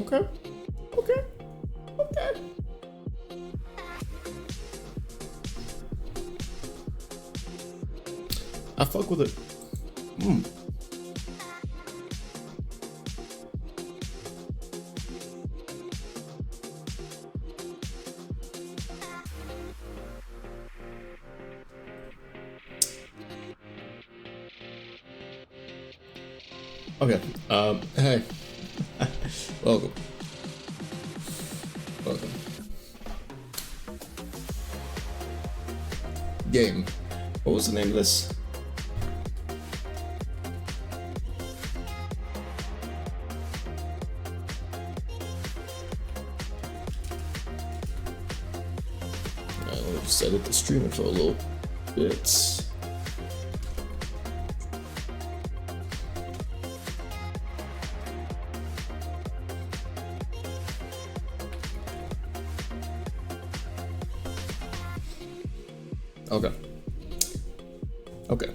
Okay. Okay. Okay. I fuck with it. Hmm. Okay. Hey. Welcome. Welcome. Game. What was the name of this? Let me just edit the streamer for a little bit. Okay. Okay.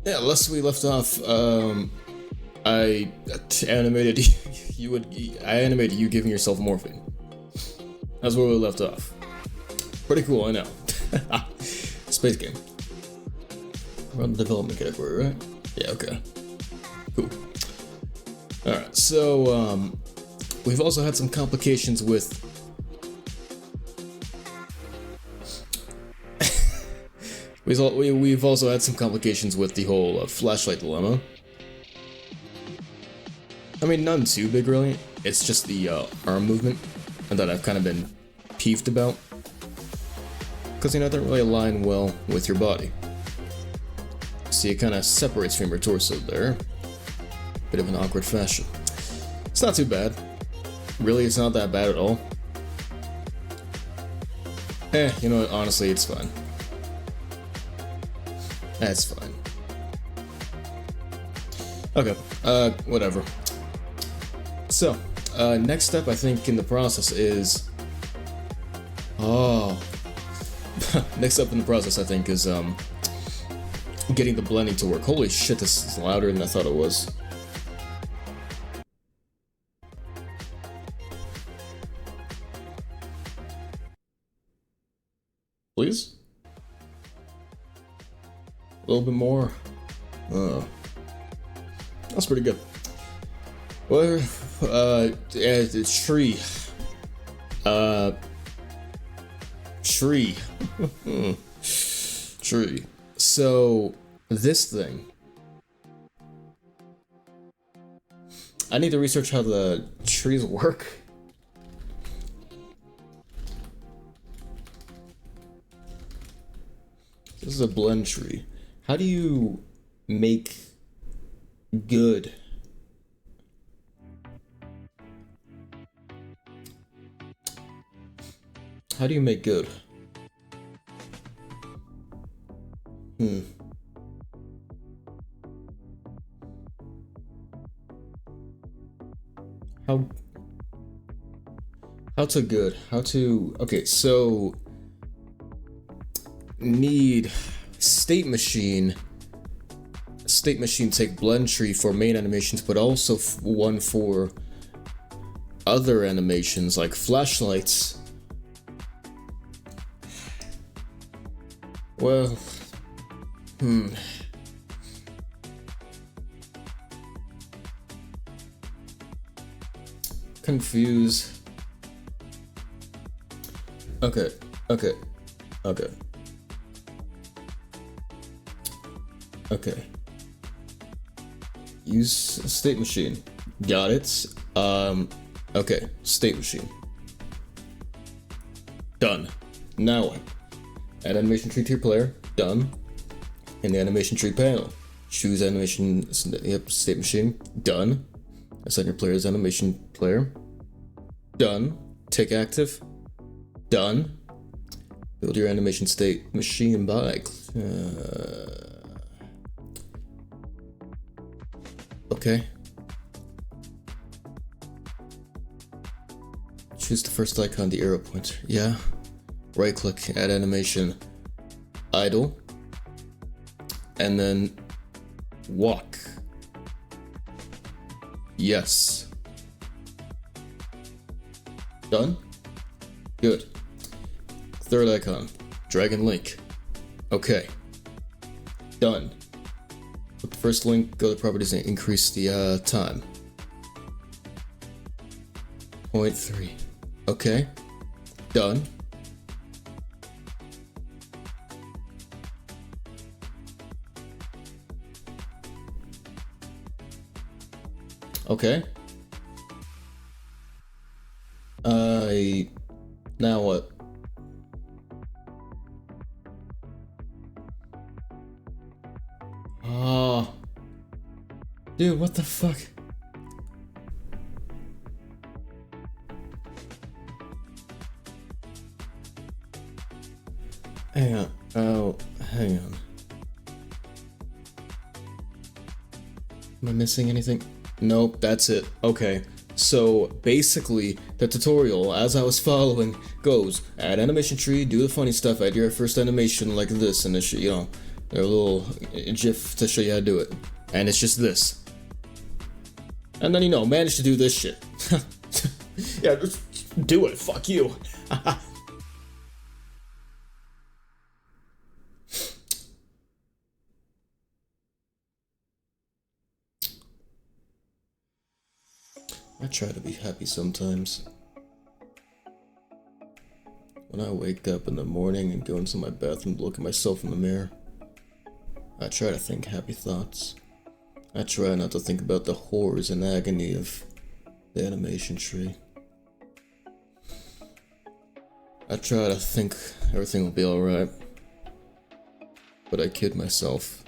Yeah, last we left off, I animated I animated you giving yourself morphine. That's where we left off. Pretty cool, I know. Space game. We're on the development category, right? Yeah, okay. Cool. Alright, so, we've also had some complications with We've also had some complications with the whole flashlight dilemma. I mean, none too big really. It's just the arm movement that I've kind of been peeved about. Because, you know, it doesn't really align well with your body. See, it kind of separates from your torso there. Bit of an awkward fashion. It's not too bad. Really, it's not that bad at all. You know what, honestly, it's fine. That's fine. Okay, whatever. So, next step I think in the process is... next step in the process I think is, getting the blending to work. Holy shit, this is louder than I thought it was. Please? A little bit more. That's pretty good. Well, tree. Tree. Tree. So, this thing. I need to research how the trees work. This is a blend tree. How do you make good? How do you make good? How to good? How to... Okay, so... Need... State machine take blend tree for main animations, but also one for other animations like flashlights. Well, confused. Okay. Use state machine. Got it. Okay, state machine. Done. Now what? Add animation tree to your player. Done. In the animation tree panel, choose animation. Yep, state machine. Done. Assign your player's animation player. Done. Tick active. Done. Build your animation state machine by. Okay. Choose the first icon, the arrow pointer. Yeah. Right click, add animation, idle, and then walk. Yes. Done? Good. Third icon, Dragon Link. Okay. Done. With the first link, go to properties and increase the time. 0.3. Okay. Done. Okay. Now what? Oh. Dude, what the fuck? Hang on. Oh, hang on. Am I missing anything? Nope, that's it. Okay. So basically, the tutorial, as I was following, goes add animation tree, do the funny stuff, add your first animation like this, and it's, you know, a little GIF to show you how to do it. And it's just this. And then, you know, manage to do this shit. Yeah, just do it. Fuck you. I try to be happy sometimes. When I wake up in the morning and go into my bathroom to look at myself in the mirror, I try to think happy thoughts. I try not to think about the horrors and agony of the animation tree. I try to think everything will be alright. But I kid myself.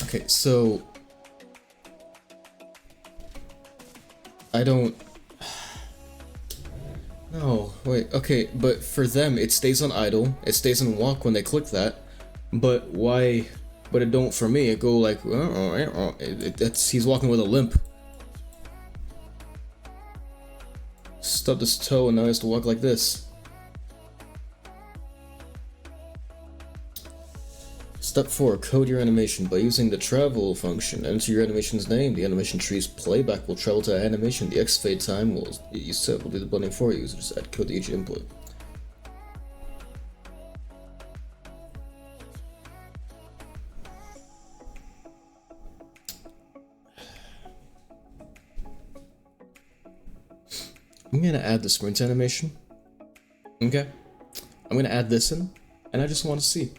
Okay, so I don't. No, wait, okay, but for them it stays on idle, it stays on walk when they click that, but why? But it don't for me. It go like, that's he's walking with a limp. Stubbed his toe and now he has to walk like this. Step 4. Code your animation. By using the travel function, enter your animation's name. The animation tree's playback will travel to animation. The X fade time will you set will do the blending for you. Just add code to each input. I'm gonna add the sprint animation. Okay. I'm gonna add this in, and I just want to see.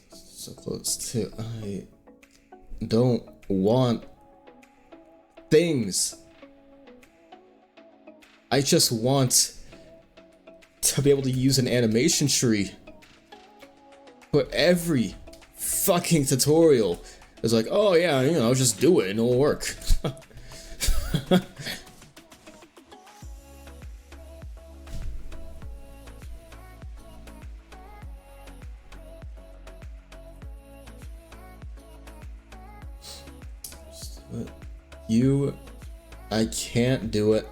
So close to. I don't want things. I just want to be able to use an animation tree. But every fucking tutorial is like, oh yeah, you know, just do it and it'll work. I can't do it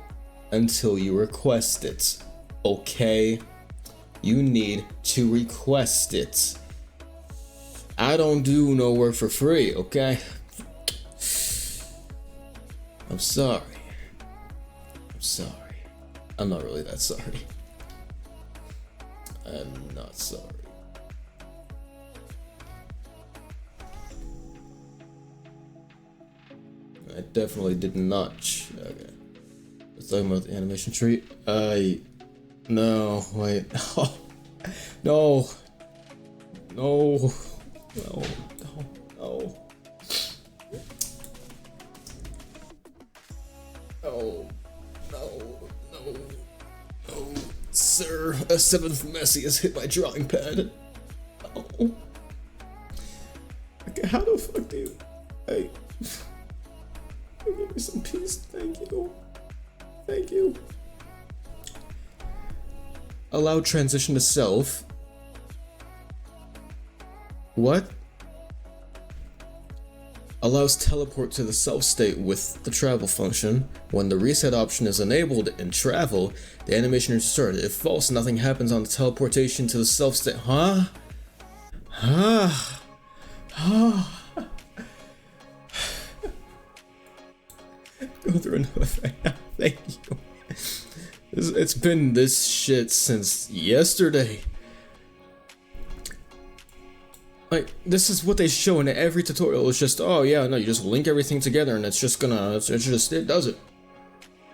until you request it, okay? You need to request it. I don't do no work for free, okay? I'm sorry. I'm sorry. I'm not really that sorry. I'm not sorry. I definitely did not. Okay. Let's talk about the animation tree. No, wait. Oh, no. No. No. No. No. No. No. No. No. Sir, a seventh Messi has hit my drawing pad. Oh. Okay, how the fuck do you... Hey. Give me some peace, thank you. Thank you. Allow transition to self. What? Allows teleport to the self state with the travel function. When the reset option is enabled in travel, the animation is started. If false, nothing happens on the teleportation to the self state. Huh? Huh? Go through another thing. Thank you. It's been this shit since yesterday. Like, this is what they show in every tutorial. It's just, oh yeah, no, you just link everything together and it's just gonna, it does it.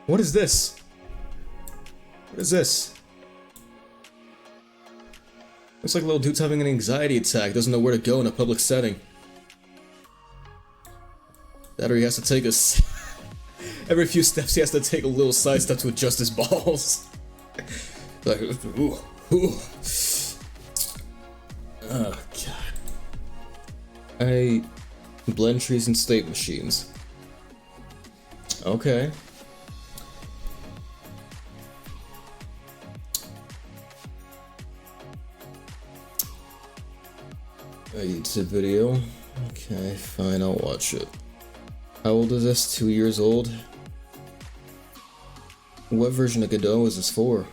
What is this? What is this? Looks like little dude's having an anxiety attack, doesn't know where to go in a public setting. That or he has to take every few steps he has to take a little side step to adjust his balls. Like, ooh, ooh. Oh, God. I blend trees and state machines. Okay. A YouTube video. Okay, fine, I'll watch it. How old is this? 2 years old? What version of Godot is this for?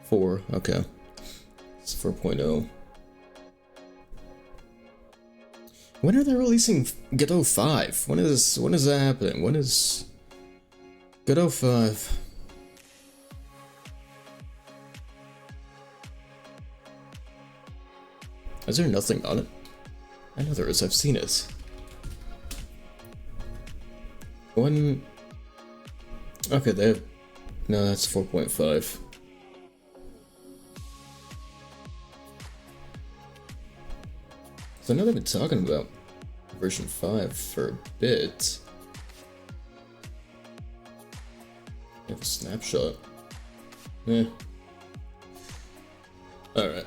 4, okay. It's 4.0. When are they releasing Godot 5? When is that happening? When is Godot 5? Is there nothing on it? I know there is, I've seen it. When... Okay, they have... No, that's 4.5. So I know they've been talking about version 5 for a bit. I have a snapshot. Eh. Alright,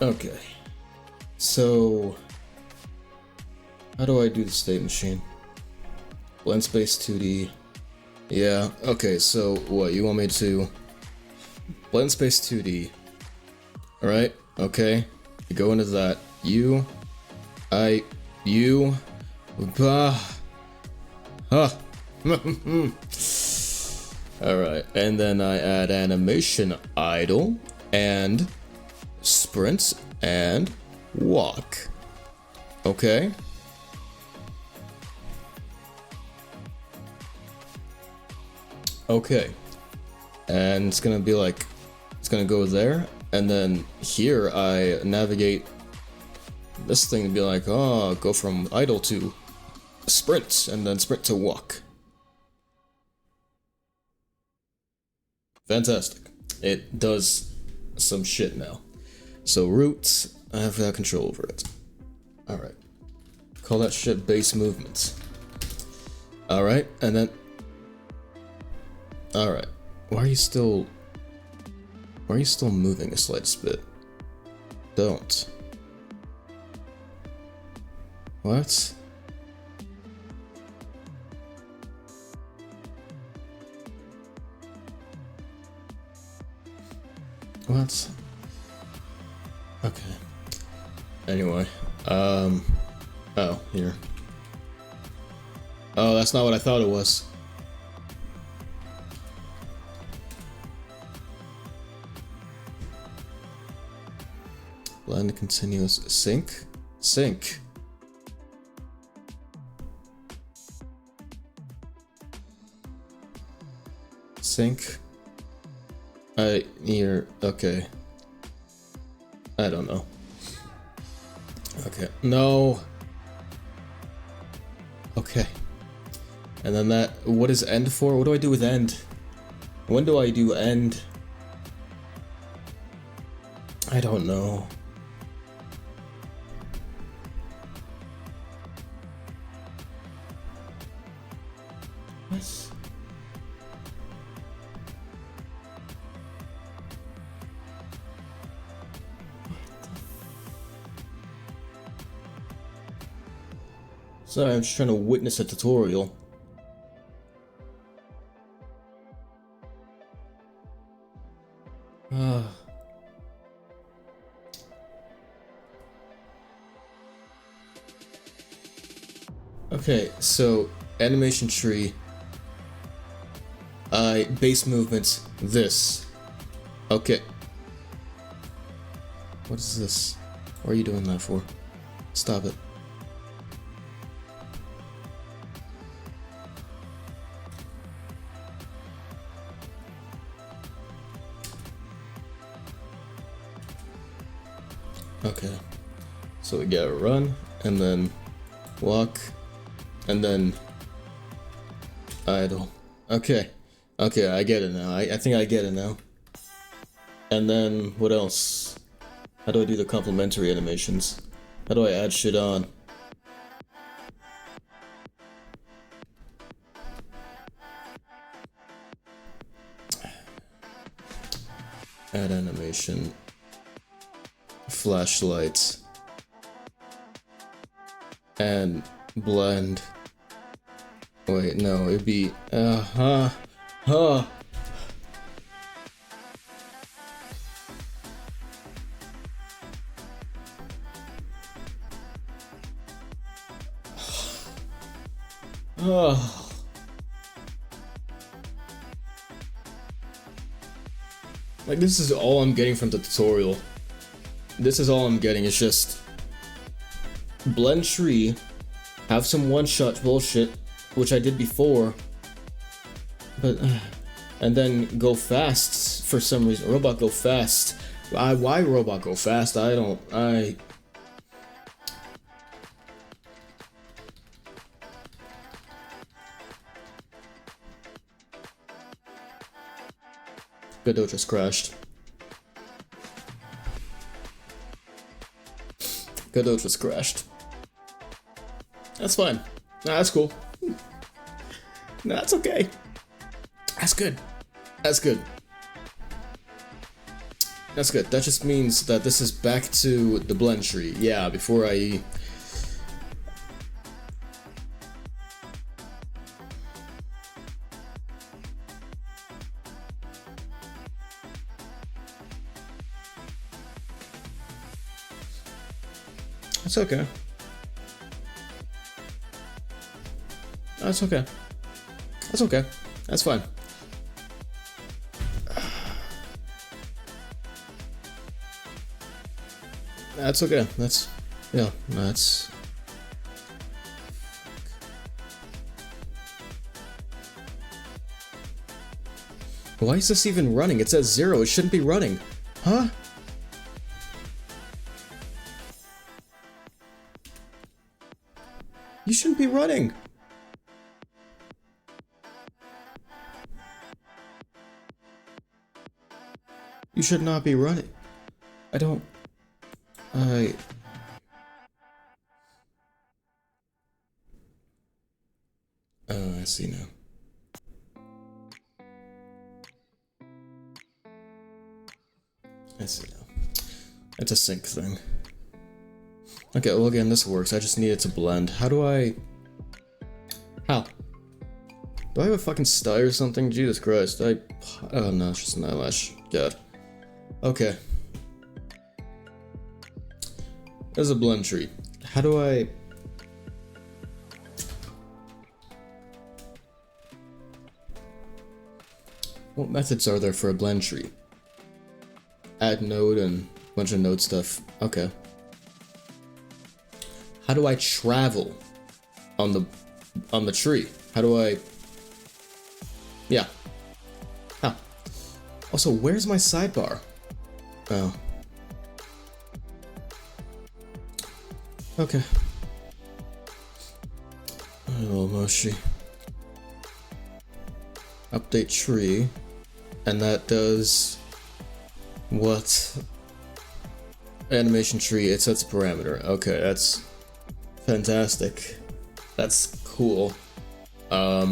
okay. So... How do I do the state machine? Blend space 2D. Yeah, okay, so what, you want me to... Blend space 2D. Alright, okay. You go into that. You. Bah. Huh. Alright, and then I add animation idle, and sprint, and walk. Okay. Okay. And it's gonna be like, it's gonna go there, and then here I navigate this thing to be like, oh, go from idle to sprint, and then sprint to walk. Fantastic. It does some shit now. So root, I have got control over it. Alright. Call that shit base movement. Alright, and then... Alright. Why are you still moving a slightest bit? Don't. What? What? Okay. Anyway, oh, here. Oh, that's not what I thought it was. Blend continuous sync? Sync. Sync. Okay. I don't know. Okay, no. Okay. And then that, what is end for? What do I do with end? When do I do end? I don't know. What? Sorry, I'm just trying to witness a tutorial. Okay, so animation tree. Base movements, this. Okay. What is this? What are you doing that for? Stop it. Okay. So we gotta run, and then walk, and then idle. Okay. Okay, I get it now. I think I get it now. And then, what else? How do I do the complementary animations? How do I add shit on? Add animation. Flashlights. And blend. Wait, no, it'd be huh. Oh. Like, this is all I'm getting from the tutorial. This is all I'm getting. It's just blend tree, have some one-shot bullshit, which I did before, but and then go fast for some reason. Robot go fast. Why robot go fast? Godot just crashed. Godot just crashed. That's fine. Nah, that's cool. Nah, that's okay. That's good. That's good. That's good. That just means that this is back to the blend tree. Yeah, before I... It's okay. That's okay. That's okay. That's fine. That's okay. That's... yeah, that's... Why is this even running? It says 0. It shouldn't be running. Huh? You shouldn't be running. You should not be running. I don't... I see now. I see now. It's a sync thing. Okay, well again, this works. I just need it to blend. How do I... How? Do I have a fucking sty or something? Jesus Christ. Oh no, it's just an eyelash. God. Okay. There's a blend tree. How do I... What methods are there for a blend tree? Add node and a bunch of node stuff. Okay. How do I travel on the tree? How do I... Yeah. How? Also, where's my sidebar? Oh. Okay. Oh, Moshi. Update tree. And that does... what? Animation tree, it sets a parameter. Okay, that's fantastic. That's cool. Let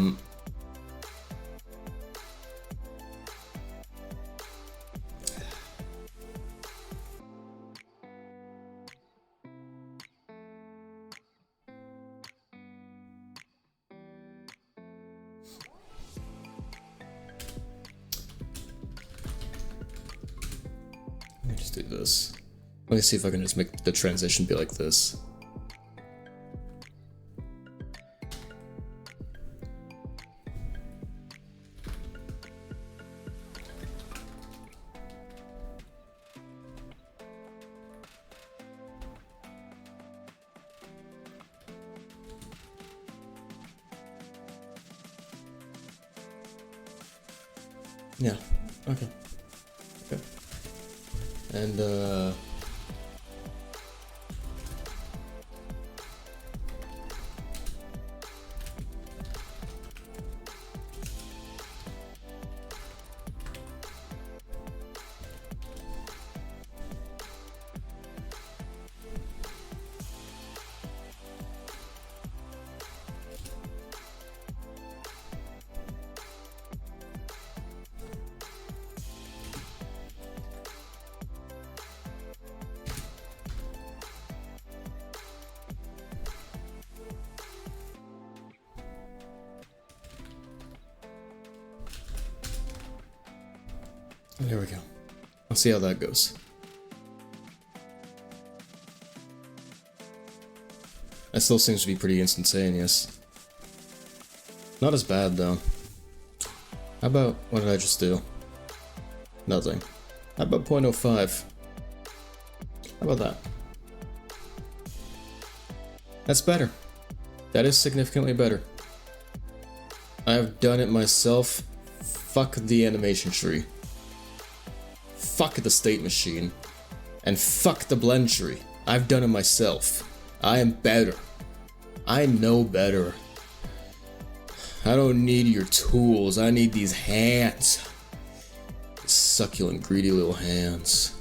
me just do this. Let me see if I can just make the transition be like this. Yeah. Okay. Okay. And there we go. Let's see how that goes. That still seems to be pretty instantaneous. Not as bad though. How about, what did I just do? Nothing. How about 0.05? How about that? That's better. That is significantly better. I've done it myself. Fuck the animation tree. Fuck the state machine. And fuck the blend tree. I've done it myself. I am better. I know better. I don't need your tools. I need these hands. Succulent, greedy little hands.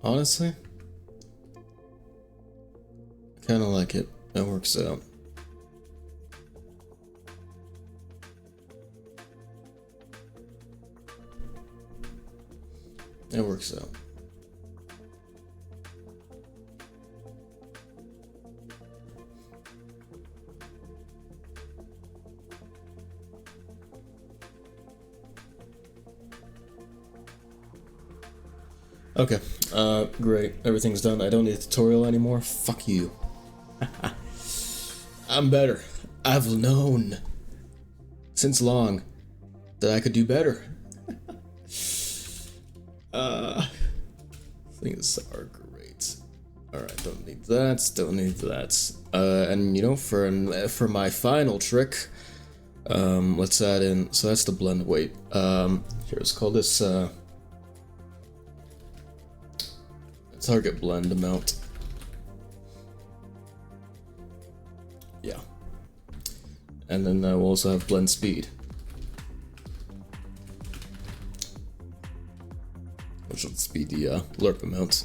Honestly, I kind of like it. That works out. It works out. Okay, great. Everything's done. I don't need a tutorial anymore. Fuck you. I'm better. I've known since long that I could do better. Things are great. Alright, don't need that, don't need that. And you know, for my final trick, let's add in, so that's the blend weight. Here, let's call this, target blend amount. Yeah. And then we'll also have blend speed, which will be the lerp amount.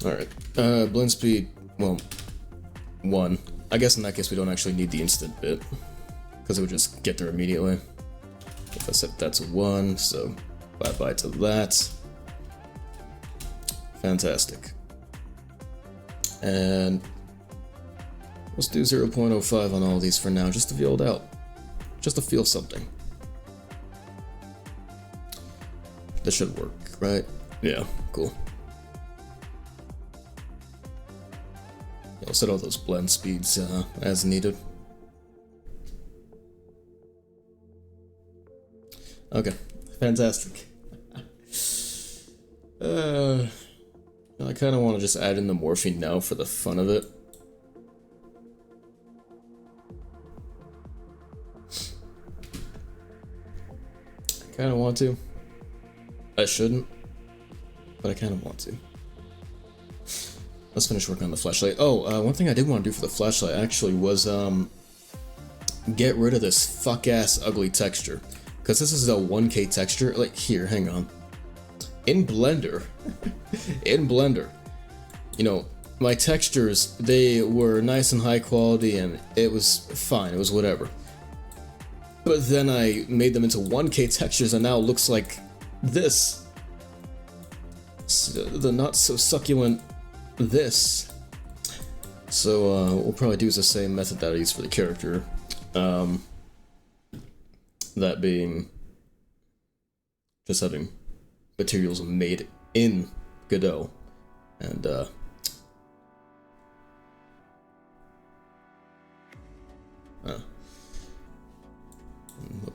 Alright, blend speed, well, 1. I guess in that case we don't actually need the instant bit, because it would just get there immediately. If I set that to 1, so bye-bye to that. Fantastic. And let's do 0.05 on all these for now, just to feel it out. Just to feel something. That should work, right? Yeah, cool. I'll set all those blend speeds as needed. Okay, fantastic. I kind of want to just add in the morphine now for the fun of it. I kind of want to. I shouldn't, but I kind of want to. Let's finish working on the flashlight. Oh, one thing I did want to do for the flashlight actually was get rid of this fuck-ass ugly texture. Because this is a 1K texture. Like, here, hang on. In Blender, you know, my textures, they were nice and high quality and it was fine, it was whatever. But then I made them into 1K textures and now it looks like this. So, the not so succulent this. So what we'll probably do is the same method that I use for the character. That being just having materials made in Godot and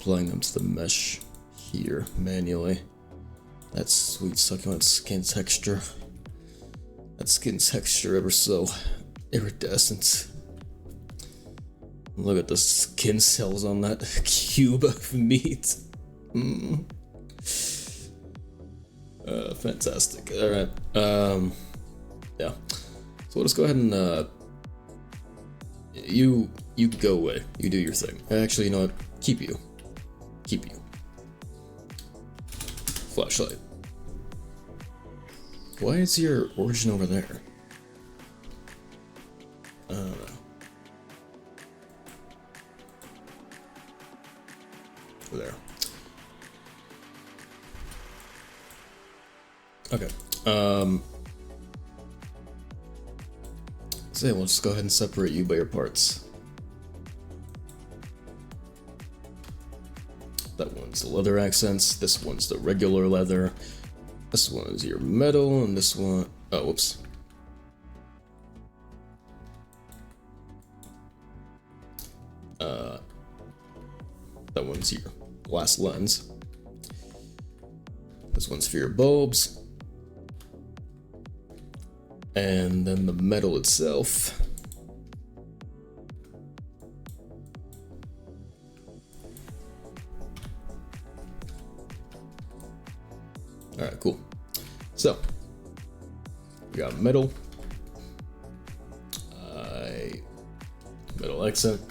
applying them to the mesh here manually. That sweet succulent skin texture. That skin texture ever so iridescent. Look at the skin cells on that cube of meat. Fantastic. Alright. Yeah. So we'll just go ahead and you go away. You do your thing. Actually, you know what? Keep you. Flashlight. Why is your origin over there? There. Okay. So yeah, we'll just go ahead and separate you by your parts. That one's the leather accents, this one's the regular leather, this one's your metal, and this one... oh, whoops. That one's your glass lens. This one's for your bulbs. And then the metal itself. Alright, cool. So, we got metal. Metal accent.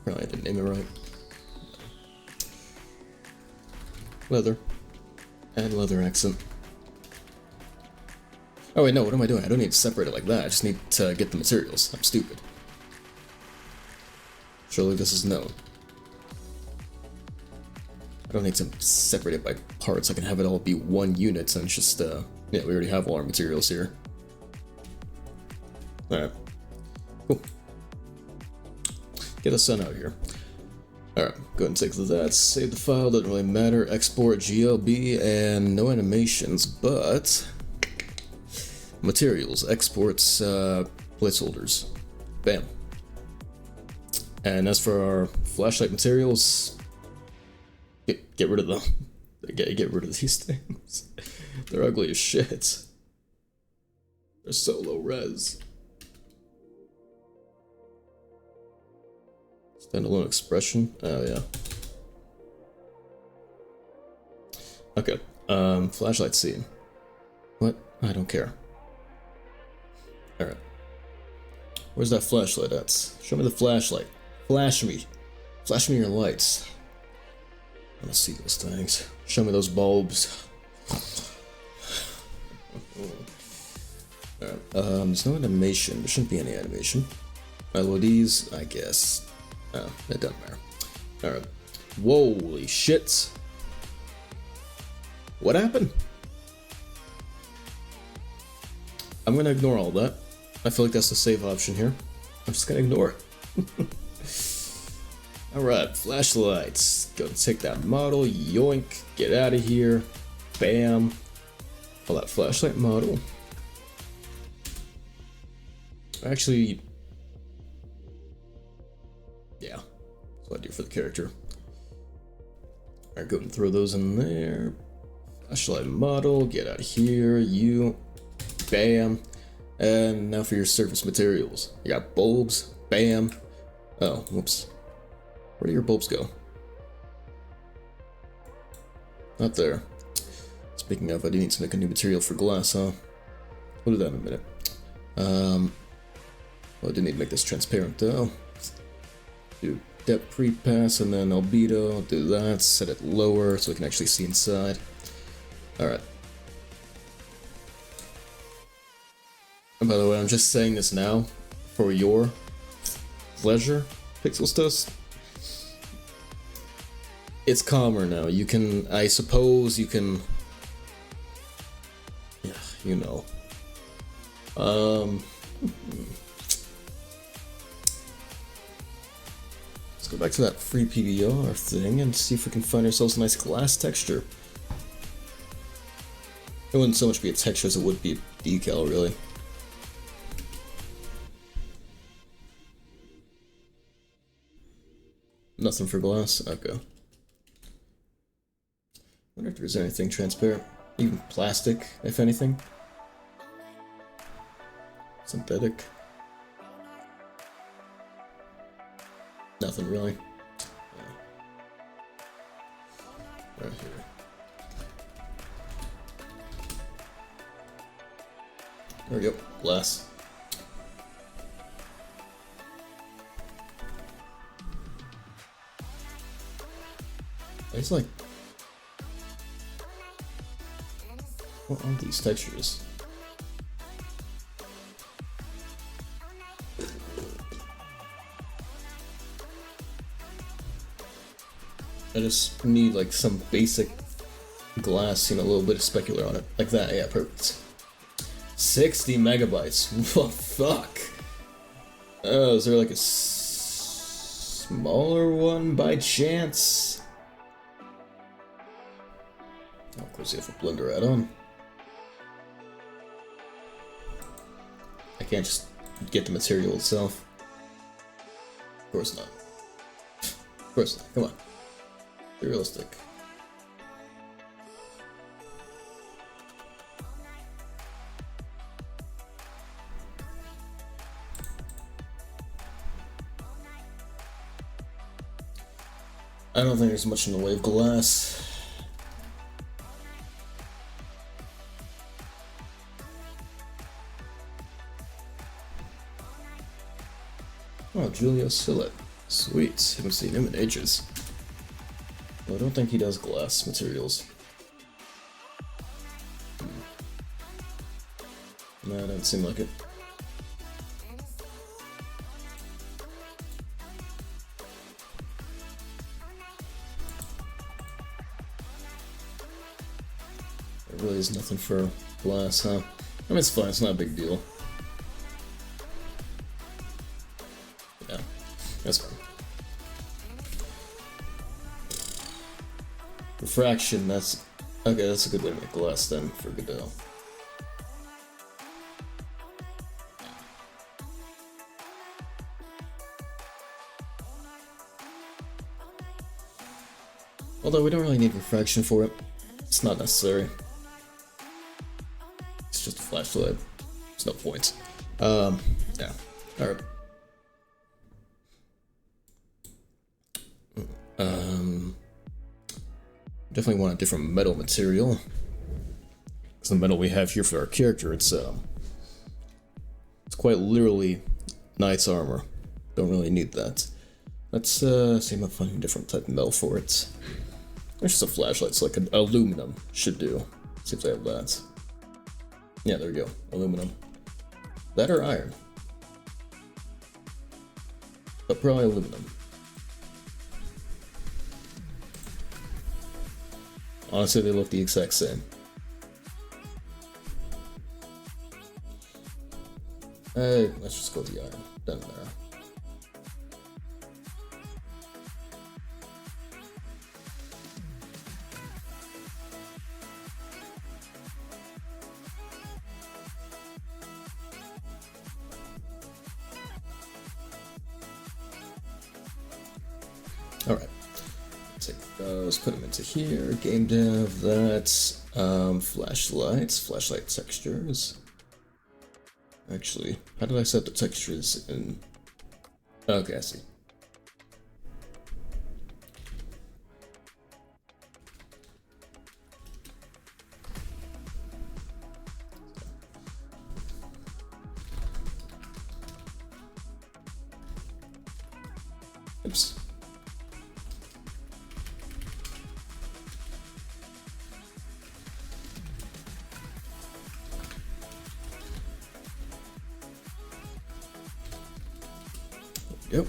Probably didn't name it right. Leather. And leather accent. Oh wait, no, what am I doing? I don't need to separate it like that, I just need to get the materials. I'm stupid. Surely this is known. I don't need to separate it by parts, I can have it all be one unit and just, yeah, we already have all our materials here. Alright. Cool. Get the sun out here. Alright, go ahead and take that, save the file, doesn't really matter, export GLB, and no animations, but... materials, exports, placeholders. Bam. And as for our flashlight materials, get rid of them. Get rid of these things. They're ugly as shit. They're so low res. Standalone expression. Oh yeah. Okay. Flashlight scene. What? I don't care. Alright. Where's that flashlight at? Show me the flashlight. Flash me. Flash me your lights. I want to see those things. Show me those bulbs. Alright. There's no animation. There shouldn't be any animation. LODs, I guess. Oh, it doesn't matter. Alright. Holy shit. What happened? I'm gonna ignore all that. I feel like that's the save option here. I'm just gonna ignore it. Alright, flashlights. Go take that model, yoink, get out of here. Bam. Pull that flashlight model. Actually, yeah, that's what I do for the character. Alright, go and throw those in there. Flashlight model, get out of here, you. Bam. And now for your surface materials. You got bulbs. Bam. Oh, whoops. Where do your bulbs go? Not there. Speaking of, I do need to make a new material for glass, huh? We'll do that in a minute. Well, I do need to make this transparent though. Do depth pre-pass and then albedo. Do that. Set it lower so we can actually see inside. Alright. And by the way, I'm just saying this now for your pleasure, Pixels Dust. It's calmer now. You can, I suppose you can, yeah, you know. Let's go back to that free PBR thing and see if we can find ourselves a nice glass texture. It wouldn't so much be a texture as it would be a decal, really. Nothing for glass? Okay. Wonder if there's anything transparent. Even plastic, if anything. Synthetic. Nothing really. Yeah. Right here. There we go. Glass. It's like, what are these textures? I just need like some basic glass, you know, a little bit of specular on it. Like that, yeah, perfect. 60 megabytes. What fuck? Oh, is there like a smaller one by chance? Oh, of course you have a blender add-on. I can't just get the material itself. Of course not. Of course not. Come on. Be realistic. I don't think there's much in the way of glass. Oh, Julio Sillet. Sweet. Haven't seen him in ages. Well, I don't think he does glass materials. No, it doesn't seem like it. There really is nothing for glass, huh? I mean, it's fine, it's not a big deal. Yeah, that's fine. Refraction, that's... Okay, that's a good way to make glass then, for Godot. Although we don't really need refraction for it. It's not necessary. It's just a flashlight. There's no point. Yeah. Alright. Definitely want a different metal material. Because the metal we have here for our character, it's quite literally knight's armor. Don't really need that. Let's see if I find a different type of metal for it. There's just a flashlight, so like an aluminum should do. See if they have that. Yeah, there we go. Aluminum. That or iron. But probably aluminum. Honestly, they look the exact same. Hey, let's just go with the iron. Doesn't matter. Alright. Take those, put them into here. Game dev, that's flashlights, flashlight textures. Actually, how did I set the textures in? Okay, I see. Oops. Yep.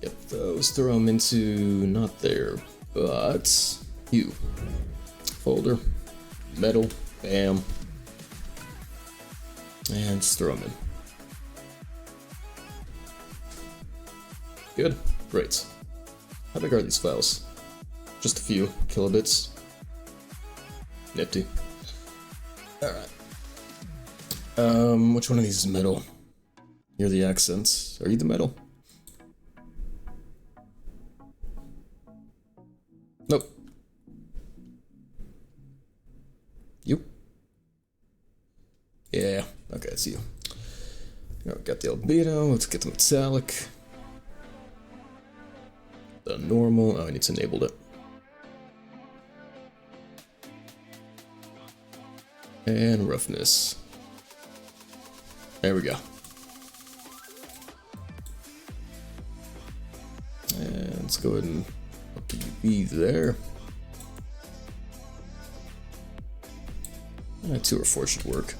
Get those, throw them into, not there, but hue. Folder, metal, bam. And just throw them in. Good, great. How big are these files? Just a few kilobits. Nifty. Alright. Which one of these is metal? You're the accents. Are you the metal? Nope. You. Yeah. Okay, it's you. Now we got the albedo. Let's get the metallic. The normal. Oh, I need to enable it. And roughness. There we go. And let's go ahead and put the UV there. 2 or 4 should work.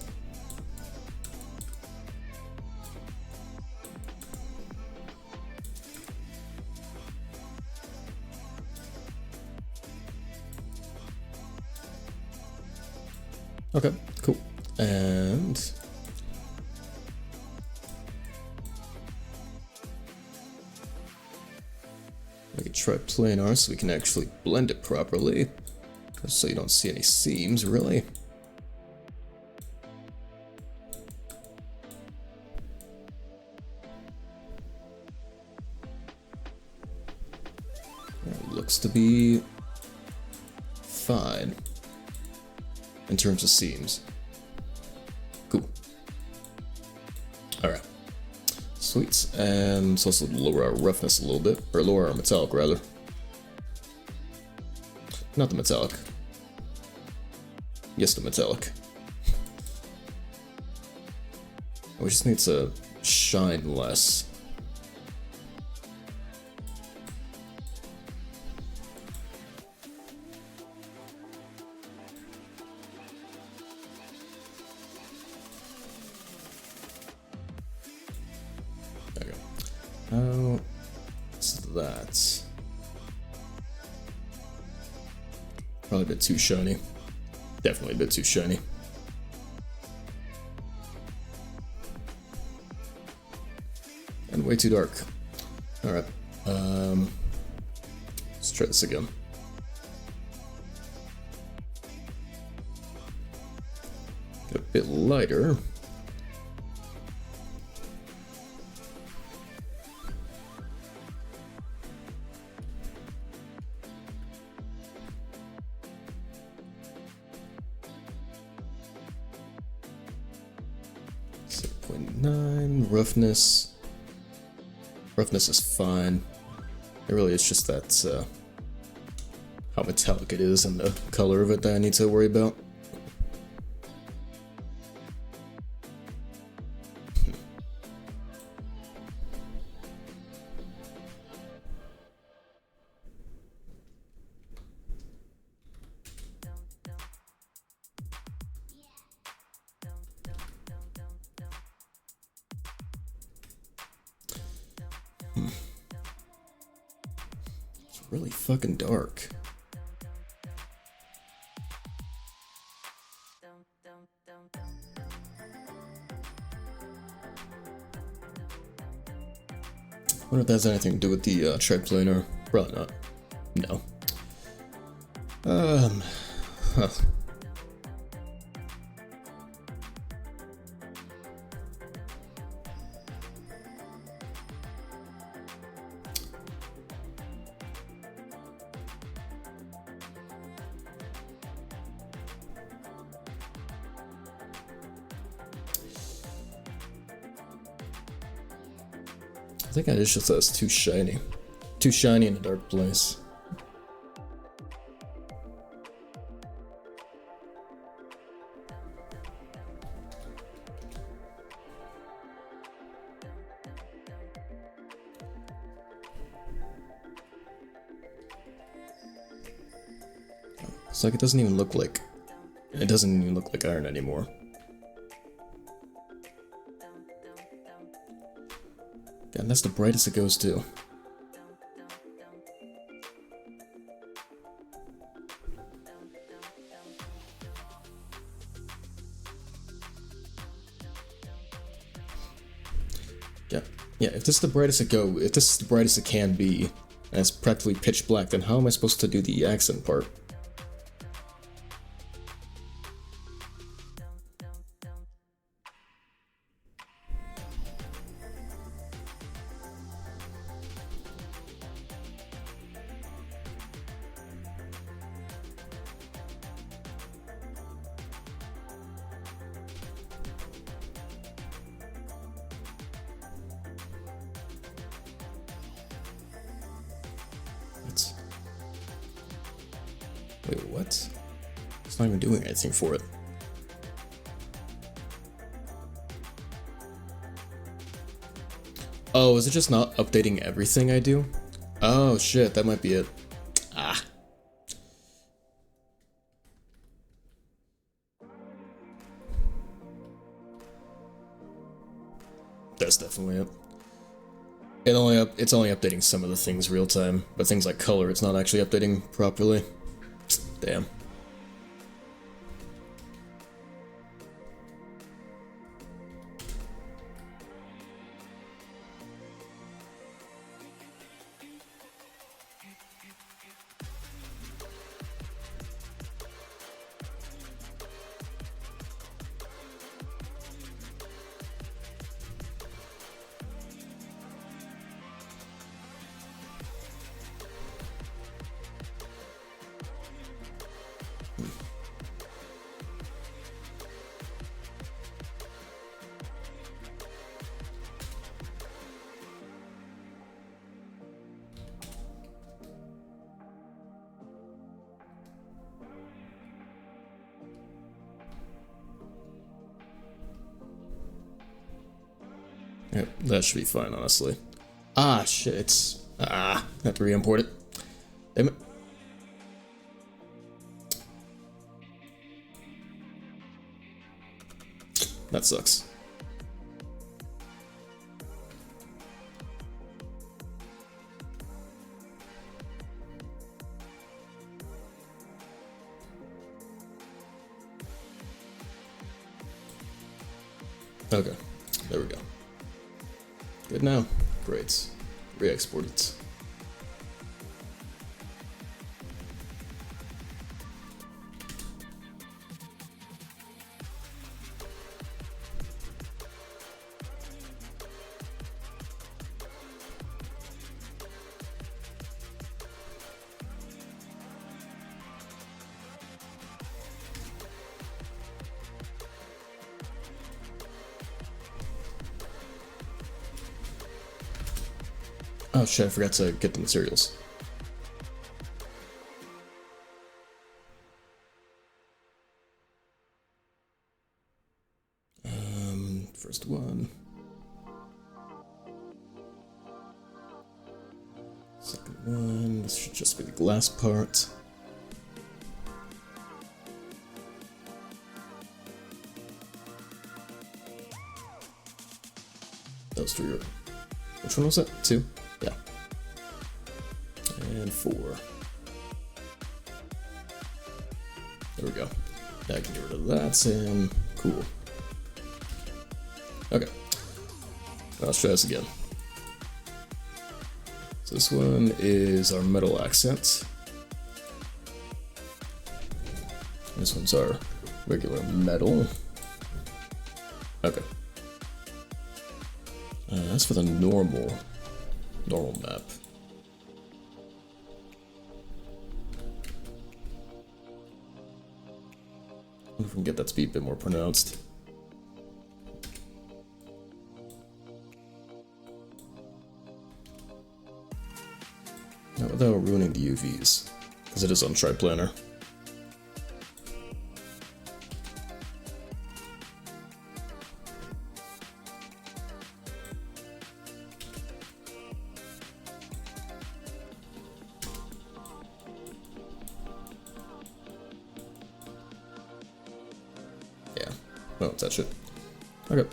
Okay, cool. And we can try planar so we can actually blend it properly, so you don't see any seams, really. It looks to be fine in terms of seams. Cool. Alright. Sweet. And let's also lower our roughness a little bit. Or lower our metallic, rather. Not the metallic. Yes, the metallic. We just need to shine less. There we go. How is that? Probably a bit too shiny. Definitely a bit too shiny. And way too dark. Alright. Let's try this again. Get a bit lighter. Roughness. Roughness is fine. It really is just that how metallic it is and the color of it that I need to worry about. Really fucking dark. I wonder if that has anything to do with the triplanar. Probably not. No. Huh. I think it's just that it's too shiny. Too shiny in a dark place. It's like it doesn't even look like iron anymore. And that's the brightest it goes to. Yeah, if this is the brightest it can be, and it's practically pitch black, then how am I supposed to do the accent part? What? Wait, what? It's not even doing anything for it. Oh, is it just not updating everything I do? Oh shit, that might be it. Ah. That's definitely it. It's only updating some of the things real time, but things like color, it's not actually updating properly. Damn. Yep, that should be fine, honestly. Ah, shit, it's... I have to re-import it. Damn it. That sucks. Okay, there we go. Good now. Great. Re-export it. Oh shit, I forgot to get the materials. First one. Second one, this should just be the glass part. Those three are... Which one was that? 2? Yeah. And 4. There we go. Now I can get rid of that and cool. Okay. Let's try this again. So this one is our metal accent. This one's our regular metal. Okay. That's for the normal map. I wonder if we can get that to be a bit more pronounced. Not without ruining the UVs, because it is on Triplanar. Yeah, oh, touch it. Okay.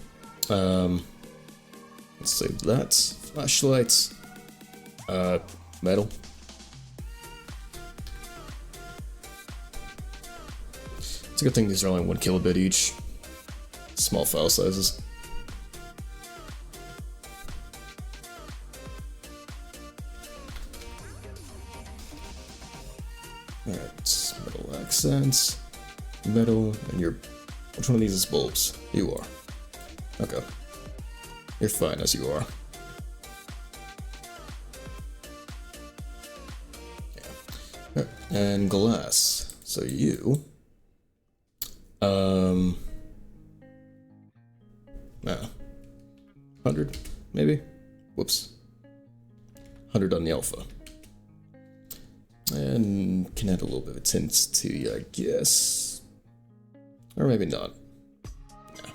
Let's save that. Flashlights. Metal. It's a good thing these are only 1 kilobit each. Small file sizes. Alright, metal accents. Metal, and you're... Which one of these is bulbs? You are. Okay. You're fine as you are. Yeah. And glass. So you... No. 100, maybe? Whoops. 100 on the alpha. And can add a little bit of tint to you, I guess. Or maybe not. No.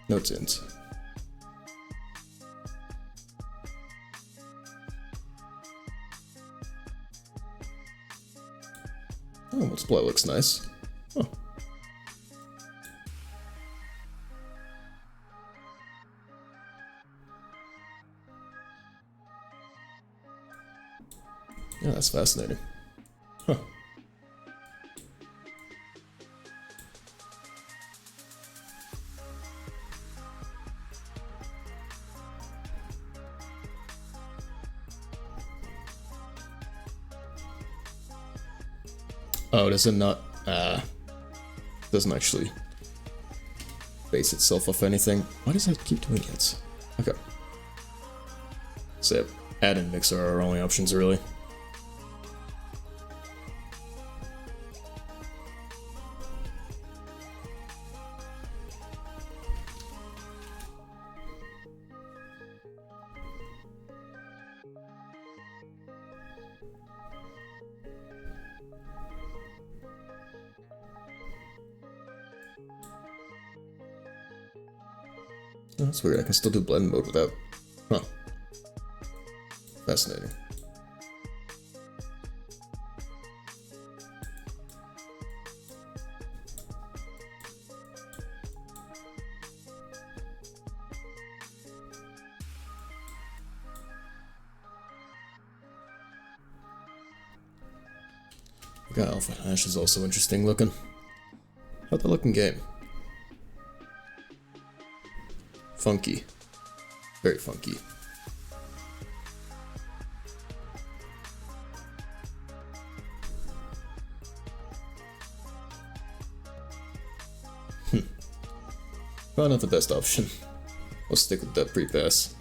No tint. Oh, multiply looks nice. Huh. Yeah, that's fascinating. Huh. Oh, does it not? Doesn't actually base itself off anything. Why does that keep doing it? Okay. So, add and mix are our only options, really. Oh, that's weird. I can still do blend mode without. Huh. Fascinating. God, Alpha Hash is also interesting looking. How'd that look in game? Funky. Very funky. Probably not the best option. I'll stick with that pre-pass.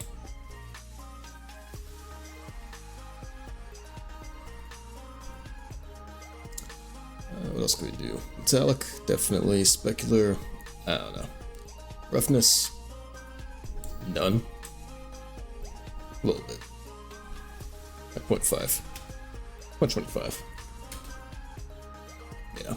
What else could we do? Metallic, definitely. Specular, I don't know. Roughness, none. A little bit. At 0.5. 125. Yeah.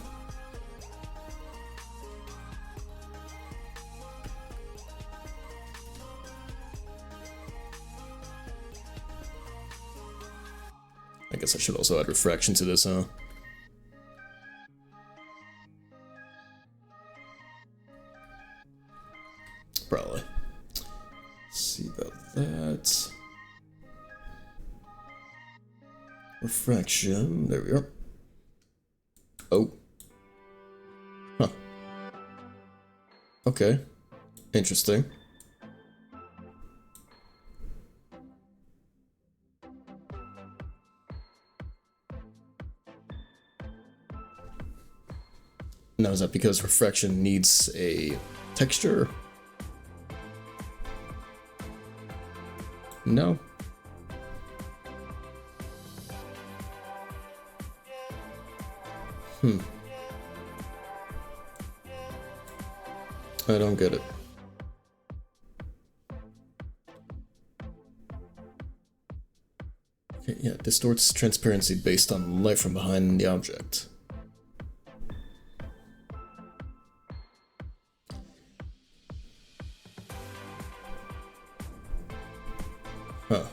I guess I should also add refraction to this, huh? Probably. Let's see about that. Refraction. There we are. Oh. Huh. Okay. Interesting. Now, is that because refraction needs a texture? No. I don't get it. Okay, yeah, distorts transparency based on light from behind the object. Huh.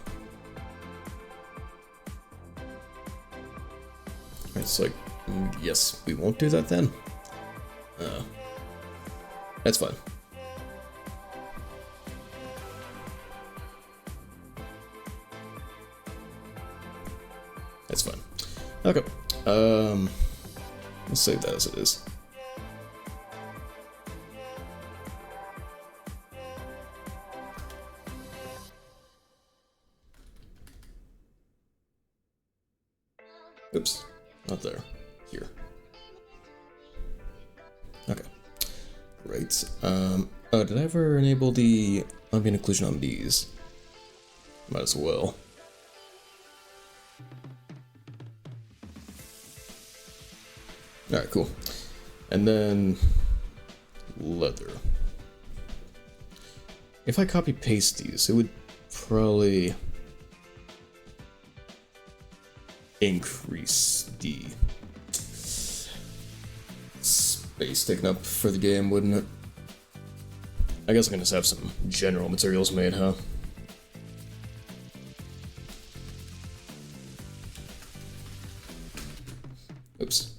It's like, yes, we won't do that then? That's fine. That's fine. Okay. Let's save that as it is. Oops. Not there. Here. Okay. Great. Oh, did I ever enable the ambient occlusion on these? Might as well. Alright, cool. And then leather. If I copy paste these, it would probably increase the space taken up for the game, wouldn't it? I guess I can just have some general materials made, huh? Oops.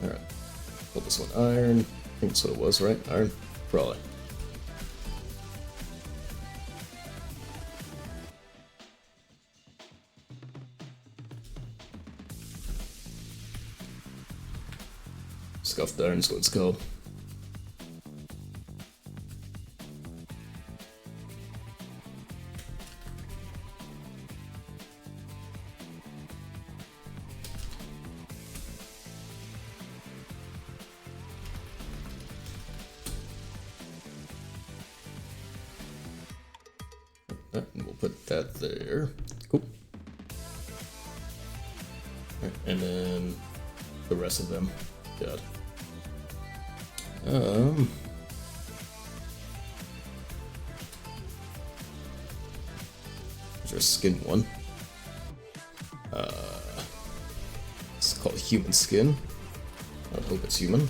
Alright. Put this one iron. I think that's what it was, right? Iron? Probably. Scuffed iron is what it's called. And we'll put that there. Cool. Right, and then the rest of them. God. There's our skin one. It's called human skin. I hope it's human.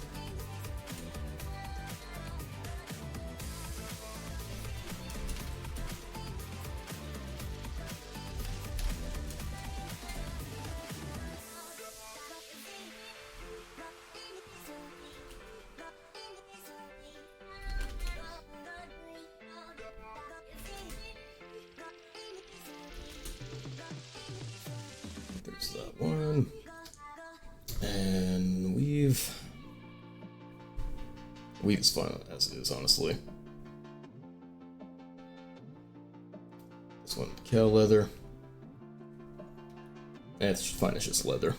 There's that one. And weave's fine as it is, honestly. This one, cow leather. And it's fine, it's just leather.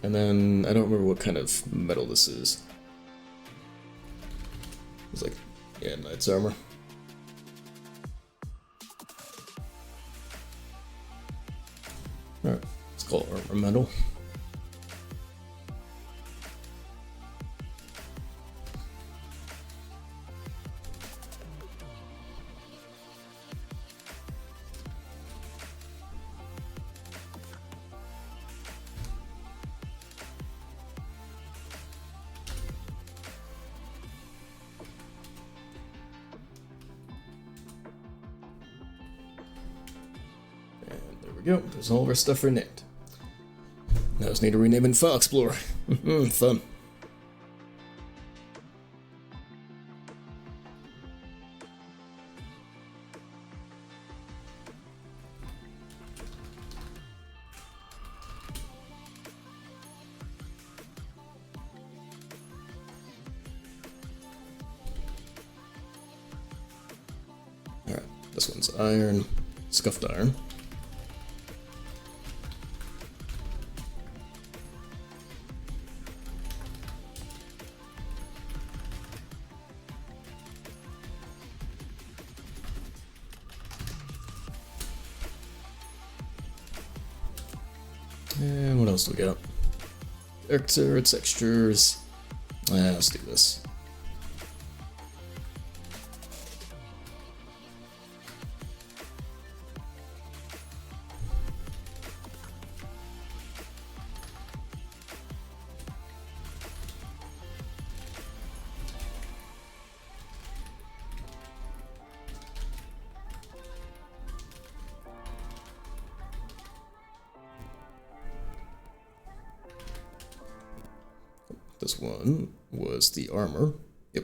And then, I don't remember what kind of metal this is. It's like, yeah, knight's armor. Alright, let's call it armor metal. Go. There's all of our stuff renamed. Now I just need to rename in File Explorer. Fun. Alright, this one's iron, scuffed iron. And what else do we got? Character, textures. Let's do this. This one was the armor. Yep.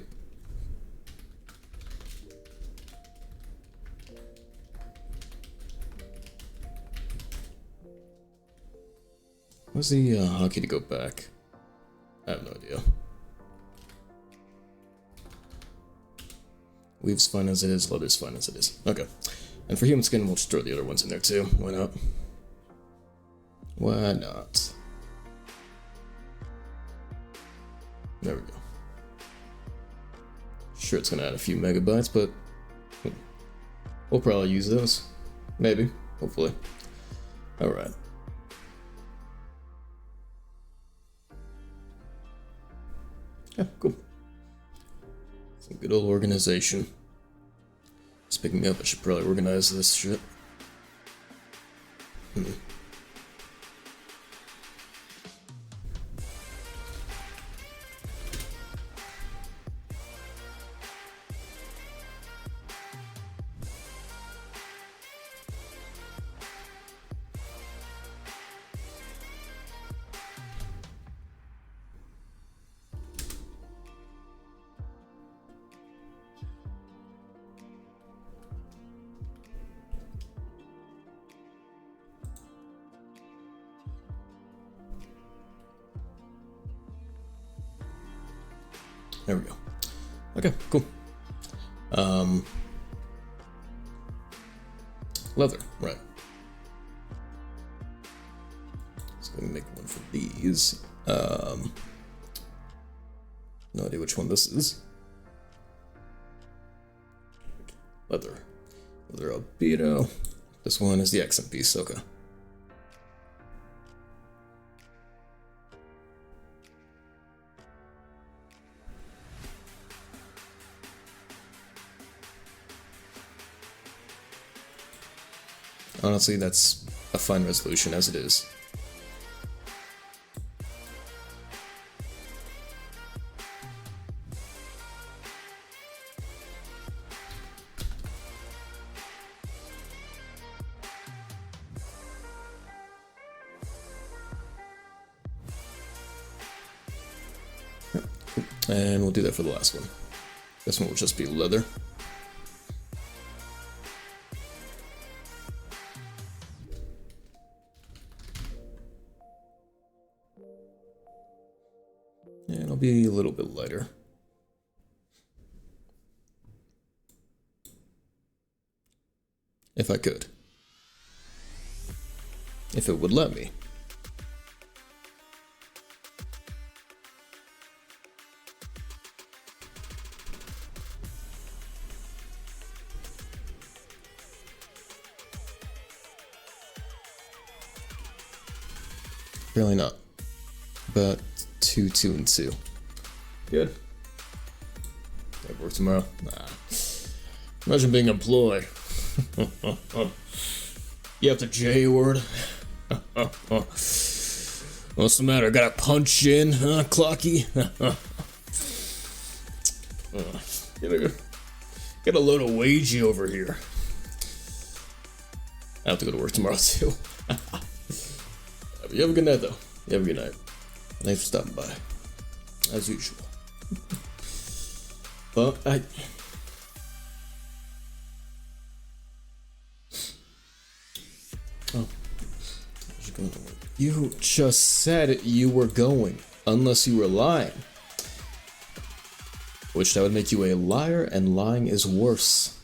Where's the hockey to go back? I have no idea. Weave's fine as it is, leather's fine as it is. Okay. And for human skin, we'll just throw the other ones in there too. Why not? Why not? There we go. Sure, it's gonna add a few megabytes, but we'll probably use those. Maybe. Hopefully. Alright. Yeah, cool. Some good old organization. It's picking me up. I should probably organize this shit. There we go. Okay, cool. Leather, right. So let me make one for these. No idea which one this is. Leather. Leather albedo. This one is the accent piece, okay. Honestly, that's a fine resolution as it is. And we'll do that for the last one. This one will just be leather. And it'll be a little bit lighter. If I could. If it would let me. Really not. But 2, 2, and 2. Good. Gotta work tomorrow. Nah. Imagine being employed. You have the J word. What's the matter? Gotta punch in, huh, Clocky? Get a load of wagey over here. I have to go to work tomorrow too. You have a good night though. You have a good night. Thanks for stopping by. As usual. But Oh. You just said you were going, unless you were lying. Which that would make you a liar, and lying is worse.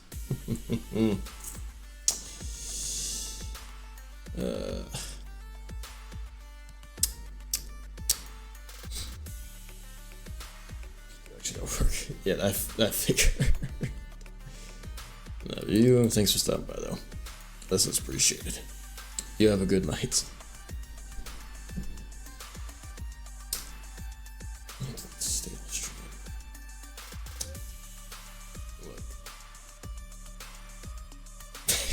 Yeah, I figure. Love you. Thanks for stopping by, though. This is appreciated. You have a good night. Look.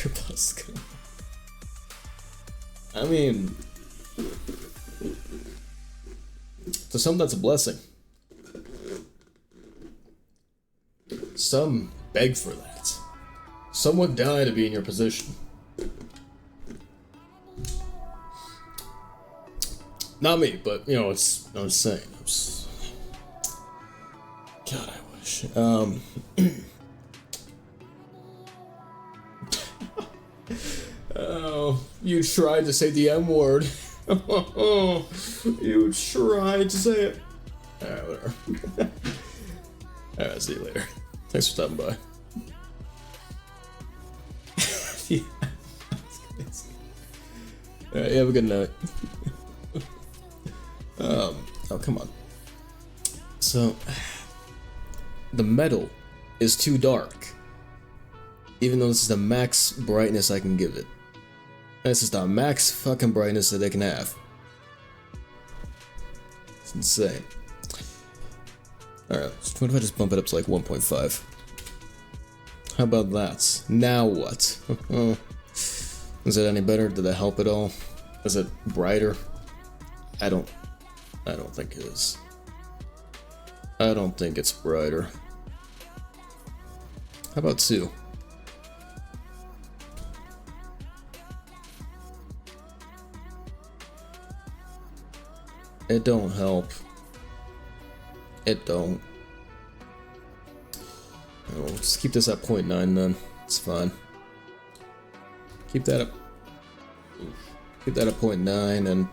Your bus is gonna... I mean... To some, that's a blessing. Some beg for that. Some would die to be in your position. Not me, but you know, it's. I'm just saying. God, I wish. Oh, you tried to say the M word. You tried to say it. Alright, whatever. Alright, see you later. Thanks for stopping by. Yeah. Alright, you have a good night. Oh, come on. So, the metal is too dark. Even though this is the max brightness I can give it. This is the max fucking brightness that they can have. It's insane. Alright, so what if I just bump it up to like 1.5? How about that? Now what? Is it any better? Did that help at all? Is it brighter? I don't think it is. I don't think it's brighter. How about 2? It don't help. It don't. Oh, just keep this at 0.9 then. It's fine. Keep that up. Keep that at 0.9 and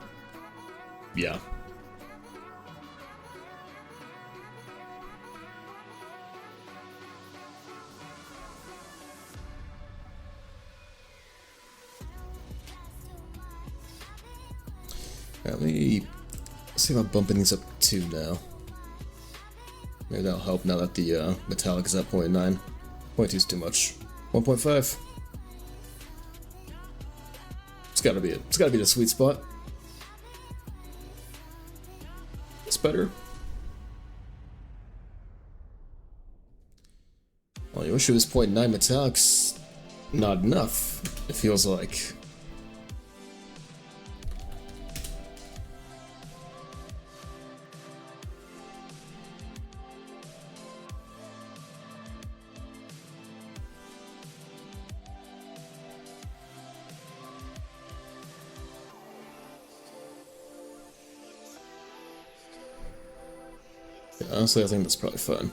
yeah. Let me see about bumping these up to 2 now. Maybe that'll help now that the metallic is at 0.9. 0.2 is too much. 1.5. It's gotta be it. It's gotta be the sweet spot. It's better. Well, the issue is 0.9 metallic's not enough, it feels like. Yeah, honestly, I think that's probably fine.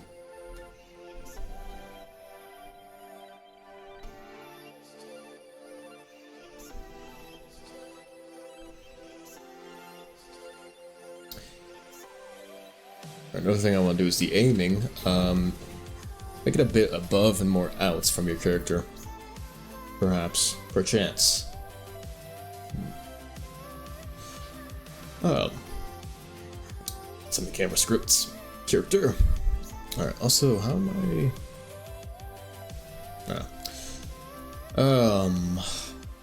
Another thing I want to do is the aiming. Make it a bit above and more outs from your character. Perhaps. Perchance. Some of the camera scripts. Character. Alright, also, how am I...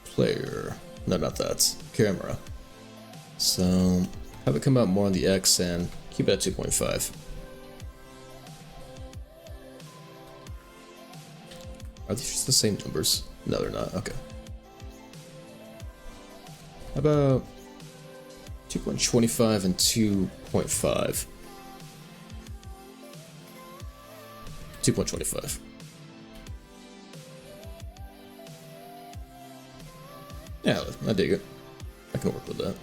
player. No, not that. Camera. So, have it come out more on the X and keep it at 2.5. Are these just the same numbers? No, they're not. Okay. How about 2.25 and 2.5? 2.25. Yeah, I dig it. I can work with that.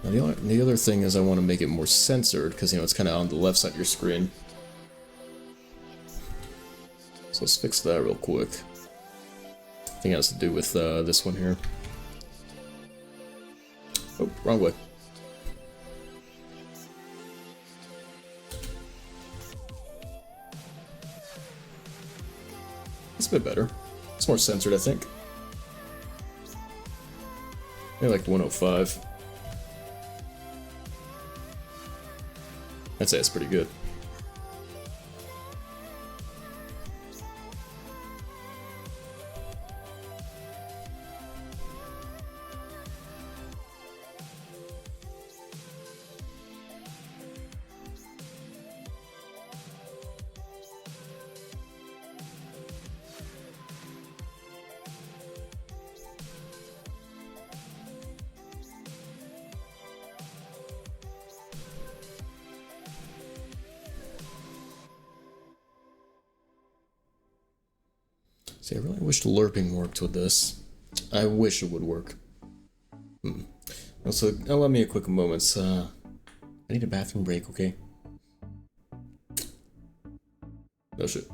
Now the other thing is I want to make it more censored, because, you know, it's kind of on the left side of your screen. So let's fix that real quick. I think it has to do with this one here. Oh, wrong way. It's a bit better. It's more censored, I think. Maybe like 105. I'd say it's pretty good. See, I really wish LARPing worked with this. I wish it would work. Also, allow me a quick moment. I need a bathroom break, okay? No shit.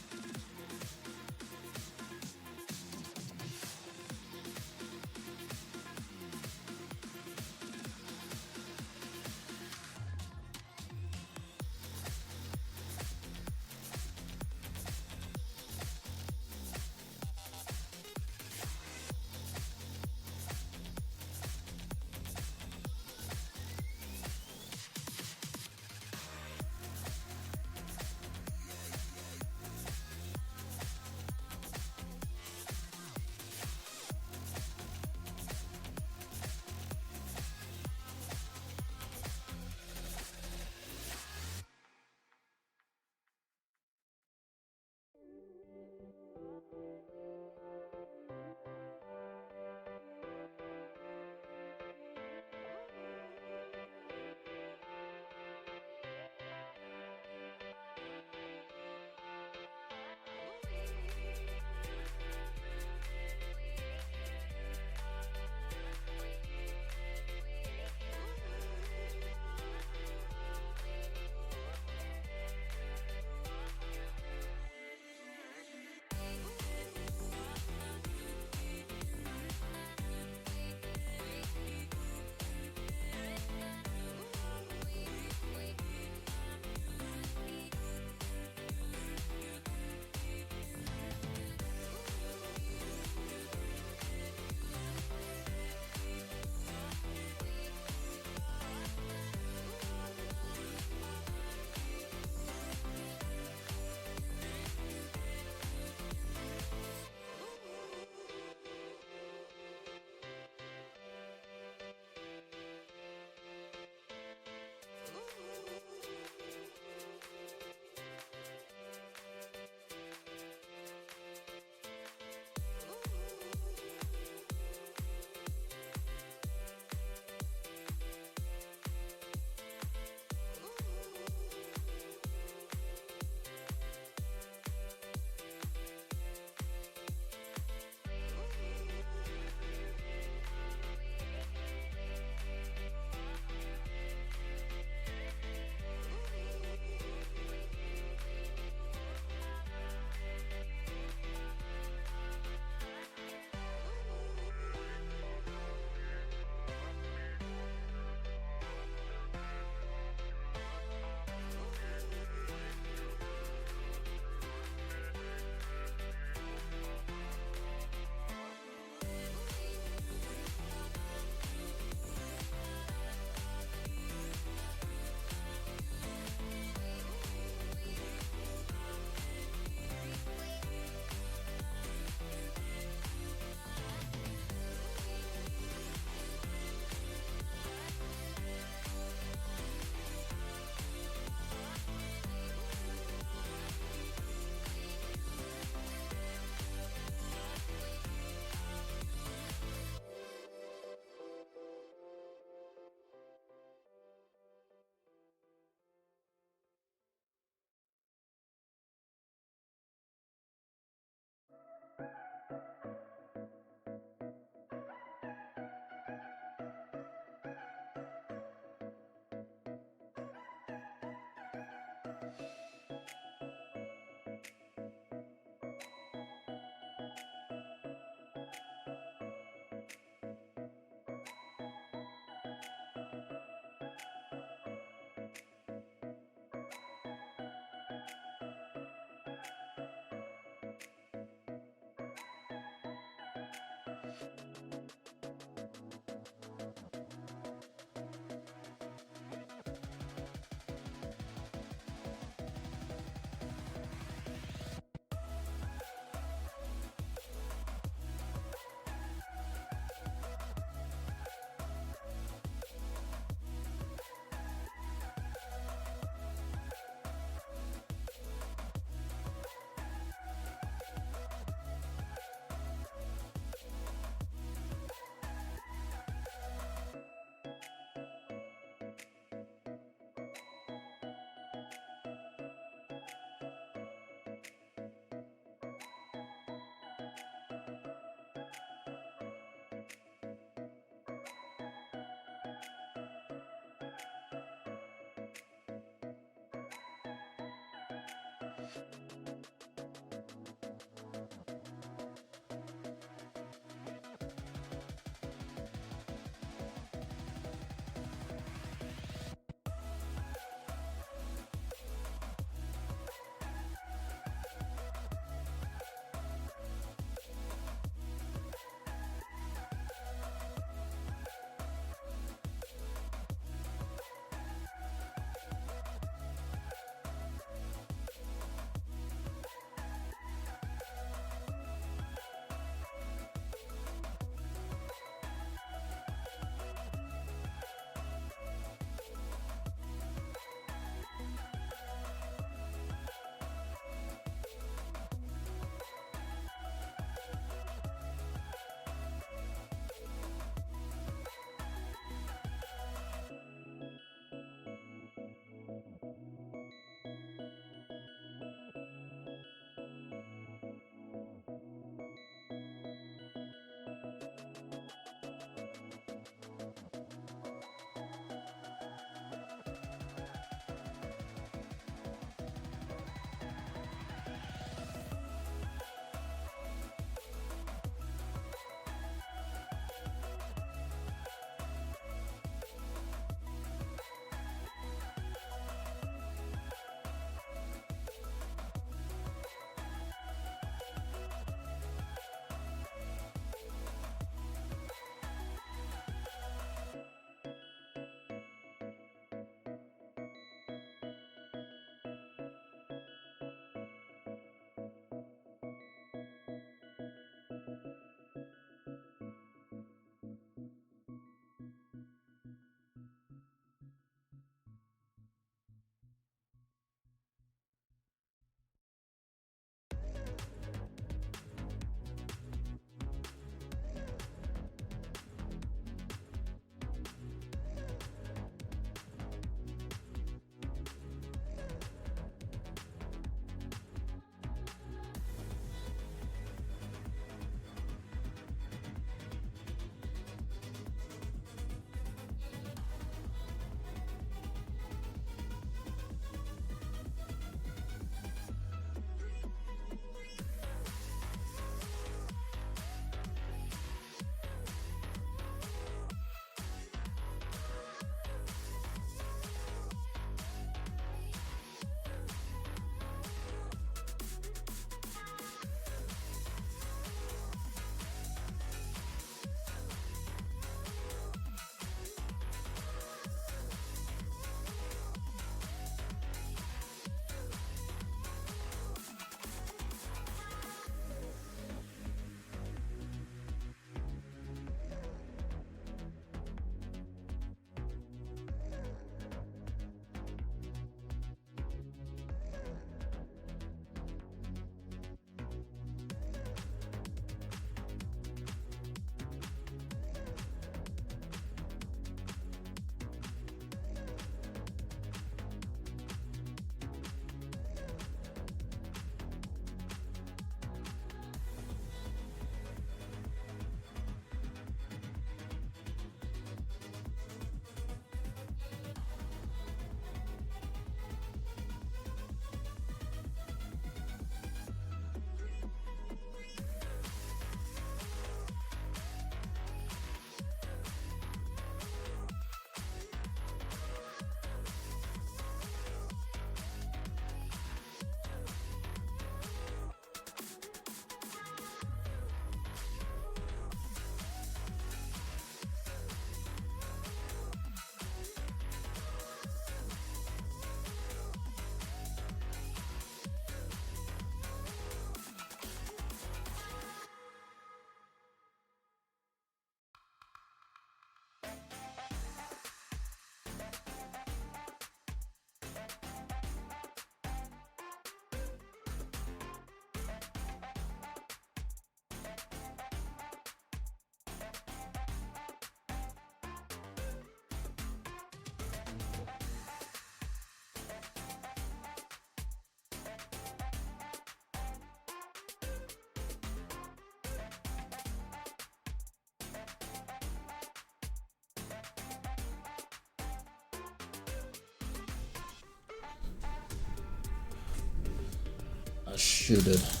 should have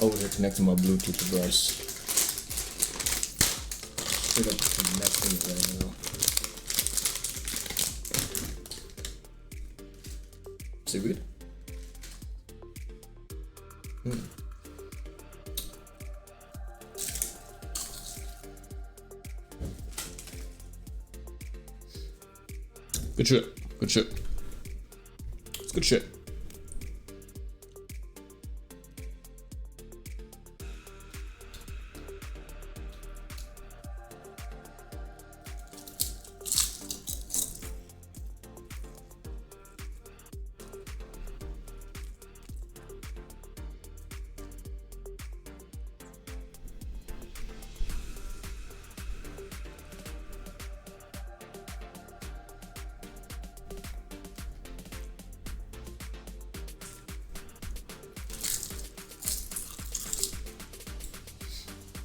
over here connecting my Bluetooth device. Straight up connecting it right now. Seaweed? Good shit. Good shit. It's good shit.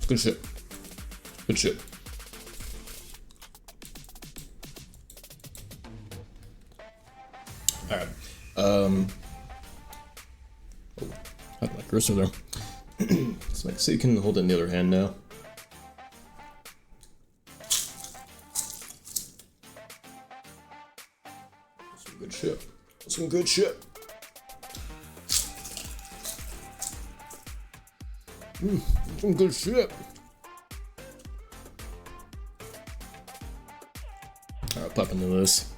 Good shit. Good shit. Alright. Oh, I have my cursor there. So you can hold it in the other hand now. Some good shit. Some good shit. Some good shit. Alright, pop into this.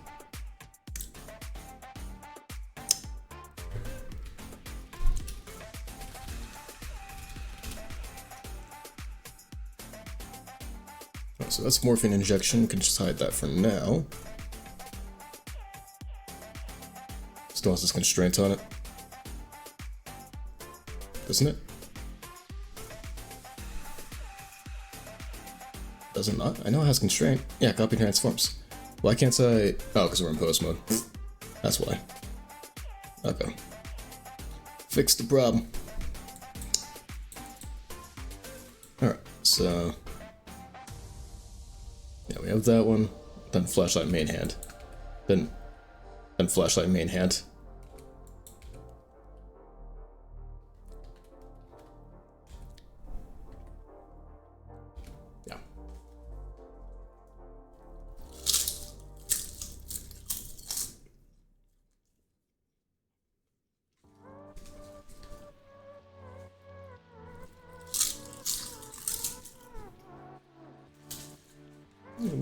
Alright, so that's morphine injection. We can just hide that for now. Still has this constraint on it. Doesn't it? Does it not? I know it has constraint. Yeah, copy transforms. Why can't I? Oh, because we're in post mode. That's why. Okay. Fix the problem. Alright, so... yeah, we have that one. Then flashlight main hand. Then flashlight main hand. Yeah.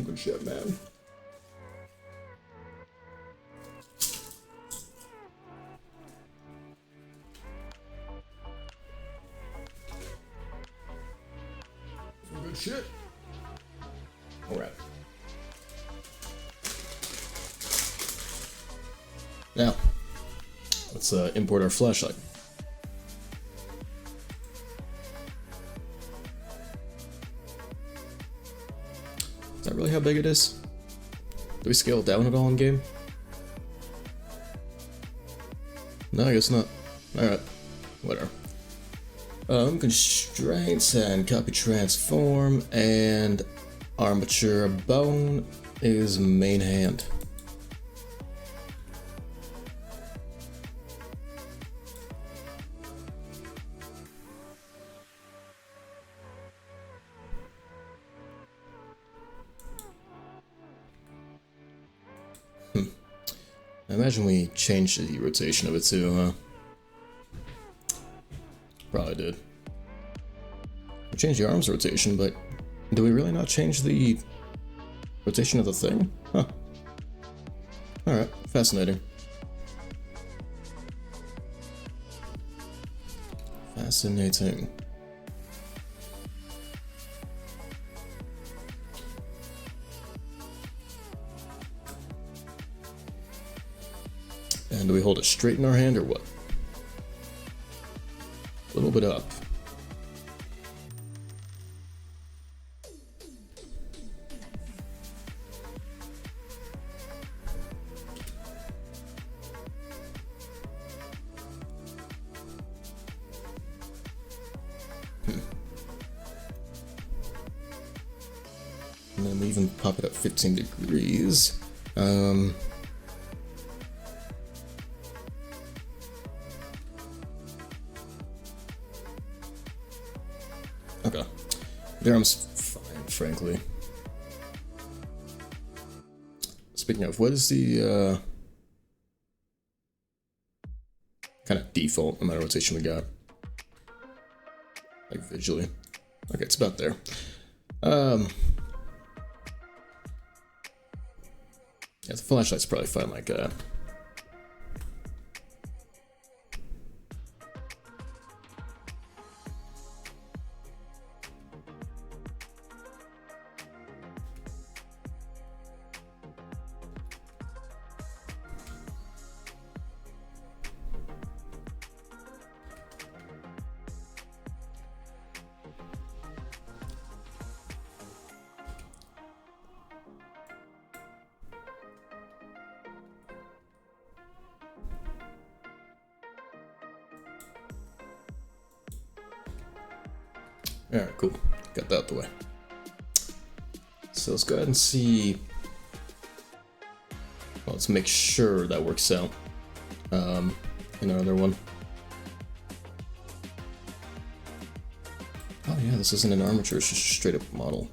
Good shit, man. Good shit. Alright. Now, let's import our flashlight. Is that really how big it is? Do we scale it down at all in game? No, I guess not. Alright. Whatever. Constraints and copy transform and armature bone is main hand. I imagine we changed the rotation of it too, huh? Probably did. We changed the arms rotation, but do we really not change the rotation of the thing? Huh. Alright, fascinating. Fascinating. And do we hold it straight in our hand or what? A little bit up. And then we even pop it up 15 degrees. Okay. Durham's fine, frankly. Speaking of, what is the kind of default amount of rotation we got? Like visually. Okay, it's about there. Yeah, the flashlight's probably fine like that. Alright, cool. Got that out the way. So let's go ahead and see. Well, let's make sure that works out. In our other one. Oh yeah, this isn't an armature, it's just a straight up model.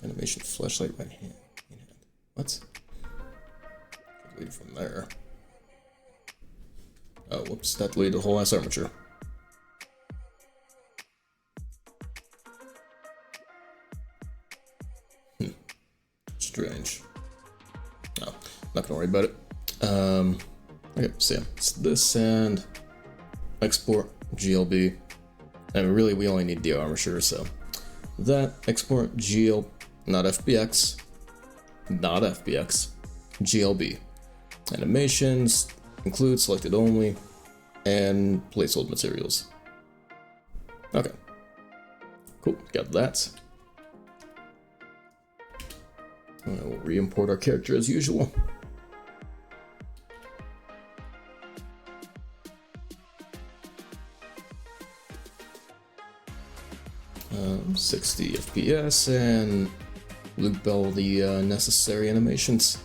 Animation flashlight right hand. What? Lead from there. Oh, whoops, that deleted the whole ass armature. Strange. Oh, not gonna worry about it. Okay, so yeah, it's this and export GLB. And really, we only need the armature, so that export GL, not FBX, GLB. Animations include selected only and placeholder materials. Okay, cool, got that. We'll re-import our character as usual. 60 FPS and loop all the necessary animations.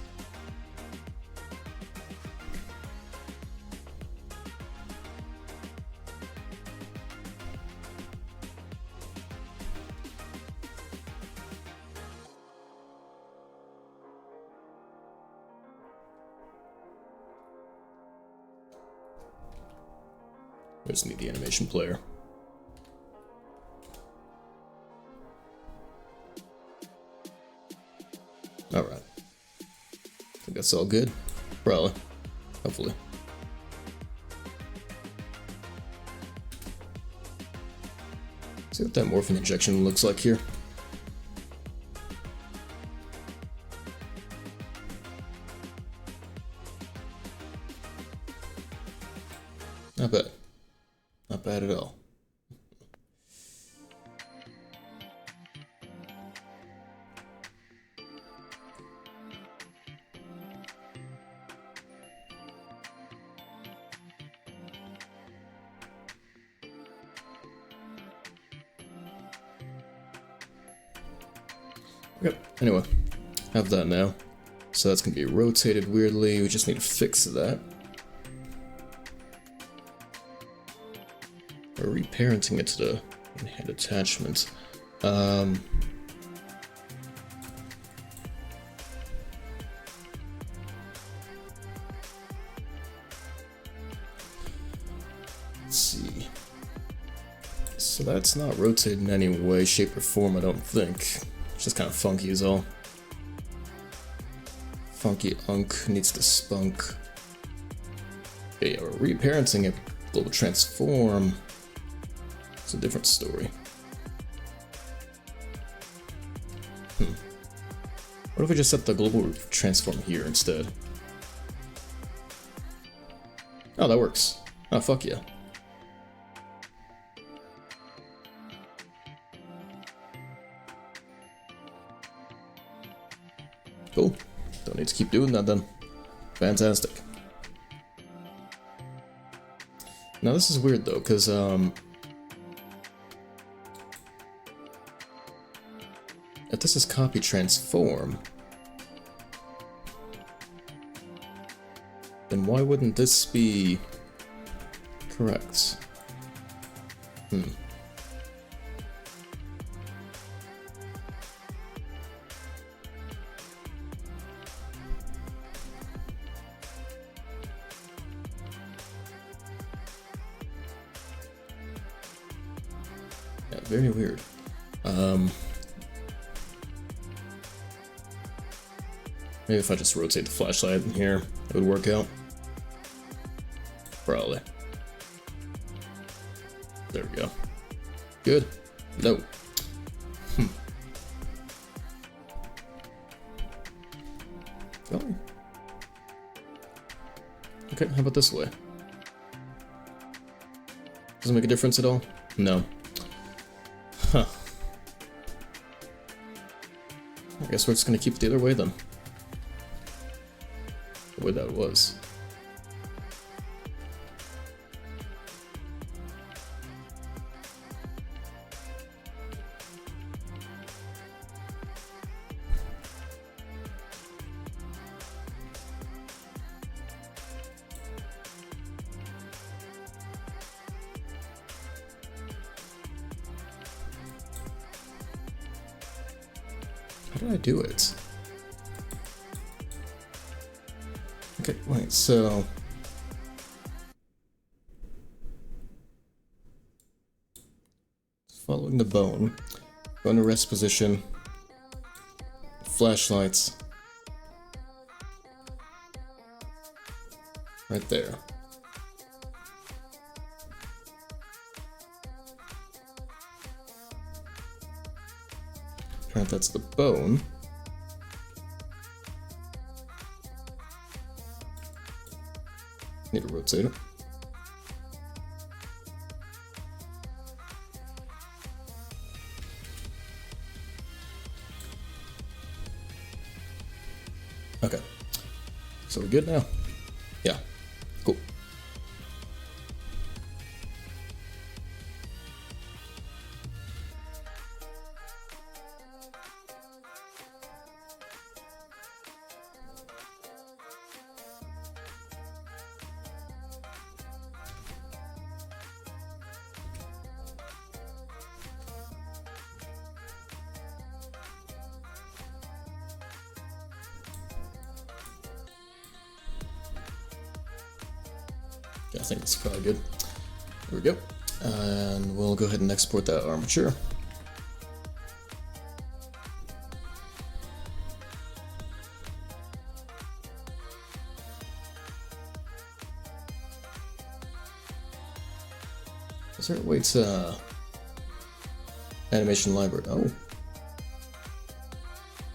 I just need the animation player. Alright. I think that's all good. Probably. Hopefully. See what that morphine injection looks like here. Not bad. Not bad at all. Okay, anyway, have that now. So that's gonna be rotated weirdly, we just need to fix that. We're reparenting it to the in-hand attachment. Let's see. So that's not rotated in any way, shape, or form, I don't think. It's just kind of funky is all. Funky unk needs to spunk. Okay, yeah, we're reparenting it. Global transform. It's a different story. What if we just set the global transform here instead? Oh, that works. Oh, fuck yeah. Cool. Don't need to keep doing that then. Fantastic. Now this is weird though, because if this is copy transform, Then why wouldn't this be correct? Yeah, very weird. Maybe if I just rotate the flashlight in here, it would work out. Probably. There we go. Good. No. Oh. Okay, how about this way? Doesn't make a difference at all? No. Huh. I guess we're just gonna keep it the other way then. The way that it was. How did I do it? Okay, wait, so... Following the bone, go into rest position, flashlights, right there. Right, that's the bone. Need to rotate it. Okay. So we're good now? Yeah. Cool. I think it's probably good. There we go. And we'll go ahead and export that armature. Is there a way to animation library? Oh.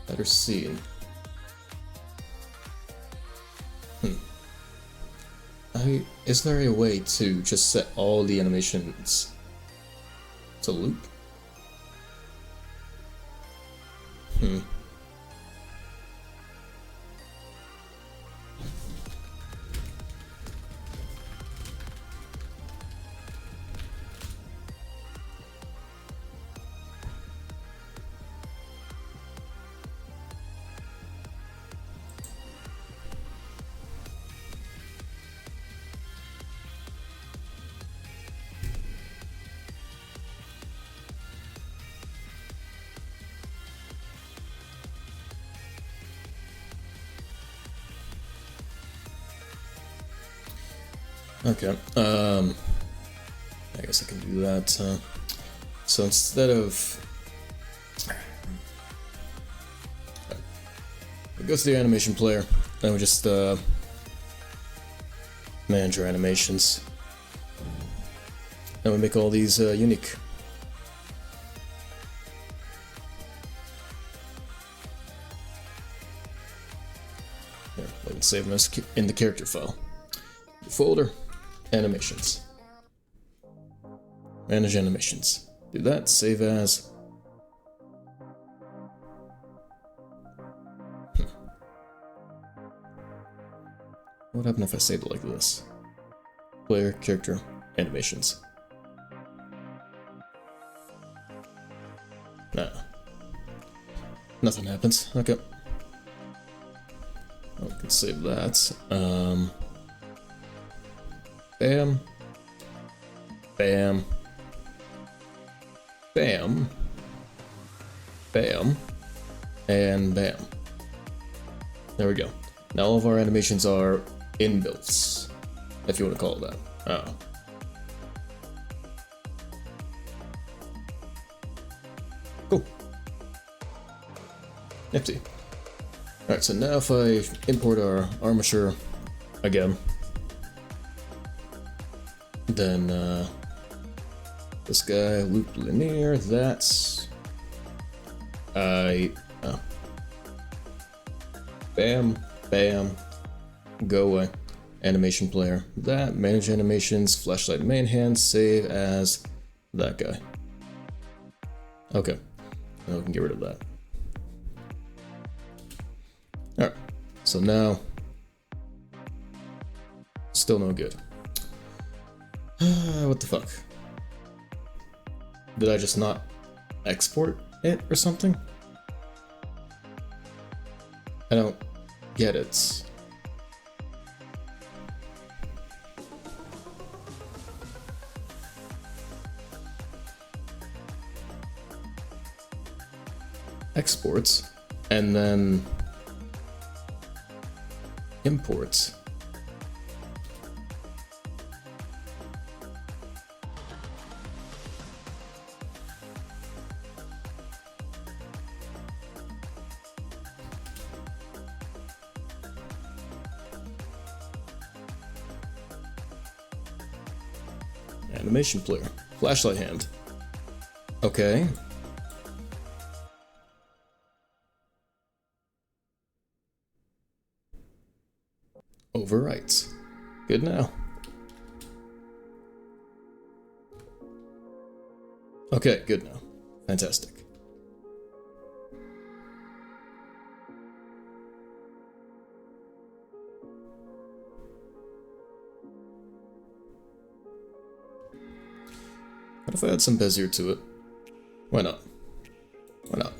Better scene. Is there a way to just set all the animations to loop? Okay, I guess I can do that. So instead of... we go to the animation player, and we just manage our animations. And we make all these unique. Here, we can save them in the character file. Folder. Animations. Manage animations. Do that, save as. What happened if I saved it like this? Player, character, animations. Nah. Nothing happens. Okay. I can save that. Bam. Bam. Bam. Bam. And bam. There we go. Now all of our animations are inbuilt, if you want to call it that. Oh. Cool. Nifty. Alright, so now if I import our armature again, then this guy, loop linear, that's oh. Bam, bam, go away. Animation player, that, manage animations, flashlight main hand, save as that guy. Okay, now we can get rid of that. Alright, so now, still no good. What the fuck? Did I just not export it or something? I don't get it. Exports, and then imports. Animation player. Flashlight hand. Okay. Overwrites. Good now. Okay, good now. Fantastic. What if I add some Bezier to it? Why not? Why not?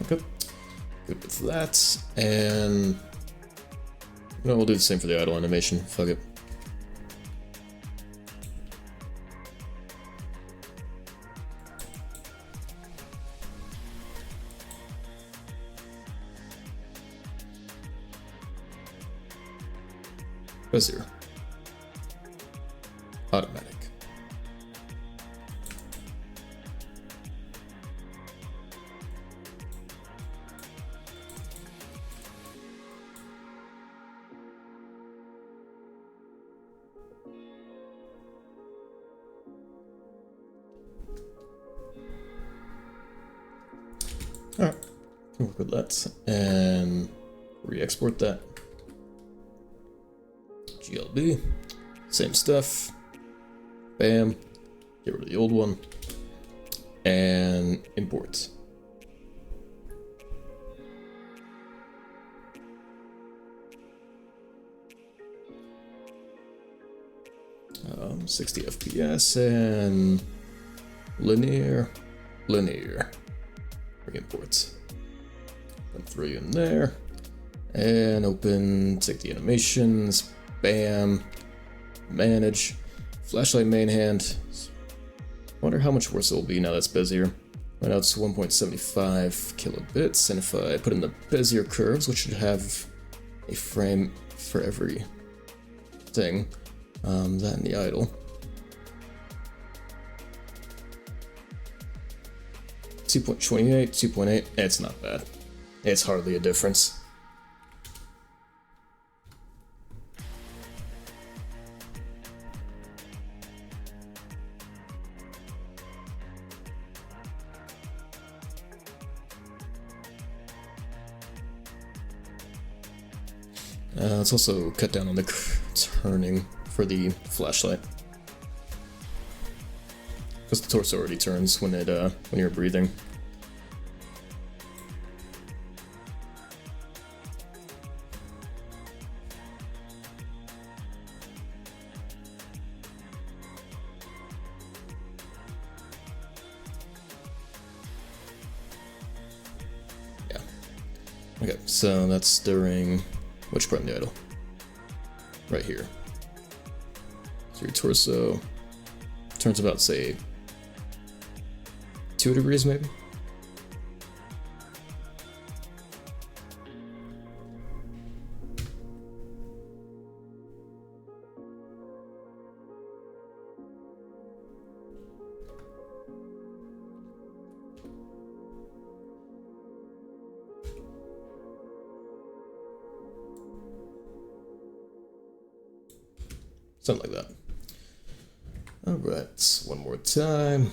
Okay, good with that, and no, we'll do the same for the idle animation. Fuck it. Bezier. Automatic. Alright, can work with that, and re-export that. GLB, same stuff, bam, get rid of the old one, and import. 60 FPS and linear, re-imports. And throw you in there, and open, take the animations, bam, manage, flashlight main hand. Wonder how much worse it will be now that's Bezier. Right now it's 1.75 kilobits, and if I put in the Bezier curves, which should have a frame for every thing, that and the idle. 2.28, 2.8. It's not bad. It's hardly a difference. Let's also cut down on the turning for the flashlight, because the torso already turns when you're breathing. Yeah. Okay, so that's during which part in the idle? Right here. So your torso turns about, say, 2 degrees maybe? Something like that. Alright, one more time.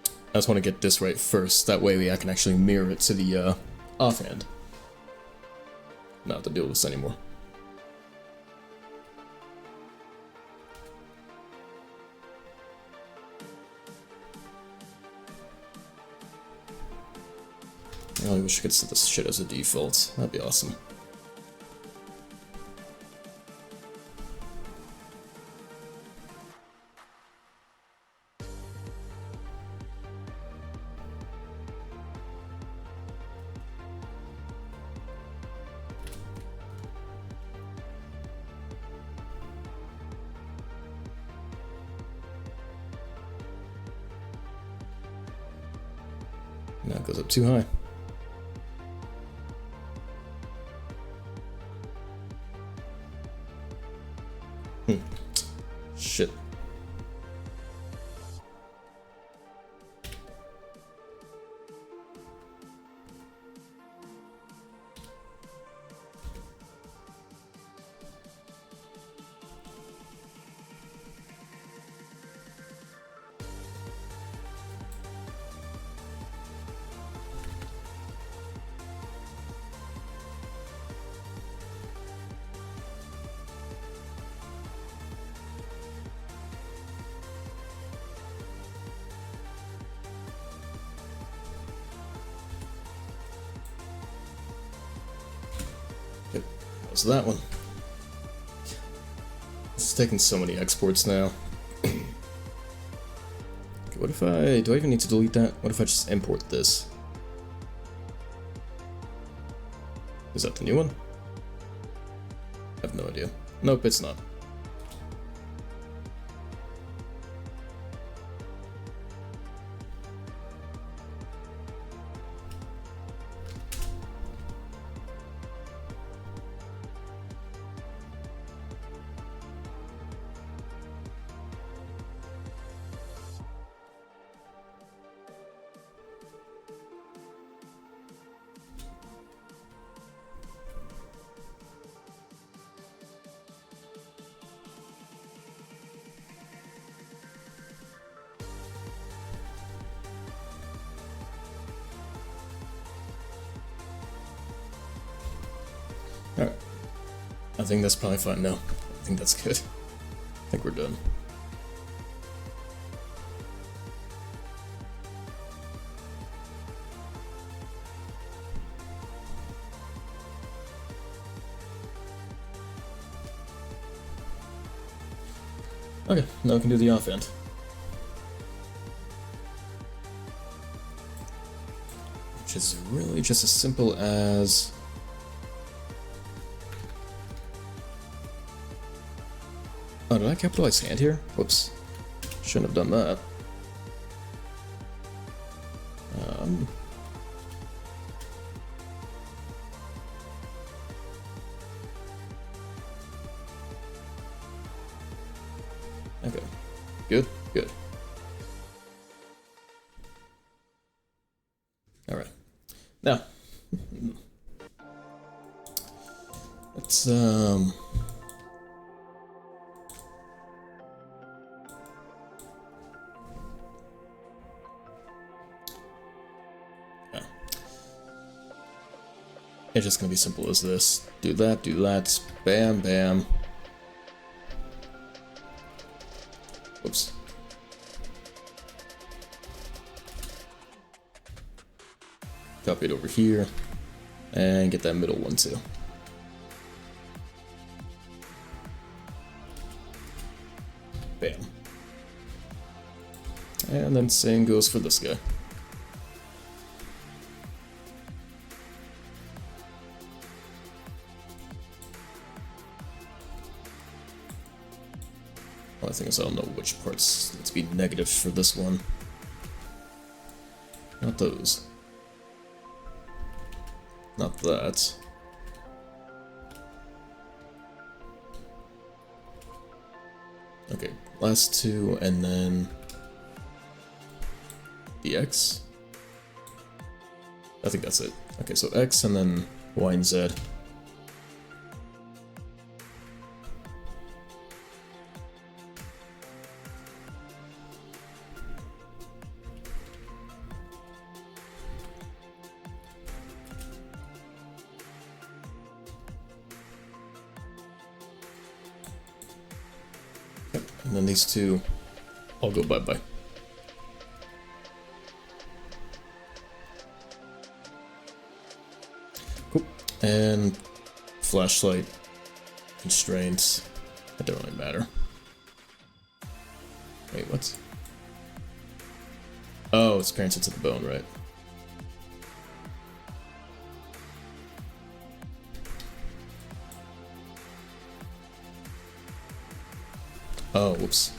I just want to get this right first, that way I can actually mirror it to the offhand. Not have to deal with this anymore. I really wish I could set this shit as a default. That'd be awesome. Now it goes up too high. Shit. Good. How's that one? It's taking so many exports now. Okay, what if do I even need to delete that? What if I just import this? Is that the new one? I have no idea. Nope, it's not. Alright. I think that's probably fine now. I think that's good. I think we're done. Okay, now we can do the offhand. Which is really just as simple as... Oh, did I capitalize hand here? Whoops. Shouldn't have done that. Okay. Good, good. Now, let's yeah. It's just gonna be simple as this. Do that, bam, bam. Whoops. Copy it over here, and get that middle one too. Bam. And then same goes for this guy. Only thing is I don't know which parts need to be negative for this one. Not those. Not that. Okay, last two, and then the X. I think that's it. Okay, so X and then Y and Z. And then these two all go bye-bye. Cool. And flashlight constraints. That don't really matter. Wait, what? Oh, it's parents into the bone, right? Oh, whoops.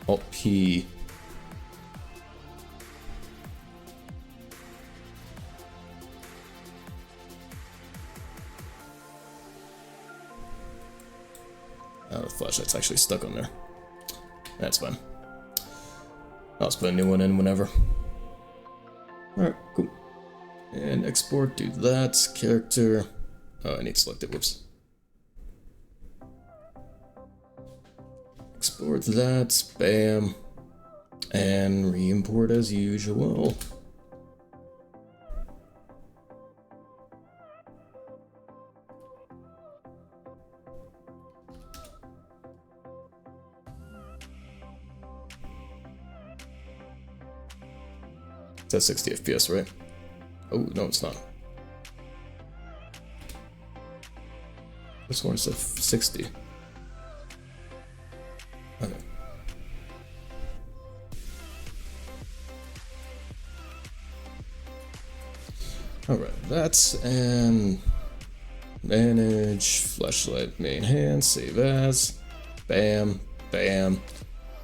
Alt P. Oh, the flashlight's actually stuck on there. That's fine. I'll just put a new one in whenever. Alright, cool. And export, do that. Character. Oh, I need to select it, whoops. Export that, bam, and re-import as usual. It's at 60 FPS, right? Oh, no, it's not. This one's at 60. Okay. Alright, that's and manage flashlight main hand, save as, bam, bam,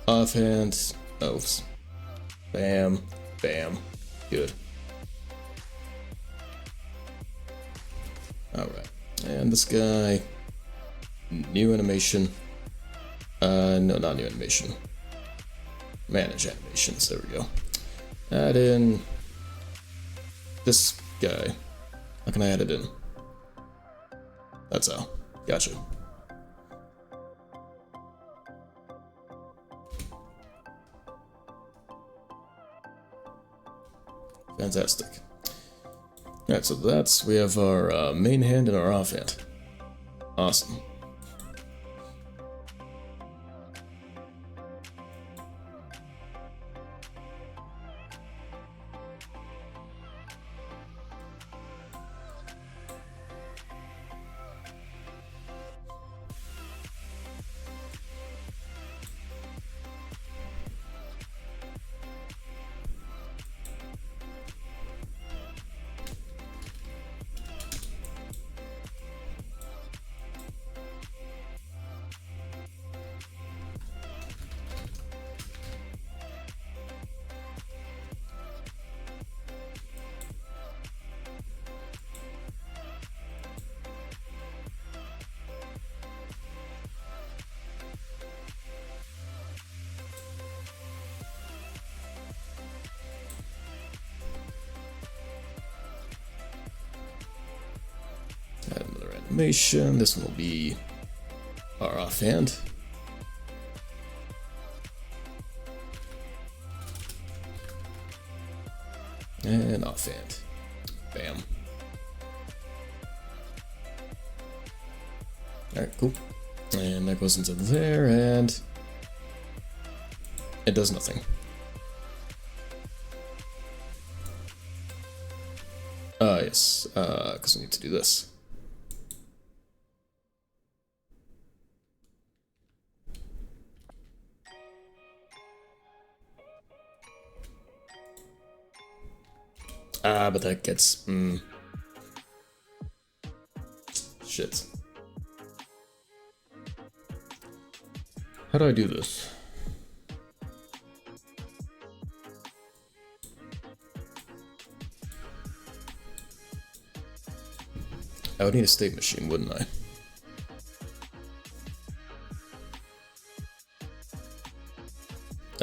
offhand, oops, bam, bam, good. Alright, and this guy, new animation. No, not new animation. Manage animations, there we go. Add in this guy. How can I add it in? That's how. Gotcha. Fantastic. Alright, so we have our main hand and our offhand. Awesome. animation. This one will be our offhand. And offhand. Bam. Alright, cool. And that goes into there, and it does nothing. Yes, because we need to do this. But that gets, shit. How do I do this? I would need a state machine, wouldn't I?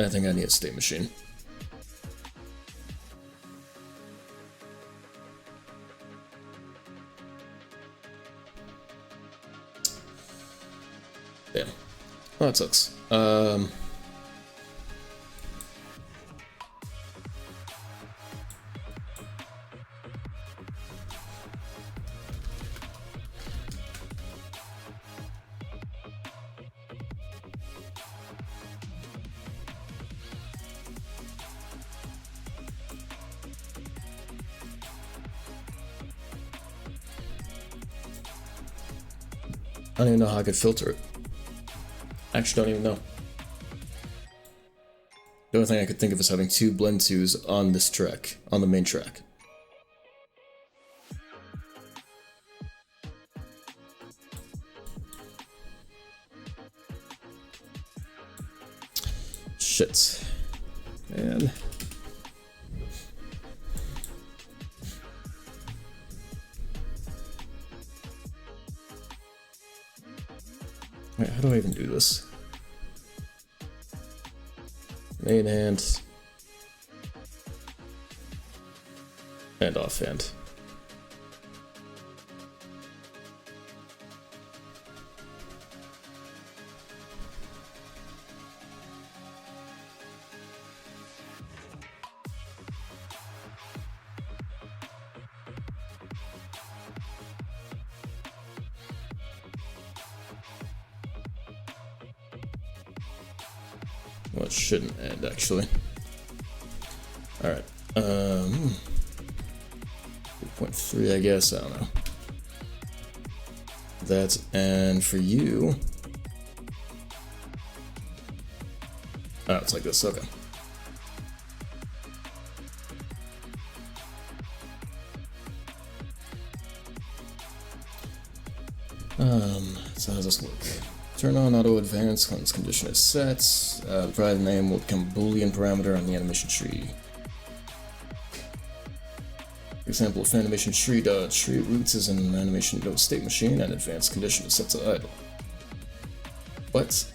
I think I need a state machine. Damn. Oh, that sucks. I don't even know how I could filter it. I actually don't even know. The only thing I could think of is having two blend twos on this track, on the main track. Shit. Man. Wait, how do I even do this? Main hand. And offhand. Well, it shouldn't end, actually. Alright. 3.3, I guess. I don't know. That's, and for you... Oh, it's like this, okay. So how does this work? Turn on auto advance once condition is set. The provided name will become a Boolean parameter on the animation tree. For example, if animation tree tree roots is an animation node state machine and advanced condition is set to idle. What?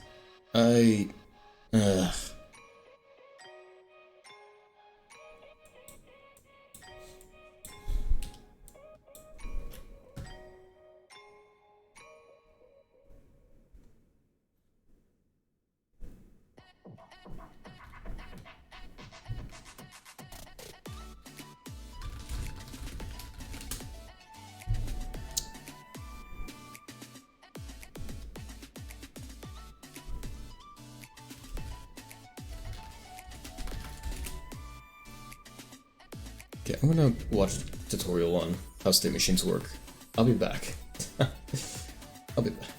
Okay, I'm gonna watch a tutorial on how state machines work. I'll be back. I'll be back.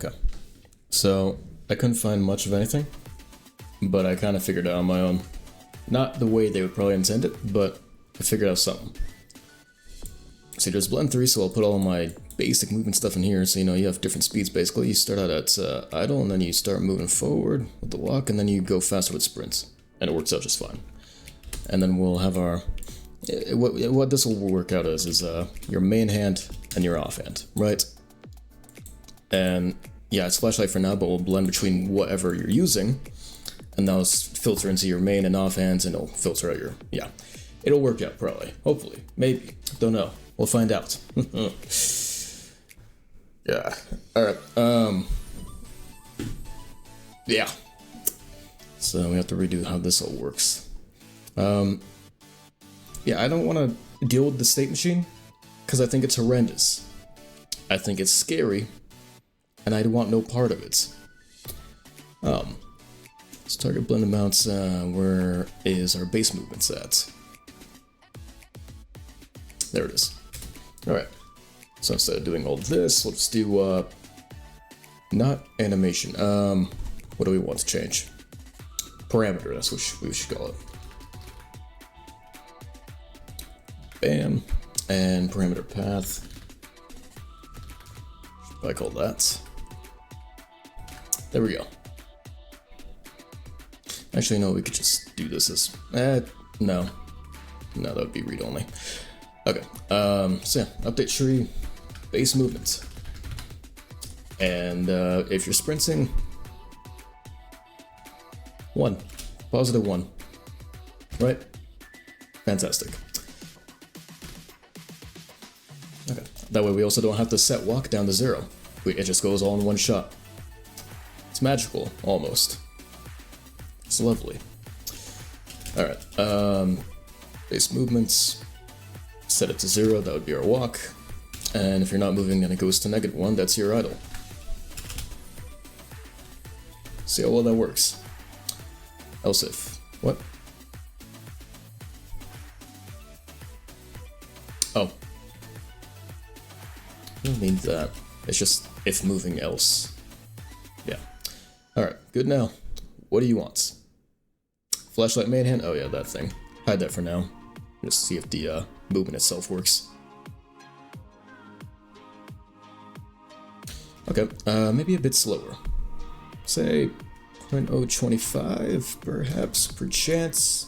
Okay. So, I couldn't find much of anything, but I kind of figured it out on my own. Not the way they would probably intend it, but I figured out something. See, there's blend 3, so I'll put all my basic movement stuff in here, so you know, you have different speeds basically. You start out at idle, and then you start moving forward with the walk, and then you go faster with sprints. And it works out just fine. And then we'll have our... What this will work out as is your main hand and your offhand, right? And yeah, it's flashlight for now, but we'll blend between whatever you're using, and that'll filter into your main and offhands, and it'll filter out your... Yeah. It'll work out, probably. Hopefully. Maybe. Don't know. We'll find out. Yeah. Alright, yeah. So we have to redo how this all works. Yeah, I don't want to deal with the state machine, because I think it's horrendous. I think it's scary, and I want no part of it. Let's target blend amounts, where is our base movements at? There it is. Alright, so instead of doing all this, let's do, not animation, what do we want to change? Parameter, that's what we should call it. Bam, and parameter path. Should I call that? There we go. Actually, no, we could just do this as, no, that would be read only. Okay, so yeah, update tree, base movement. And if you're sprinting, 1, positive 1, right? Fantastic. Okay, that way we also don't have to set walk down to 0. It just goes all in one shot. It's magical, almost. It's lovely. Alright, base movements. Set it to 0, that would be our walk. And if you're not moving and it goes to -1, that's your idle. See how well that works. Else if. What? Oh. I don't need that. It's just if moving else. Yeah. Alright, good now. What do you want? Flashlight main hand? Oh yeah, that thing. Hide that for now. Just see if the movement itself works. Okay, maybe a bit slower. Say 0.025, perhaps, per chance.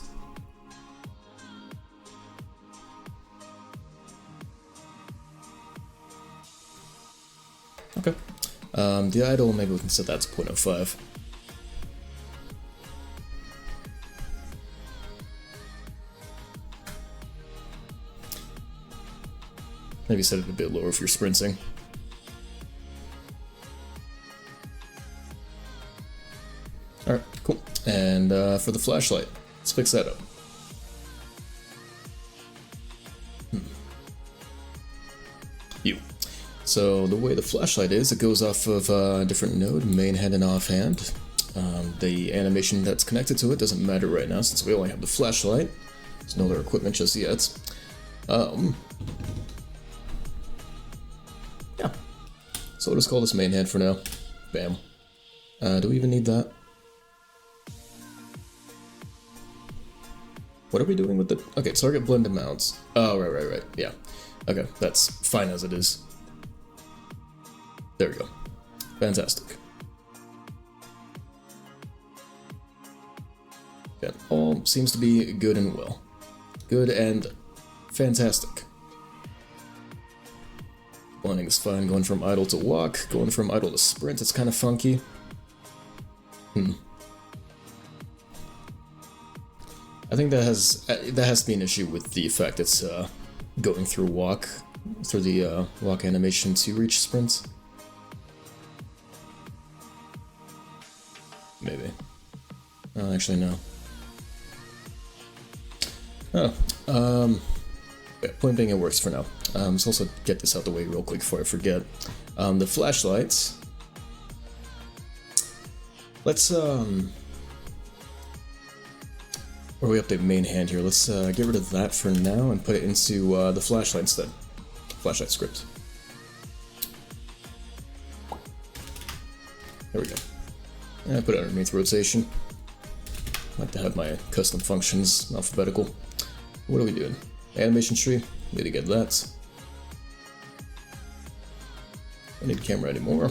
Okay. The idle, maybe we can set that to 0.05. Maybe set it a bit lower if you're sprinting. Alright, cool. And for the flashlight, let's fix that up. So the way the flashlight is, it goes off of a different node, main hand and offhand. The animation that's connected to it doesn't matter right now since we only have the flashlight. There's no other equipment just yet. Yeah. So we'll just call this main hand for now. Bam. Do we even need that? What are we doing with the... Okay, target blend amounts. Oh, right. Yeah. Okay, that's fine as it is. There we go. Fantastic. Okay, all seems to be good and well. Good and fantastic. Blending is fine, going from idle to walk, going from idle to sprint, it's kind of funky. I think that has to be an issue with the fact it's going through the walk animation to reach sprints. Maybe. Oh, actually no. Oh, yeah, point being it works for now. Let's also get this out the way real quick before I forget. The flashlights. Let's or we update main hand here. Let's get rid of that for now and put it into the flashlight instead. Flashlight script. There we go. And I put it underneath rotation. I like to have my custom functions alphabetical. What are we doing? Animation tree. Need to get that. I don't need camera anymore.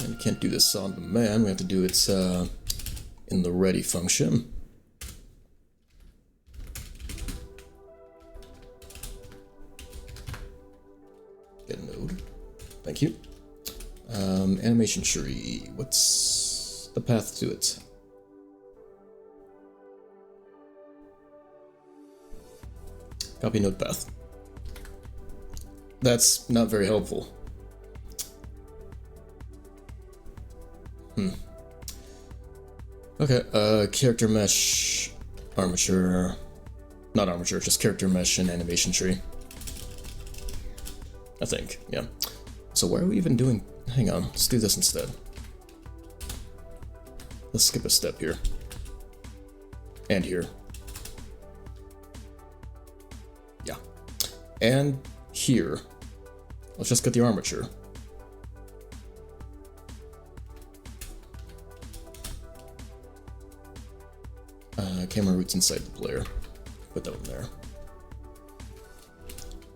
And we can't do this on demand. We have to do it in the ready function. Get a node. Thank you. Animation tree. What's the path to it? Copy node path. That's not very helpful. Okay, character mesh, armature, not armature, just character mesh and animation tree. I think, yeah. So why are we even doing, hang on, let's do this instead. Let's skip a step here. And here. Yeah. And here. Let's just get the armature. Camera roots inside the player. Put that one there.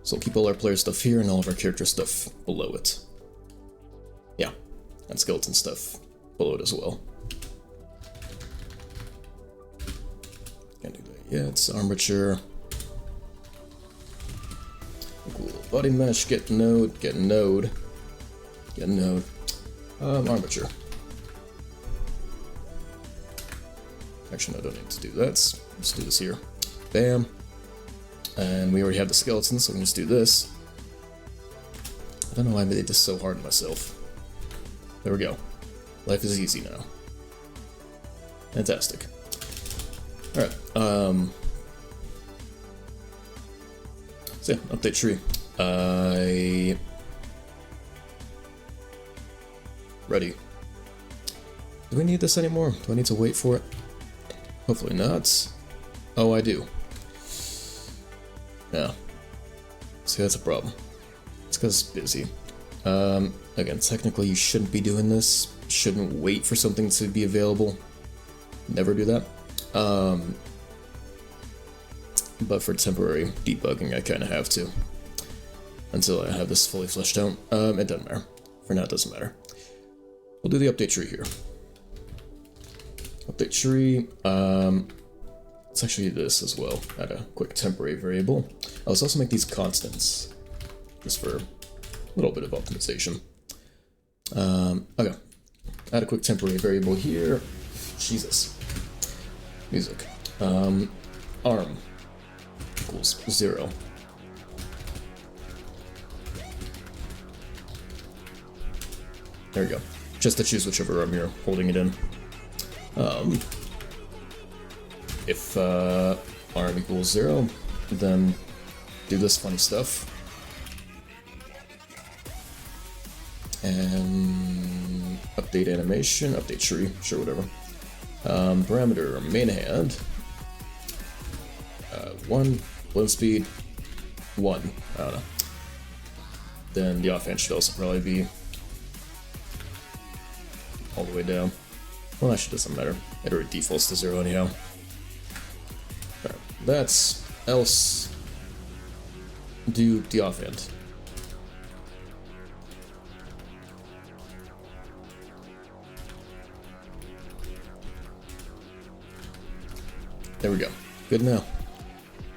So we'll keep all our player stuff here and all of our character stuff below it. Yeah, and skeleton stuff below it as well. Can't do that yet. It's armature. Cool. Body mesh, get node, get node. Get node. Armature. Actually, no, I don't need to do that. Let's do this here. Bam. And we already have the skeleton, so we can just do this. I don't know why I made this so hard on myself. There we go. Life is easy now. Fantastic. Alright, so yeah, update tree. Ready. Do we need this anymore? Do I need to wait for it? Hopefully not. Oh, I do. Yeah. See, that's a problem. It's because it's busy. Again, technically you shouldn't be doing this. Shouldn't wait for something to be available. Never do that. But for temporary debugging, I kind of have to. Until I have this fully fleshed out. It doesn't matter. For now, it doesn't matter. We'll do the update tree here. Update tree. Let's actually do this as well. Add a quick temporary variable. Let's also make these constants. Just for a little bit of optimization. Okay. Add a quick temporary variable here. Jesus. Music. Arm equals 0. There we go. Just to choose whichever arm you're holding it in. If arm equals 0, then do this funny stuff. And update animation, update tree, sure, whatever. Parameter main hand. 1, blend speed, 1. I don't know. Then the offhand should also probably be all the way down. Well, actually doesn't matter. It already defaults to 0 anyhow. Alright, that's else. Do the offhand. There we go. Good now.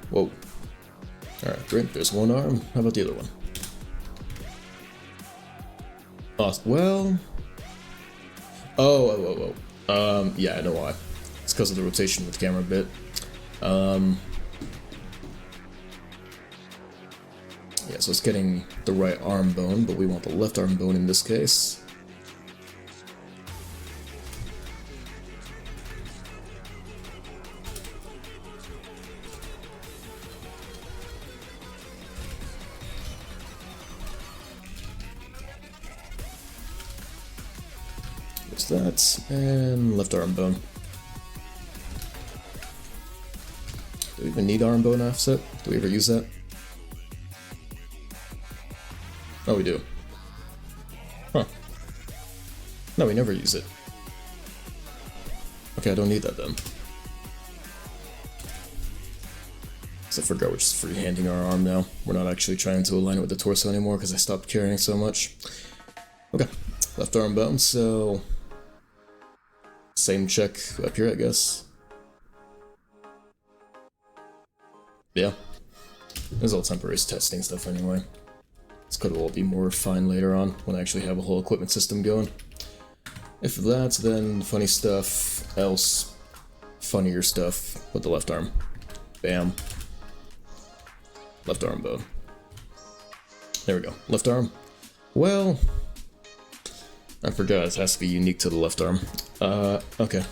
Whoa. Alright, great. There's one arm. How about the other one? Awesome. Well. Oh. Yeah, I know why. It's because of the rotation with the camera bit. Yeah, so it's getting the right arm bone, but we want the left arm bone in this case. That, and left arm bone. Do we even need arm bone offset? Do we ever use that? Oh, we do. No, we never use it. Okay, I don't need that then. I forgot we're just freehanding our arm now. We're not actually trying to align it with the torso anymore because I stopped carrying so much. Okay, left arm bound, so... Same check up here, I guess. Yeah. This is all temporary testing stuff anyway. This could all be more refined later on when I actually have a whole equipment system going. If that's then funny stuff, else funnier stuff with the left arm. Bam. Left arm bone. There we go. Left arm. Well, I forgot it has to be unique to the left arm. Okay.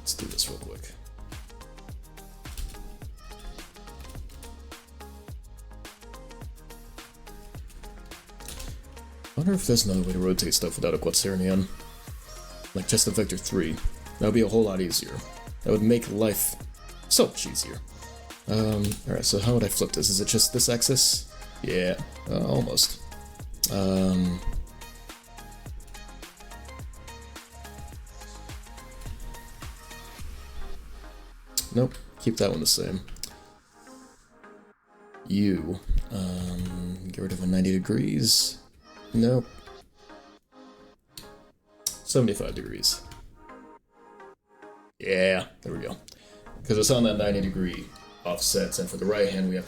Let's do this real quick. I wonder if there's another way to rotate stuff without a Quaternion. Like just a Vector 3. That would be a whole lot easier. That would make life so much easier. Alright, so how would I flip this? Is it just this axis? Yeah, almost. Nope, keep that one the same. You, get rid of a 90 degrees. Nope. 75 degrees. Yeah, there we go. Because it's on that 90 degree offsets, and for the right hand we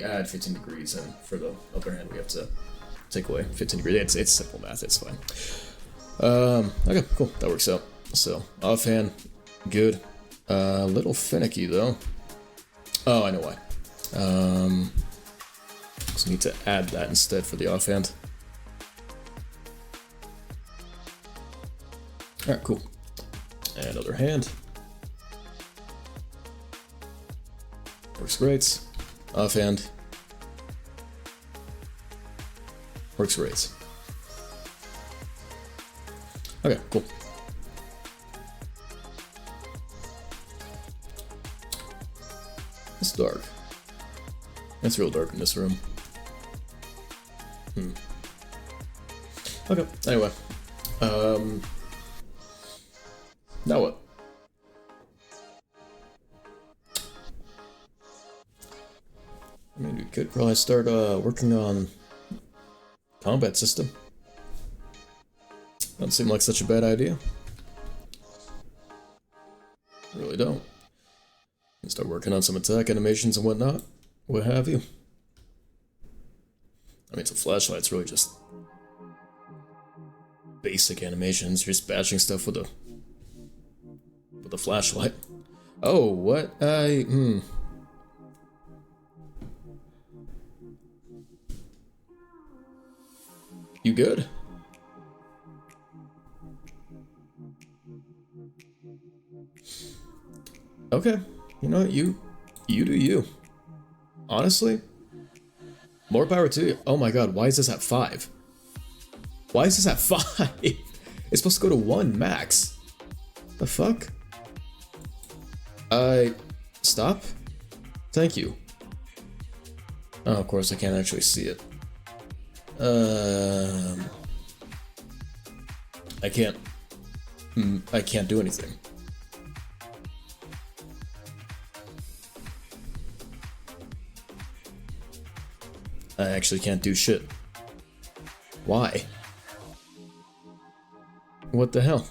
add 15 degrees, and for the other hand we have to take away 15 degrees. It's simple math, it's fine. Okay, cool, that works out. So, offhand, good. Little finicky though. Oh, I know why. So need to add that instead for the offhand. Alright, cool. And other hand. Works great. Offhand. Works great. Okay, cool. It's dark. It's real dark in this room. Okay, anyway. Now what? I mean, we could probably start working on combat system. Doesn't seem like such a bad idea. Really don't. And start working on some attack animations and whatnot. What have you. I mean, so flashlight's really just basic animations. You're just bashing stuff with a flashlight. Oh, what? You good? Okay. You know what? You do you. Honestly, more power to you. Oh my god, why is this at 5? Why is this at 5? It's supposed to go to 1 max. The fuck? Stop? Thank you. Oh, of course I can't actually see it. I can't do anything. I actually can't do shit. Why? What the hell?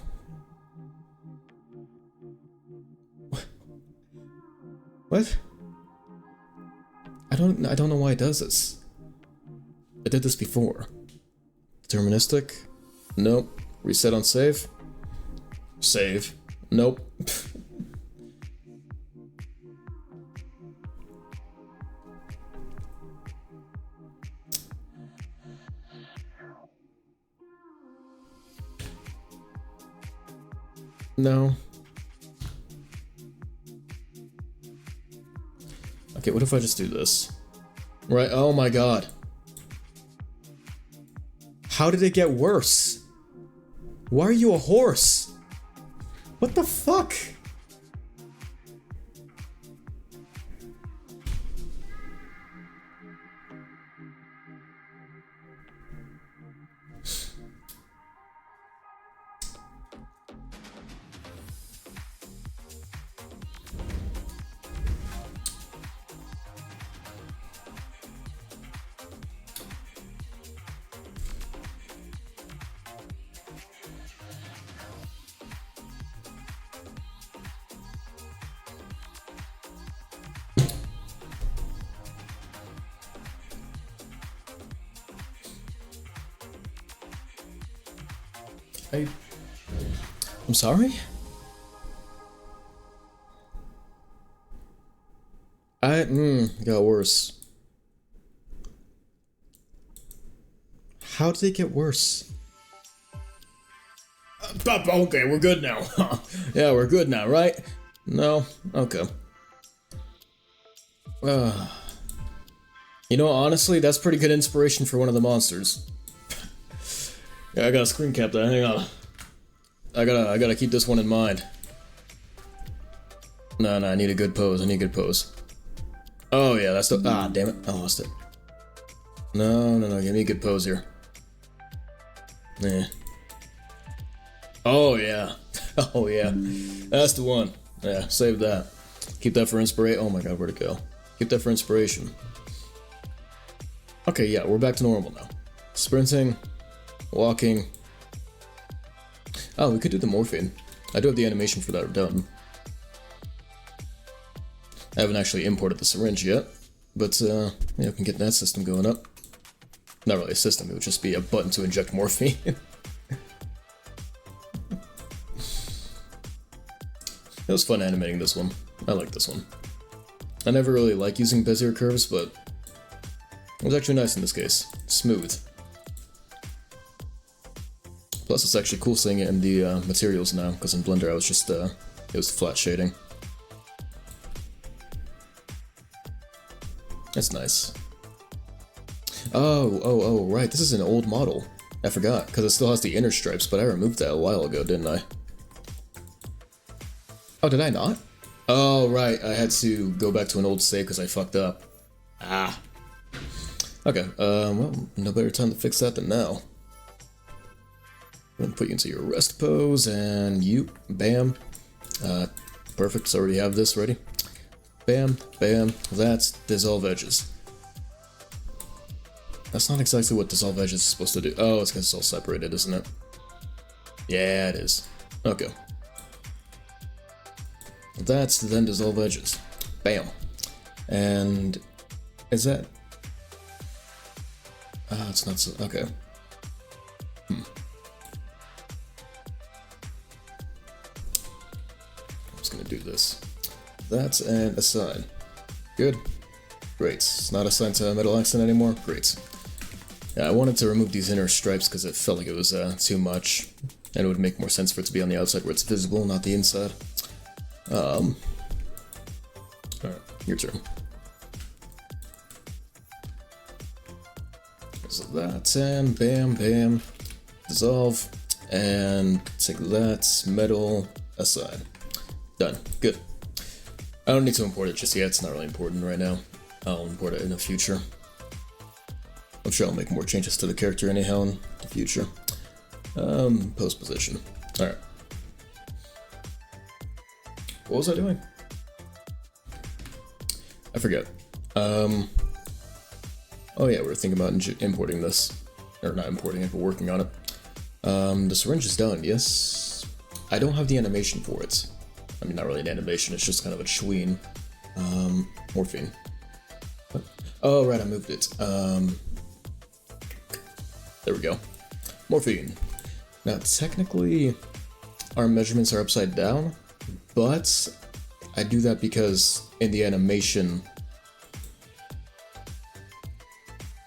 What? I don't know why it does this. I did this before. Deterministic? Nope. Reset on save? Save. Nope. No. Okay, what if I just do this? Right, oh my god. How did it get worse? Why are you a horse? What the fuck? I'm sorry? It got worse. How did it get worse? Okay, we're good now. Yeah, we're good now, right? No? Okay. You know, honestly, that's pretty good inspiration for one of the monsters. Yeah, I gotta screen cap that, hang on. I gotta keep this one in mind. No, I need a good pose, I need a good pose. Oh yeah, that's the, damn it, I lost it. No, give me a good pose here. Yeah. Oh yeah. Oh yeah. That's the one. Yeah, save that. Keep that for inspiration. Oh my god, where'd it go? Keep that for inspiration. Okay, yeah, we're back to normal now. Sprinting, walking. Oh, we could do the morphine. I do have the animation for that done. I haven't actually imported the syringe yet, but yeah, we can get that system going up. Not really a system, it would just be a button to inject morphine. It was fun animating this one. I like this one. I never really like using Bezier curves, but it was actually nice in this case. Smooth. Plus, it's actually cool seeing it in the materials now, because in Blender I was just, it was flat shading. That's nice. Oh, right, this is an old model. I forgot, because it still has the inner stripes, but I removed that a while ago, didn't I? Oh, did I not? Oh, right, I had to go back to an old save because I fucked up. Ah. Okay, well, no better time to fix that than now. I'm gonna put you into your rest pose, and you, bam. Perfect, so I already have this ready. Bam, bam, that's dissolve edges. That's not exactly what dissolve edges is supposed to do. Oh, it's because it's all separated, isn't it? Yeah, it is. Okay. That's then dissolve edges. Bam. And is that? It's not so. Okay. I'm just gonna do this. That's an assign. Good. Great. It's not assigned to metal accent anymore. Great. Yeah, I wanted to remove these inner stripes because it felt like it was too much, and it would make more sense for it to be on the outside where it's visible, not the inside. Alright, your turn. So that, and bam, bam, dissolve, and take that, metal, aside. Done. Good. I don't need to import it just yet, it's not really important right now. I'll import it in the future. I'm sure I'll make more changes to the character anyhow in the future. Pose position. Alright. What was I doing? I forget. Oh yeah, we were thinking about importing this. Or not importing it, but working on it. The syringe is done, yes. I don't have the animation for it. I mean, not really an animation, it's just kind of a tween. Morphine. What? Oh, right, I moved it. There we go. Morphine. Now, technically, our measurements are upside down, but I do that because in the animation,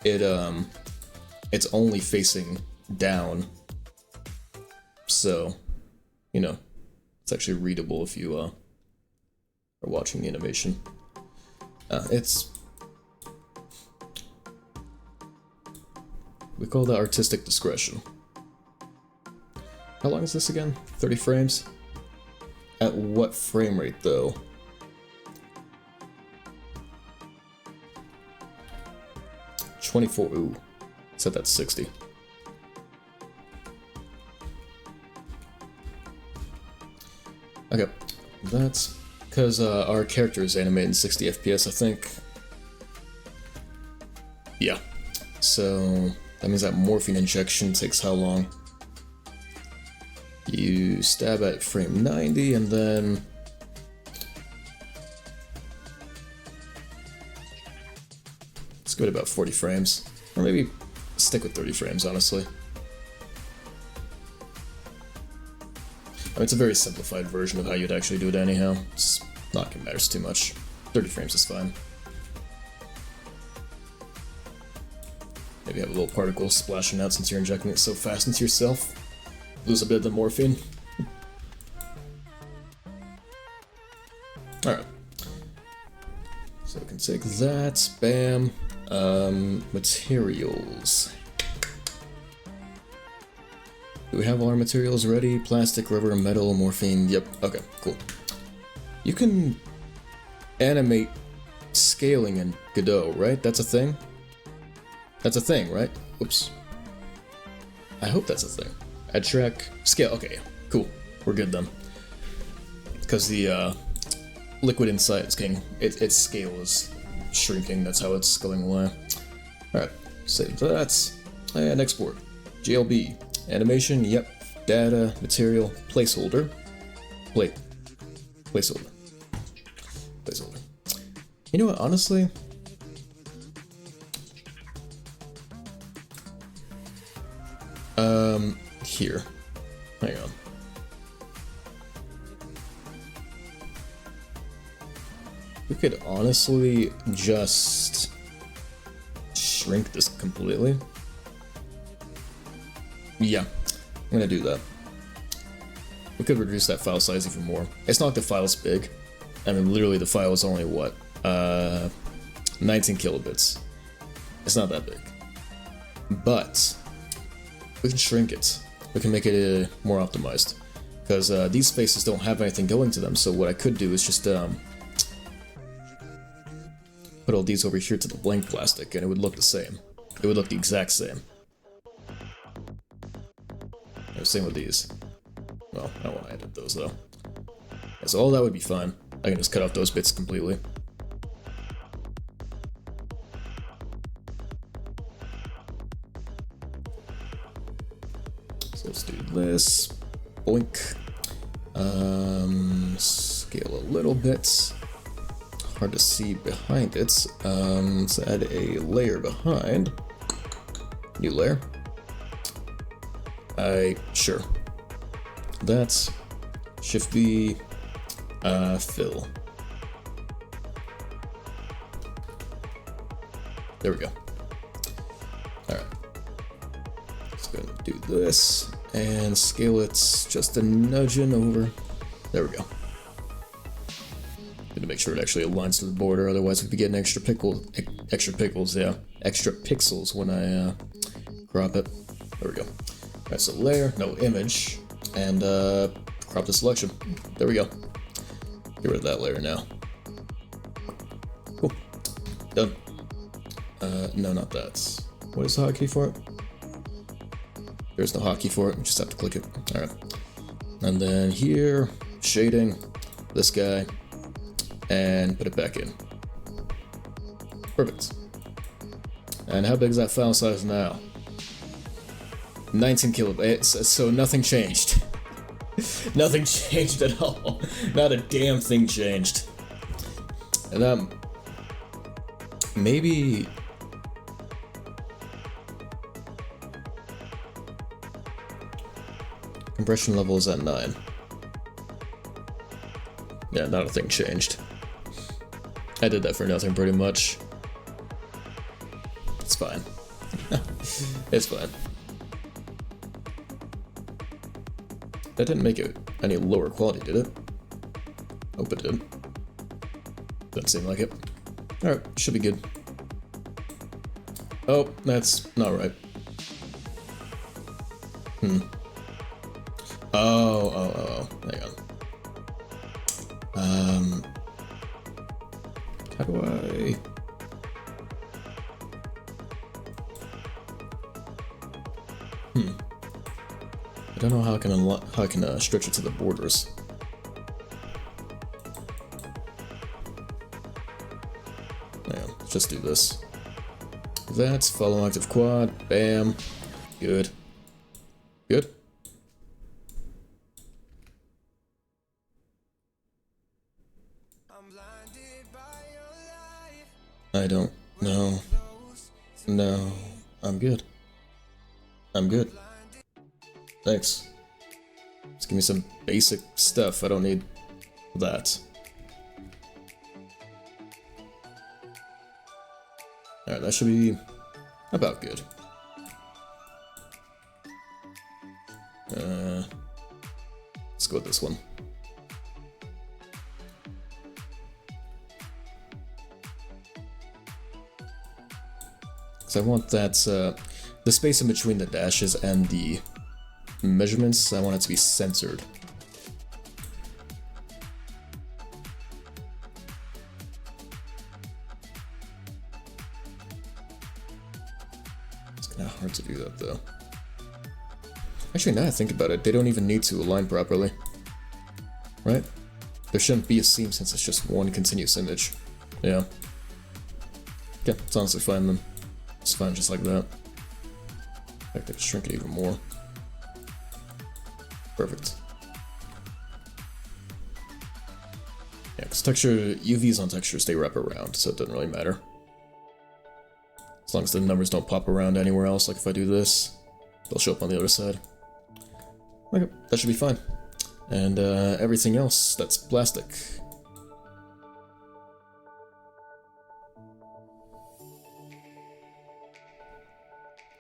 it's only facing down. So, you know, it's actually readable if you are watching the animation. We call that artistic discretion. How long is this again? 30 frames? At what frame rate though? Ooh, set that 60. Okay, that's because our character is animated in 60 FPS, I think. Yeah, so that means that morphine injection takes how long? You stab at frame 90 and then let's go to about 40 frames, or maybe stick with 30 frames, honestly. mean, it's a very simplified version of how you'd actually do it anyhow. It's not gonna matter too much. 30 frames is fine. Maybe have a little particle splashing out since you're injecting it so fast into yourself. Lose a bit of the morphine. Alright. So we can take that, bam. Materials. Do we have all our materials ready? Plastic, rubber, metal, morphine, yep, okay, cool. You can animate scaling in Godot, right? That's a thing? That's a thing, right? Oops. I hope that's a thing. Add track, scale, okay, cool. We're good then. Because the liquid inside is getting, its scale is shrinking, that's how it's going away. Alright, save that, and export. GLB, animation, yep, data, material, placeholder, placeholder. You know what, honestly? Here. Hang on. We could honestly just shrink this completely. Yeah, I'm gonna do that. We could reduce that file size even more. It's not like the file's big. I mean, literally the file is only what? 19 kilobits. It's not that big. But we can shrink it. We can make it more optimized. Because these faces don't have anything going to them, so what I could do is just put all these over here to the blank plastic, and it would look the same. It would look the exact same. Same with these. Well, I don't want to edit those though. Yeah, so all that would be fine. I can just cut off those bits completely. So let's do this. Boink. Scale a little bit. Hard to see behind it. Let's add a layer behind. New layer. Sure. That's Shift V, fill. There we go. Alright. Let's go and do this and scale it just a nudging over. There we go. Gonna make sure it actually aligns to the border, otherwise we'd be getting extra pixels, yeah. Extra pixels when I crop it. There we go. Alright, so layer, no image, and crop the selection. There we go. Get rid of that layer now. Cool. Done. No, not that. What is the hotkey for it? There's no hotkey for it, we just have to click it. Alright. And then here, shading, this guy, and put it back in. Perfect. And how big is that file size now? 19 kilobytes, so nothing changed. Nothing changed at all. Not a damn thing changed. And maybe compression level is at 9. Yeah, not a thing changed. I did that for nothing pretty much. It's fine. It's fine. That didn't make it any lower quality, did it? Hope it did. Doesn't seem like it. Alright, should be good. Oh, that's not right. Oh, hang on. How do I... I don't know how I can stretch it to the borders. Yeah, let's just do this. That's follow active quad. Bam. Good. Good. I don't know. No, I'm good. I'm good. Thanks. Just give me some basic stuff. I don't need that. Alright, that should be about good. Let's go with this one. So I want that, the space in between the dashes and the measurements, I want it to be centered. It's kind of hard to do that though. Actually, now I think about it, they don't even need to align properly. Right? There shouldn't be a seam since it's just one continuous image. Yeah. Yeah, it's honestly fine then. It's fine just like that. In fact, I can shrink it even more. Perfect. Yeah, because texture, UVs on textures, they wrap around, so it doesn't really matter. As long as the numbers don't pop around anywhere else, like if I do this, they'll show up on the other side. Okay, that should be fine. And everything else, that's plastic.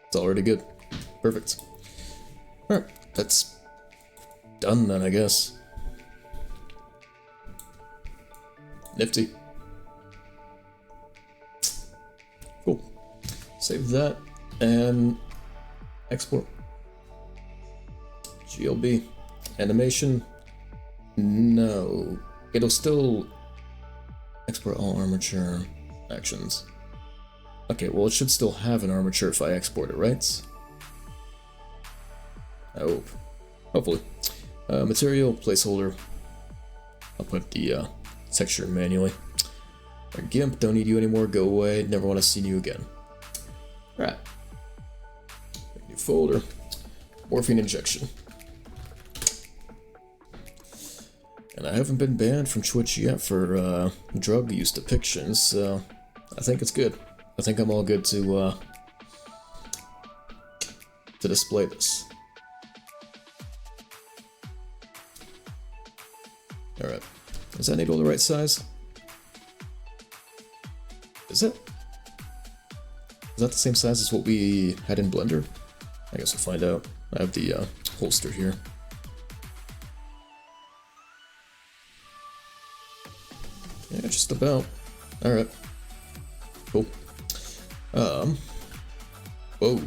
It's already good. Perfect. Alright, that's done then, I guess. Nifty. Cool. Save that and export. GLB. Animation. No. It'll still export all armature actions. Okay, well it should still have an armature if I export it, right? I hope. Hopefully. Material, placeholder. I'll put the texture manually. GIMP, don't need you anymore, go away, never want to see you again. Alright. New folder. Morphine injection. And I haven't been banned from Twitch yet for drug use depictions, so I think it's good. I think I'm all good to display this. Alright. Does that needle the right size? Is it? Is that the same size as what we had in Blender? I guess we'll find out. I have the holster here. Yeah, just about. Alright. Cool. Whoa.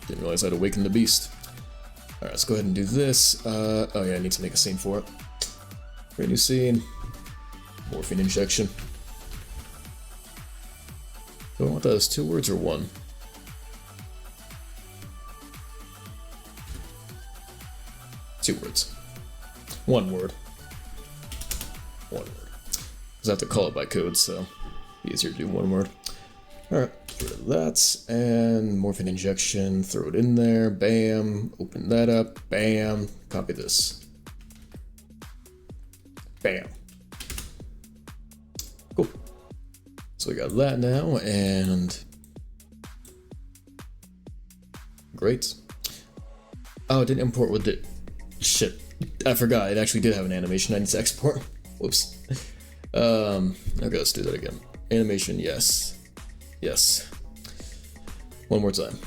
Didn't realize I'd awakened the beast. Alright, let's go ahead and do this. Oh yeah, I need to make a scene for it. Create a new scene. Morphine injection. Do I want that as 2 words or 1? Two words. 1 word. 1 word. Because I have to call it by code, so easier to do 1 word. Alright, get rid of that. And morphine injection, throw it in there. Bam. Open that up. Bam. Copy this. Bam. Cool. So we got that now, and great. Oh, it didn't import with it. Shit. I forgot. It actually did have an animation I need to export. Whoops. Okay, let's do that again. Animation, yes. Yes. One more time.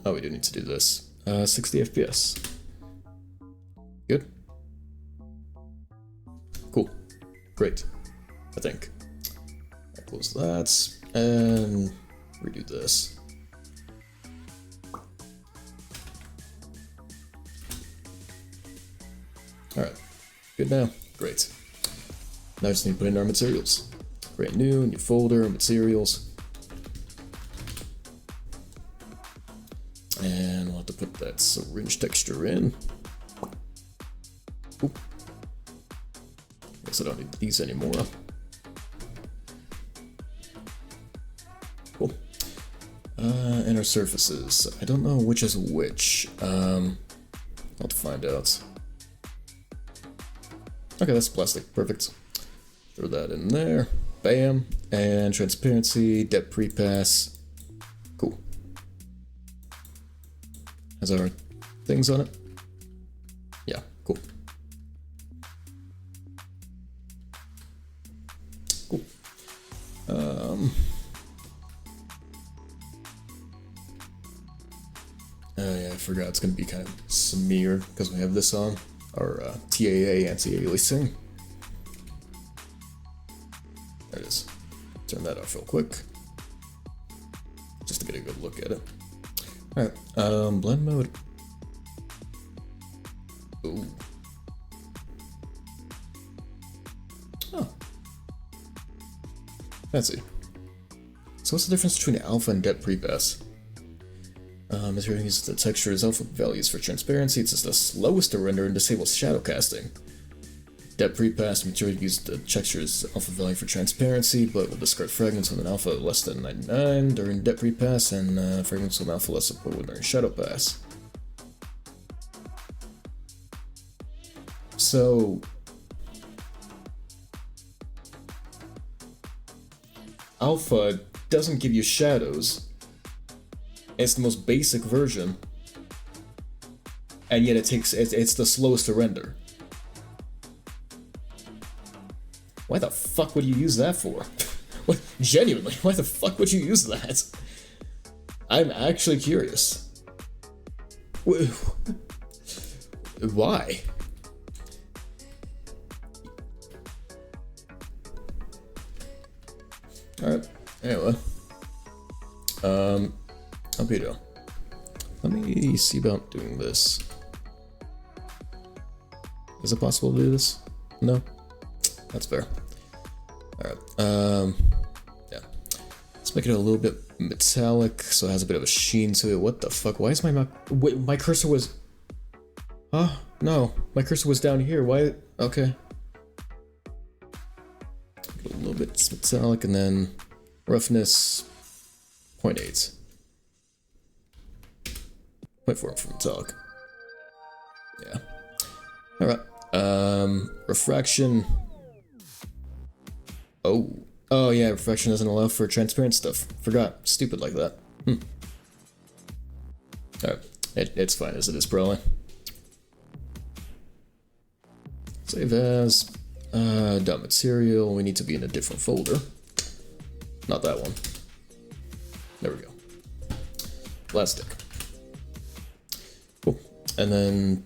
Oh, we do need to do this. 60 FPS. Good. Cool. Great. I think. I'll close that and redo this. Alright. Good now. Great. Now I just need to put in our materials. Create new folder, materials. And we'll have to put that syringe texture in. Oop. Guess I don't need these anymore. Cool. And our surfaces. I don't know which is which. I'll have to find out. Okay, that's plastic. Perfect. Throw that in there. Bam. And transparency, depth pre-pass. Cool. Has our things on it? Yeah, cool. Cool. Oh yeah, I forgot it's gonna be kind of smear because we have this on. Our TAA anti-aliasing. There it is. Turn that off real quick. Just to get a good look at it. Alright, blend mode. Ooh. Oh. Fancy. So what's the difference between alpha and depth pre-pass? Material uses the texture's alpha values for transparency. It's just the slowest to render and disables shadow casting. Depth pre-pass material uses the texture's alpha value for transparency, but will discard fragments with an alpha less than 99 during depth pre-pass, and fragments with an alpha less than 0.1 during shadow pass. So alpha doesn't give you shadows. It's the most basic version, and yet it's the slowest to render. Why the fuck would you use that for? What, genuinely, why the fuck would you use that? I'm actually curious. Why? Alright, anyway. Albedo. Let me see about doing this. Is it possible to do this? No? That's fair. Alright, yeah. Let's make it a little bit metallic so it has a bit of a sheen to it. What the fuck? Why is wait, my cursor was... Huh? No, my cursor was down here. Why? Okay. Get a little bit metallic and then roughness 0.8. 0.4 for metallic. Yeah. Alright. Refraction. Oh yeah, refraction doesn't allow for transparent stuff. Forgot. Stupid like that. Alright. It's fine as it is, probably. Save as. .material. We need to be in a different folder. Not that one. There we go. Plastic. Cool. And then...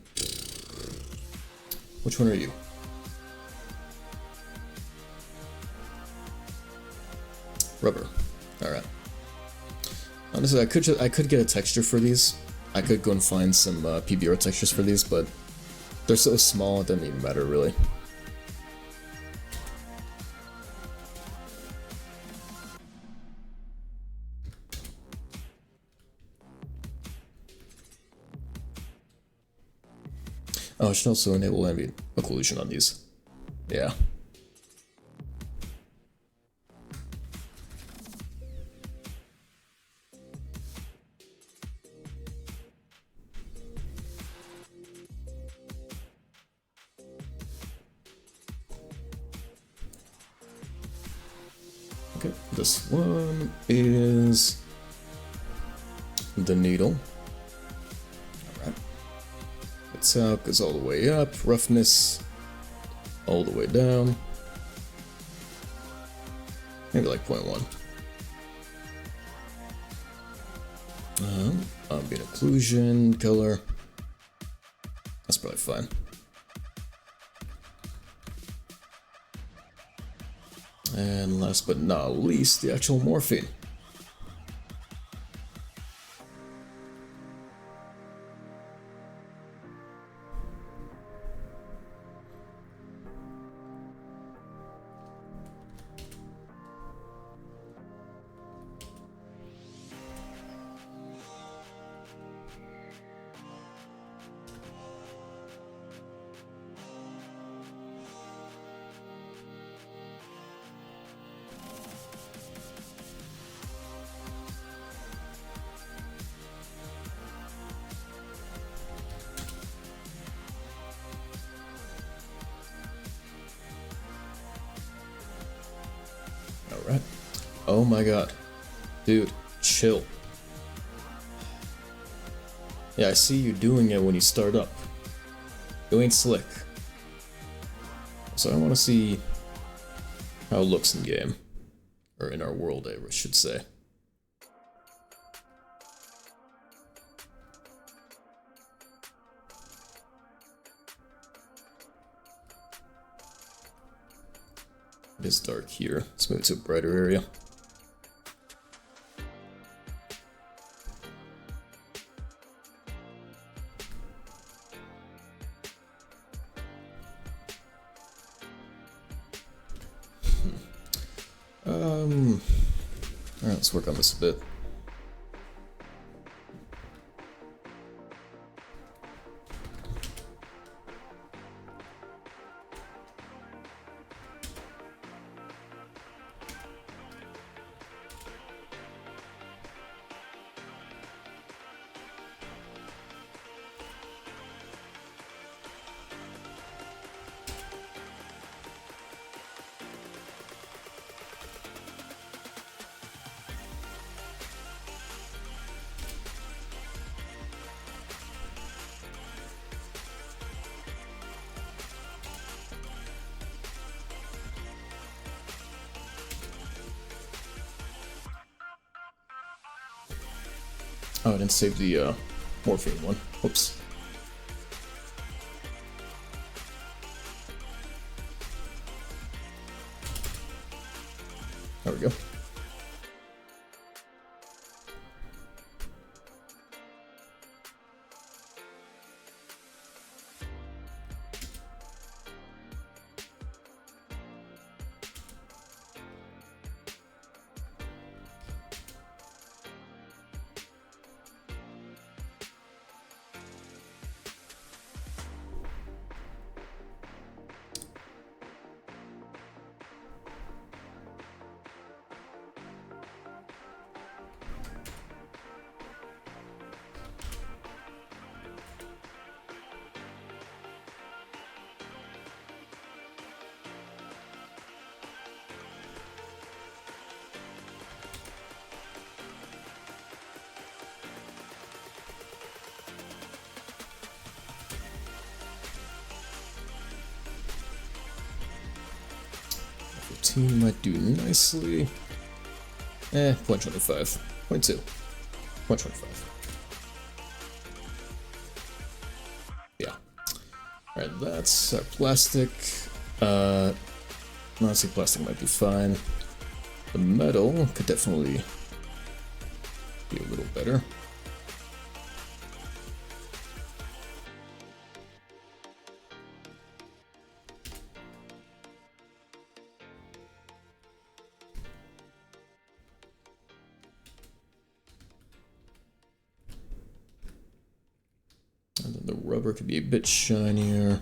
Which one are you? Rubber. Alright. Honestly, I could get a texture for these. I could go and find some PBR textures for these, but they're so small it doesn't even matter really. Oh, I should also enable ambient occlusion on these. Yeah. Okay, this one is the needle. Alright. Its out goes all the way up, roughness all the way down. Maybe like 0.1. Ambient occlusion, color. That's probably fine. And last but not least, the actual morphine. Oh my god. Dude, chill. Yeah, I see you doing it when you start up. You ain't slick. So I want to see how it looks in game. Or in our world, I should say. It is dark here. Let's move to a brighter area. Alright, let's work on this a bit. Oh, I didn't save the morphine one. Whoops. There we go. Might do nicely. 0.25. 0.2. 0.25. Yeah. Alright, that's our plastic. Honestly, plastic might be fine. The metal could definitely be a little better. And then the rubber could be a bit shinier.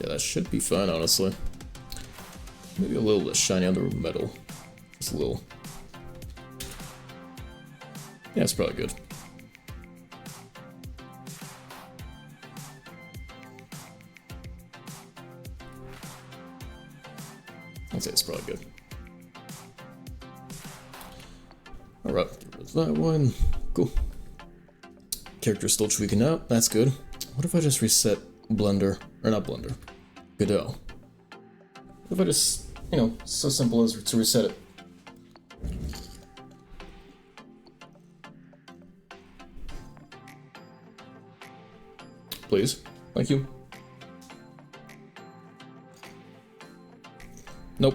Yeah, that should be fine, honestly. Maybe a little less shiny on the metal. Just a little. Yeah, it's probably good. I'd say it's probably good. Alright, get rid of that one. Cool. Character's still tweaking out. That's good. What if I just reset Blender? Or not Blender. Godot. What if I just, you know, so simple as to reset it? Please. Thank you. Nope.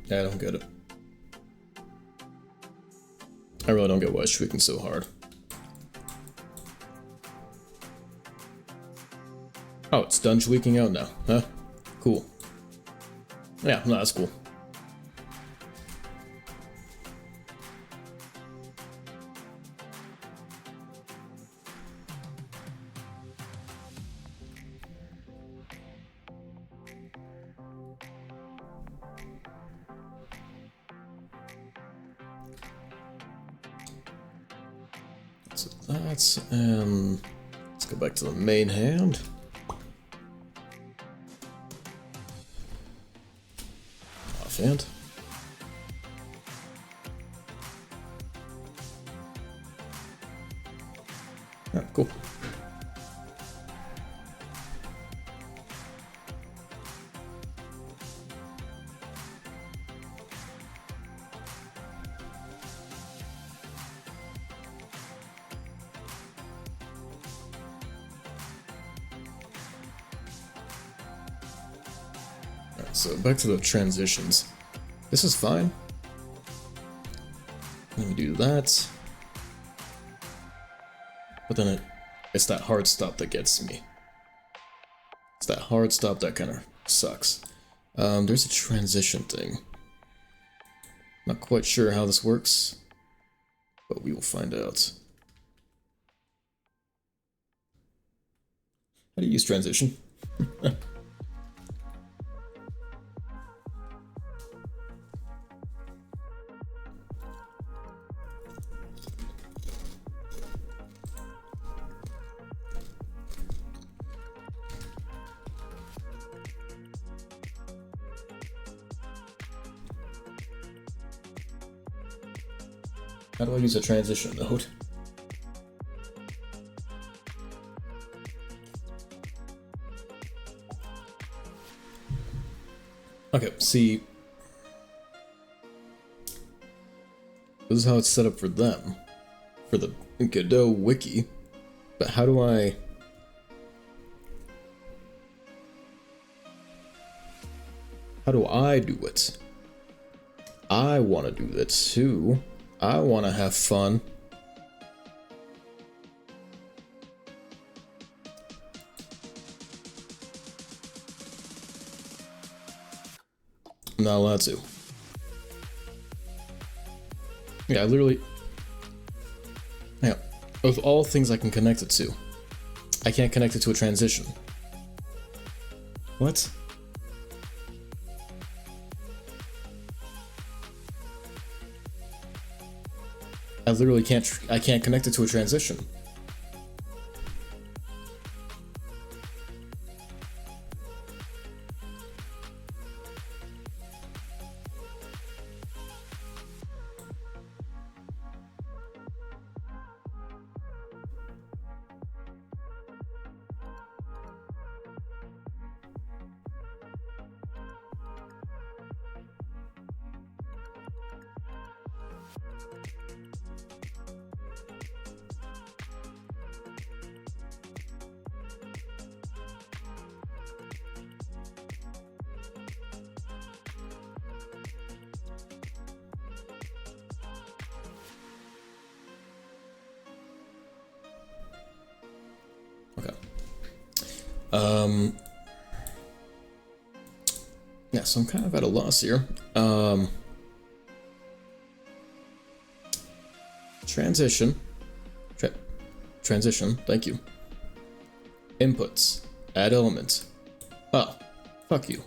I don't get it. I really don't get why it's tweaking so hard. Oh, it's done tweaking out now, huh? Cool. Yeah, no, that's cool. So that's, let's go back to the main hand. Offhand. Yeah, cool. Alright, so back to the transitions. This is fine. Let me do that. But then it's that hard stop that gets me. It's that hard stop that kind of sucks. There's a transition thing. Not quite sure how this works, but we will find out. How do you use transition? How do I use a transition node? Okay, see, this is how it's set up for them, for the Godot wiki, but how do I do it? I want to do it too. I want to have fun. I'm not allowed to. Yeah, I literally... Yeah, of all things I can connect it to, I can't connect it to a transition. What? I literally can't, I can't connect it to a transition. Yeah, so I'm kind of at a loss here. Transition. Transition, thank you. Inputs. Add element. Oh, fuck you.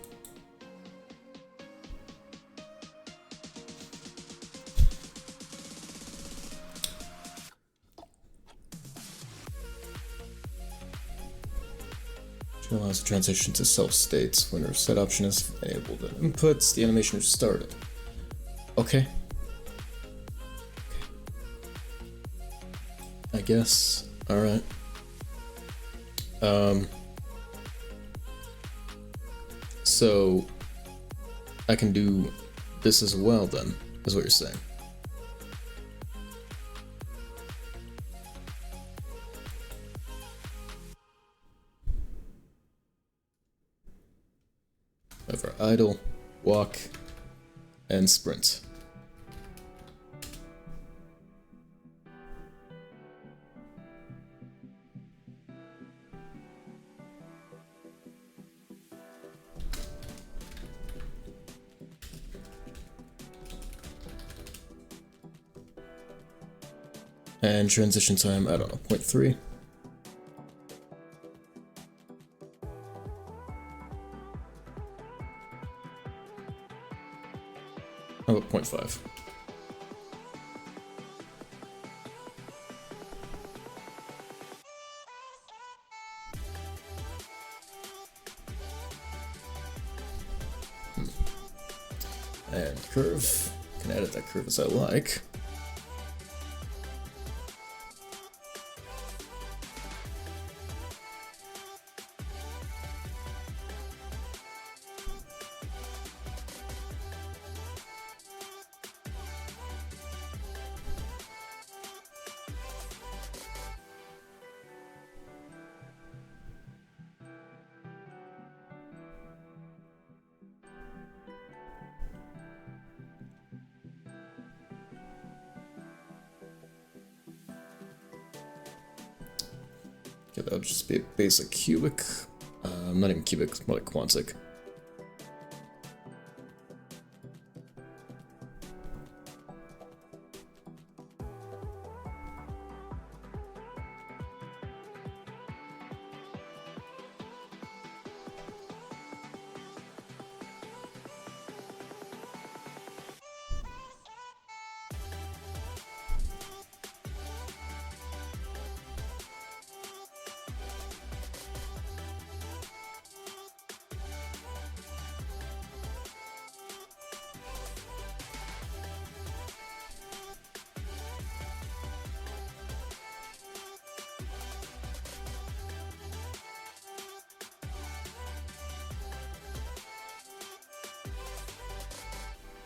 Allows the transition to self states. When a set option is enabled and inputs, the animation is started. Okay. I guess. Alright. So I can do this as well then, is what you're saying. Over idle, walk, and sprint. And transition time, I don't know, 0.3. How about 0.5? And curve. Can edit that curve as I like. Okay, that would just be a basic cubic. Not even cubic, more like quantic.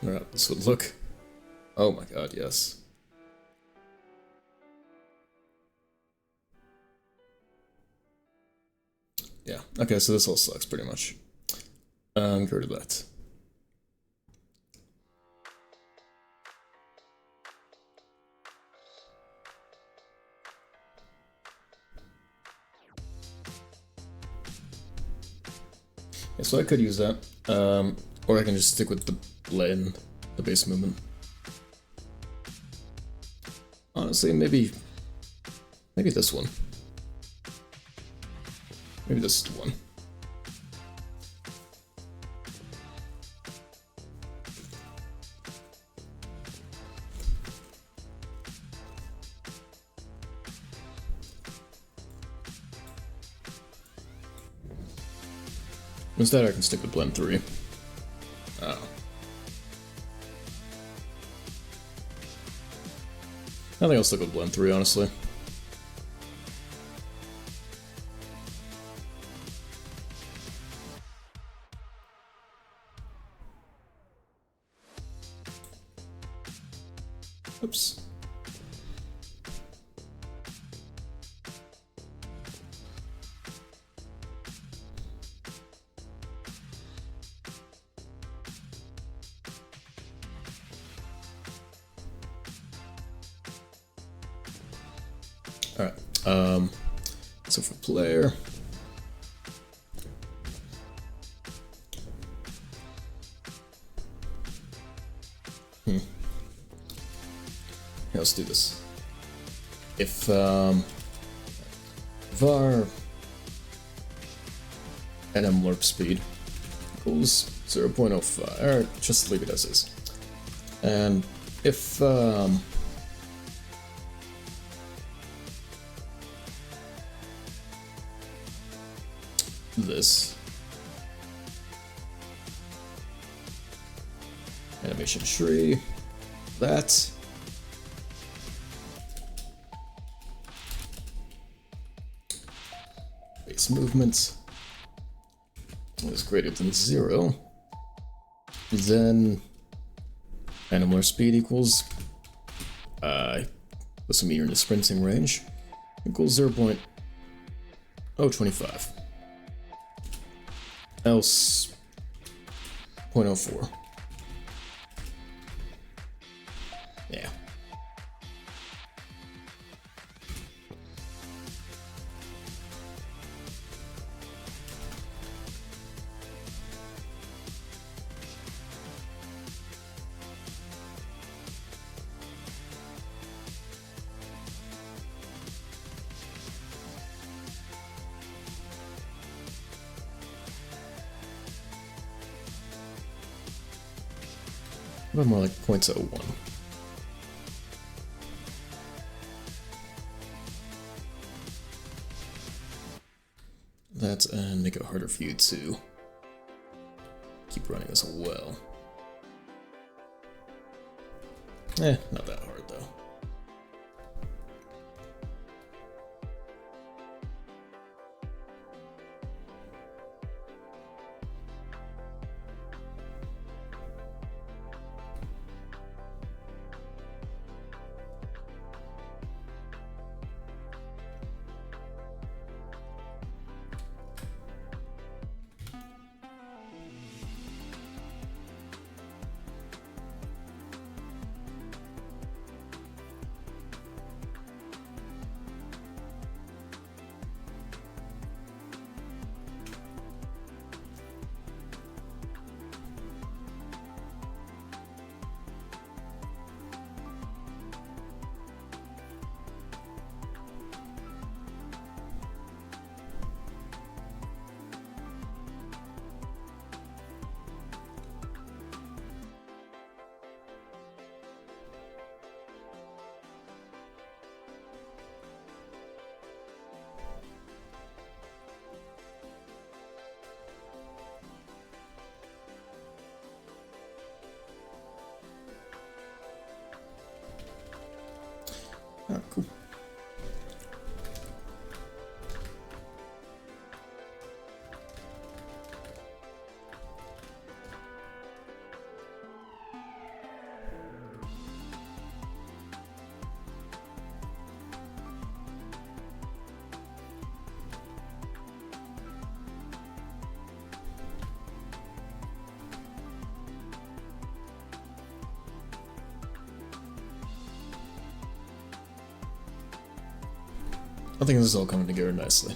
Alright, this would look. Oh my god, yes. Yeah, okay, so this all sucks pretty much. Get rid of that. Yeah, so I could use that. Or I can just stick with the blend, the base movement. Honestly, maybe this one. Maybe this one. Instead, I can stick with blend 3. Oh. I think I'll stick with blend 3, honestly. Oops. Alright, so for player, yeah, let's do this. If var nm warp speed equals 0.05, alright, just leave it as is. And if this animation tree, that base movement is greater than 0, then animal speed equals assuming you're in the sprinting range, equals 0.025. Else 0.04. About more like 0.01. That's and make it harder for you to keep running as well. Not that hard though. Ah, cool. I think this is all coming together nicely.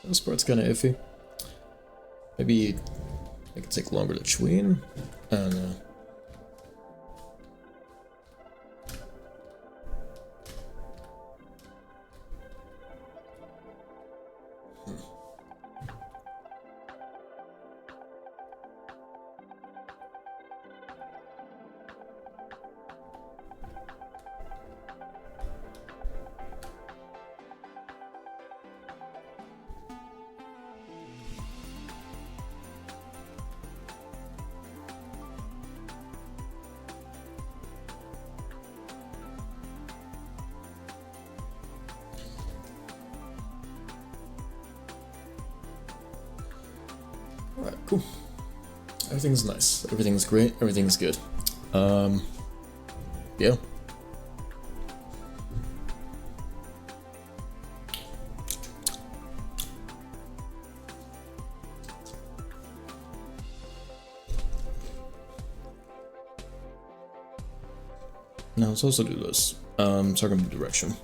This part's kind of iffy. Maybe it could take longer to tween. I don't know. Alright, cool. Everything's nice. Everything's great. Everything's good. Yeah. Now let's also do this. Circumvent direction.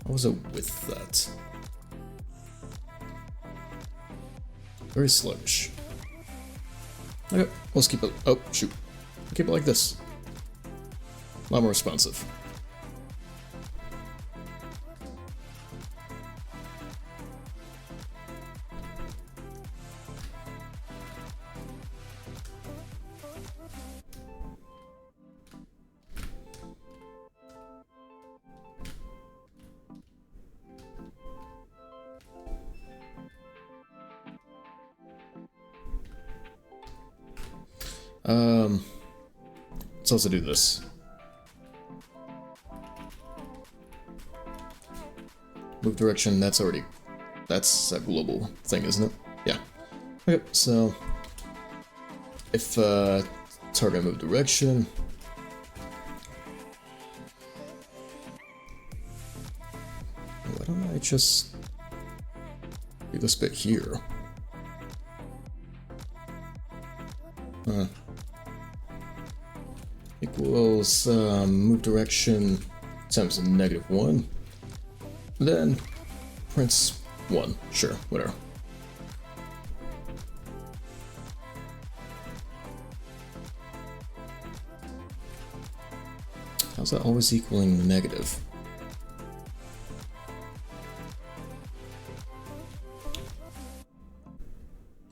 What was it with that? Very sluggish. Okay, let's keep it. Oh, shoot. Keep it like this. A lot more responsive. Let's also do this. Move direction, that's a global thing, isn't it? Yeah. Okay, so if target move direction, why don't I just do this bit here? Equals move direction times -1. Then prints 1. Sure, whatever. How's that always equaling negative?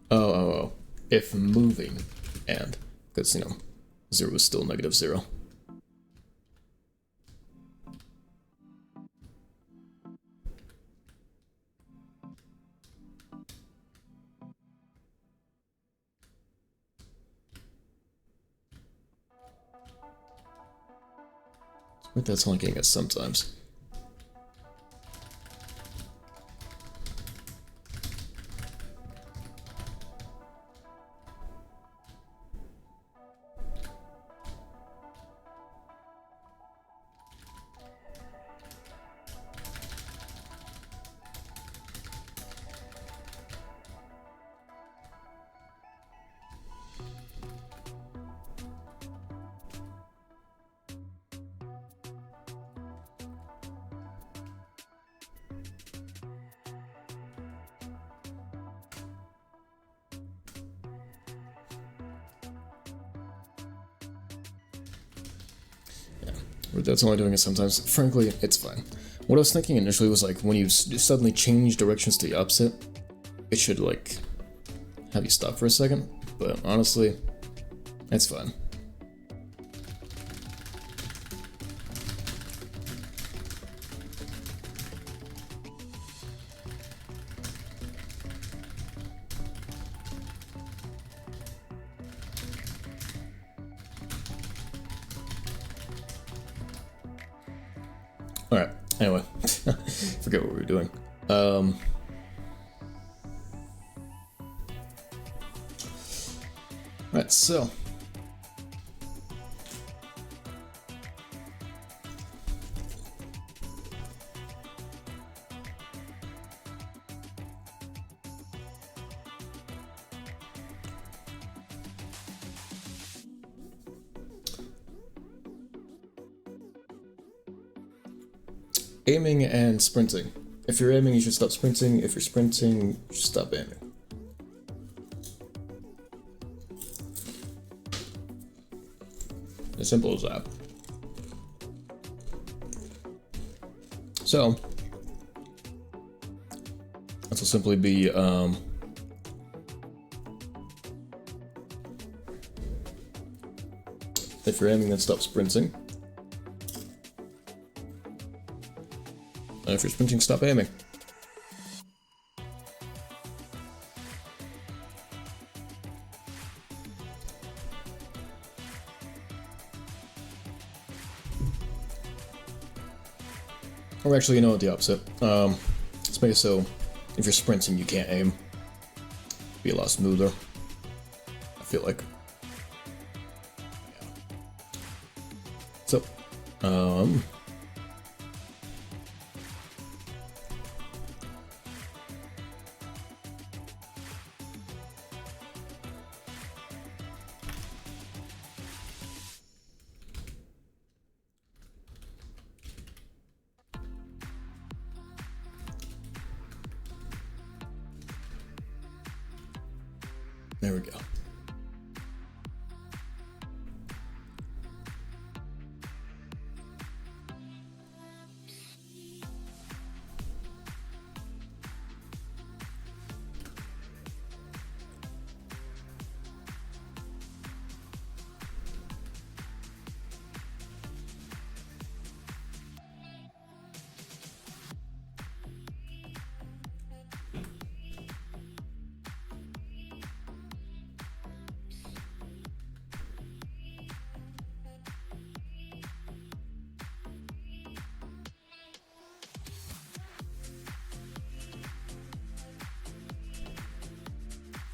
Oh. If moving and, because, 0 is still -0. But that's only getting us sometimes. That's only doing it sometimes. Frankly, it's fine. What I was thinking initially was like when you suddenly change directions to the opposite, it should like have you stop for a second. But honestly, it's fine. Alright, anyway, forget what we were doing. Right, so. Aiming and sprinting. If you're aiming, you should stop sprinting. If you're sprinting, you should stop aiming. As simple as that. So, this will simply be, if you're aiming, then stop sprinting. And if you're sprinting, stop aiming. Or actually, the opposite. Let's make it so if you're sprinting, you can't aim. Be a lot smoother, I feel like. Yeah. So, there we go.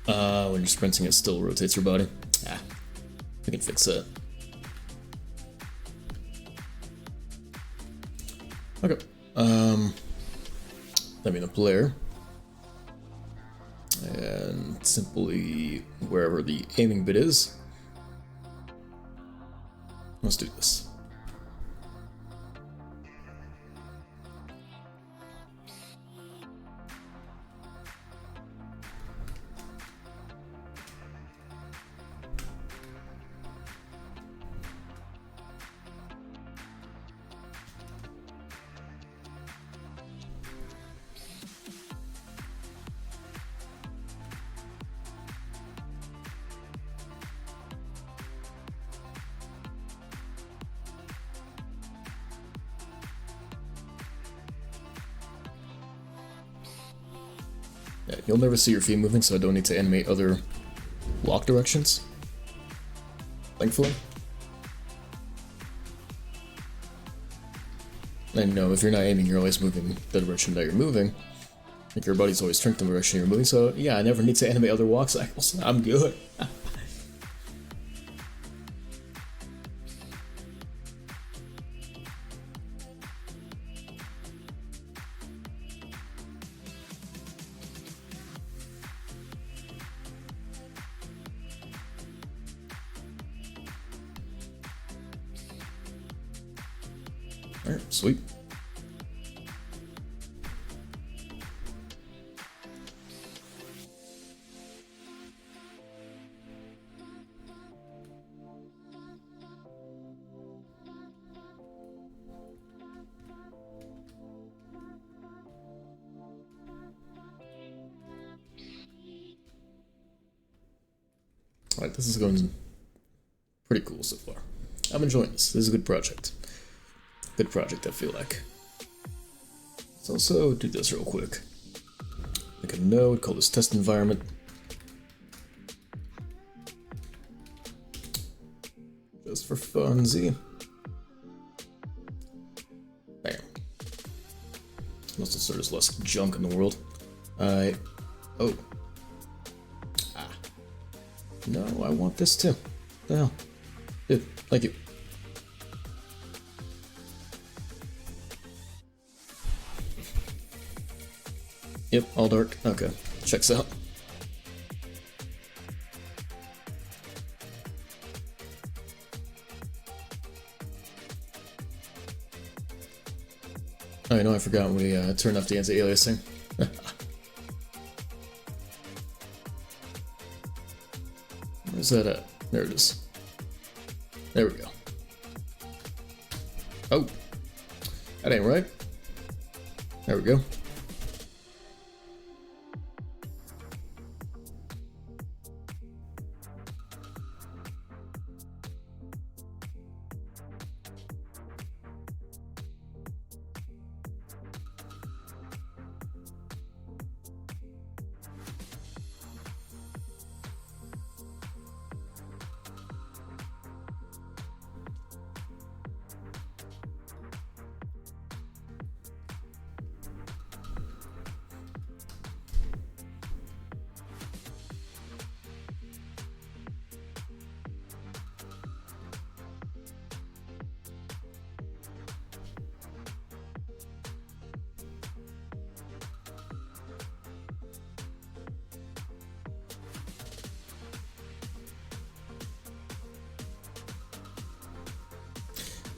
When you're sprinting, it still rotates your body. Ah, we can fix that. Okay. Let me the player. And simply wherever the aiming bit is. Let's do this. Yeah, you'll never see your feet moving, so I don't need to animate other walk directions. Thankfully. And no, if you're not aiming, you're always moving the direction that you're moving. Like your body's always turned the direction you're moving, so yeah, I never need to animate other walk cycles. I'm good. Alright, sweet. Alright, this is going pretty cool so far. I'm enjoying this. This is a good project. Good project, I feel like. Let's also do this real quick. Make a node, call this test environment. Just for funzy. Bam. Also, so there's less junk in the world. Oh. Ah. No, I want this too. What the hell? Dude, thank you. Yep, all dark. Okay, checks out. Oh, I know, I forgot we turned off the anti-aliasing. Where's that at? There it is. There we go. Oh, that ain't right. There we go.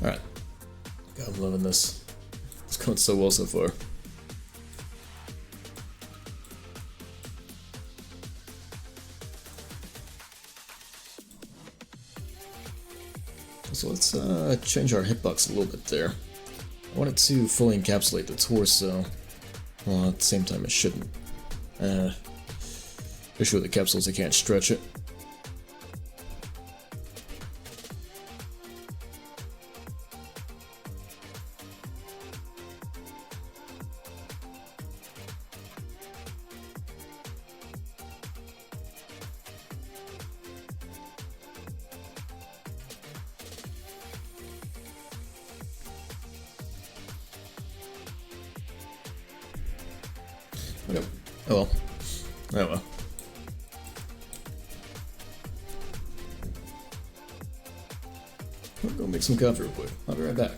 Alright. God, I'm loving this. It's going so well so far. So let's change our hitbox a little bit there. I want it to fully encapsulate the torso, while at the same time it shouldn't. Issue with the capsules, I can't stretch it. Okay. Oh well. Oh well. Alright, well, let's see if we can get this to work. So let's change our hitbox a little bit there. I want it to fully encapsulate the torso, while at the same time it shouldn't. Issue with the capsules, I can't stretch it. make some coffee real quick. I'll be right back.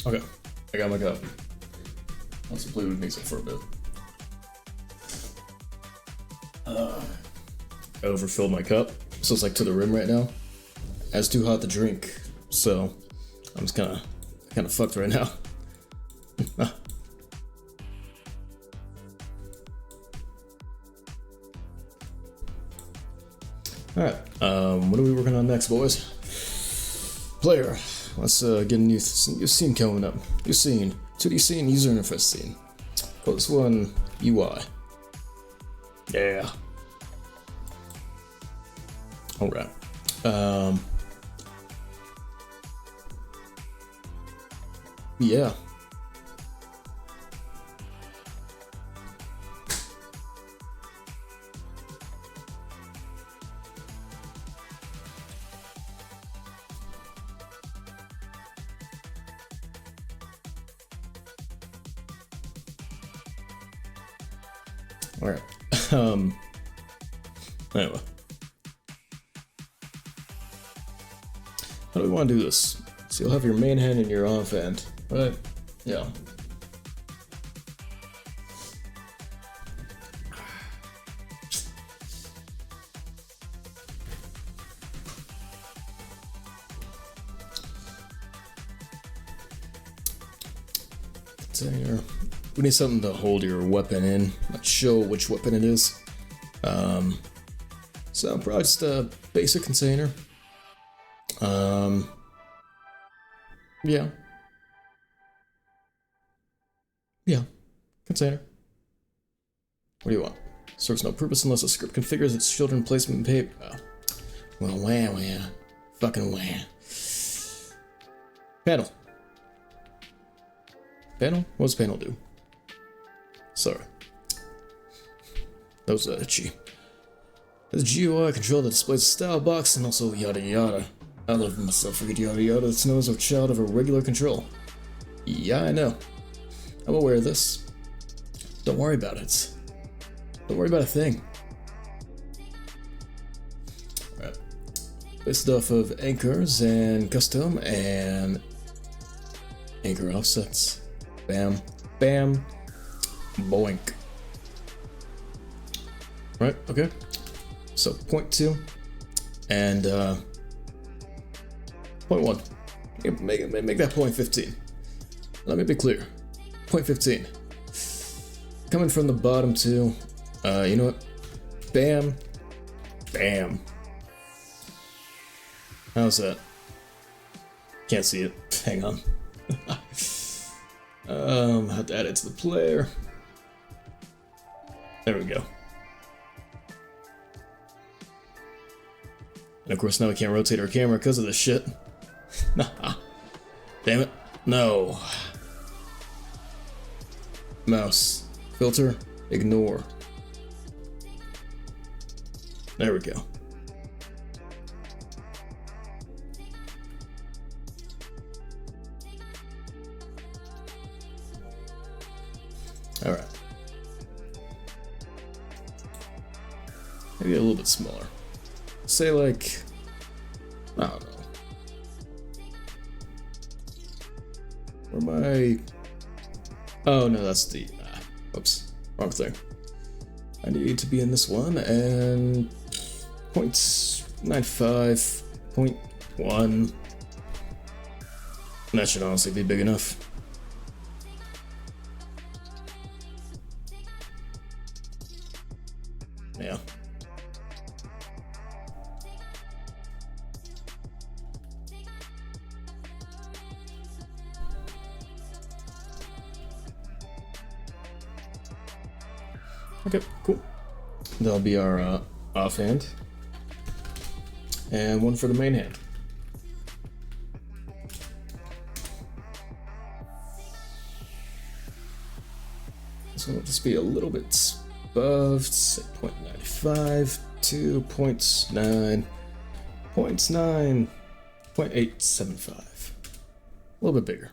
Okay, I got my cup. Let's play with me for a bit. I overfilled my cup, so it's like to the rim right now. It's too hot to drink, so I'm just kind of fucked right now. All right, what are we working on next, boys? Player, let's get a new scene coming up. New scene, 2D scene, user interface scene. Oh, this one, UI. Yeah. All right. Yeah. All right. Anyway. How do we want to do this? So you'll have your main hand and your off hand, right? Yeah. Container. We need something to hold your weapon in, not show which weapon it is. So probably just a basic container. Yeah. Yeah. Container. What do you want? Serves no purpose unless a script configures its children placement paper. Oh. Well, wah. Fucking wah. Panel. Panel? What does panel do? Sorry. That was itchy. As GUI control that displays the style box and also yada yada. I love myself a good yada yada that's known as a child of irregular control. Yeah, I know. I'm aware of this. Don't worry about it. Don't worry about a thing. Alright. Based off of anchors and custom and anchor offsets. Bam. Bam. Boink. Right, okay. So 0.2 and 0.1. Make that 0.15. Let me be clear. 0.15. Coming from the bottom too. You know what? Bam. Bam. How's that? Can't see it. Hang on. Have to add it to the player. There we go. And of course now we can't rotate our camera because of this shit. Damn it. No. Mouse. Filter. Ignore. There we go. Alright. Maybe a little bit smaller. Say like, I don't know. Where am I? Oh no, that's the, oops, wrong thing. I need to be in this one and 0.95, 0.1. That should honestly be big enough. Yeah. Okay, cool. That'll be our offhand. And one for the main hand. So it'll just be a little bit above, say 0.95 to 0.9, 0.9, 0.875. A little bit bigger.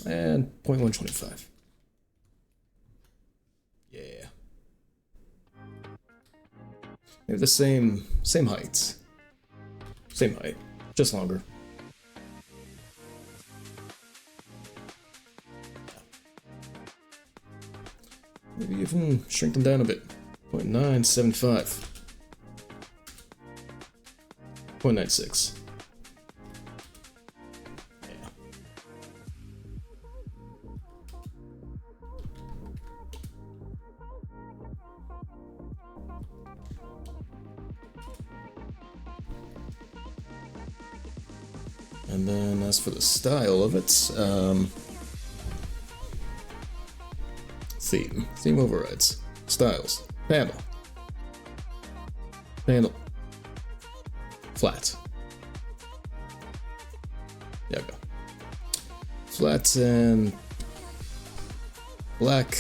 And 0.125. Yeah. Maybe the same heights. Same height, just longer. Maybe even shrink them down a bit. 0.975. 0.96. Yeah. And then as for the style of it, theme overrides, styles, panel, flat. Yeah, go. Flat and black,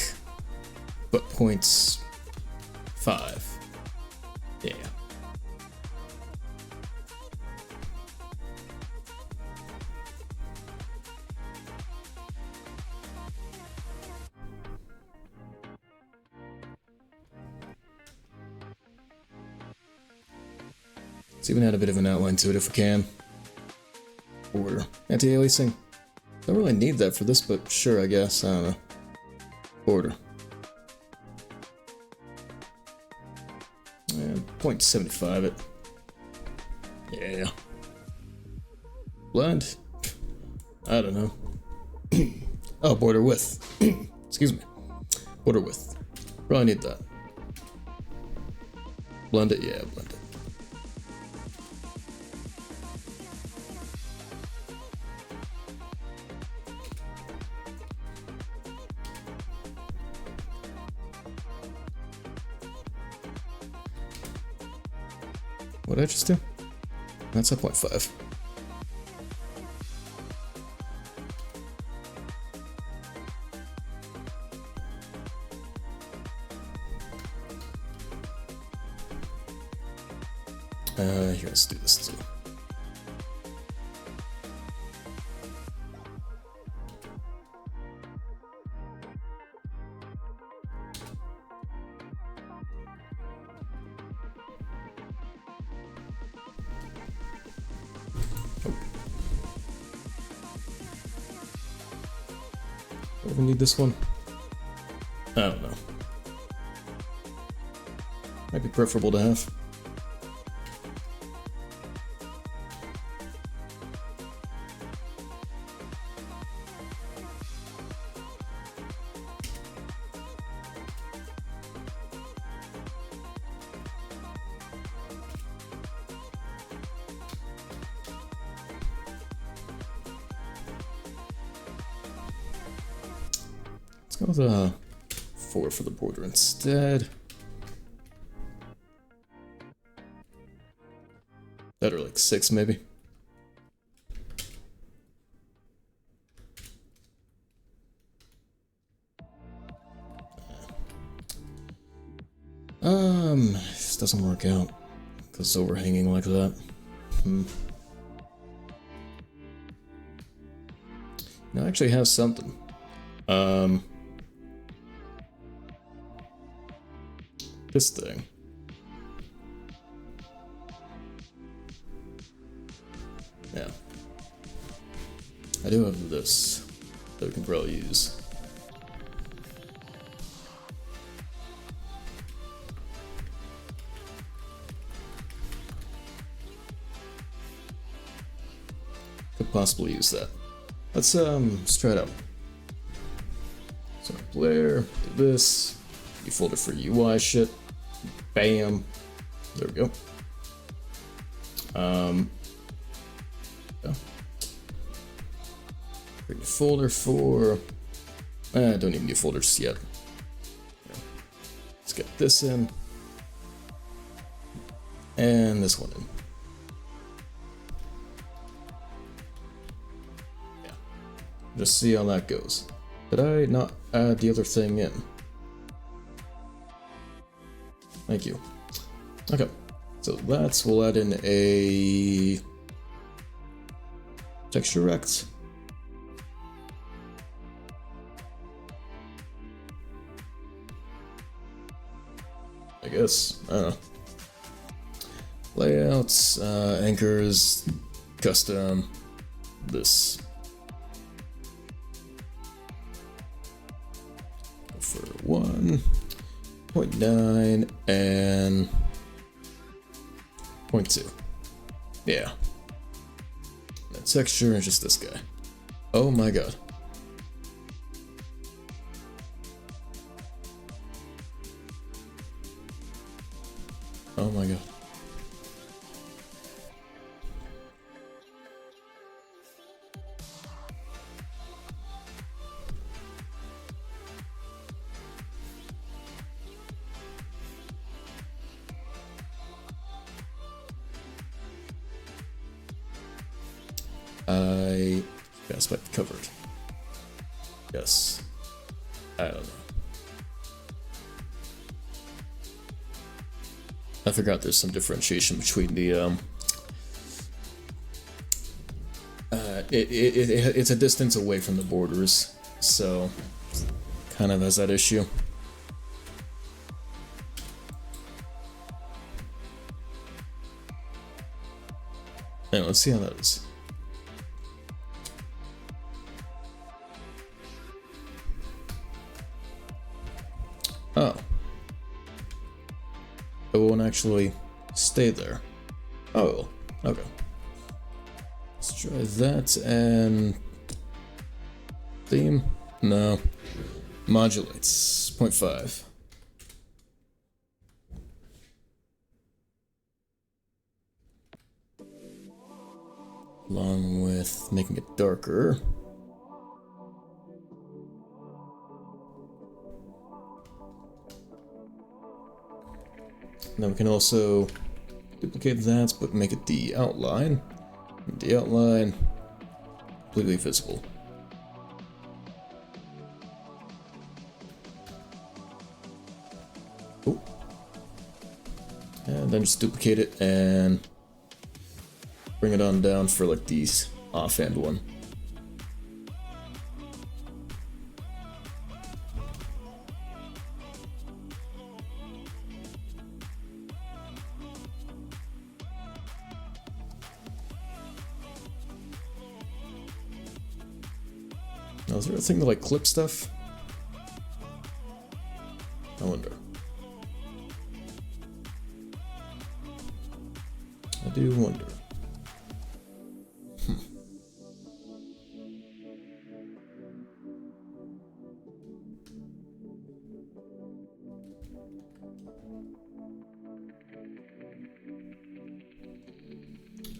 but points 5. Yeah. Let's even add a bit of an outline to it if we can. Border. Anti-aliasing. Don't really need that for this, but sure, I guess. I don't know. Border. And 0.75 it. Yeah. Blend? I don't know. Oh, border width. Excuse me. Border width. Probably need that. Blend it? Yeah, blend it. What did I just do? That's a 0.5. Here, let's do this too. Do I even need this one? I don't know. Might be preferable to have. Let's go with a 4 for the border instead. Better like 6 maybe. This doesn't work out because it's overhanging like that. Now I actually have something. This thing. Yeah. I do have this that we can probably use. Could possibly use that. Let's try it out. So Blair, do this. You folder for UI shit. Bam. There we go. Yeah. Create a folder for. I don't even need folders yet. Let's get this in. And this one in. Yeah. Just see how that goes. Did I not add the other thing in? Thank you. Okay, so we'll add in a texture rect. I guess, I don't know. Layouts, anchors, custom, this. For 0.1, 0.9, and 0.2. Yeah. The texture is just this guy. Oh my god. Oh my god. I guess might be covered. Yes. I don't know. I forgot there's some differentiation between the it's a distance away from the borders, so kind of has that issue. Anyway, let's see how that is. Oh. It won't actually stay there. Oh, okay. Let's try that and... Theme? No. Modulates. 0.5. Along with making it darker. Now we can also duplicate that, but make it the outline. And the outline completely visible. Oh. And then just duplicate it and bring it on down for like these offhand one. Now, is there a thing to like clip stuff? I wonder. I do wonder.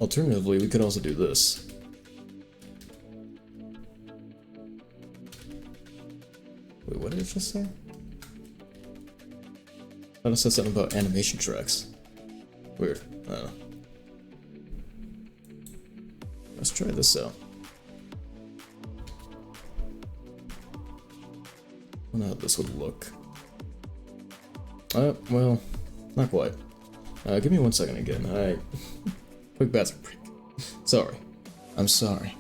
Alternatively, we could also do this. Wait, what did it just say? I thought it said something about animation tracks. Weird. I don't know. Let's try this out. I wonder how this would look. Well, not quite. Give me 1 second again. Quick bathroom break. Sorry. I'm sorry.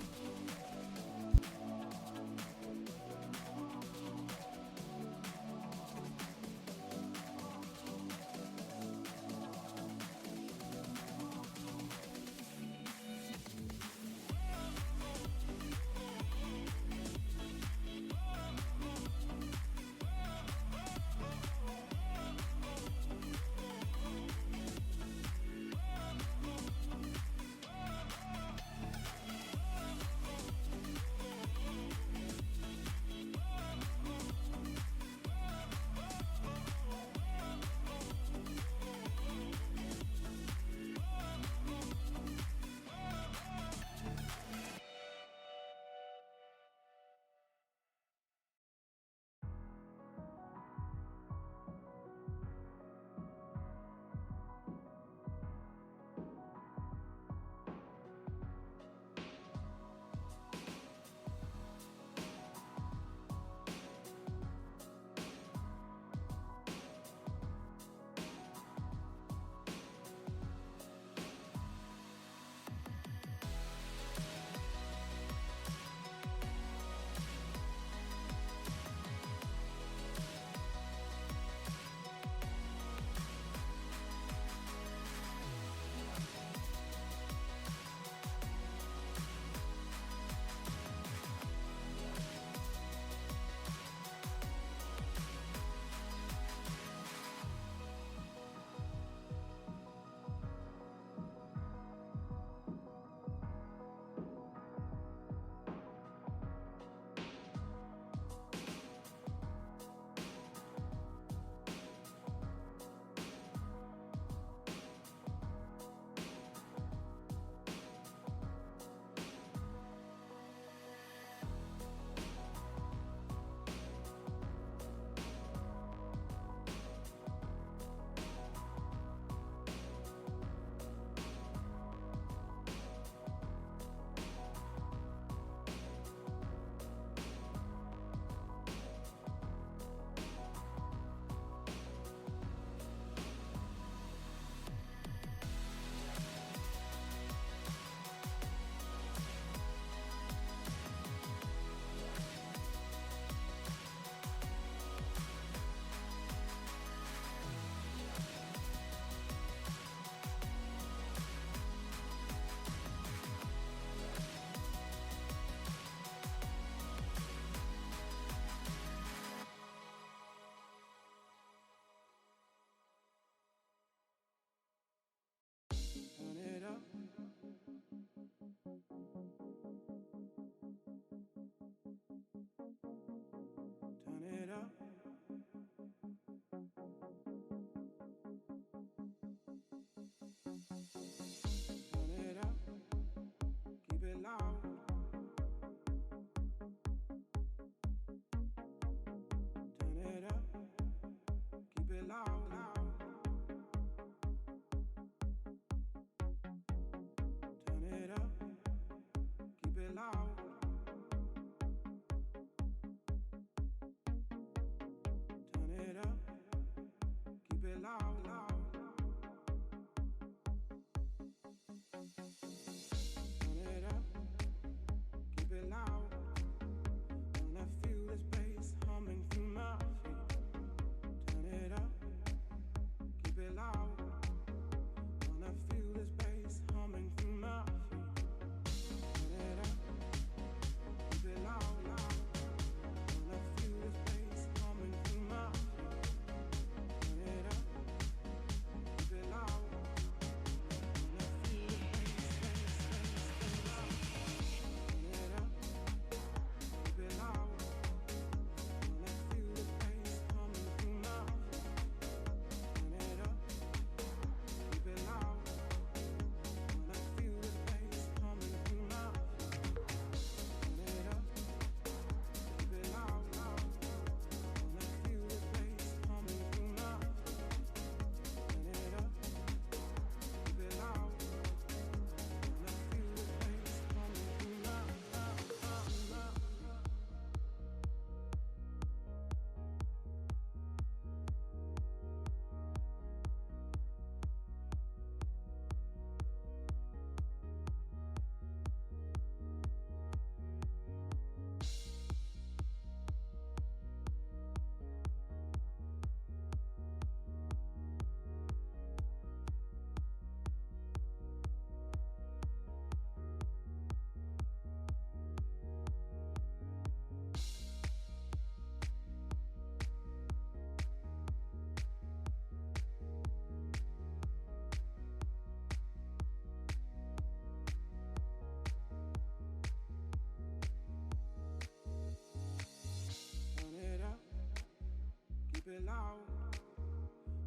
it loud.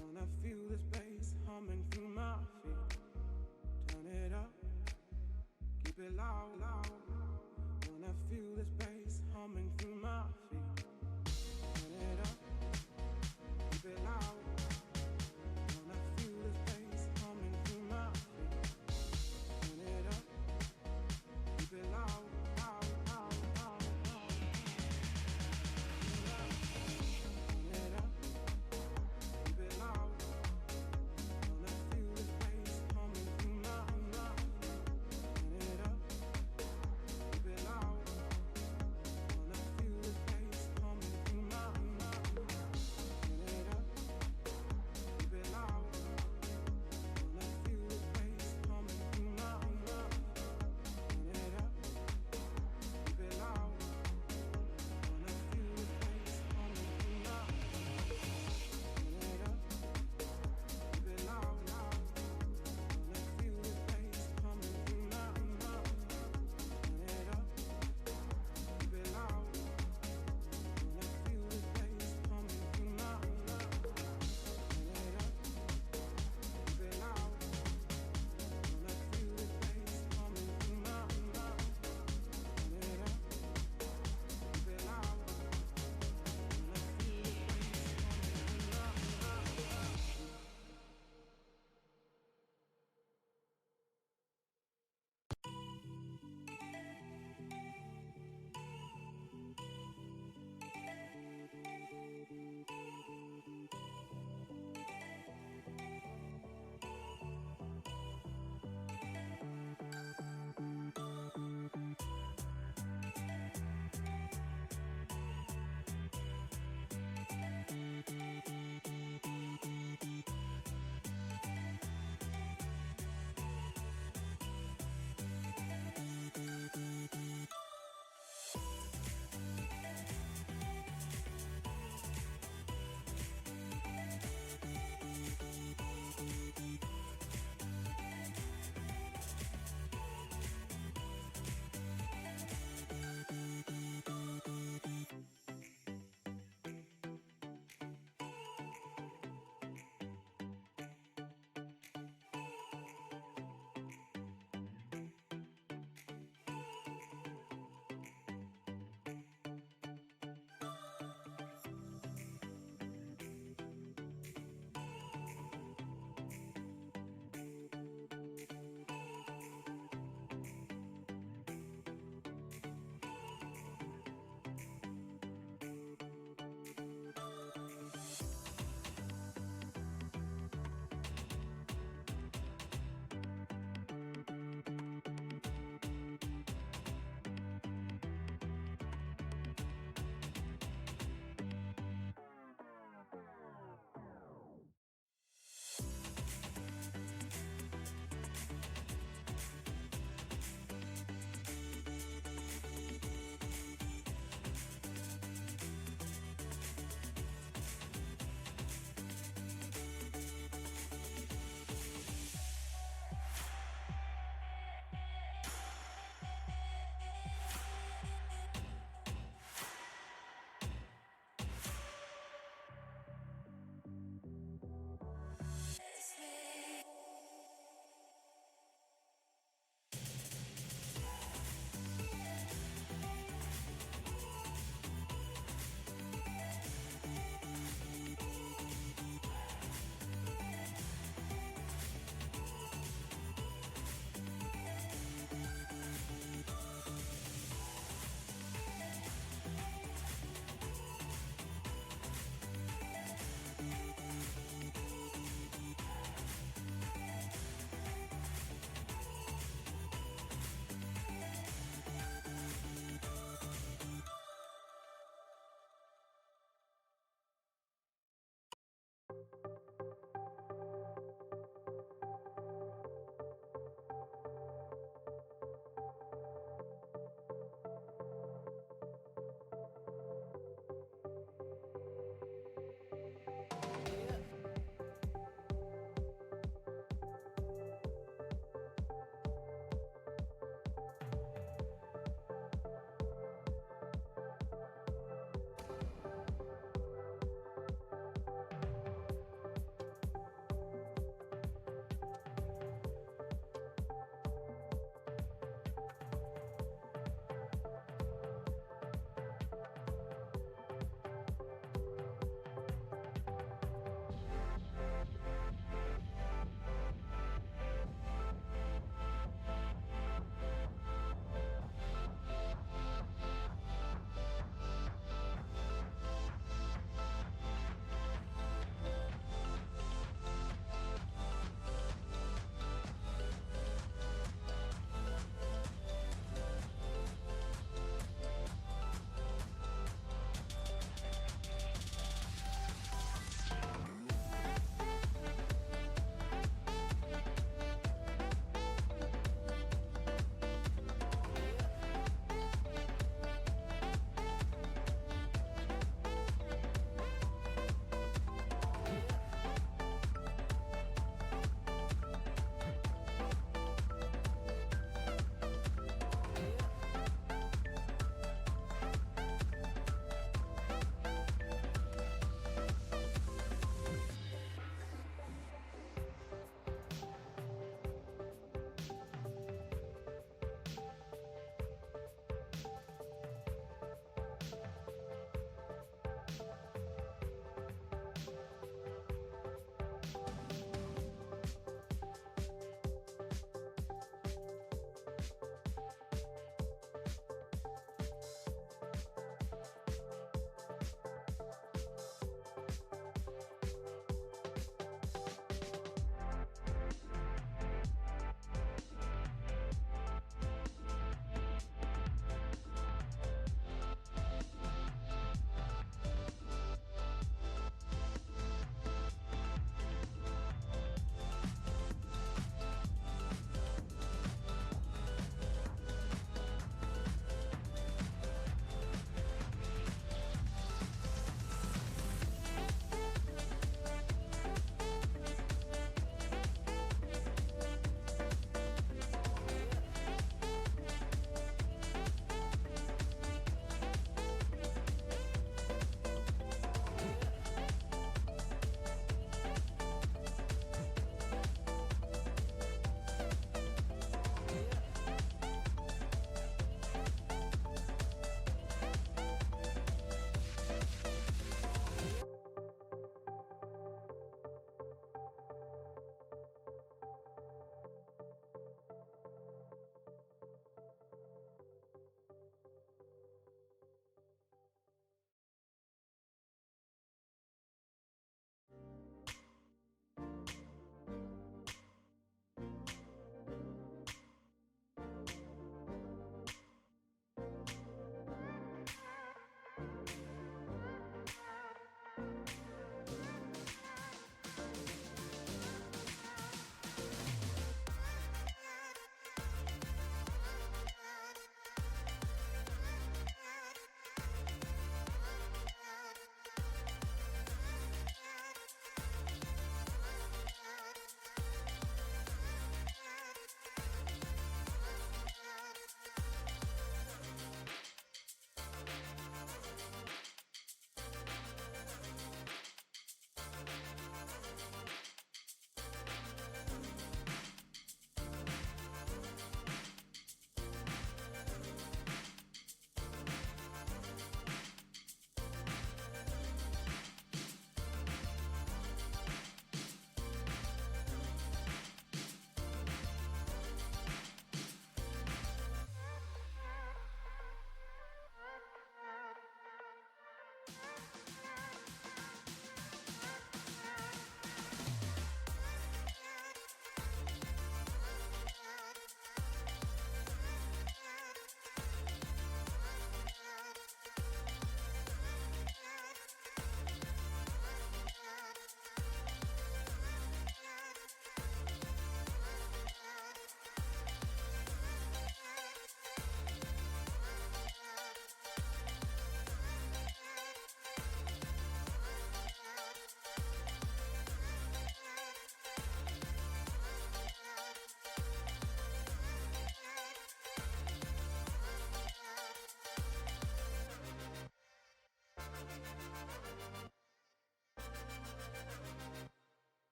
Wanna feel this bass humming through my feet. Turn it up, keep it loud, loud. Wanna feel this bass humming through my feet. Turn it up, keep it loud. Wanna feel this bass humming through my feet. Turn it up, keep it loud, loud, loud, loud, loud. Turn it up, keep it loud. Wanna feel this bass humming through my feet. Turn it up, keep it loud.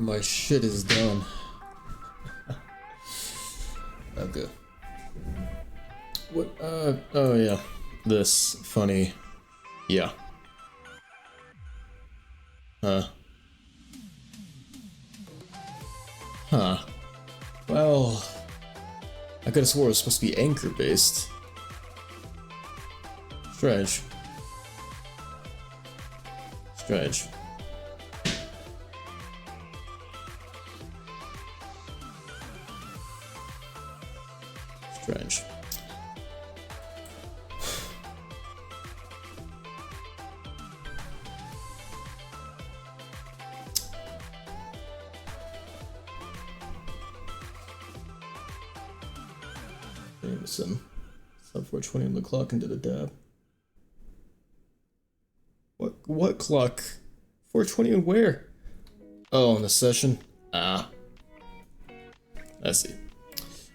My shit is done. Okay. What, oh yeah. This funny. Yeah. Huh. Huh. Well, I could have swore it was supposed to be anchor based. Strange. Strange. Strange. Jameson. Slept 4:20 on the clock and did a dab. What clock? 4:20 and where? Oh, in the session? Ah. I see.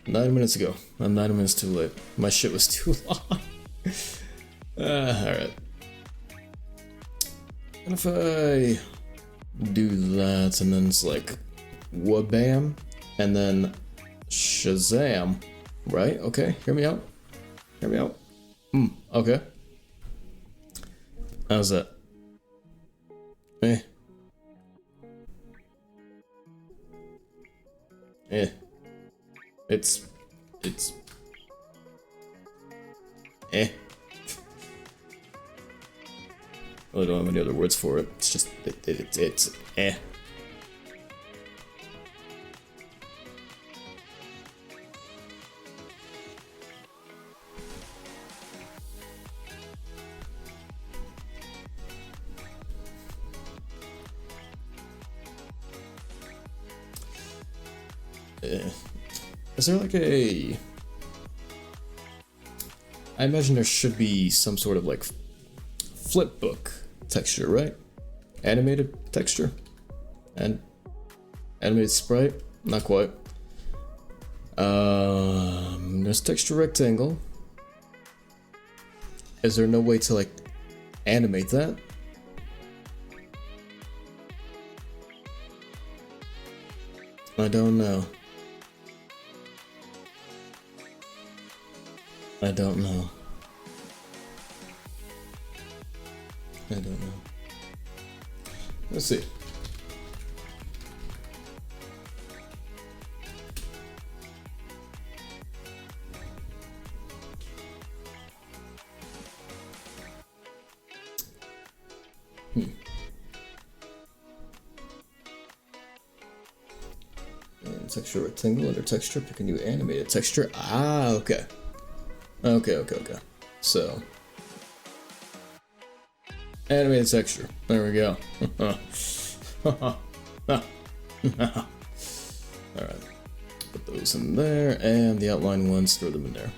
9 minutes ago. I'm 9 minutes too late. My shit was too long. Alright. And if I do that and then it's like wabam and then Shazam, right? Okay, hear me out. Hear me out. Okay. How's that? Eh. Eh. It's eh. I really don't have any other words for it. It's just it's eh. Is there like a... I imagine there should be some sort of like flip book texture, right? Animated texture? And animated sprite? Not quite. There's texture rectangle. Is there no way to like animate that? I don't know. I don't know. I don't know. Let's see. And texture rectangle under texture, pick a new animated texture. Ah, okay. Okay. So, animated texture. There we go. Alright. Put those in there, and the outline ones, throw them in there.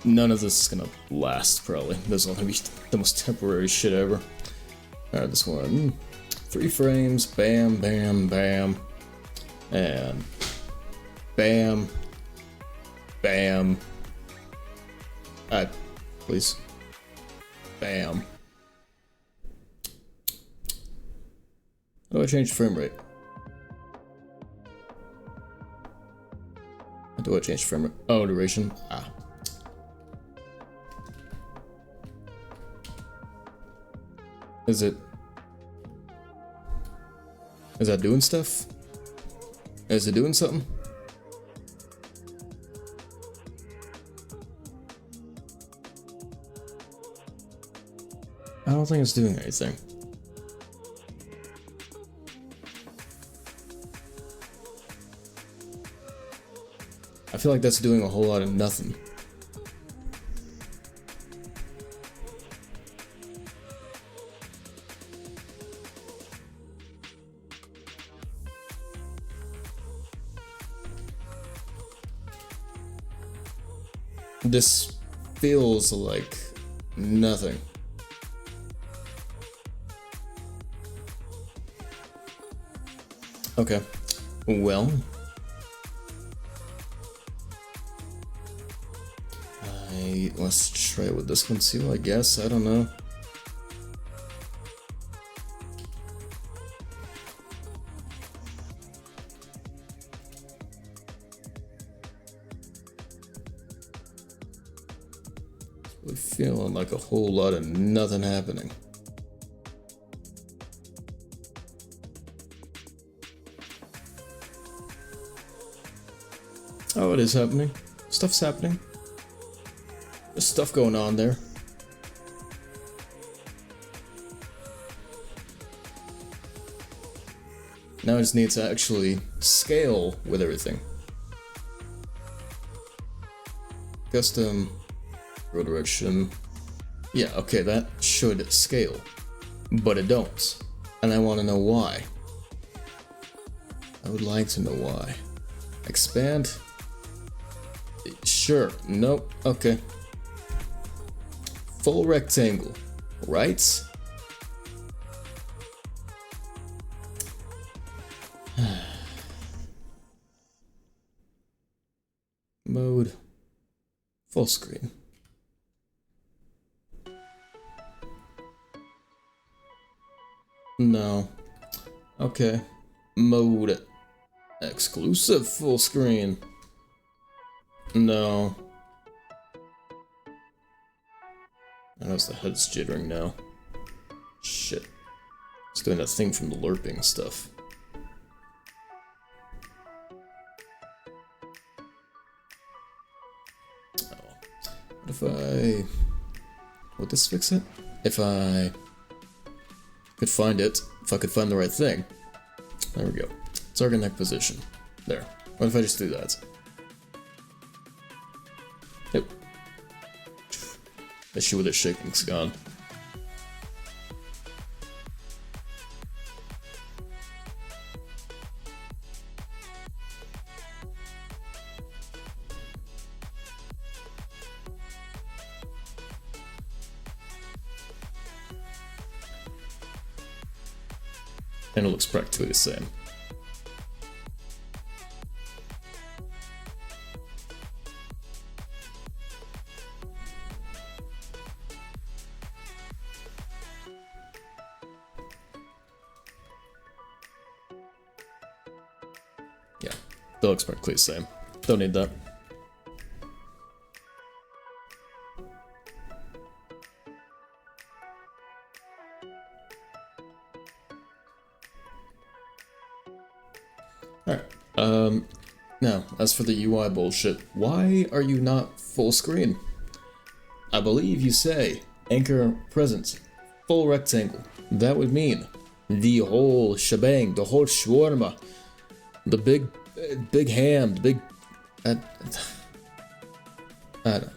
None of this is gonna last, probably. This is all gonna be the most temporary shit ever. Alright, this one. 3 frames, bam, bam, bam. And bam, bam. Please. Bam. How do I change frame rate? How do I change frame rate? Oh, duration. Ah. Is that doing stuff? Is it doing something? I don't think it's doing anything. I feel like that's doing a whole lot of nothing. This feels like nothing. Okay, well, let's try it with this one too, I guess. I don't know. We're feeling like a whole lot of nothing happening. Oh, it is happening. Stuff's happening. There's stuff going on there. Now I just need to actually scale with everything. Custom, row direction. Yeah, okay, that should scale. But it don't. And I want to know why. I would like to know why. Expand? Sure. Nope. Okay. Full rectangle. Right? Mode. Full screen. No. Okay. Mode. Exclusive full screen. No. I notice the head's jittering now. Shit. It's doing that thing from the LARPing stuff. What if I... Would this fix it? If I could find it, if I could find the right thing. There we go. Target neck position. There. What if I just do that? Yep. Issue with it shaking's gone. And it looks practically the same. Yeah, that looks practically the same. Don't need that. Alright, now, as for the UI bullshit, why are you not full screen? I believe you say, anchor present, full rectangle. That would mean the whole shebang, the whole shawarma, the big ham, the big... I don't know.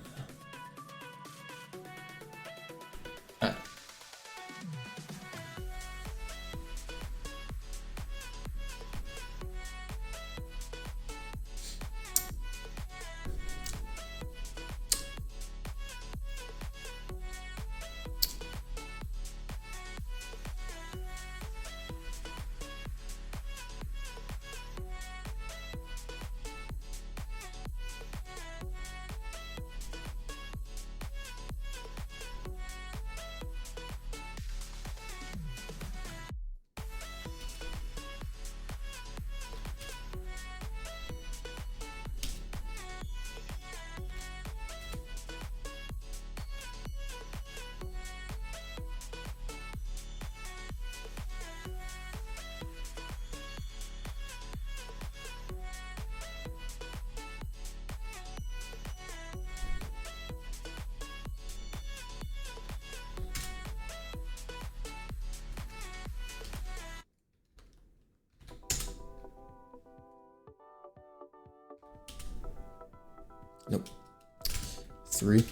Nope. 3.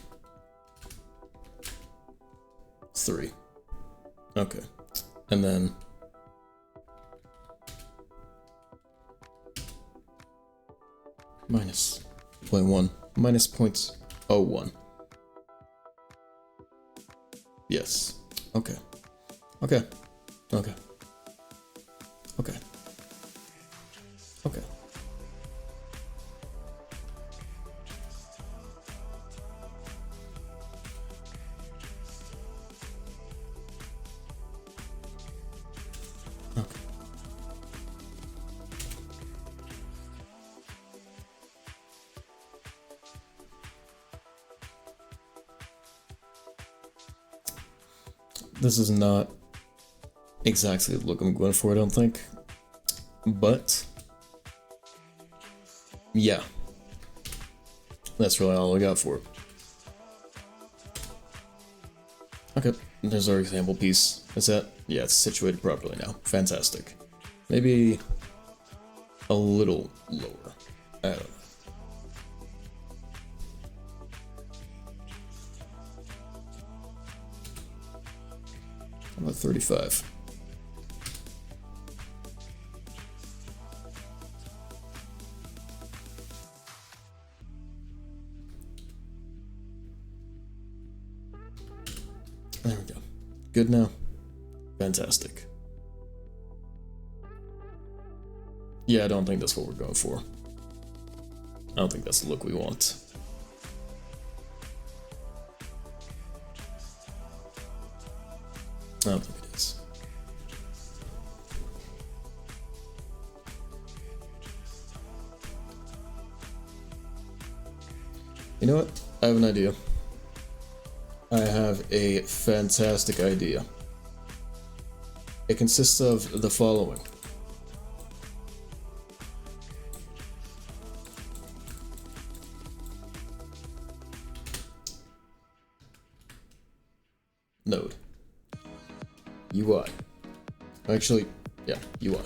3. Okay. And then... minus 0.1. Minus 0.01. Yes. Okay. Okay. Okay. Okay. Okay. Okay. This is not exactly the look I'm going for, I don't think. But yeah, that's really all I got for it. Okay, there's our example piece. Is that? Yeah, it's situated properly now. Fantastic. Maybe a little lower. I don't know. How about 35? There we go. Good now. Fantastic. Yeah, I don't think that's what we're going for. I don't think that's the look we want. I don't think it is. You know what? I have an idea. I have a fantastic idea. It consists of the following. Node. UI. Actually, yeah, UI.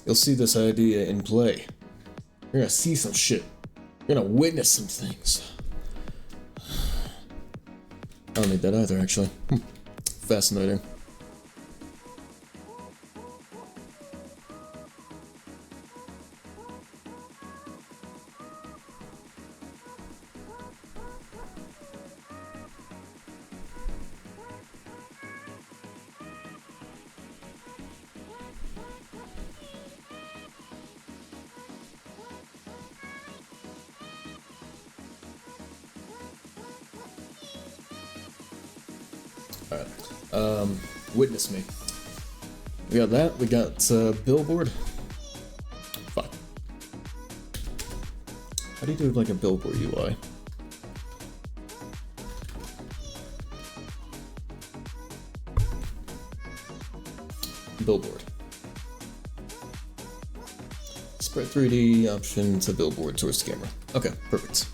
You'll see this idea in play. You're gonna see some shit. You're gonna witness some things. I don't need that either, actually. Fascinating. Alright. Witness me. We got that. We got billboard. Fuck. How do you do like a billboard UI? Billboard. Spread 3D option to billboard towards the camera. Okay, perfect.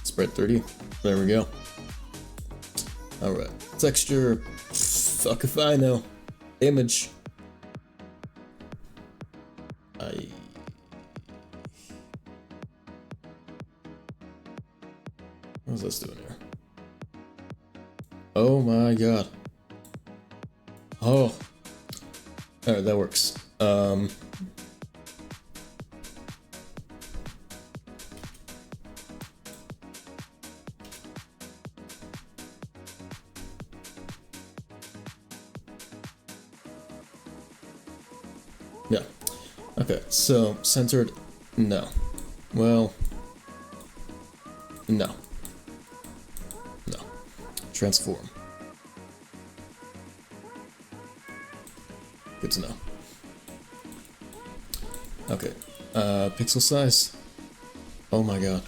Spread 30. There we go. Alright. Texture. Fuck if I know. Image. What's this doing here? Oh my god. Oh. Alright, that works. Yeah. Okay, so centered, no. Well, no. No. Transform. Good to know. Okay. Pixel size. Oh my god.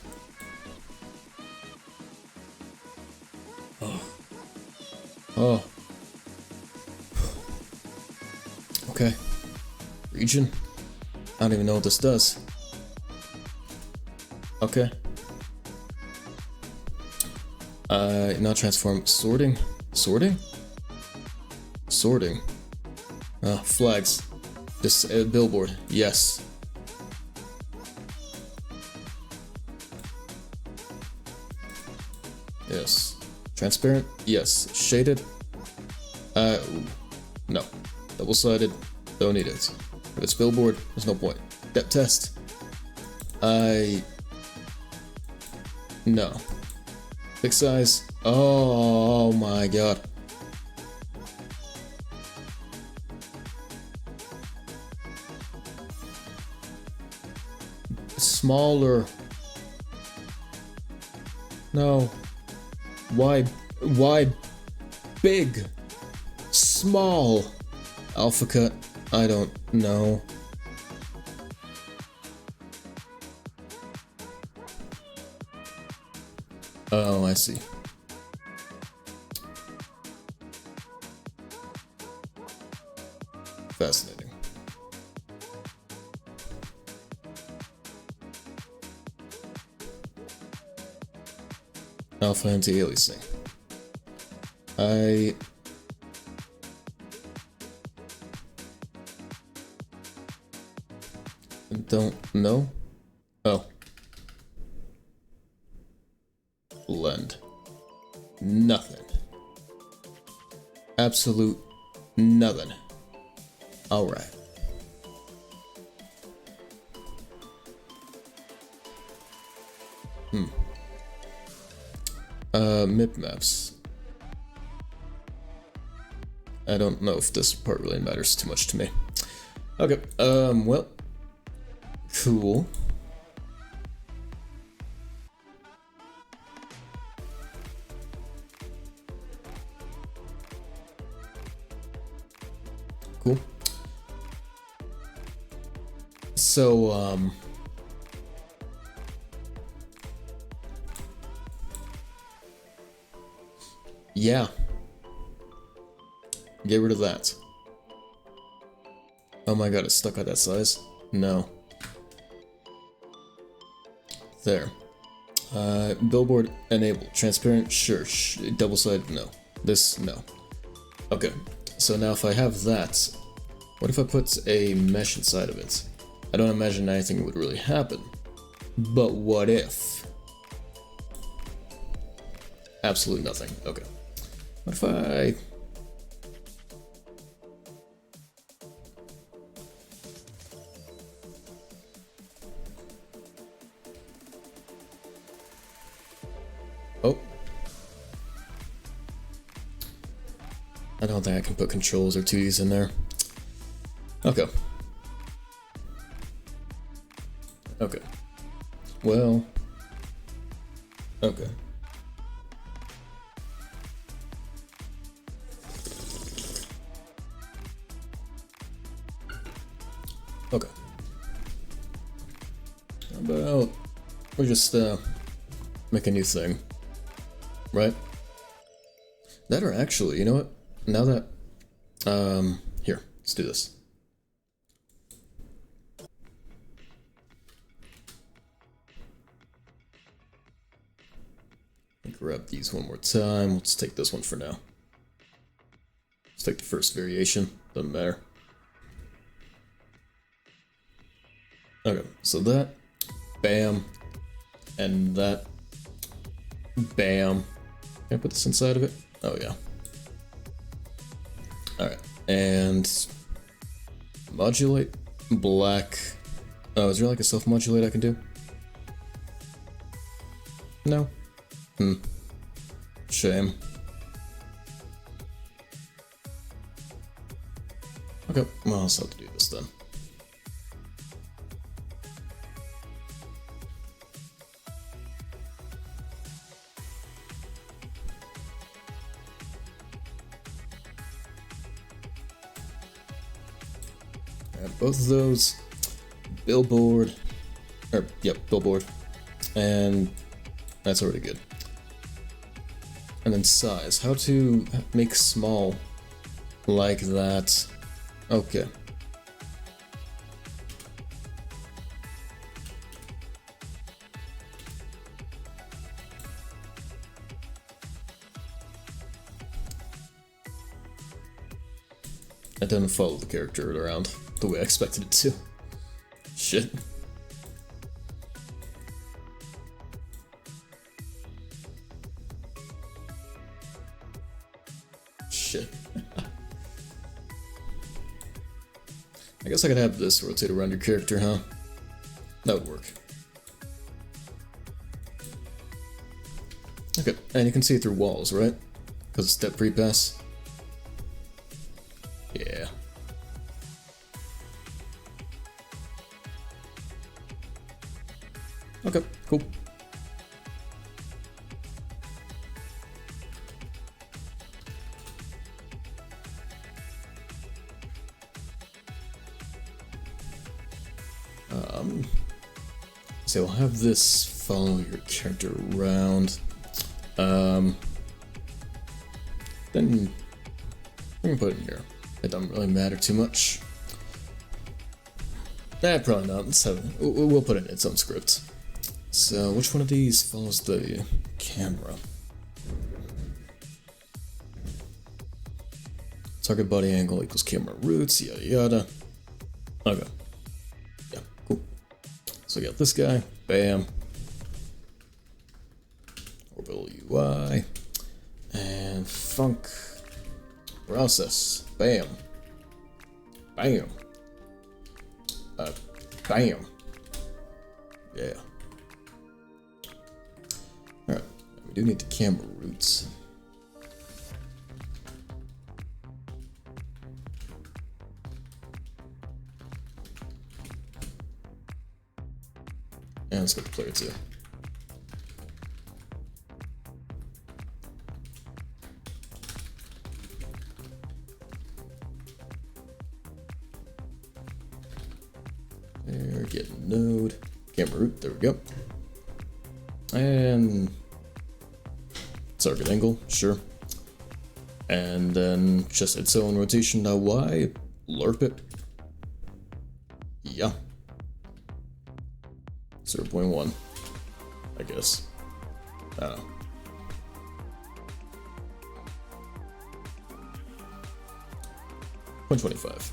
Oh. Oh. Okay. Region? I don't even know what this does. Okay. Now transform. Sorting? Sorting? Sorting. Flags. This billboard. Yes. Yes. Transparent? Yes. Shaded? No. Double-sided? Don't need it. If it's billboard, there's no point. Depth test. No. Big size. Oh my god. Smaller. No. Why big? Small. Alpha cut. I don't know. Oh, I see. Fascinating. Alpha anti-aliasing. I don't know. Oh. Blend. Nothing. Absolute nothing. Alright. MIP maps. I don't know if this part really matters too much to me. Okay, well. Cool. Cool. So, yeah. Get rid of that. Oh my god, it's stuck at that size? No. There. Billboard enabled. Transparent? Sure. Double-sided? No. This? No. Okay. So now if I have that, what if I put a mesh inside of it? I don't imagine anything would really happen. But what if? Absolutely nothing. Okay. What if I... Oh. I don't think I can put controls or 2Ds in there. Okay. Okay. Well. Okay. Okay. How about we just make a new thing, right? That or actually, you know what? Now that here, let's do this. Grab these one more time. Let's take this one for now. Let's take the first variation. Doesn't matter. Okay, so that, bam, and that, bam. Can I put this inside of it? Oh yeah. Alright, and modulate, black. Oh, is there like a self-modulate I can do? No? Shame. Okay, well, I'll still have to do this then. Both of those, billboard, or yep, billboard, and that's already good. And then size, how to make small like that. Okay. It doesn't follow the character around the way I expected it to. Shit. Shit. I guess I could have this rotate around your character, huh? That would work. Okay, and you can see it through walls, right? Because it's step pre-pass. Yeah. Okay, cool. So we'll have this follow your character around. Then we can put it in here. It doesn't really matter too much. Probably not. Let's have we'll put it in its own script. So, which one of these follows the camera? Target body angle equals camera roots, yada yada. Okay. Yeah, cool. So we got this guy, bam. Orbital UI. And func process, bam. Bam. Bam. Yeah. Alright, we do need the camera roots. And let's go to player 2. There, get node, camera root, there we go. And target angle, sure. And then just its own rotation y, lerp it. Yeah. 0.1, I guess. I don't know. $125.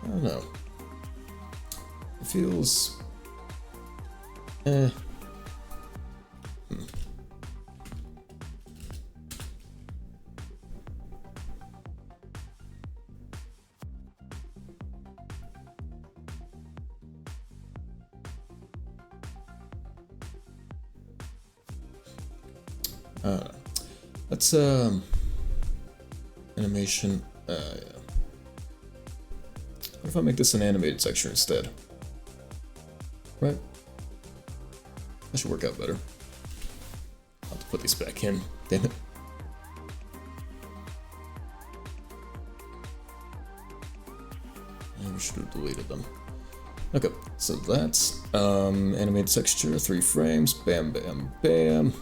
I don't know. It feels... Let's animation. Yeah. What if I make this an animated texture instead? Right? That should work out better. I'll have to put these back in. Damn it. I should have deleted them. Okay, so that's animated texture, 3 frames. Bam, bam, bam.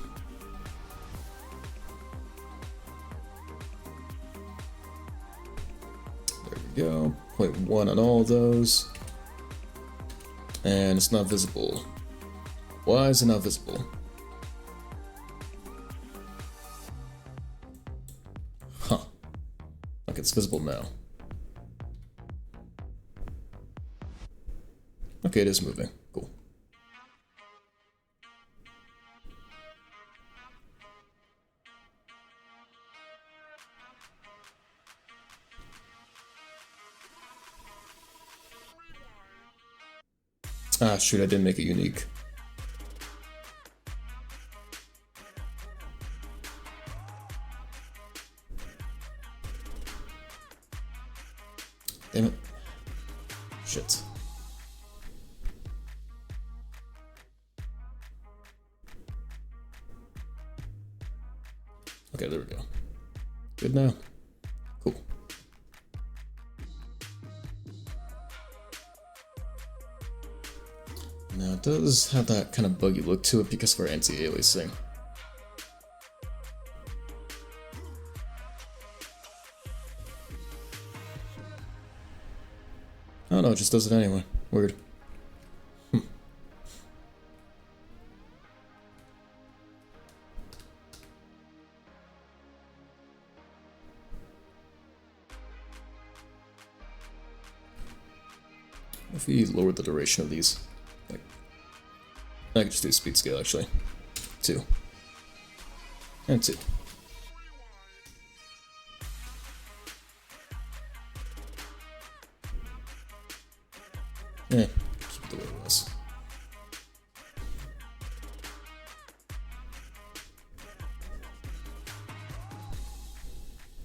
Go 0.1 on all of those, and it's not visible. Why is it not visible? Huh. Okay, it's visible now. Okay, it is moving. Cool. Ah, shoot, I didn't make it unique. Damn it. Shit. Okay, there we go. Good now. Cool. Now it does have that kind of buggy look to it because of our anti-aliasing. Oh no, it just does it anyway. Weird. If we lower the duration of these, like, I could just do speed scale actually. 2. And 2. Yeah, keep it the way it was.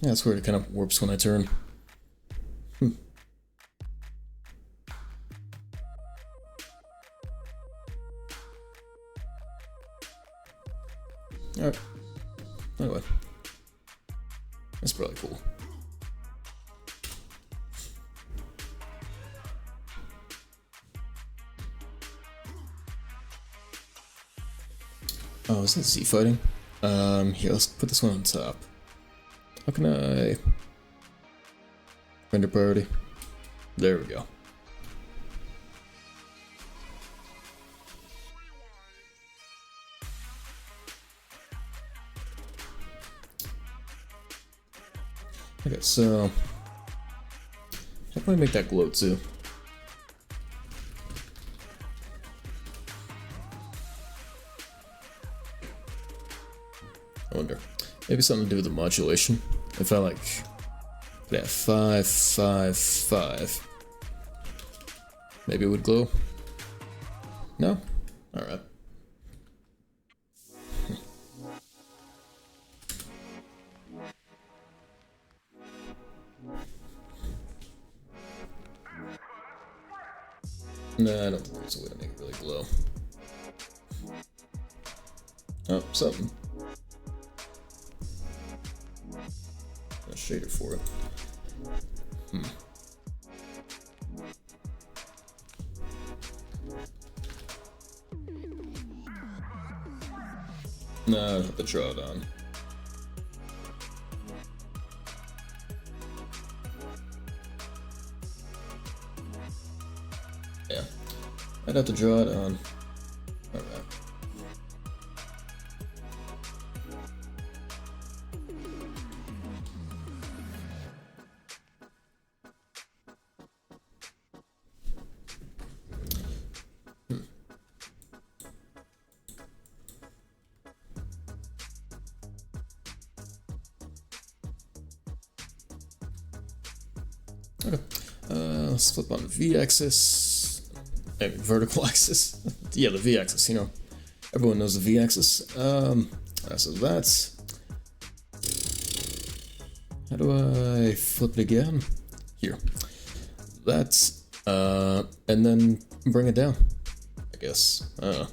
Yeah, it's weird, it kind of warps when I turn. Alright. Anyway. That's probably cool. Oh, is that Z fighting? Here, let's put this one on top. How can I... Render priority. There we go. Okay, so... How can I make that glow too? I wonder. Maybe something to do with the modulation. If I like... Yeah, 5, 5, 5. Maybe it would glow? No? Alright. Nah, I don't think there's a way to make it really glow. Oh, something. A shader for it. No, I have to draw it on. Yeah, I'd have to draw it on. Alright. Okay, let's flip on the V-axis. I mean, vertical axis. Yeah, the V-axis, you know. Everyone knows the V-axis. So that's... How do I flip it again? Here. That's, and then bring it down, I guess. I don't know.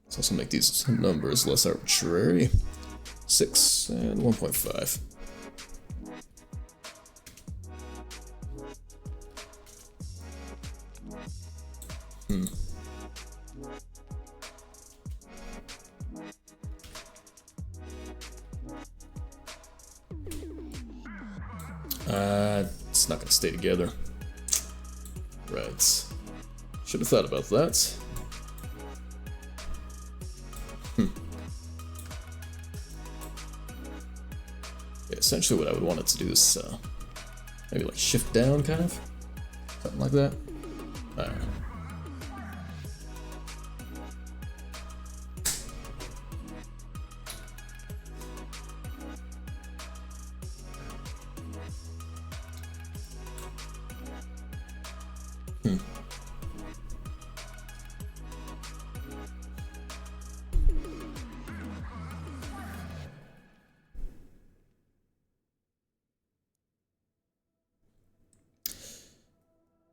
Let's also make these numbers less arbitrary. 6 and 1.5. It's not gonna stay together. Right. Should have thought about that. Yeah, essentially what I would want it to do is maybe like shift down, kind of? Something like that. Alright.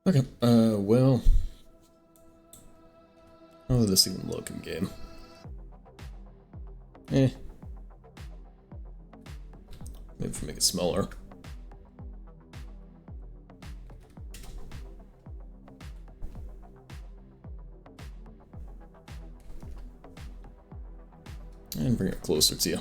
Okay, well... How does this even look in game? Maybe if we make it smaller. And bring it closer to you.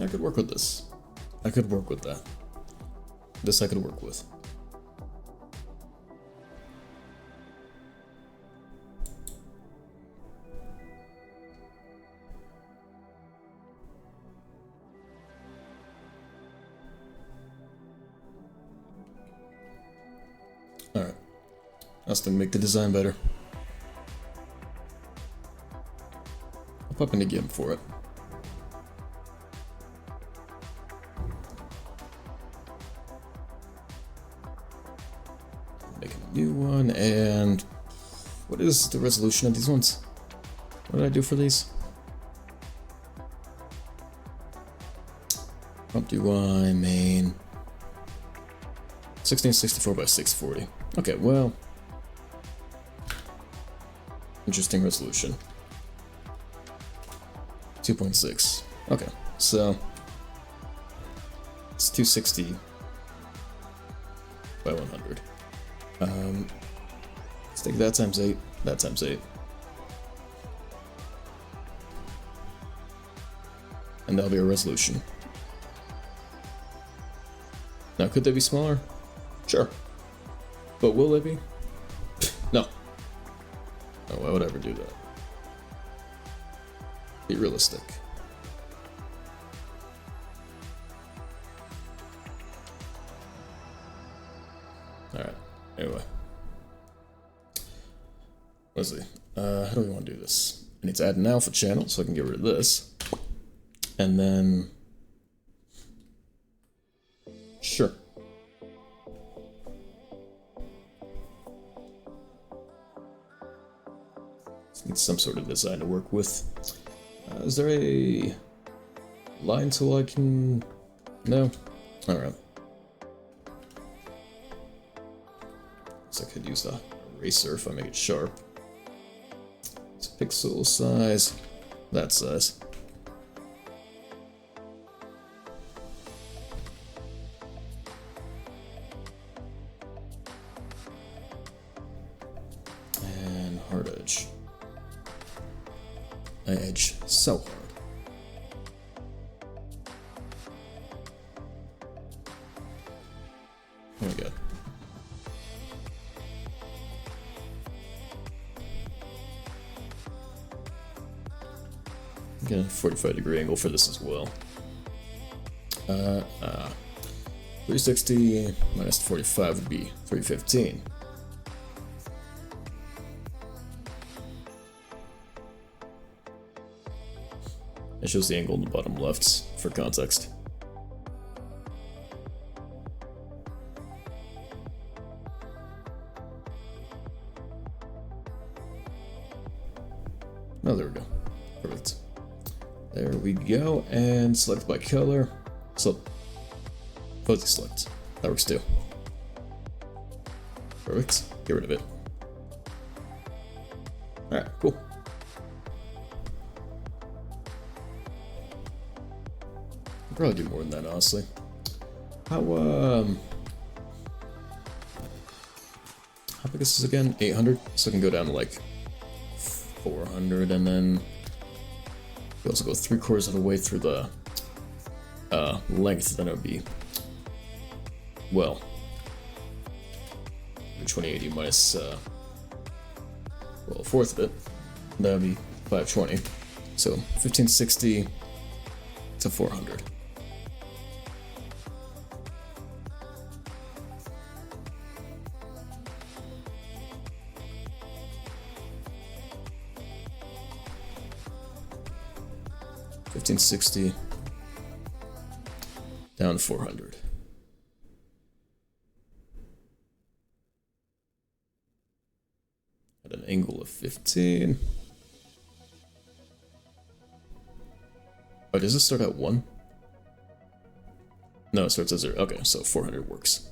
I could work with this. I could work with that. This I could work with. Alright. That's to make the design better. I'll pop into GIMP for it. Make a new one, and what is the resolution of these ones? What did I do for these? Prompt UI main 1664 by 640. Okay, well, interesting resolution. 2.6. Okay, so it's 260 by 100. Let's take that times 8, that times 8. And that'll be a resolution. Now, could they be smaller? Sure. But will they be? No. No, why would I ever do that? Be realistic. Alright, anyway. Let's see. How do we want to do this? I need to add an alpha channel so I can get rid of this. And then... Sure. Just need some sort of design to work with. Is there a line tool I can... No? Alright. So I could use the eraser if I make it sharp. It's pixel size. That size. And hard edge. Edge so hard. There we go. Get a 45-degree angle for this as well. 360 minus 45 would be 315. It shows the angle in the bottom left for context. Oh, there we go. Perfect. There we go, and select by color. So, fuzzy select. That works too. Perfect. Get rid of it. Alright, cool. I'll probably do more than that, honestly. How big is this again? 800? So I can go down to like 400, and then we also go 3/4 of the way through the length, then it would be, well, 2080 minus, well, a fourth of it, that would be 520, so 1560 to 400. $1560 down to 400. At an angle of 15. Oh, does this start at 1? No, it starts at 0. Okay, so 400 works.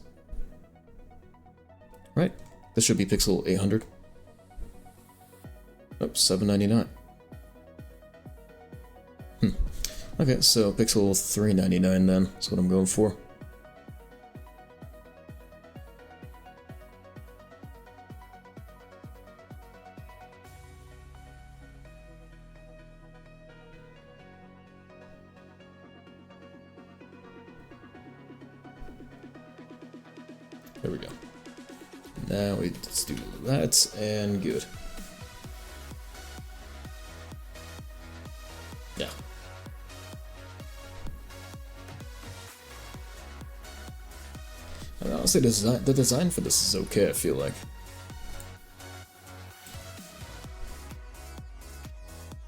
Right? This should be pixel 800. Oh, 799. Okay, so pixel 399 then, that's what I'm going for. There we go. Now we just do that, and good. Yeah. Honestly, the design for this is okay, I feel like.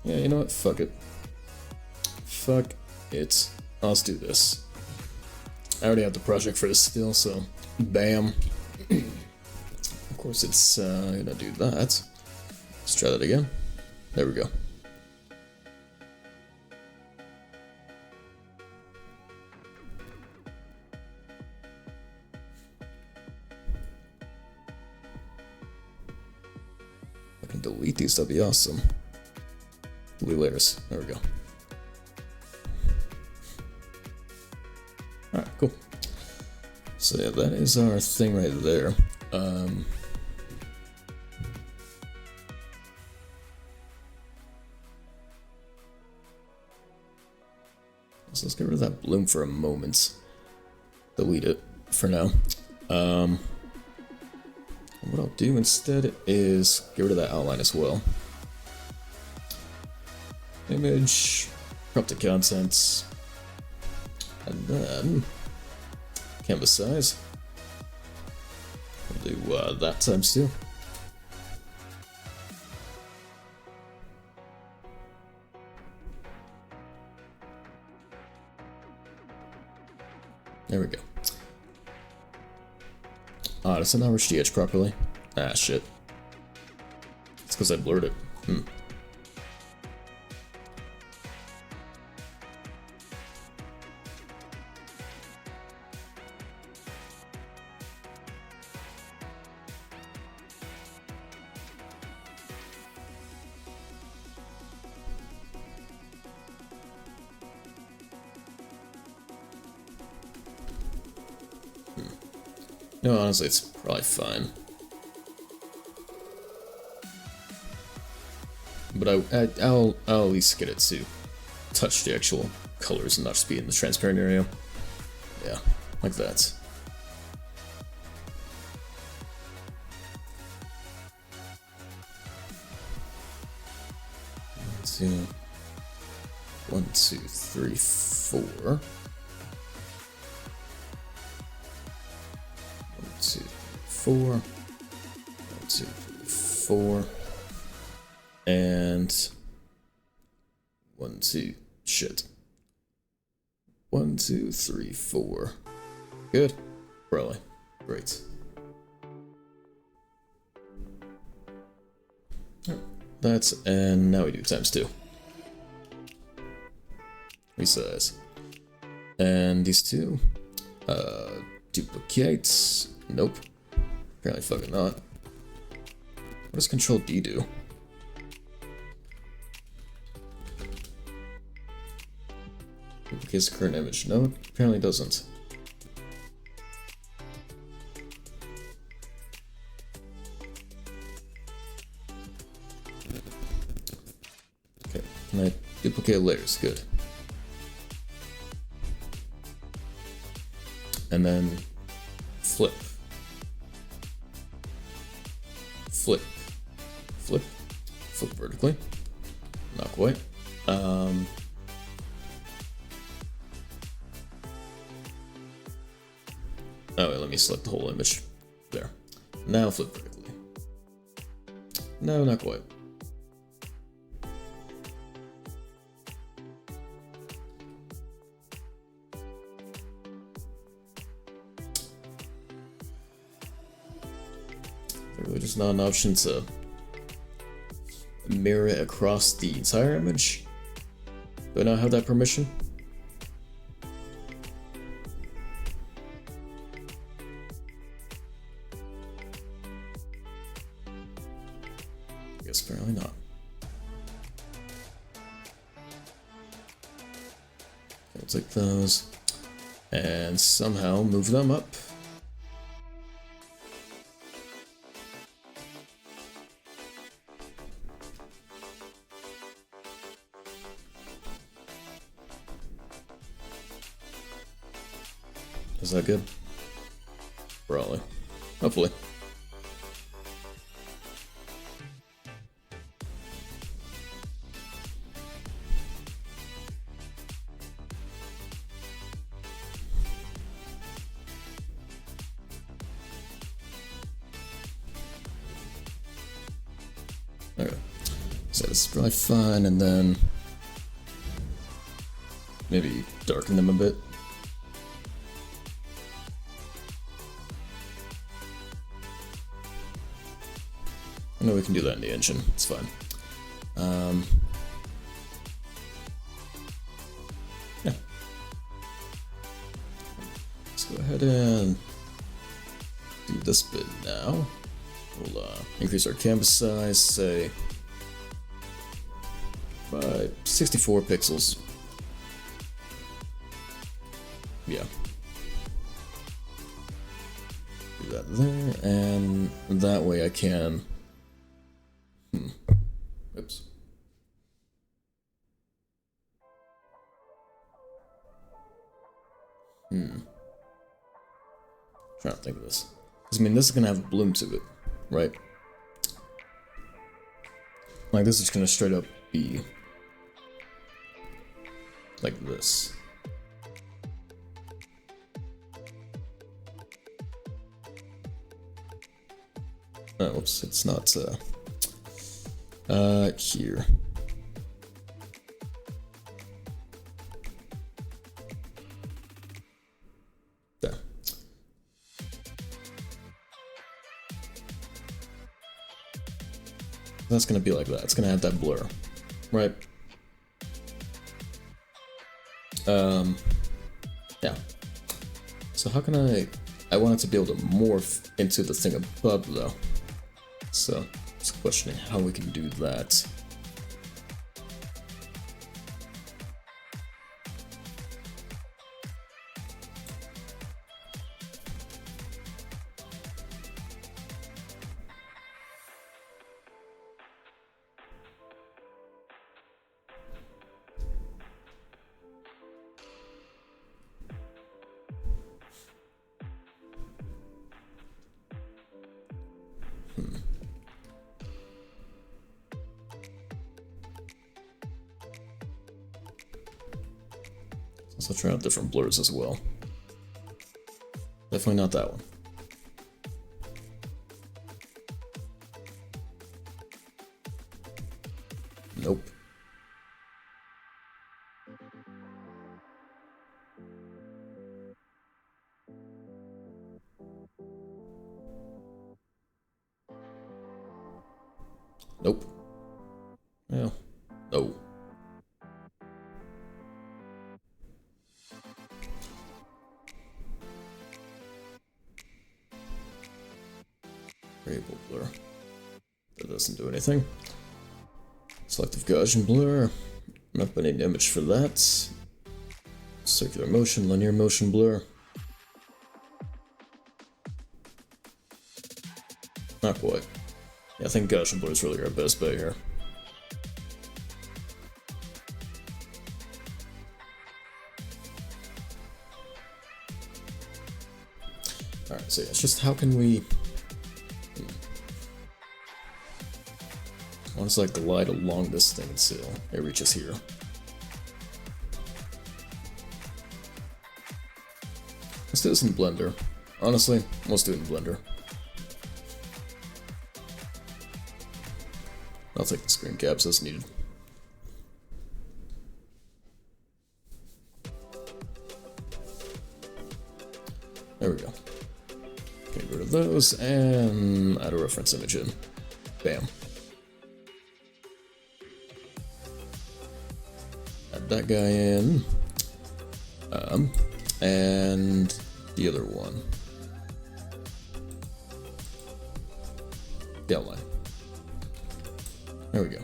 Yeah, you know what? Fuck it. Fuck it. Let's do this. I already have the project for this still, so bam. course it's gonna do that. Let's try that again. There we go. I can delete these, that'd be awesome. Blue layers, there we go. Alright, cool. So yeah, that is our thing right there. So let's get rid of that bloom for a moment. Delete it for now. What I'll do instead is get rid of that outline as well. Image, crop the contents, and then canvas size. We'll do that times 2. There we go. Ah, does it not reach the edge properly? Ah, shit. It's because I blurred it. No, honestly, it's probably fine. But I'll at least get it to touch the actual colors and not just be in the transparent area. Yeah, like that. One, two, three, 4. 4, 1, 2, 3, 4, and 1, 2, shit. 1, 2, 3, 4. Good. Probably. Great. That's, and now we do times 2. Resize. And these two, duplicate. Nope. Apparently fucking not. What does Control D do? Duplicates the current image. No, it apparently doesn't. Okay, can I duplicate layers? Good. And then flip. Flip vertically. Not quite. Oh, wait, let me select the whole image. There. Now flip vertically. No, not quite. Really just not an option to mirror it across the entire image. Do I not have that permission? I guess apparently not. I'll take those and somehow move them up. Is that good? Probably. Hopefully. Okay. So this is probably fine, and then maybe darken them a bit. I know we can do that in the engine. It's fine. Yeah. Let's go ahead and do this bit now. We'll increase our canvas size, say, by 64 pixels. Yeah. Do that there, and that way I can... Oops. Trying to think of this. Because, I mean, this is gonna have a bloom to it, right? Like, this is gonna straight up be like this. Oh, whoops, it's not, here. There. That's gonna be like that. It's gonna have that blur, right? Yeah. So how can I want it to be able to morph into the thing above though. So just questioning how we can do that. So try out different blurs as well. Definitely not that one. Nope. Nope. Yeah. No. Variable blur. That doesn't do anything. Selective Gaussian blur. Not putting an image for that. Circular motion, linear motion blur. Not quite. Yeah, I think Gaussian blur is really our best bet here. Alright, so yeah, it's just how can we... I want to like glide along this thing until it reaches here. Let's do this in Blender. Honestly, let's do it in Blender. I'll take the screen caps as needed. There we go. Get rid of those and add a reference image in. Bam. Add that guy in. And the other one. The outline. There we go.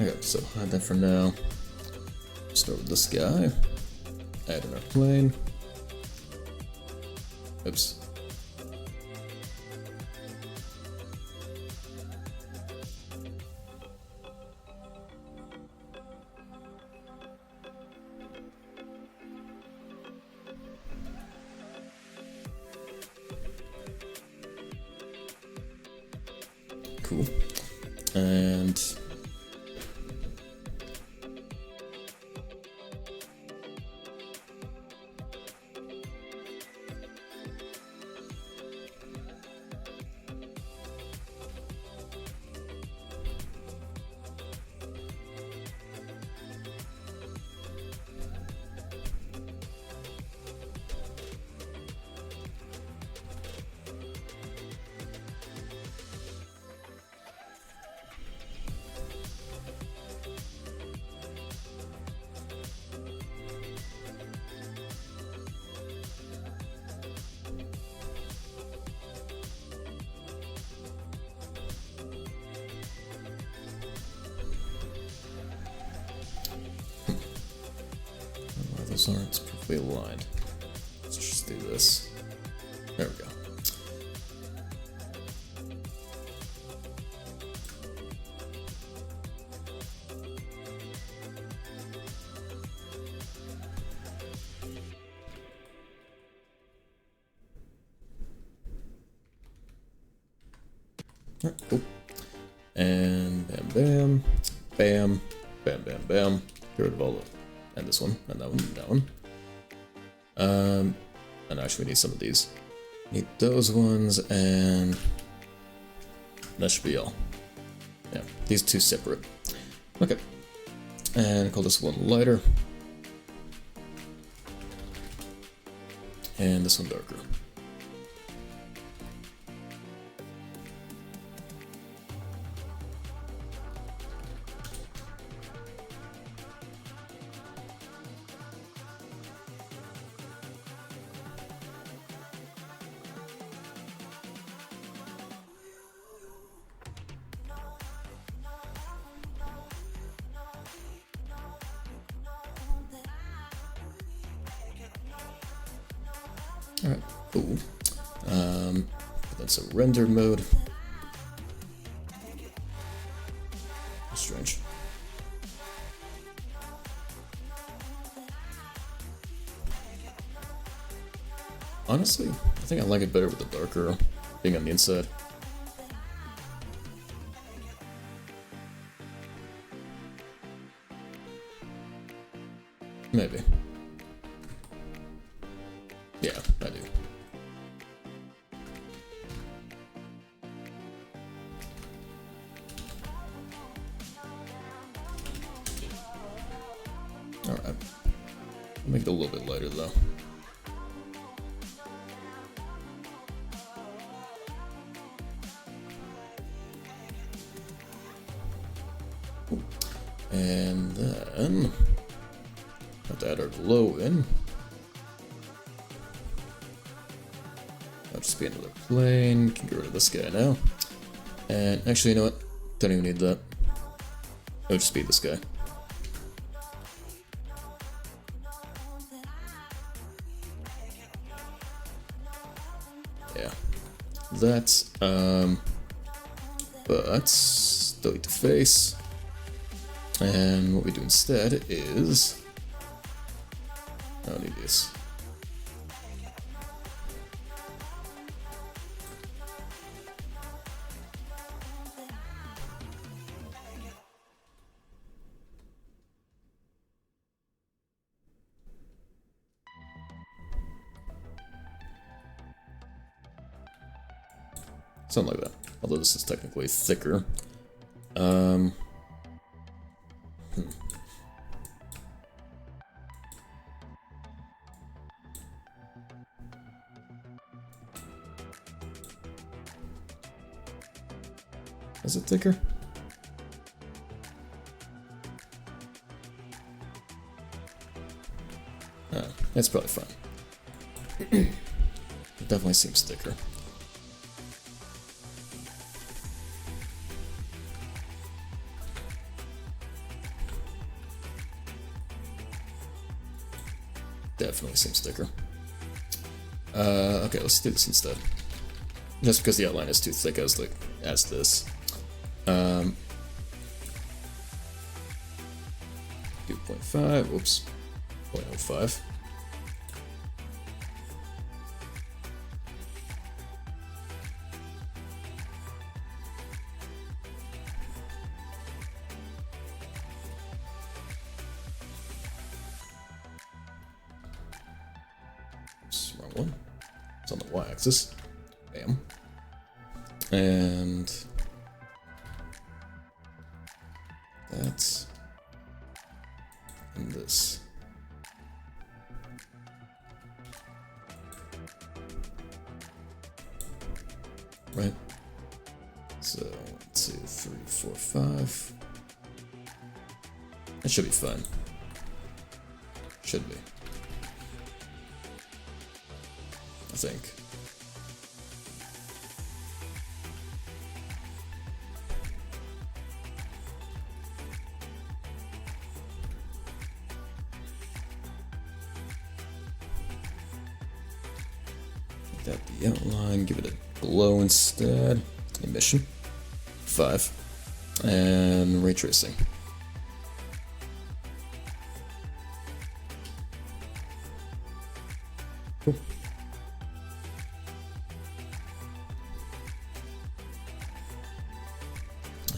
Okay, so hide that for now. Start with this guy. Add in our plane. Oops. Cool. And those aren't perfectly aligned. Let's just do this. There we go. Alright, cool. And bam, bam, bam, bam, bam, bam. Get rid of all of, and this one, and that one, and that one. And actually we need some of these. Need those ones, and that should be all. Yeah, these two separate. Okay. And call this one lighter. And this one darker. Alright, cool. That's a render mode. Strange. Honestly, I think I like it better with the darker being on the inside. Maybe. Yeah, I do. Alright. Make it a little bit lighter though. And then have to add our glow in. That'll just be another plane. Can get rid of this guy now. And actually, you know what? Don't even need that. It'll just be this guy. Yeah. That's but delete the face. And what we do instead is I don't need this. Something like that. Although this is technically thicker. Is it thicker? Oh, it's probably fine. It definitely seems thicker. Definitely seems thicker. Okay, let's do this instead. Just because the outline is too thick as this. 2.5, whoops, 0.05. Oops, wrong one. It's on the y-axis. Bam. And that's and this. Right? So 1, 2, 3, 4, 5. That should be fine. Should be. I think. Make that the outline, give it a glow instead. Emission. 5. And ray tracing. Cool.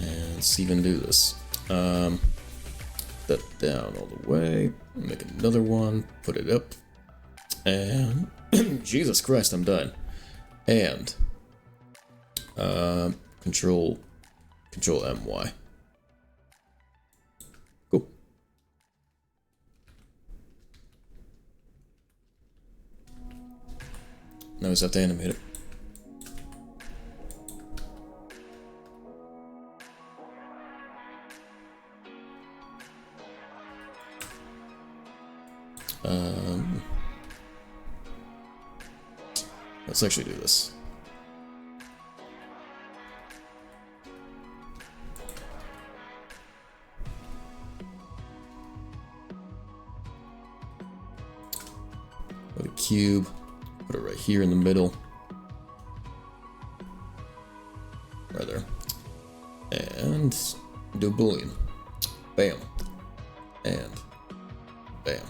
And let's even do this. That down all the way. Make another one. Put it up. And Jesus Christ, I'm done. And control MY. Cool. Now we just have to animate it. Let's actually do this. Put a cube, put it right here in the middle. Right there. And do a boolean. Bam. And bam.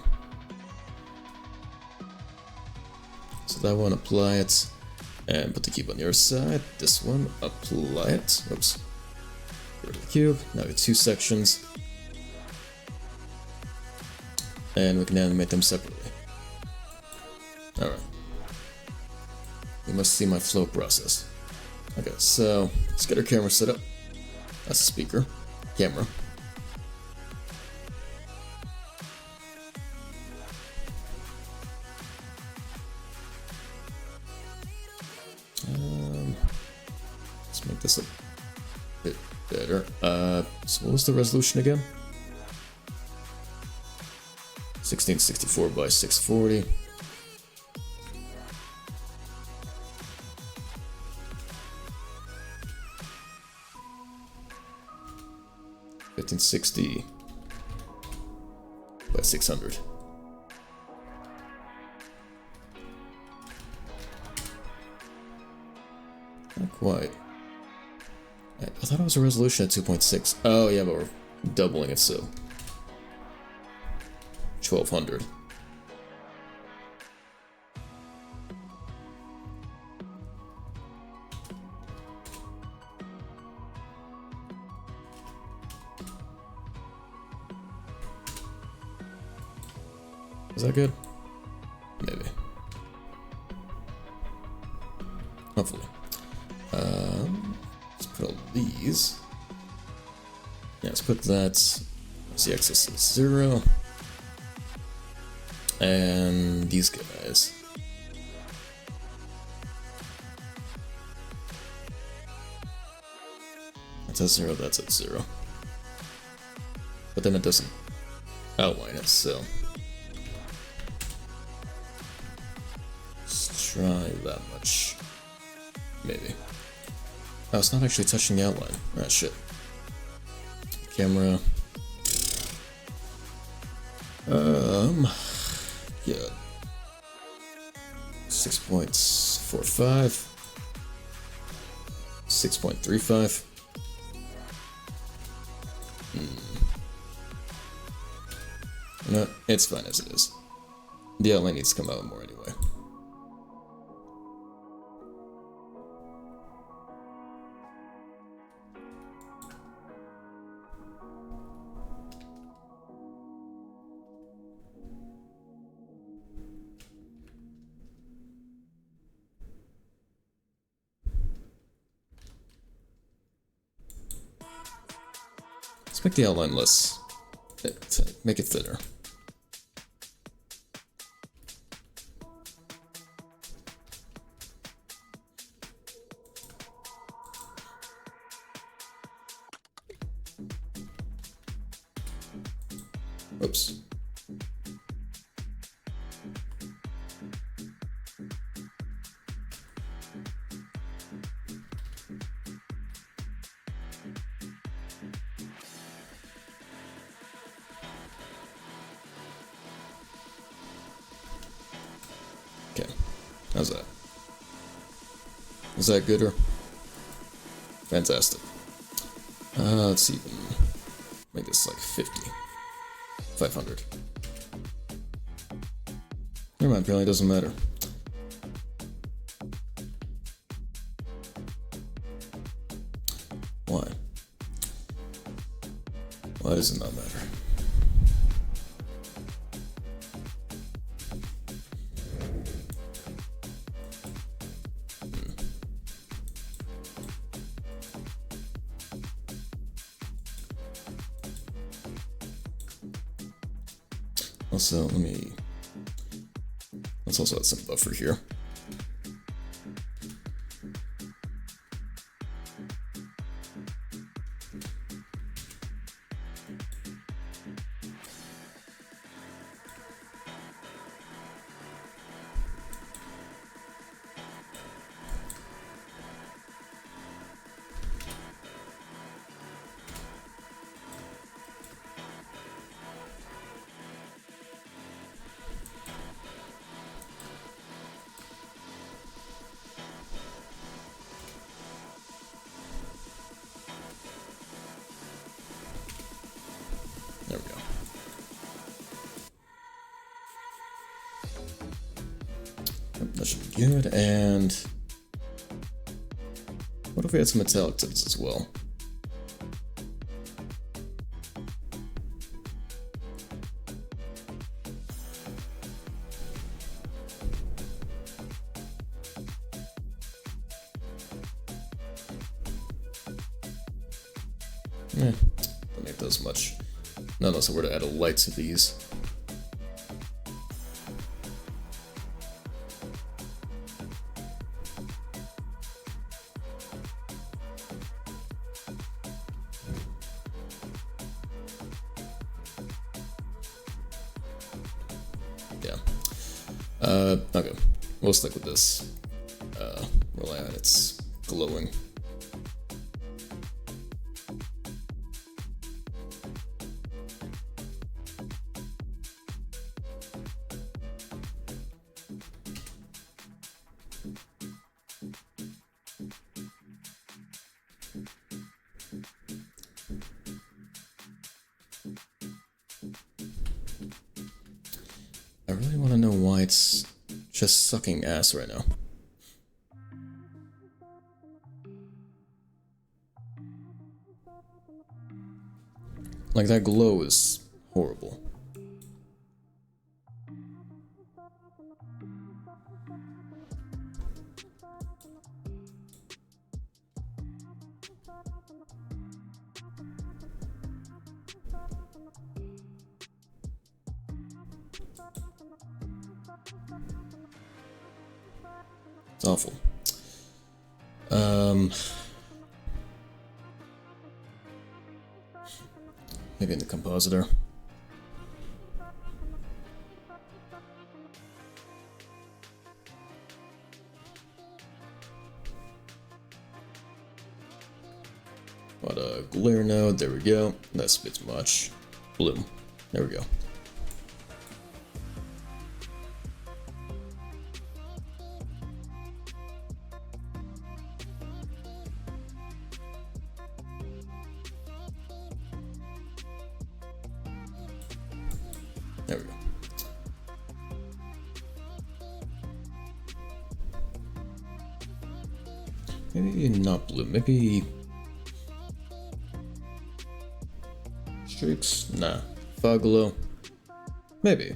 So that one, apply it, and put the cube on the other side. This one, apply it. Oops. Get rid of the cube. Now we have 2 sections. And we can animate them separately. Alright. You must see my flow process. Okay, so let's get our camera set up. That's a speaker. Camera. Let's make this a bit better. So what was the resolution again? 1664 by 640. $1560 by 600. Not quite. I thought it was a resolution at 2.6. Oh yeah, but we're doubling it, so 1200. Is that good? Maybe. Hopefully. Let's put all these. Yeah, let's put that. Let's see, axis is 0. And these guys. That's at 0, that's at 0. But then it doesn't outline it, so. Let's try that much. Maybe. Oh, it's not actually touching the outline. Ah, shit. Camera. Yeah. 6.45. 6.35. No, it's fine as it is. The outline needs to come out more anyway. Let's make the outline less. Make it thinner. Oops. Okay, how's that? Is that gooder? Fantastic. Let's even make this like 50. 500. Never mind, apparently it doesn't matter. Why? Why does it not matter? Also, let's also add some buffer here. There we go. Yep, that should be good. And what if we had some metallic tips as well? Don't make those much. Not unless I were to add a light to these. Yeah. Okay. We'll stick with this. Rely on its glowing. I really want to know why it's just sucking ass right now. Like, that glow is horrible. It's awful. Maybe in the compositor. But glare node, there we go. That's a bit much. Bloom. There we go. There we go. Maybe not blue, maybe streaks? Nah. Fog glow? Maybe.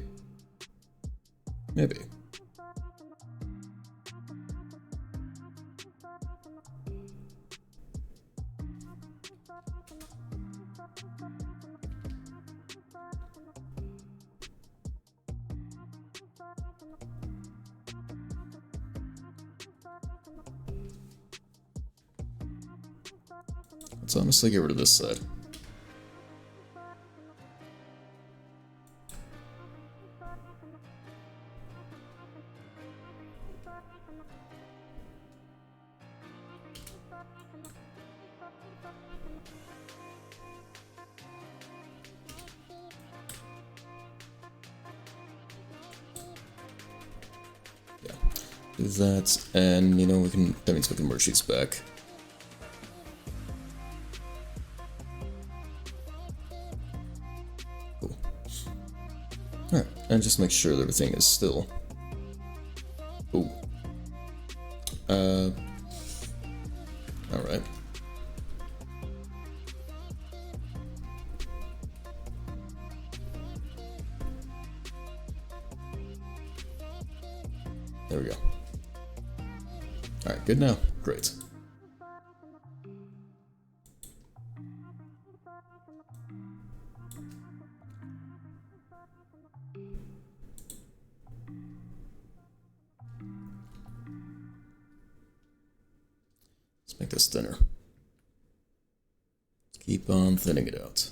Maybe. Let's honestly get rid of this side. Do that, and you know that means we can merge these back. Cool. Alright, and just make sure that everything is still. Ooh. Alright. There we go. Alright, good now. Great. Let's make this thinner. Keep on thinning it out.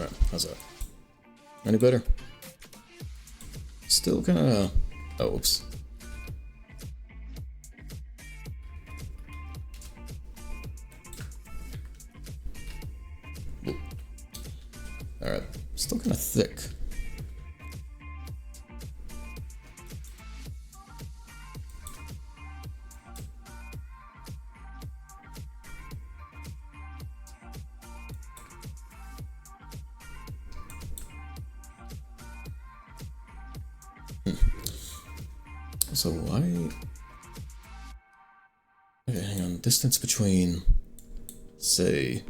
Alright, how's that? Any better? Still kinda... Oh, oops. Alright, still kinda thick. So why... Okay, hang on. Distance between, say,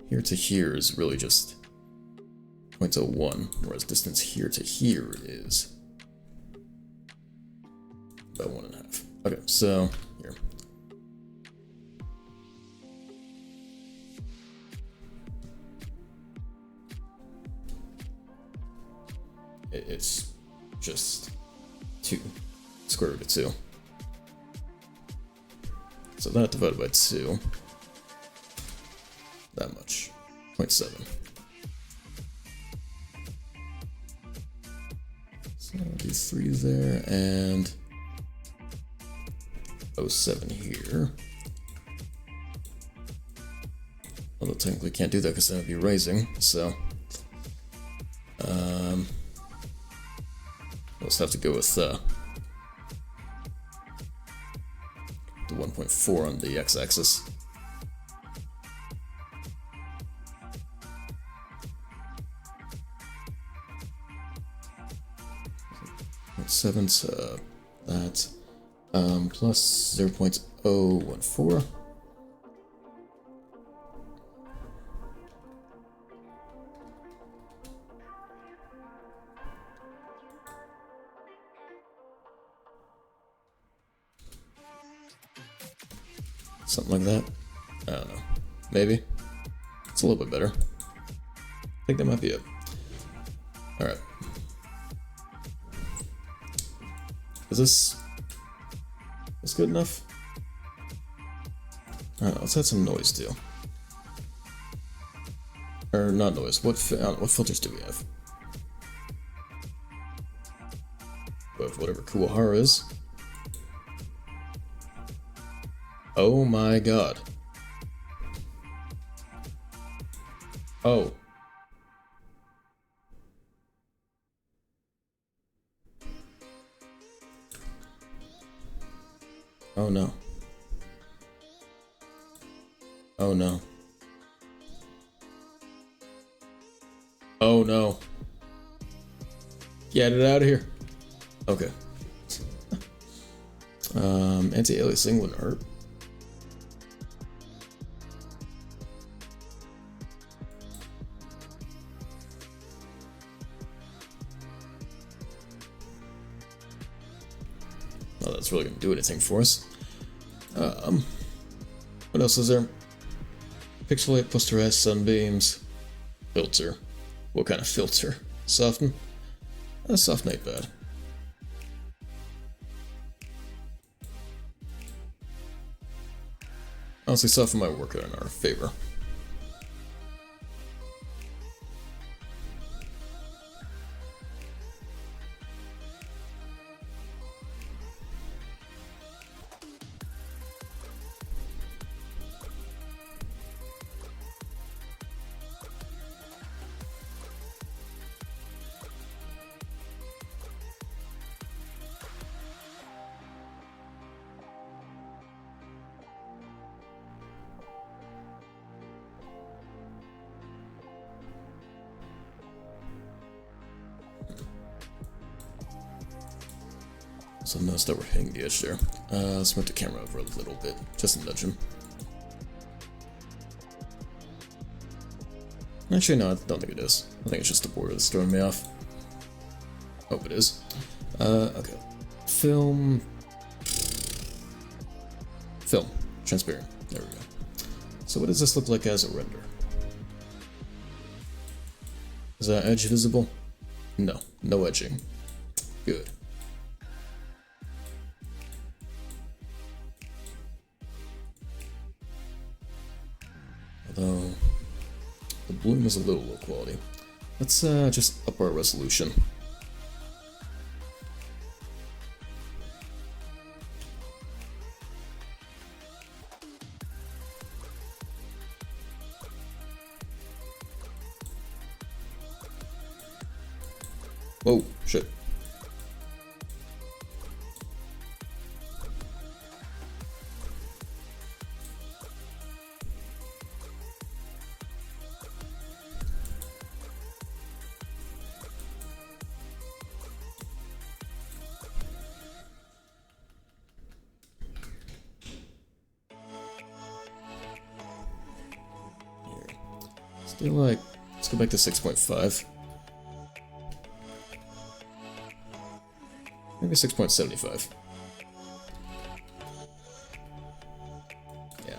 here to here is really just 0.01, whereas distance here to here is about 1.5. Okay, so here. It's just 2, square root of 2. So that divided by 2, that much, 0.7. So do 3 there, and 0.7 here. Although technically can't do that because then it'd be rising, so... We'll just have to go with the 1.4 on the x-axis. .7 to that, plus 0.014. Something like that. I don't know. Maybe. It's a little bit better. I think that might be it. Alright. Is this good enough? I don't know, let's add some noise too. Or not noise, what filters do we have? We have whatever Kuwahara is. Oh my god. Oh. Oh no. Oh no. Oh no. Get it out of here. Okay. Anti-aliasing wouldn't hurt. Well, that's really gonna do anything for us. What else is there? Pixelate, posterize, sunbeams. Filter. What kind of filter? Soften? Soften ain't bad. Honestly, soften might work out in our favor. So notice that we're hitting the edge there. Let's move the camera over a little bit, just to nudge him. Actually, no, I don't think it is. I think it's just the border that's throwing me off. Hope it is. Okay. Film. Transparent. There we go. So what does this look like as a render? Is that edge visible? No. No edging. Good. Although the bloom is a little low quality. Let's just up our resolution. Whoa, shit. Still like, let's go back to 6.5. Maybe 6.75. Yeah.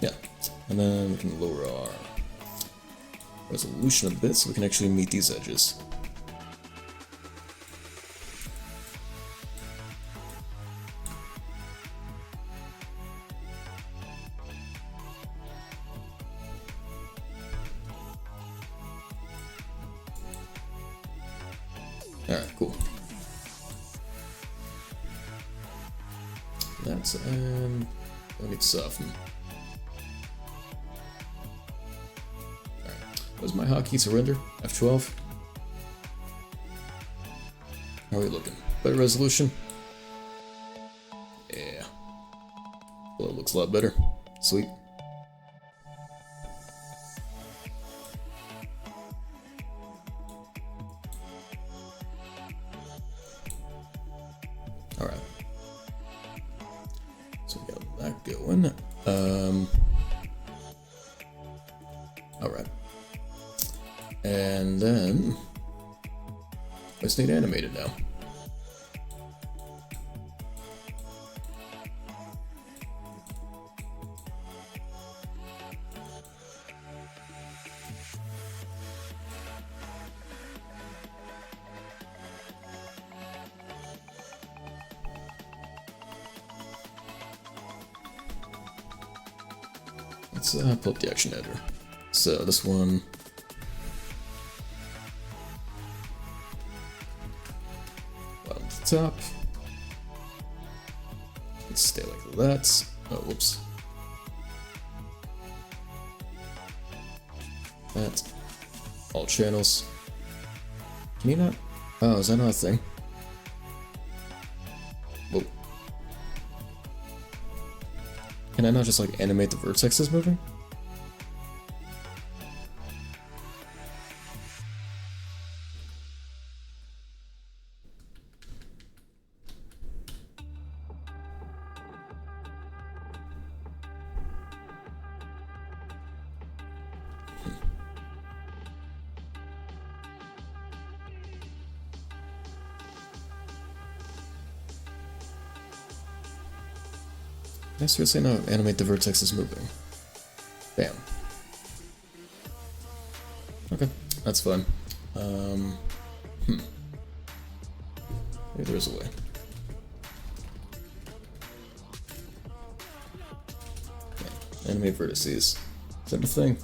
Yeah. And then we can lower our resolution a bit so we can actually meet these edges. Alright, cool. That's, let me soften. Alright, what's my hotkey to render? F12? How are we looking? Better resolution? Yeah. Well, it looks a lot better. Sweet. Alright. So we got that going. Alright. And then I just need animated now. Let's pull up the action editor. So this one. Bottom to top. Let's stay like that. Oh, whoops. That. All channels. Can you not? Oh, is that not a thing? Whoa. Can I not just like animate the vertexes moving? I seriously not animate the vertex is moving? Damn. Okay, that's fine. Maybe there's a way. Okay. Animate vertices. Is that a thing?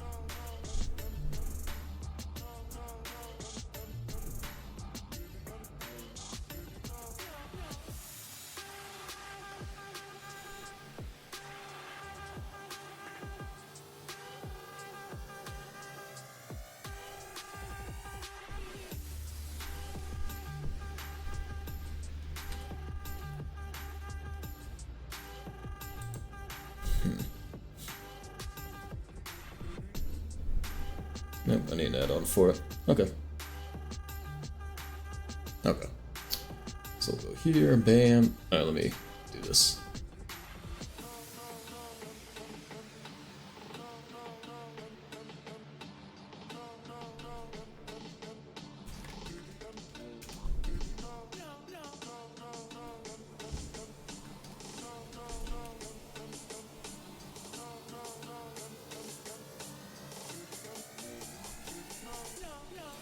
Nope, I need an add-on for it. Okay. Okay. So we'll go here, bam. Alright, let me do this.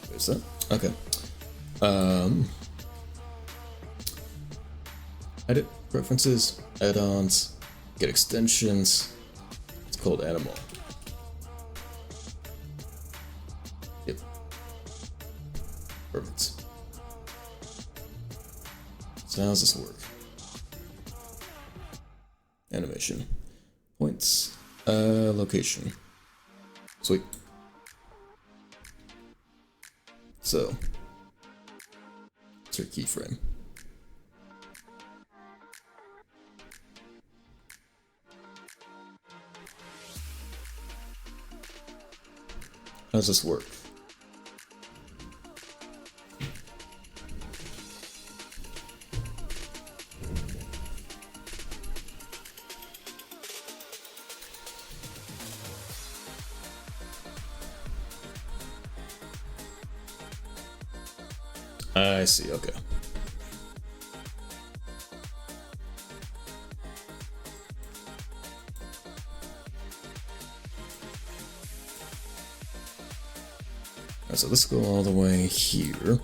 Where's that? Okay. Edit preferences, add-ons, get extensions. It's called Animal. Yep. Perfect. So how does this work? Animation. Points. Location. Sweet. So, it's your keyframe. How does this work? I see, okay. Alright, so let's go all the way here.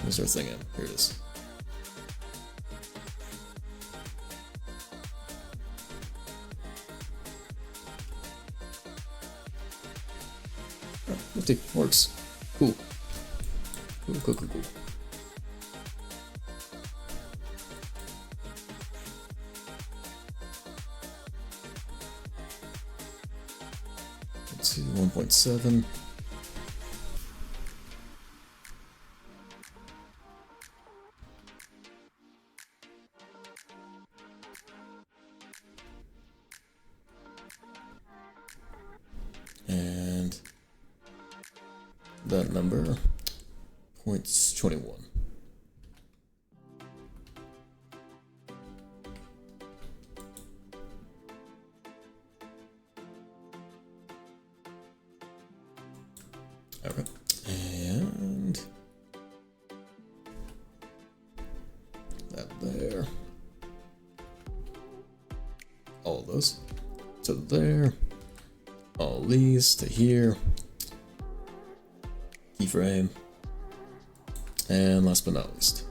Where's our thing at? Here it is. Oh, nifty. Works. Cool. Cool. Let's see, 1.7. And that number, 0.21. Okay, and that there. All those to there. All these to here. Keyframe. And last but not least.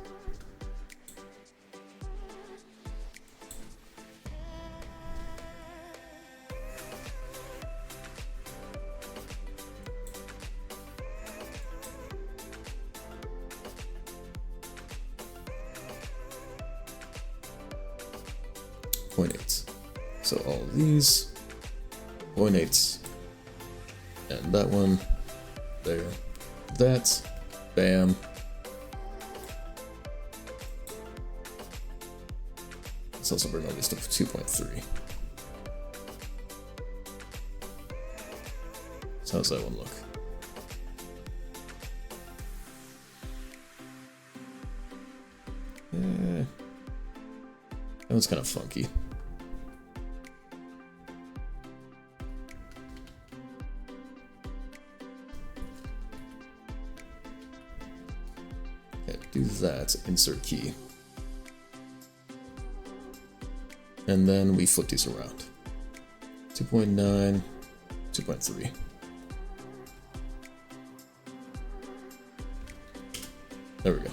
0.8. So all of these, 0.8. And that one, there, that, bam. Let's also bring all these to 2.3. So how's that one look? That one's kind of funky. Okay, do that, insert key. And then we flip these around. 2.9, 2.3. There we go.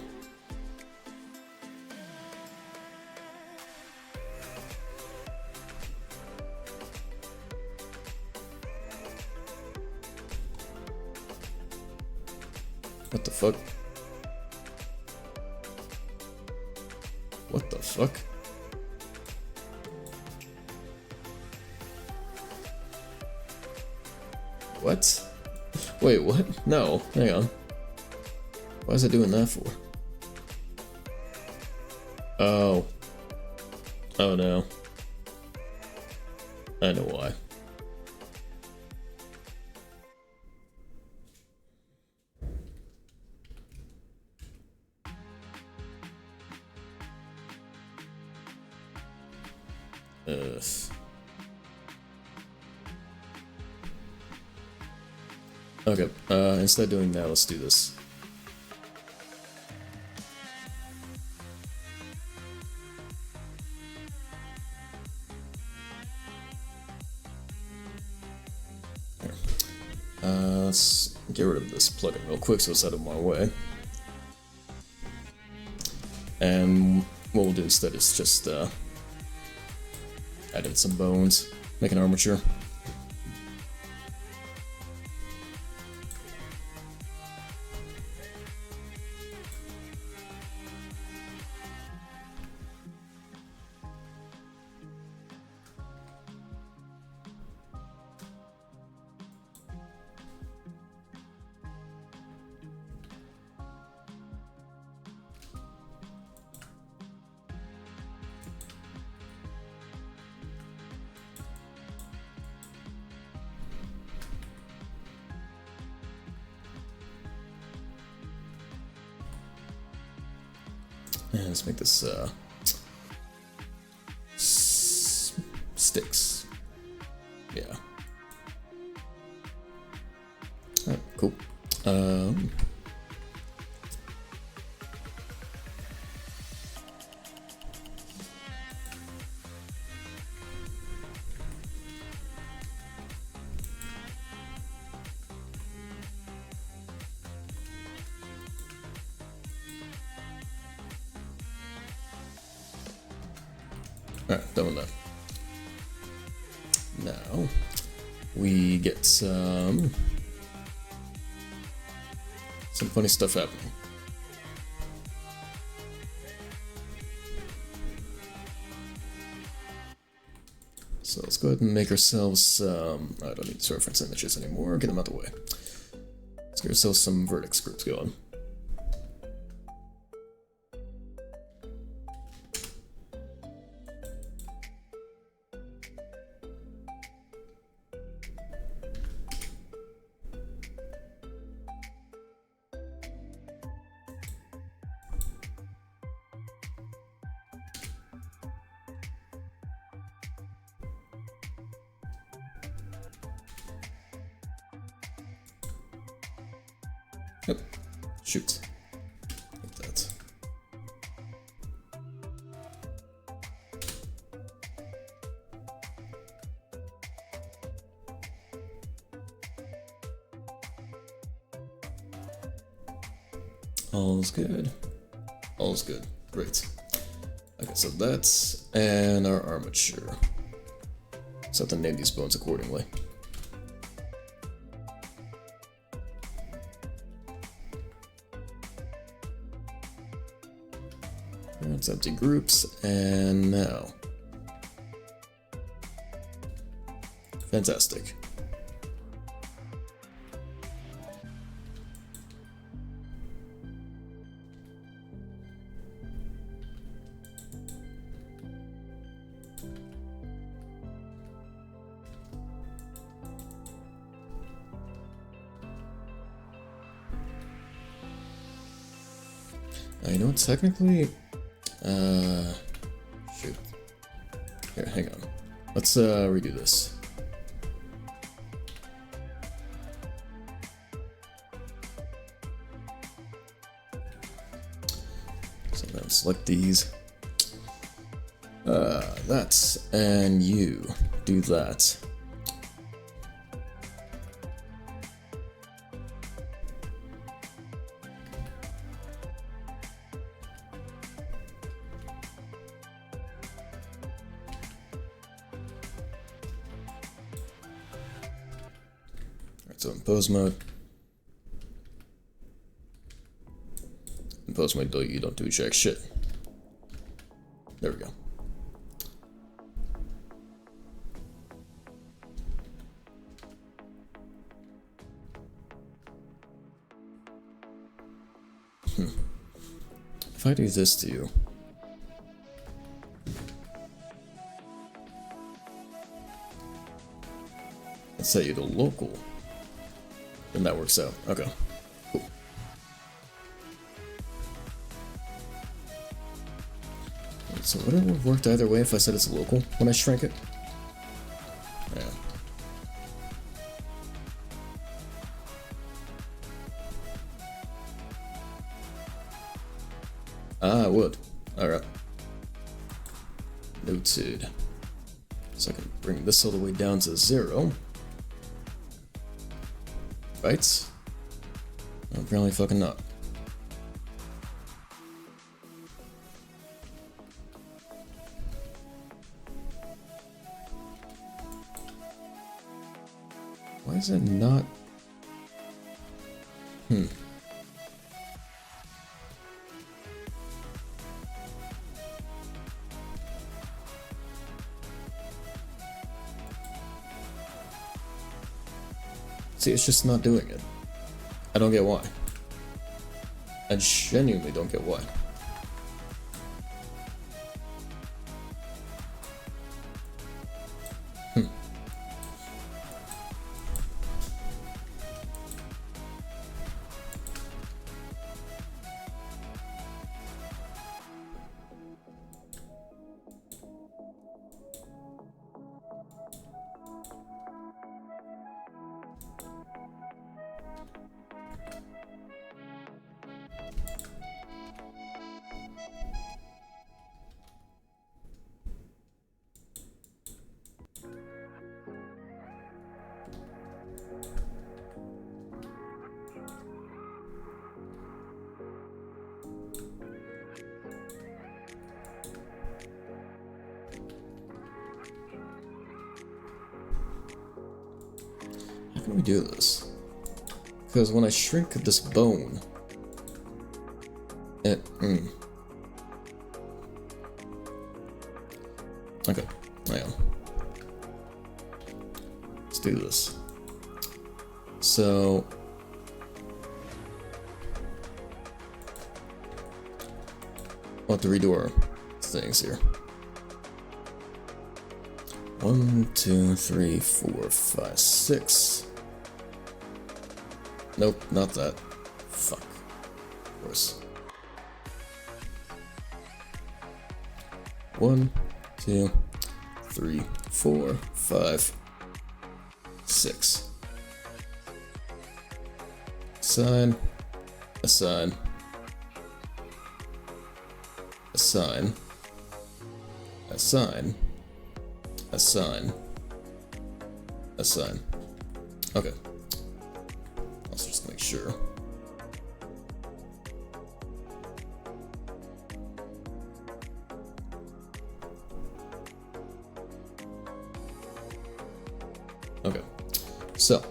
What the fuck? What the fuck? What? Wait, what? No, hang on. Why is it doing that for? Oh. Oh no. I know why. Okay, instead of doing that, let's do this. Here. Let's get rid of this plugin real quick so it's out of my way. And what we'll do instead is just add in some bones, make an armature. And let's make this sticks. Yeah. Alright, cool. Alright, done with that. Now, we get some funny stuff happening. So let's go ahead and make ourselves I don't need to reference images anymore, get them out of the way. Let's get ourselves some vertex groups going. Yep. Shoot. Like that. All's good. All's good. Great. Okay, so that's and our armature. So I have to name these bones accordingly. Let's empty groups, and now Fantastic. You know what, technically, shoot. Here, hang on. Let's, redo this. So then select these. That, and you do that. So in pose mode, you don't do jack shit. There we go. If I do this to you, let's set you to local. Then that works out. Okay. Cool. So would it have worked either way if I said it's local when I shrank it? Yeah. Ah, I would. Alright. Noted. So I can bring this all the way down to 0. Right? No, apparently fucking not. Why is it not? See, it's just not doing it. I don't get why. I genuinely don't get why. How can we do this? Because when I shrink this bone, it. Okay, hang on. Let's do this. So. We'll have to redo our things here. 1, 2, 3, 4, 5, 6. Nope, not that. Fuck. Of course. 1, 2, 3, 4, 5, 6. Assign. Assign. Assign. Assign. Assign. Assign. Okay. Let's just make sure. Okay. So,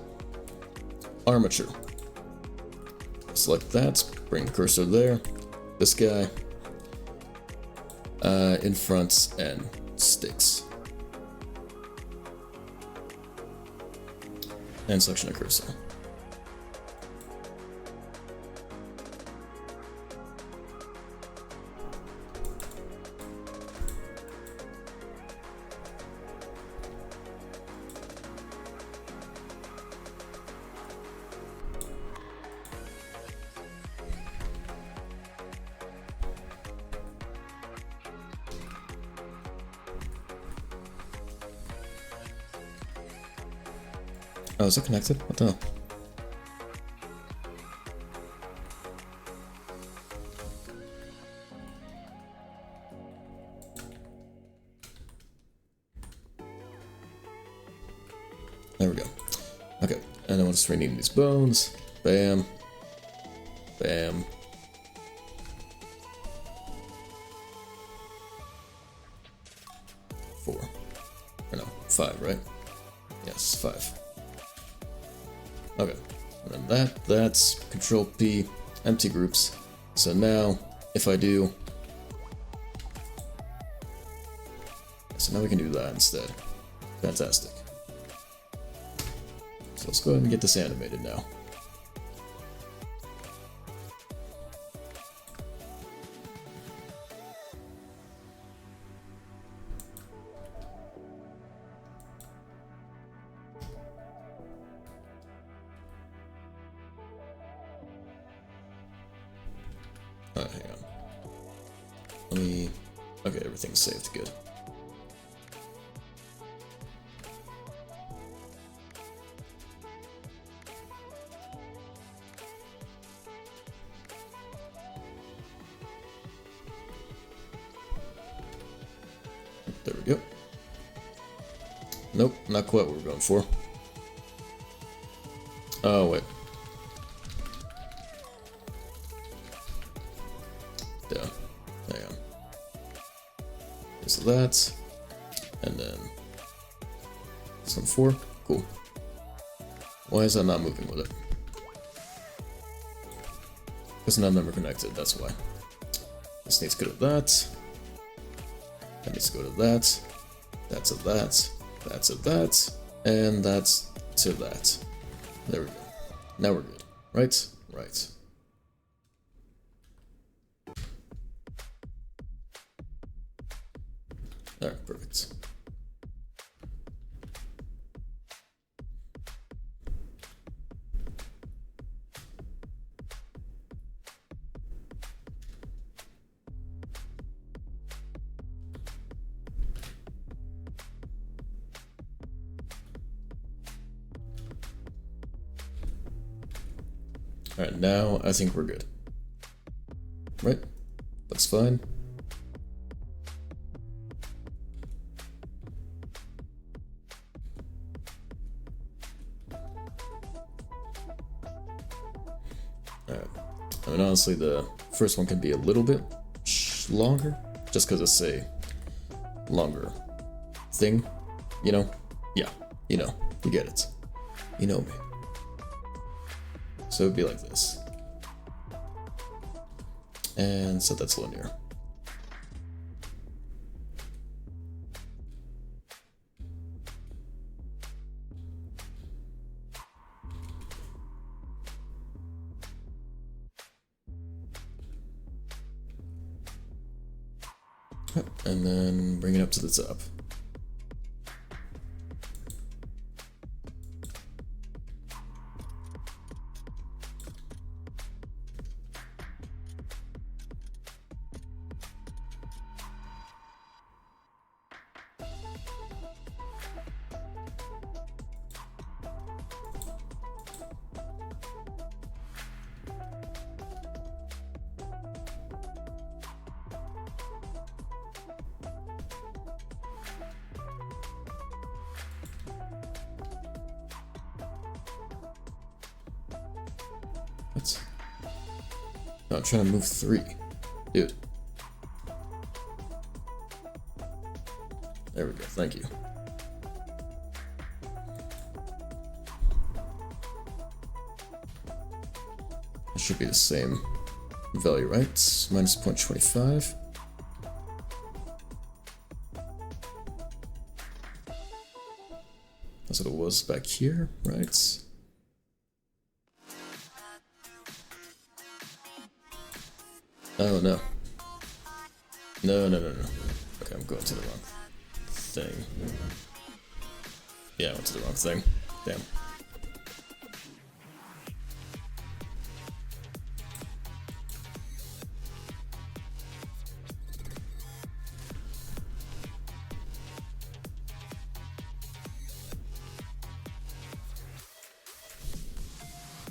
armature. Select that, bring cursor there. This guy. In front and sticks. and selection a cursor. Oh, is it connected? What the hell? There we go. Okay, and then we'll just rename these bones. Bam. Bam. Four. Or no, 5, right? Yes, 5. Okay, and then that's Control P, empty groups. So now, if I do... So now we can do that instead. Fantastic. So let's go ahead and get this animated now. Alright, hang on. Let me... Okay, everything's saved. Good. There we go. Nope, not quite what we're going for. Oh, wait. Yeah, hang on. Okay, so that, and then this one 4. Cool. Why is that not moving with it? Because none of them are connected, that's why. This needs to go to that. That needs to go to that. That's to that. That's to that. And that's to that. There we go. Now we're good. Right? Right. Alright, perfect. Alright, now I think we're good. Right? That's fine. Alright. I mean, honestly, the first one can be a little bit longer, just because it's a longer thing, you know? Yeah, you know, you get it. You know me. So it'd be like this. And so that's linear. And then bring it up to the top. What? No, I'm trying to move 3. Dude. There we go, thank you. It should be the same value, right? Minus 0.25. That's what it was back here, right? Oh no. No. Okay, I'm going to the wrong thing. Yeah, I went to the wrong thing. Damn.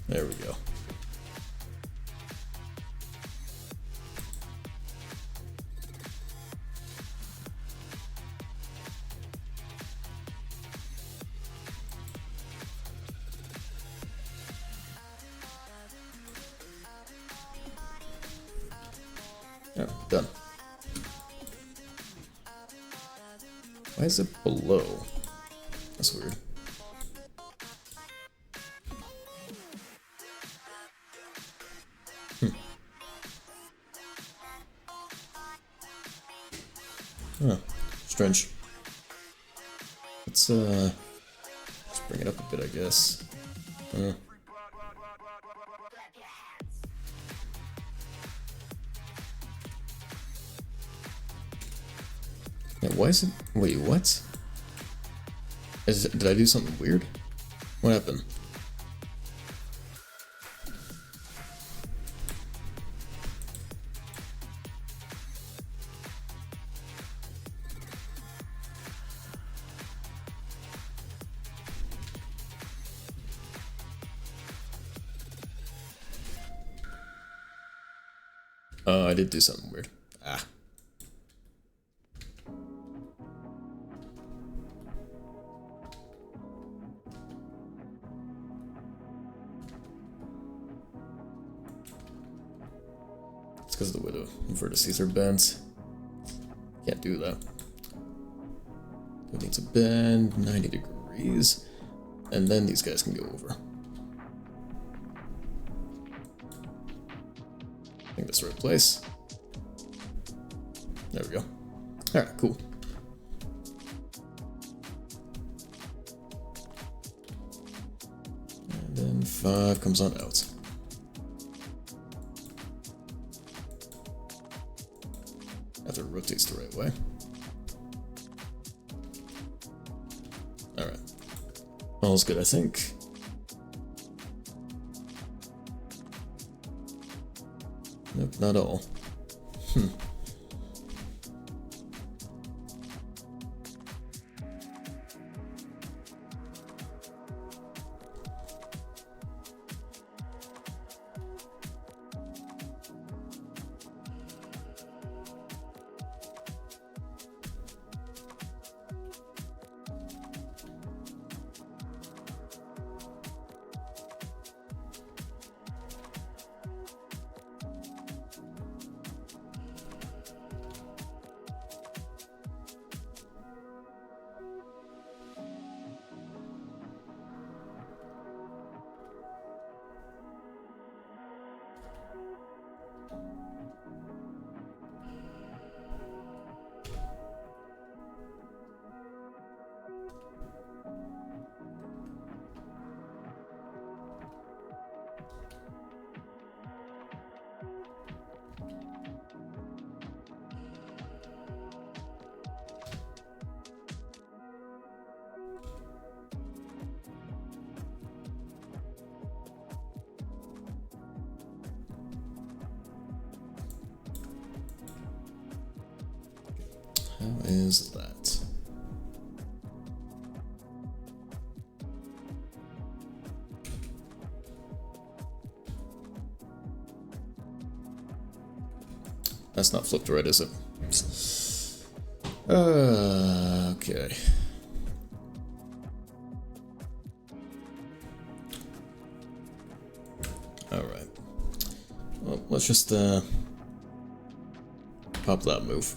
There we go. Oh, done. Why is it below? That's weird. Huh. Strange. Let's bring it up a bit, I guess. Yeah, why is it? Wait, what? Did I do something weird? What happened? I did do something weird. Ah. It's because of the way the vertices are bent. Can't do that. It needs to bend 90 degrees, and then these guys can go over. I think that's the right place. There we go. Alright, cool. And then 5 comes on out. After it rotates the right way. Alright. All's good, I think. Nope, not all. How is that? That's not flipped right, is it? Okay. Alright. Well, let's just pop that move.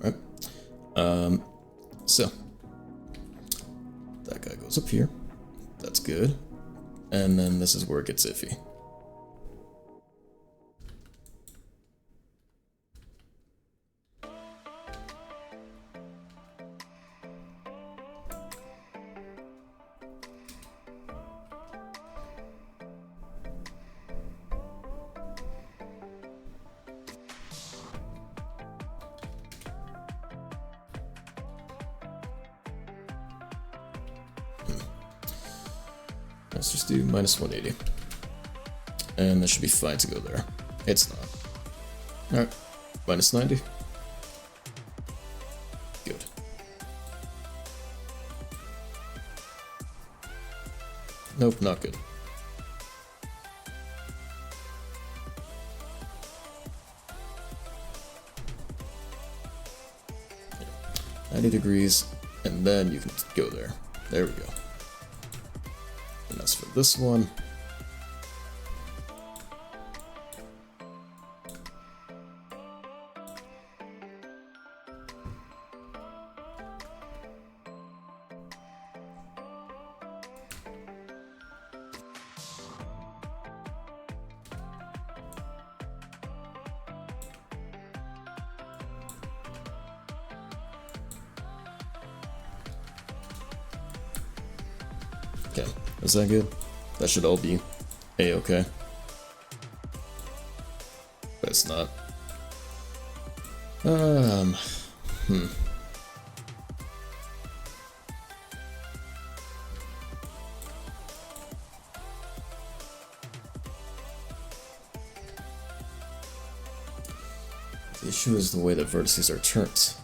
Right. So that guy goes up here. That's good. And then this is where it gets iffy. Let's just do minus 180. And that should be fine to go there. It's not. Alright, minus 90. Good. Nope, not good. Yeah. 90 degrees, and then you can go there. There we go. And that's for this one. Okay, is that good? That should all be A-okay. But it's not. The issue is the way that vertices are turned.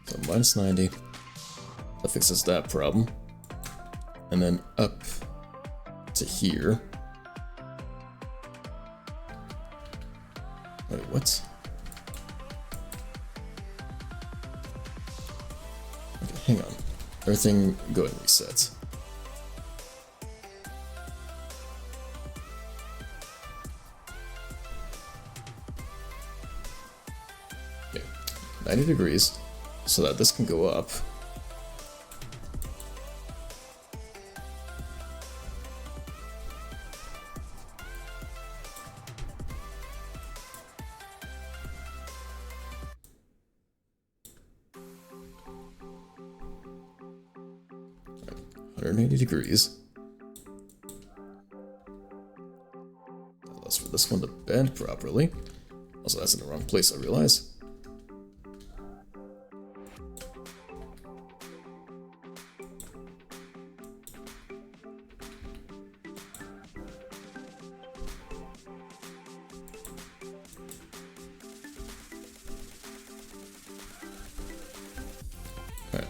So minus 90, that fixes that problem. And then up to here. Wait, what? Okay, hang on. Everything go ahead and reset. Okay, 90 degrees. So that this can go up. Right, 180 degrees. That's for this one to bend properly. Also, that's in the wrong place, I realize. Alright,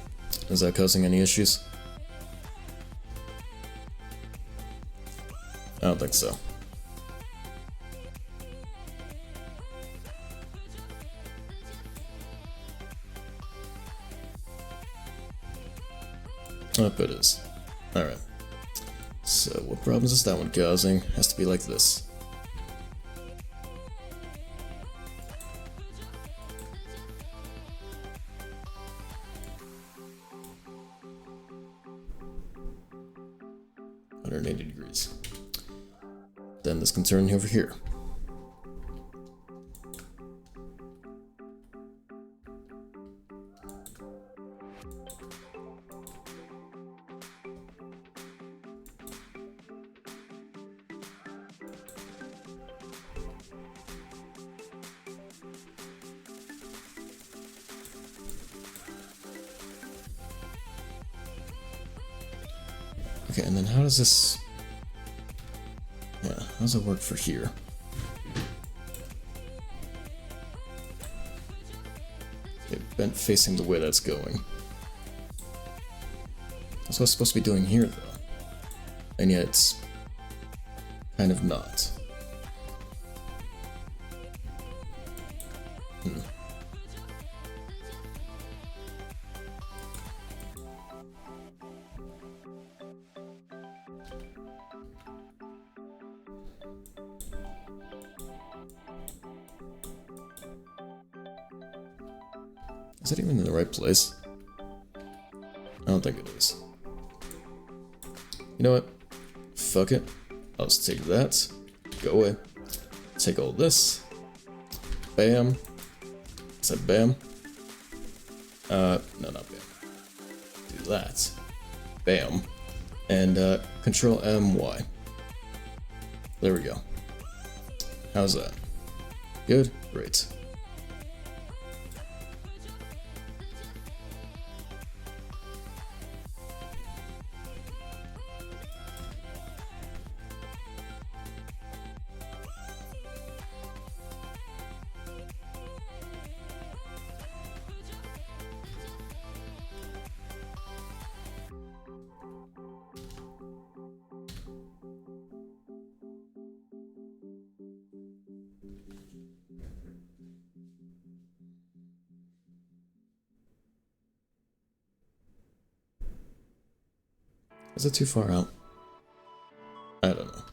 is that causing any issues? I don't think so. Up it is. Alright. So, what problems is that one causing? Has to be like this. (180 degrees). Then this can turn over here. Okay, and then how does this... Yeah, how does it work for here? Okay, bent facing the way that's going. That's what it's supposed to be doing here, though. And yet it's kind of not. Is it even in the right place? I don't think it is. You know what? Fuck it. I'll just take that. Go away. Take all this. Bam. Is that bam? No, not bam. Do that. Bam. and Control M, Y. There we go. How's that? Good? Great. Is it too far out? I don't know.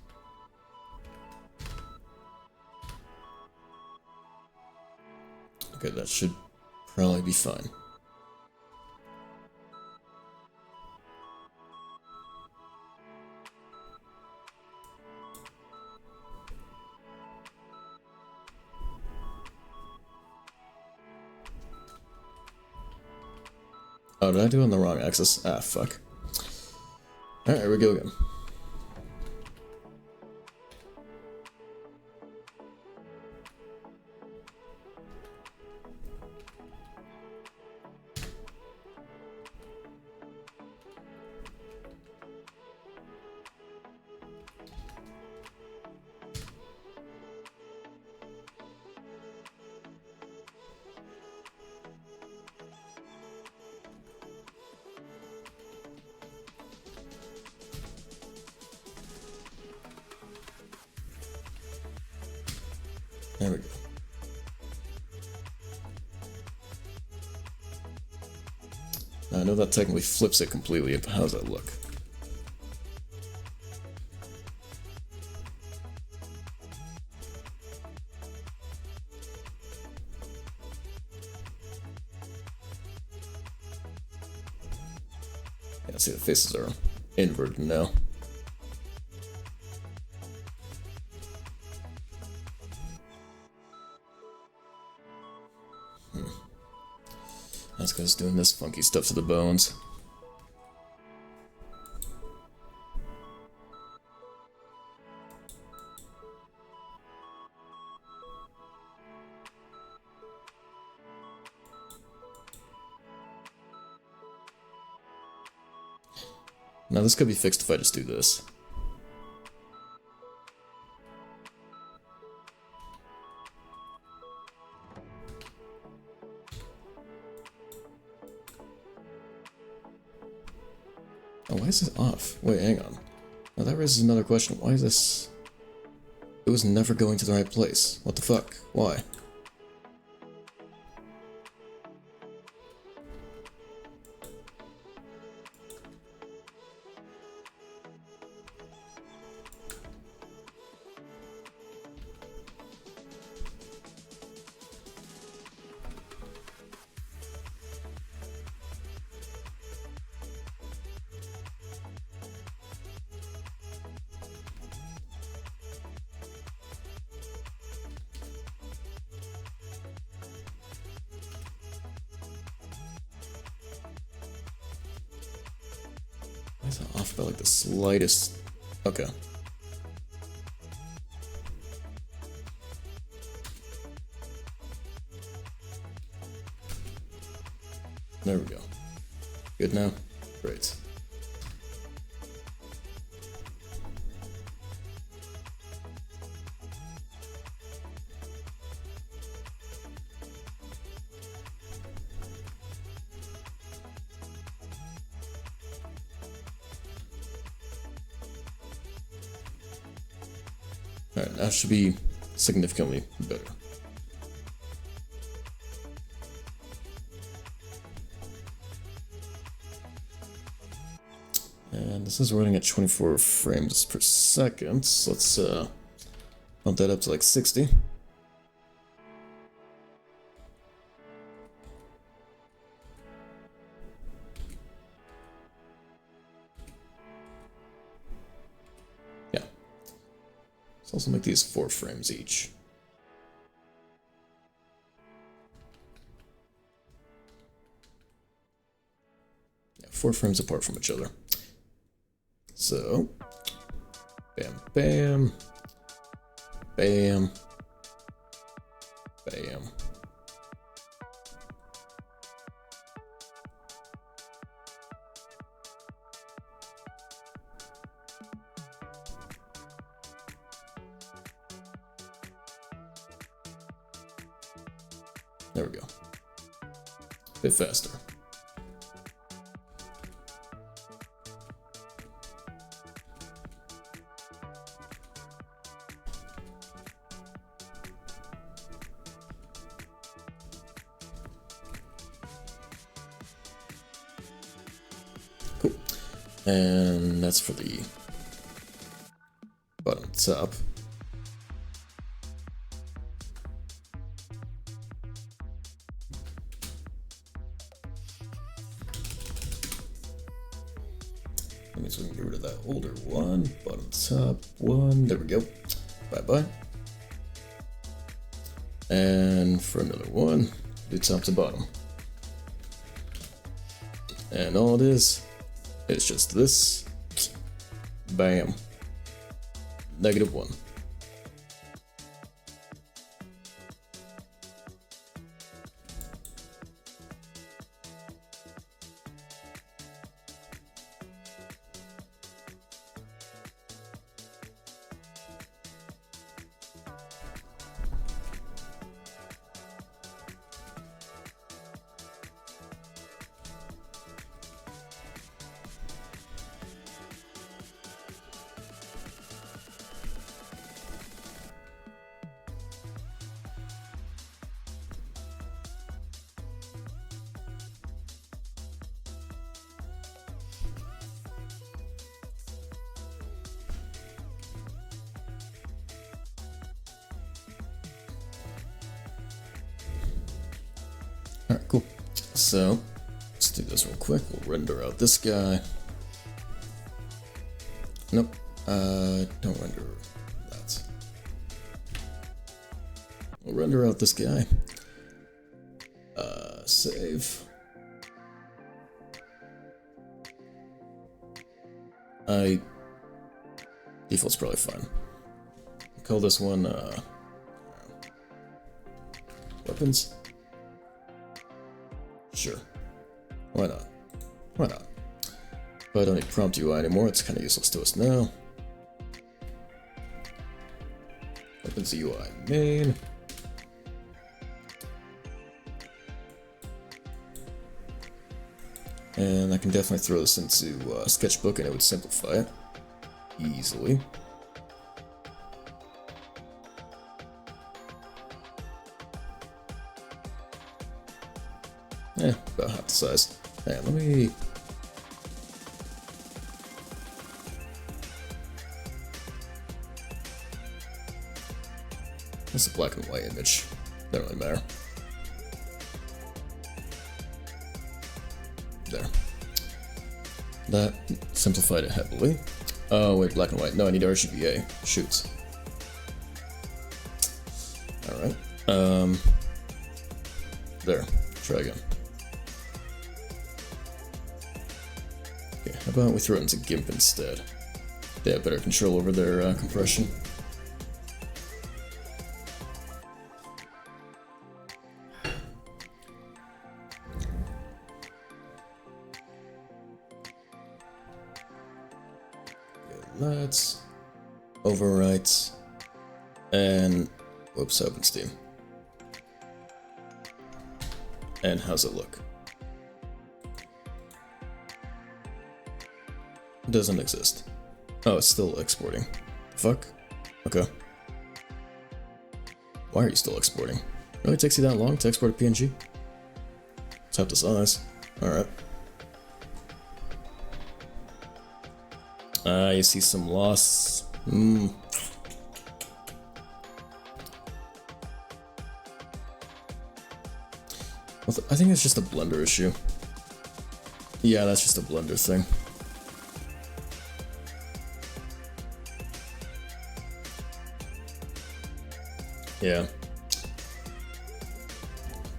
Okay, that should probably be fine. Oh, did I do it on the wrong axis? Ah, fuck. Alright, here we go again. There we go. Now, I know that technically flips it completely, but how does that look? Yeah, see the faces are inverted now. That's because doing this funky stuff to the bones. Now this could be fixed if I just do this. Oh, why is this off? Wait, hang on. Now that raises another question. Why is this... It was never going to the right place. What the fuck? Why? Why is that off by like the slightest? Okay. There we go. Good now? Great. Alright, that should be significantly better. And this is running at 24 frames per second, so let's bump that up to like 60. Yeah. Let's also make these 4 frames each. Yeah, 4 frames apart from each other. So, bam, bam, bam, bam. There we go. A bit faster. Cool. And that's for the bottom top. That means we can get rid of that older one. Bottom top one. There we go. Bye bye. And for another one, do top to bottom. And all it is, it's just this. Bam. -1. Alright, cool. So, let's do this real quick. We'll render out this guy. Nope. Don't render that. We'll render out this guy. Save. Default's probably fine. Call this one, weapons. Sure. Why not? Why not? But I don't need prompt UI anymore, it's kind of useless to us now. Weapons UI main. And I can definitely throw this into Sketchbook and it would simplify it easily. About half the size. Hey, let me... That's a black and white image. Doesn't really matter. There. That simplified it heavily. Oh, wait, black and white. No, I need RGBA. Shoot. Alright. There. Try again. Okay, how about we throw it into GIMP instead? They have better control over their compression. Let's overwrite and whoops, open Steam. And how's it look? It doesn't exist. Oh, it's still exporting. Fuck? Okay. Why are you still exporting? Really takes you that long to export a PNG? It's half the size. Alright. You see some loss. I think it's just a Blender issue. Yeah, that's just a Blender thing. Yeah.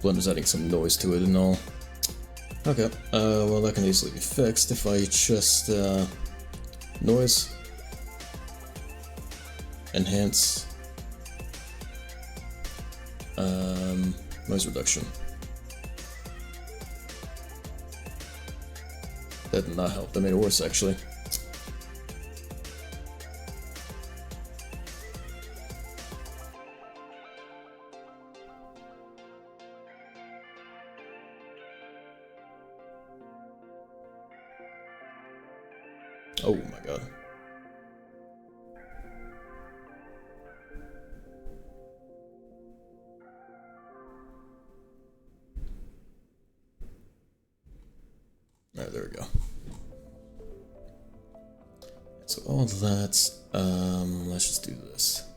Blender's adding some noise to it and all. Okay, well that can easily be fixed if I just noise, enhance, noise reduction. That did not help, that made it worse actually. Oh my god. Alright, there we go. So all that, let's just do this.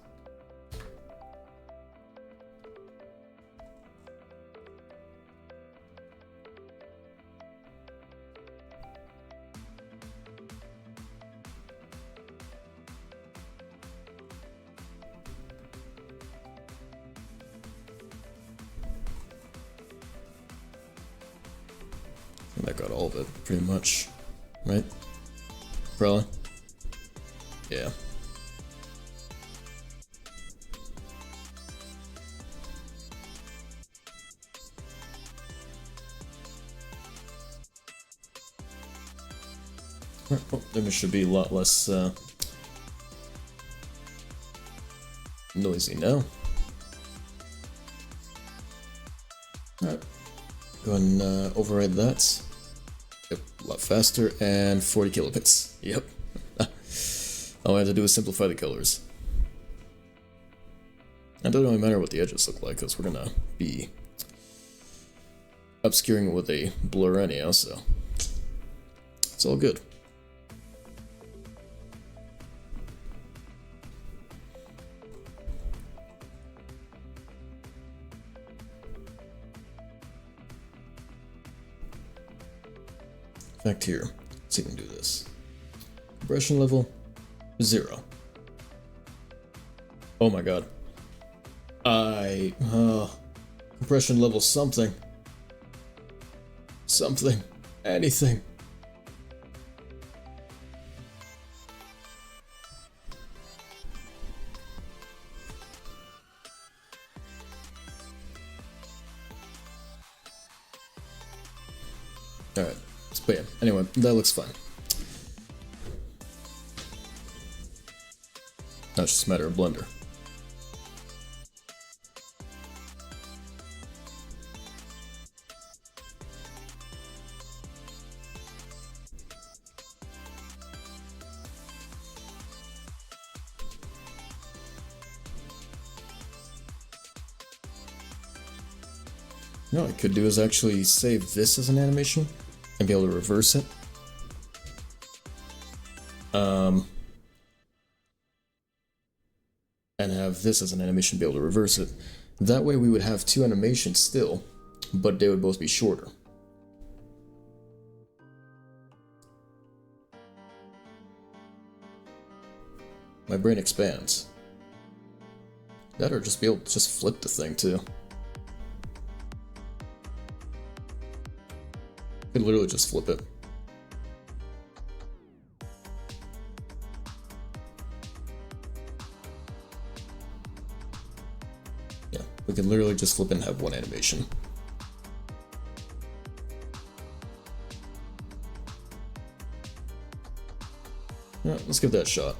That got all of it, pretty much, right? Probably. Yeah. Oh, then it should be a lot less noisy now. Alright. Go ahead and override that. Yep, a lot faster, and 40 kilobits. Yep. All I have to do is simplify the colors. It doesn't really matter what the edges look like, because we're gonna be obscuring it with a blur anyhow, so it's all good. Back here, let's see if we can do this. Compression level 0. Oh my god. Compression level something. Something. Anything. Alright. But yeah, anyway, that looks fine. Now it's just a matter of Blender. You know what I could do is actually save this as an animation and be able to reverse it. And have this as an animation, be able to reverse it. That way we would have two animations still, but they would both be shorter. My brain expands. That or just be able to just flip the thing too. Could literally just flip it. Yeah, we could literally just flip it and have one animation. Yeah, let's give that a shot.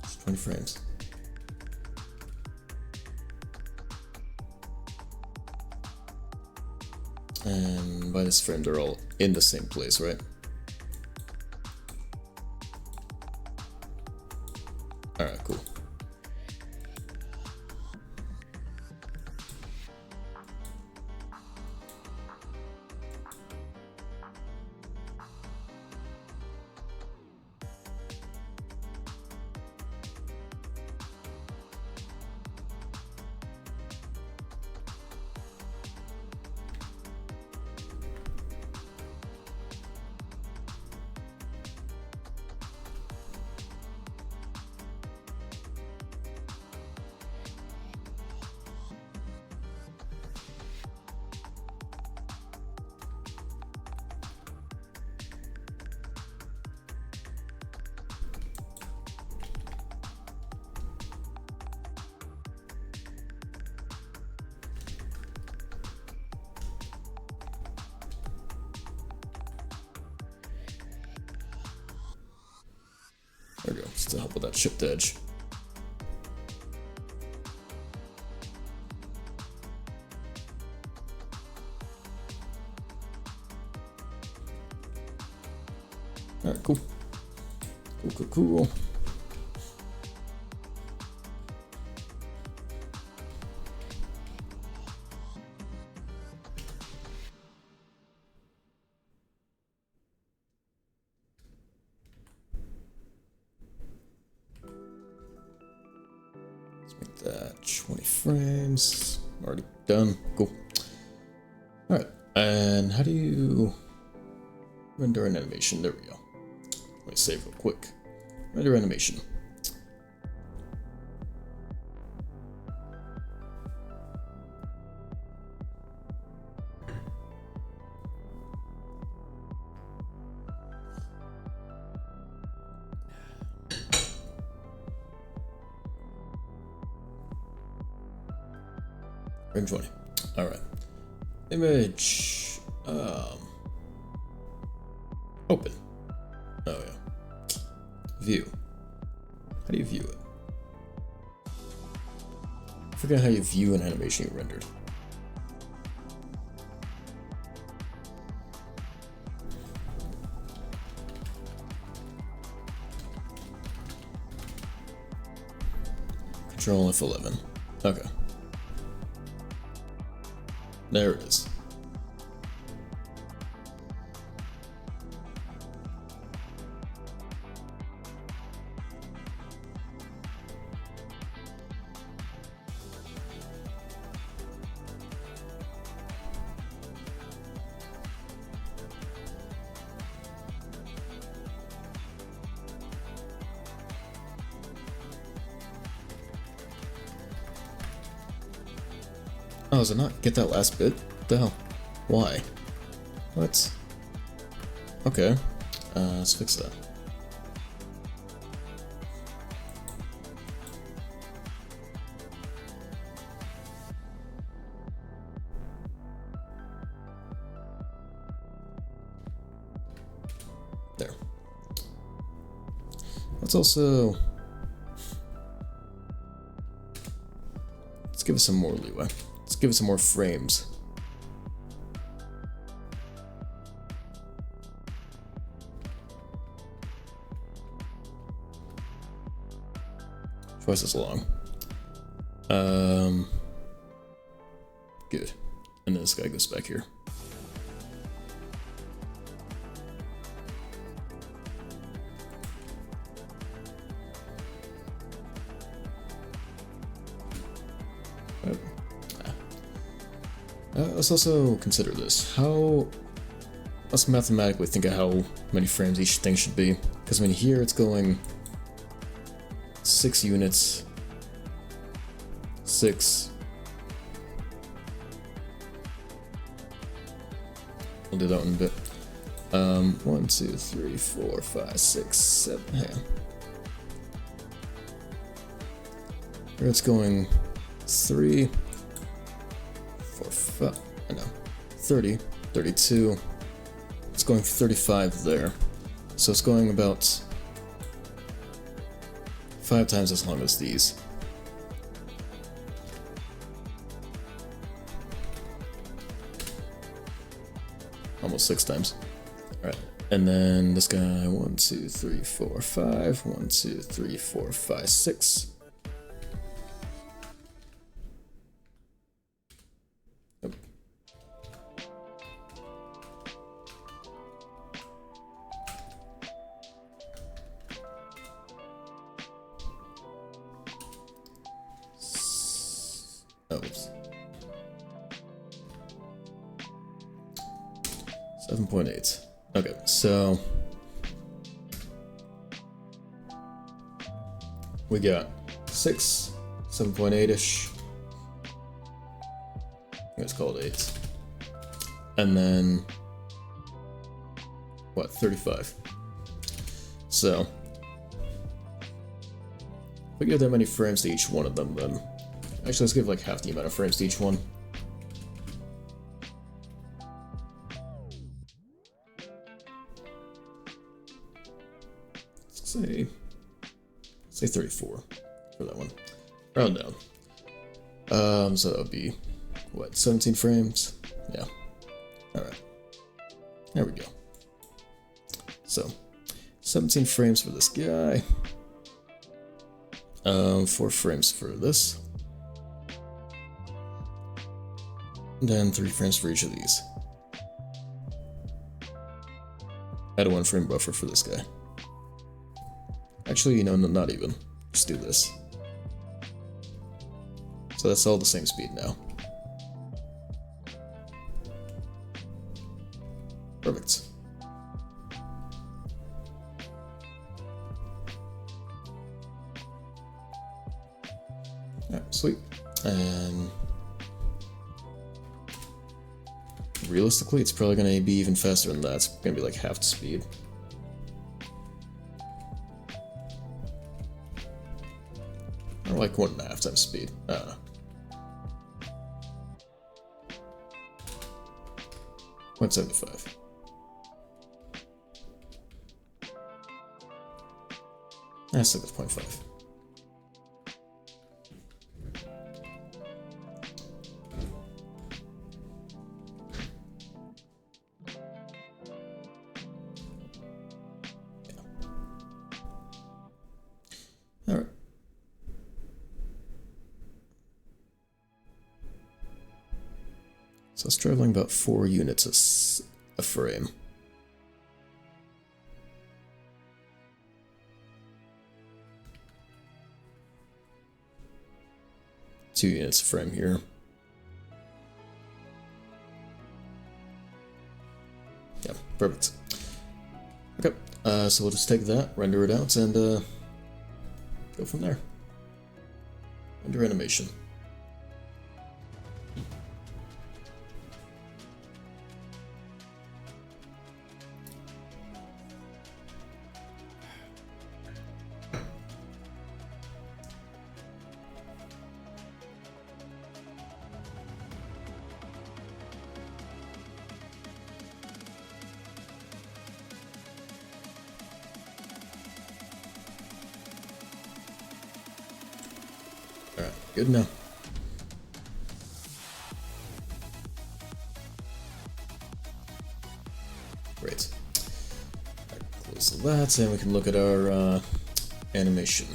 Just 20 frames. And by this frame, they're all in the same place, right? Alright, cool. There we go, just to help with that chipped edge. Alright, cool. Cool. Let's make that 20 frames. Already done. Cool. Alright, and how do you render an animation? There we go. Let me save real quick. Render animation. Frame 20. Alright. Image. Open. Oh yeah. View. How do you view it? I forget how you view an animation you rendered. Control F11. Okay. There it is. Oh, does it not get that last bit? What the hell? Why? What? Okay. Let's fix that. There. Let's also... Let's give it some more leeway. Let's give it some more frames. Twice as long. Good. And then this guy goes back here. Let's also consider this. Let's mathematically think of how many frames each thing should be. Because I mean, here it's going 6 units, 6. We'll do that one in a bit. 1, 2, 3, 4, 5, 6, 7. Hang on. Here it's going 3, 4, 5. I know. 30, 32. It's going 35 there. So it's going about 5 times as long as these. Almost 6 times. Alright. And then this guy, 1, 2, 3, 4, 5. 1, 2, 3, 4, 5, 6. Yep. Oops. 7.8. Okay, so we got 6, 7.8-ish. Let's call it 8. And then what, 35. So if we give that many frames to each one of them, then actually let's give like half the amount of frames to each one. Say Say 34 for that one. Round down. So that would be, what, 17 frames? Yeah. Alright. There we go. So, 17 frames for this guy. 4 frames for this. And then 3 frames for each of these. Add a 1 frame buffer for this guy. Actually, you know, not even. Just do this. So that's all the same speed now. Perfect. Alright, sweet. And realistically, it's probably going to be even faster than that. It's going to be like half the speed. Or like 1.5 times speed. I don't know. 0.75. I stick with 0.5. All right. So it's traveling about 4 units a frame. Two units a frame here. Yeah, perfect. Okay, so we'll just take that, render it out, and go from there. Render animation. Alright, good now. Great. Right, close that, and we can look at our animation.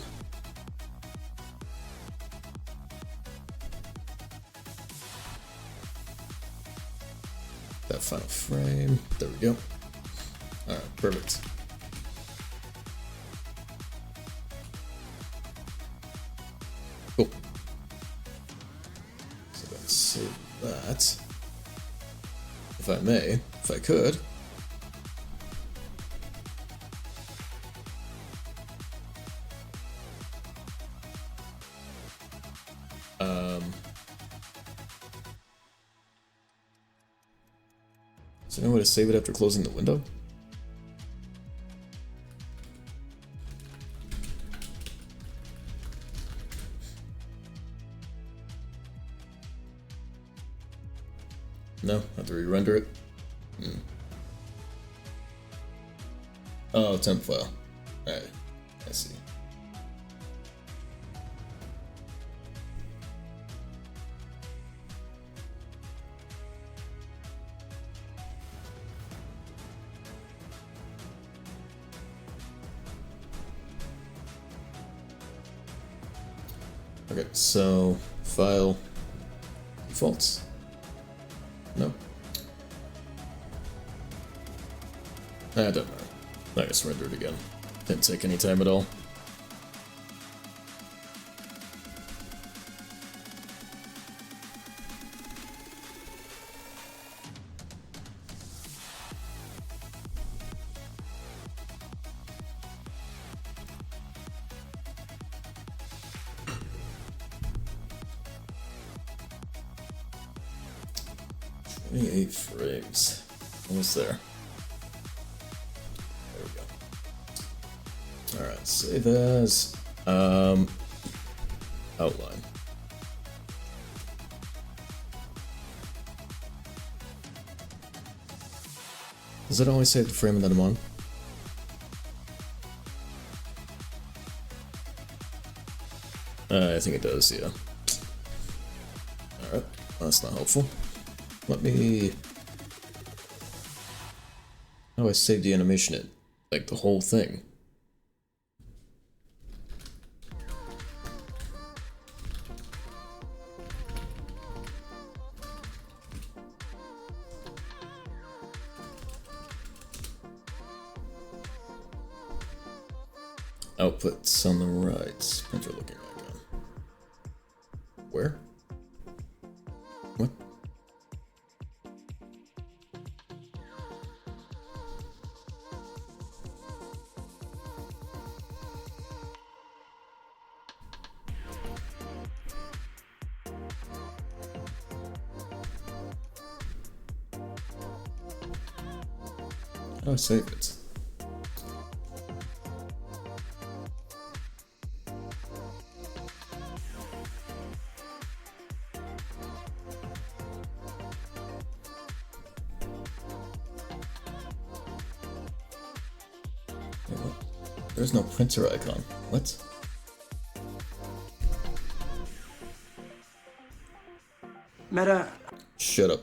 That final frame. There we go. Alright, perfect. Cool. So let's save that. If I may, if I could. Is there no way to save it after closing the window? No, have to re-render it. Oh, temp file. Alright, I see. Okay, so file defaults. No. Don't matter. I just render it again. Didn't take any time at all. Eight frames. Almost there. There we go. Alright, save as outline. Does it always save the frame that I'm on? I think it does, yeah. Alright, that's not helpful. Let me... How do I save the animation in? Like, the whole thing? Outputs on the right. Printer looking icon. Where? What? How do I save it? Wait, what? There's no printer icon. What? Meta, Shut up.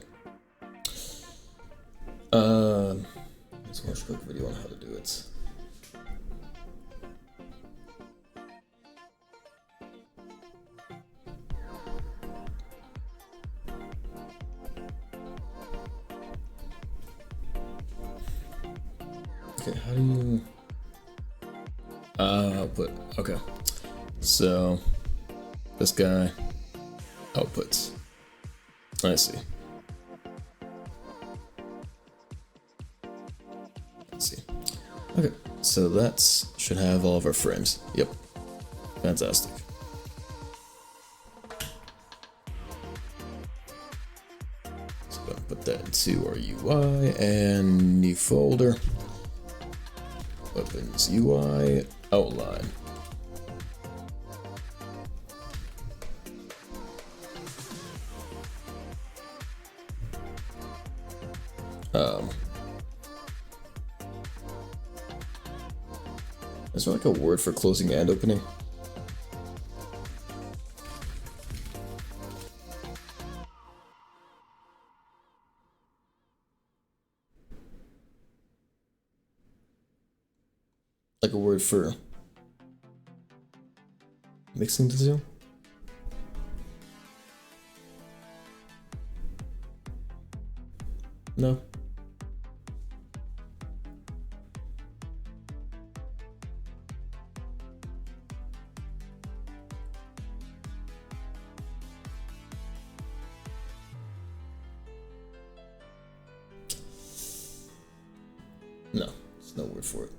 Let's watch a quick video on how to do it. Okay, how do you... output. Okay. So, this guy, outputs. I see. Let's see. Okay, so that should have all of our frames. Yep. Fantastic. So I'm gonna put that into our UI and new folder. Weapons UI outline. Is there like a word for closing and opening? Like a word for mixing the two? No. No, there's no word for it.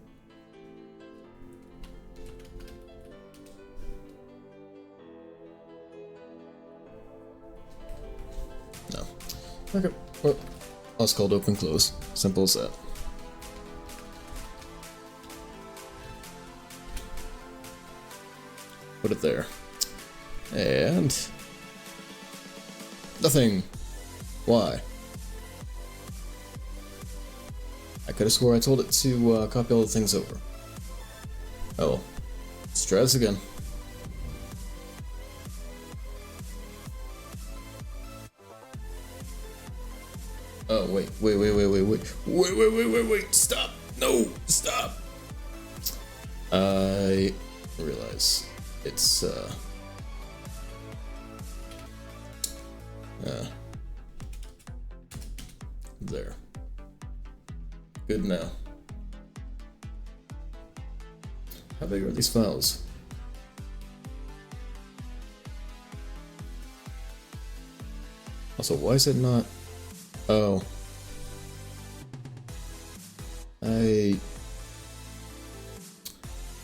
No. Okay, well, that's called open close. Simple as that. Put it there. And... nothing. Why? I could have swore I told it to copy all the things over. Oh well. Let's try this again. Oh, wait, stop! No, stop! I realize it's, there. Good now. How big are these files? Also, why is it not... Oh.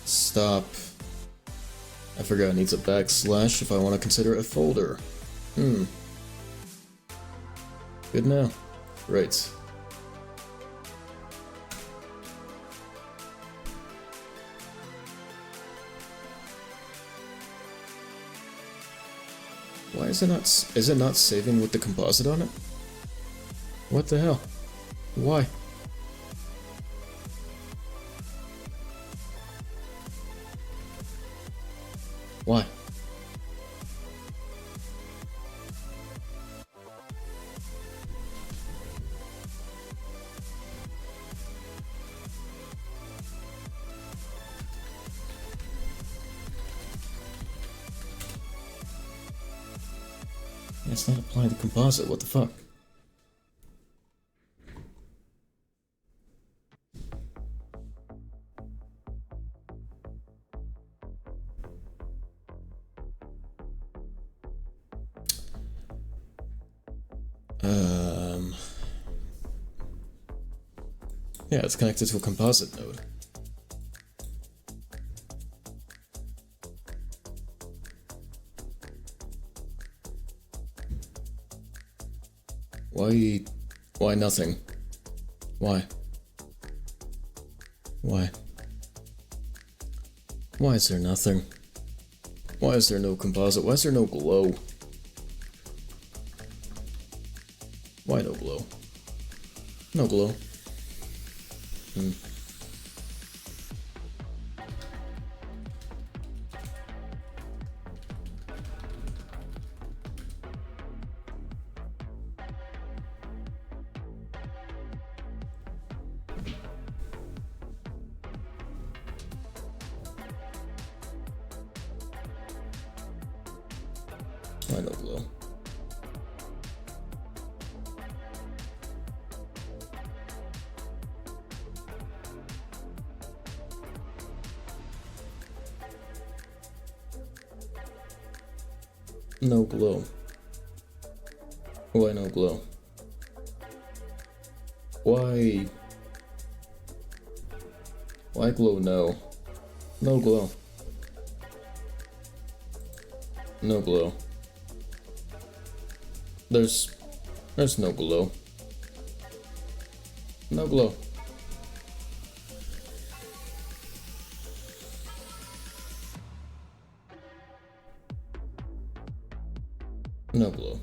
Stop. I forgot it needs a backslash if I want to consider it a folder. Good now. Right. Why is it not saving with the composite on it? What the hell? Why? Why? It's not applying the composite, what the fuck? Yeah, it's connected to a composite node. Why nothing? Why? Why? Why is there nothing? Why is there no composite? Why is there no glow? Why no glow? No glow. Why no glow? No glow. Why no glow? Why? Why glow no? No glow. No glow. There's no glow. No glow. No glow.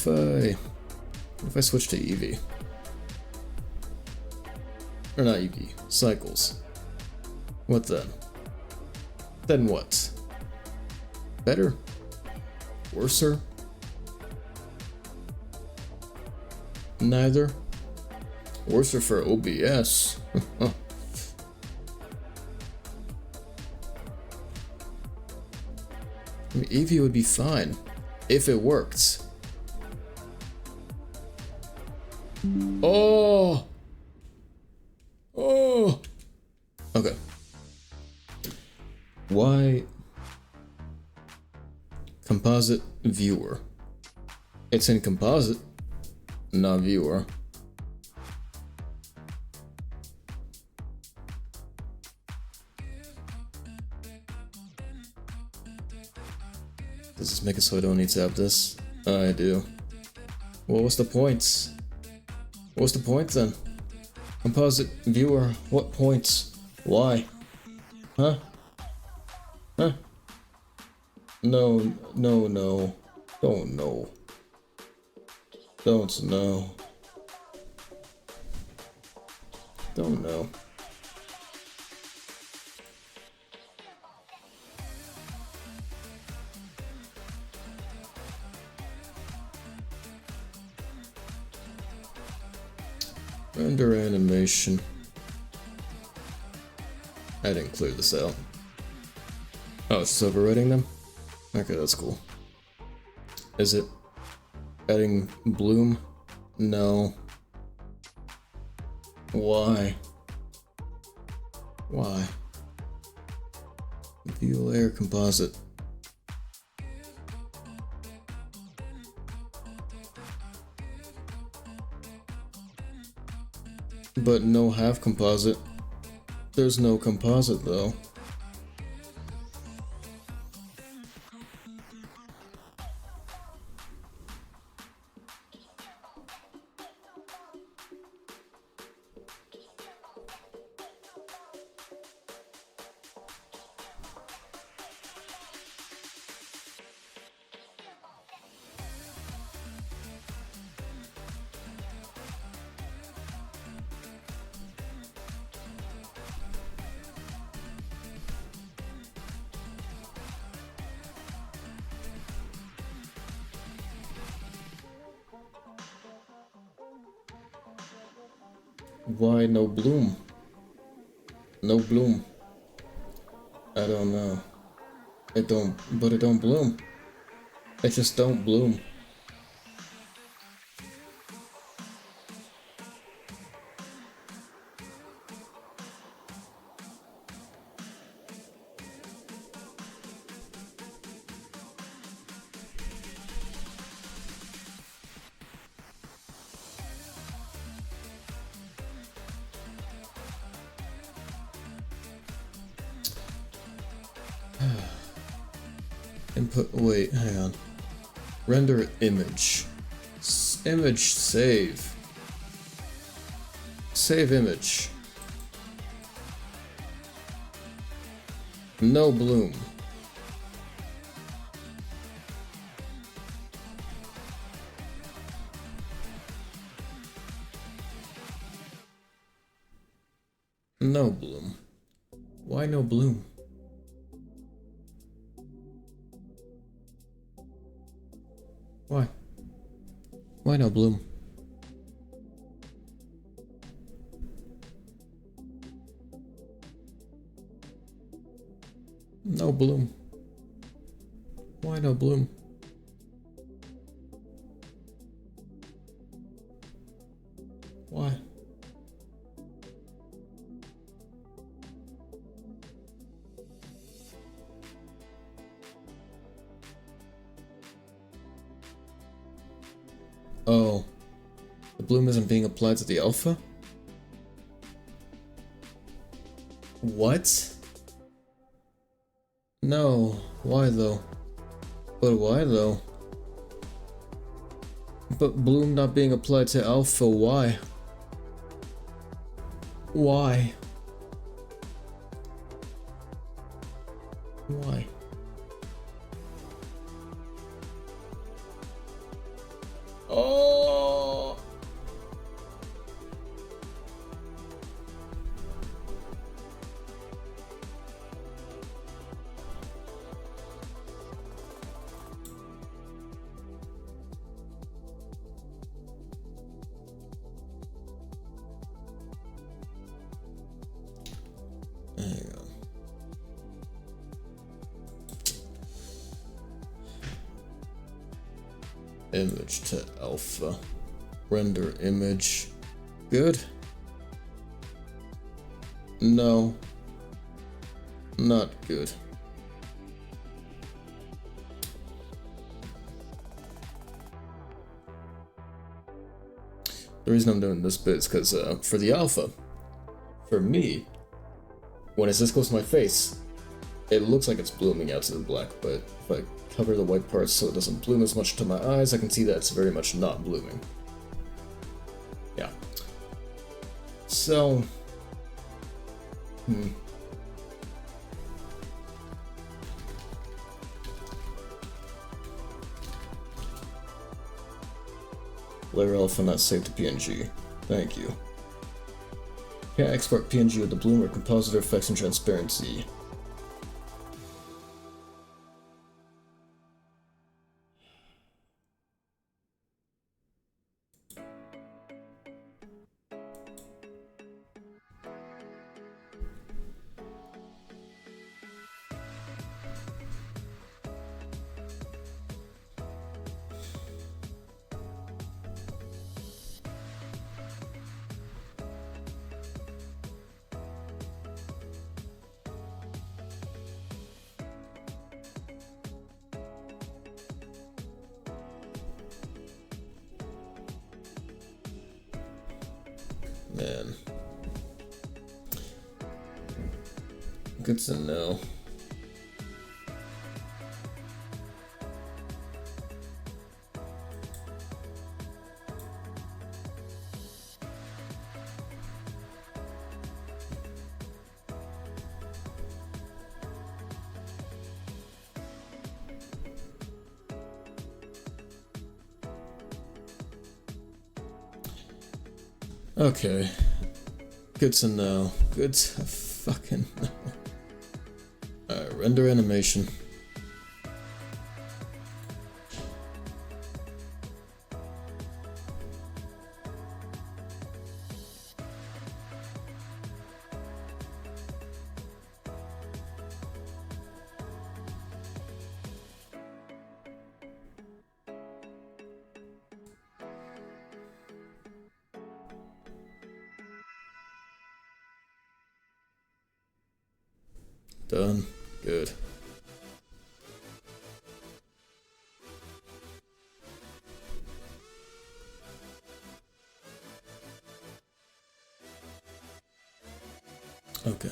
Man. What if I switch to Eevee? Or not Eevee, Cycles. What then? Then what? Better? Worser? Neither? Worser for OBS. I mean, Eevee would be fine if it worked. Oh! Oh! Okay. Why? Composite viewer. It's in composite, not viewer. Does this make it so I don't need to have this? I do. Well, what's the point? What's the point then? Composite viewer, what points? Why? Huh? Huh? No. Don't know. Don't know. Don't know. Render animation. I didn't clear this out. Oh, it's just overwriting them? Okay, that's cool. Is it adding bloom? No. Why? Why? View layer composite. But no half composite. There's no composite though. Why no bloom? No bloom. I don't know. It don't, but it don't bloom. It just don't bloom. Input, wait, hang on. Render image. Image save. Save image. No bloom. No bloom. Why no bloom? Why? Why no bloom? No bloom. Why no bloom? Why? Oh. The bloom isn't being applied to the alpha? What? No. Why though? But why though? But bloom not being applied to alpha, why? Why? Why? Oh! Hang on. Image to alpha. Render image. Good? No. Not good. The reason I'm doing this bit is because for the alpha, for me, when it's this close to my face, it looks like it's blooming out to the black, but if I cover the white parts so it doesn't bloom as much to my eyes, I can see that it's very much not blooming. Yeah. So... Layer alpha not saved to PNG. Thank you. Can't export PNG with the bloom or compositor effects and transparency. Man. Good to know. Okay. Good to know. Good to fucking know. Alright, render animation. Done. Good. Okay.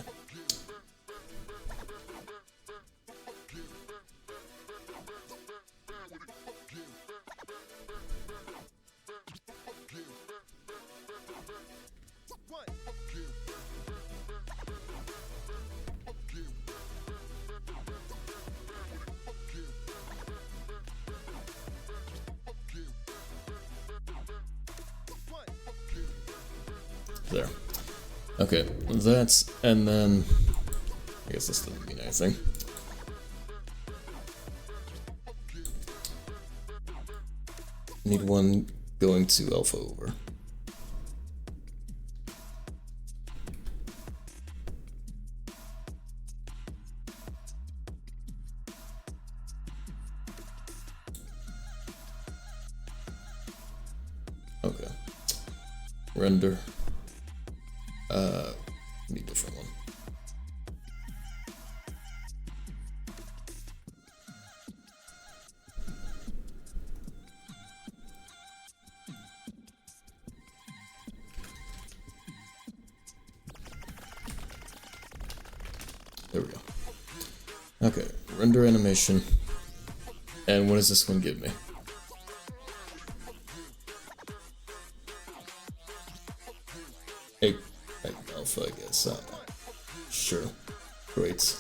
There. Okay, that's, and then, I guess this doesn't mean anything. Need one going to alpha over. Okay. Render. Need a different one. There we go. Okay, render animation. And what does this one give me? Hey, alpha, I guess. Sure. Great.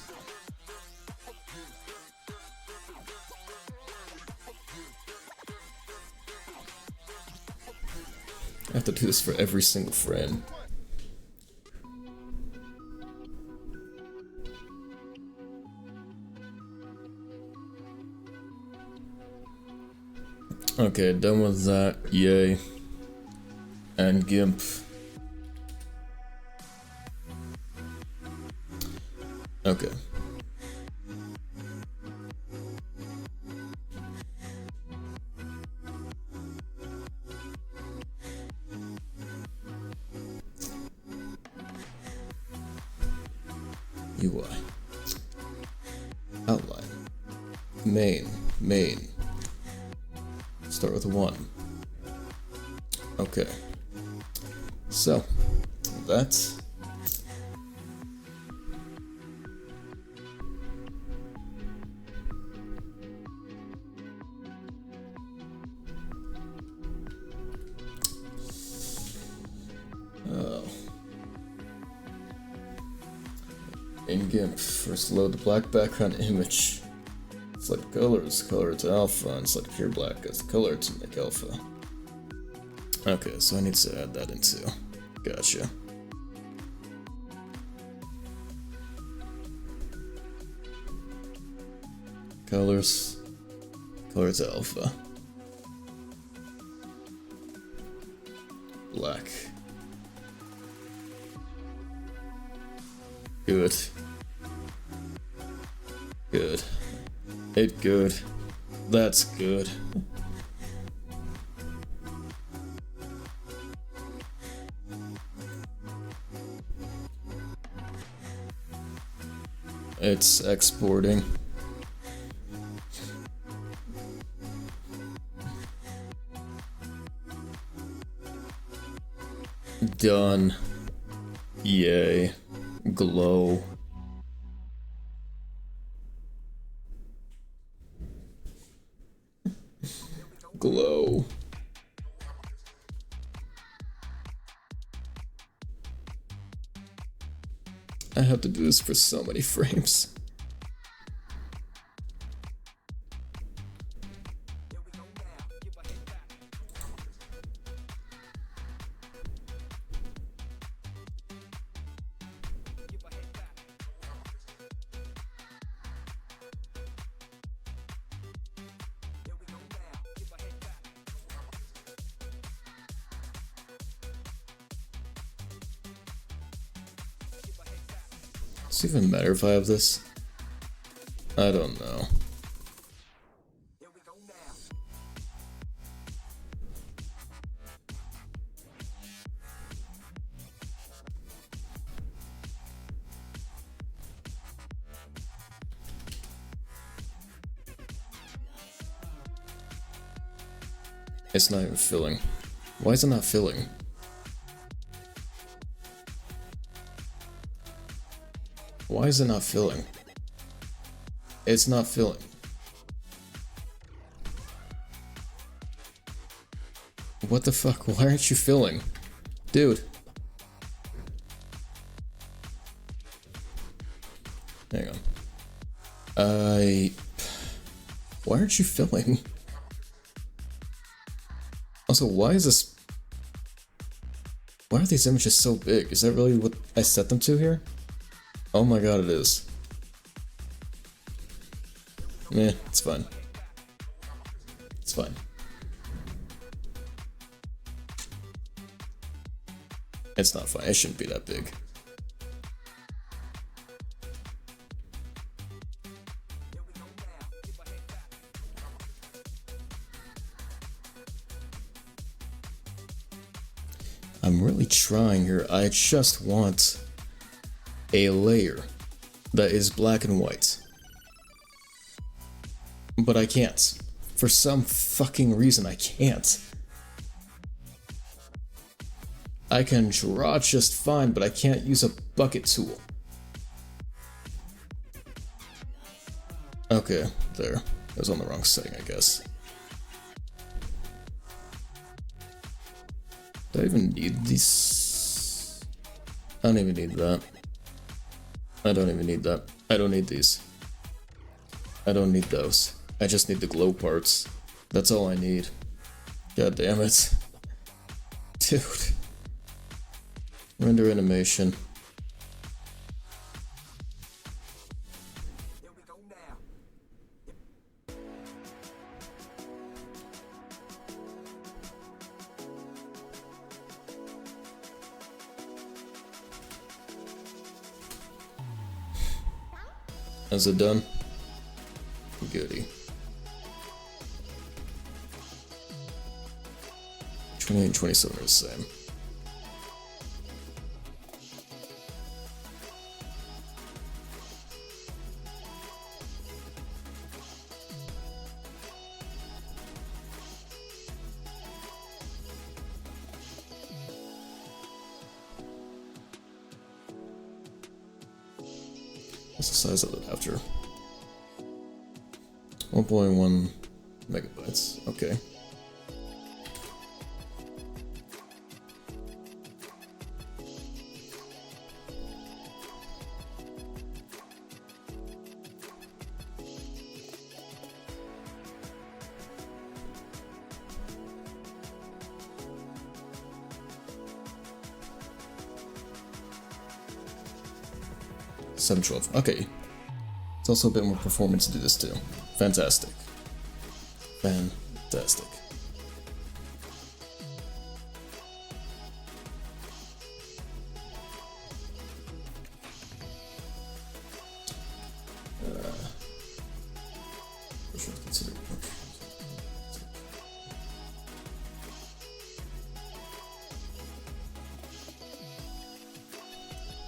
I have to do this for every single frame. Okay, done with that. Yay. And GIMP. Okay. UI. Outline. Main. Start with 1. Okay. So, that's... In GIMP, first load the black background image. Select colors, color to alpha, and select pure black as the color to make alpha. Okay, so I need to add that into. Gotcha. Colors, color to alpha. Black. Good. Good. It good. That's good. It's exporting. Done. Yay. Glow. Glow. I have to do this for so many frames. Does it even matter if I have this? I don't know. It's not even filling. Why is it not filling? Why is it not filling? It's not filling. What the fuck? Why aren't you filling? Dude. Hang on. Why aren't you filling? Also, why is this... Why are these images so big? Is that really what I set them to here? Oh my god, it is. Meh, it's fine. It's fine. It's not fine. It shouldn't be that big. I'm really trying here. I just want a layer that is black and white. But I can't. For some fucking reason, I can't. I can draw just fine, but I can't use a bucket tool. Okay, there. I was on the wrong setting, I guess. Do I even need these? I don't even need that. I don't even need that. I don't need these. I don't need those. I just need the glow parts. That's all I need. God damn it. Dude. Render animation. Is it done? Goody. 28 and 27 are the same. What's the size of the adapter? 1.1 megabytes. Okay. $712. Okay. It's also a bit more performance to do this too. Fantastic. Fantastic.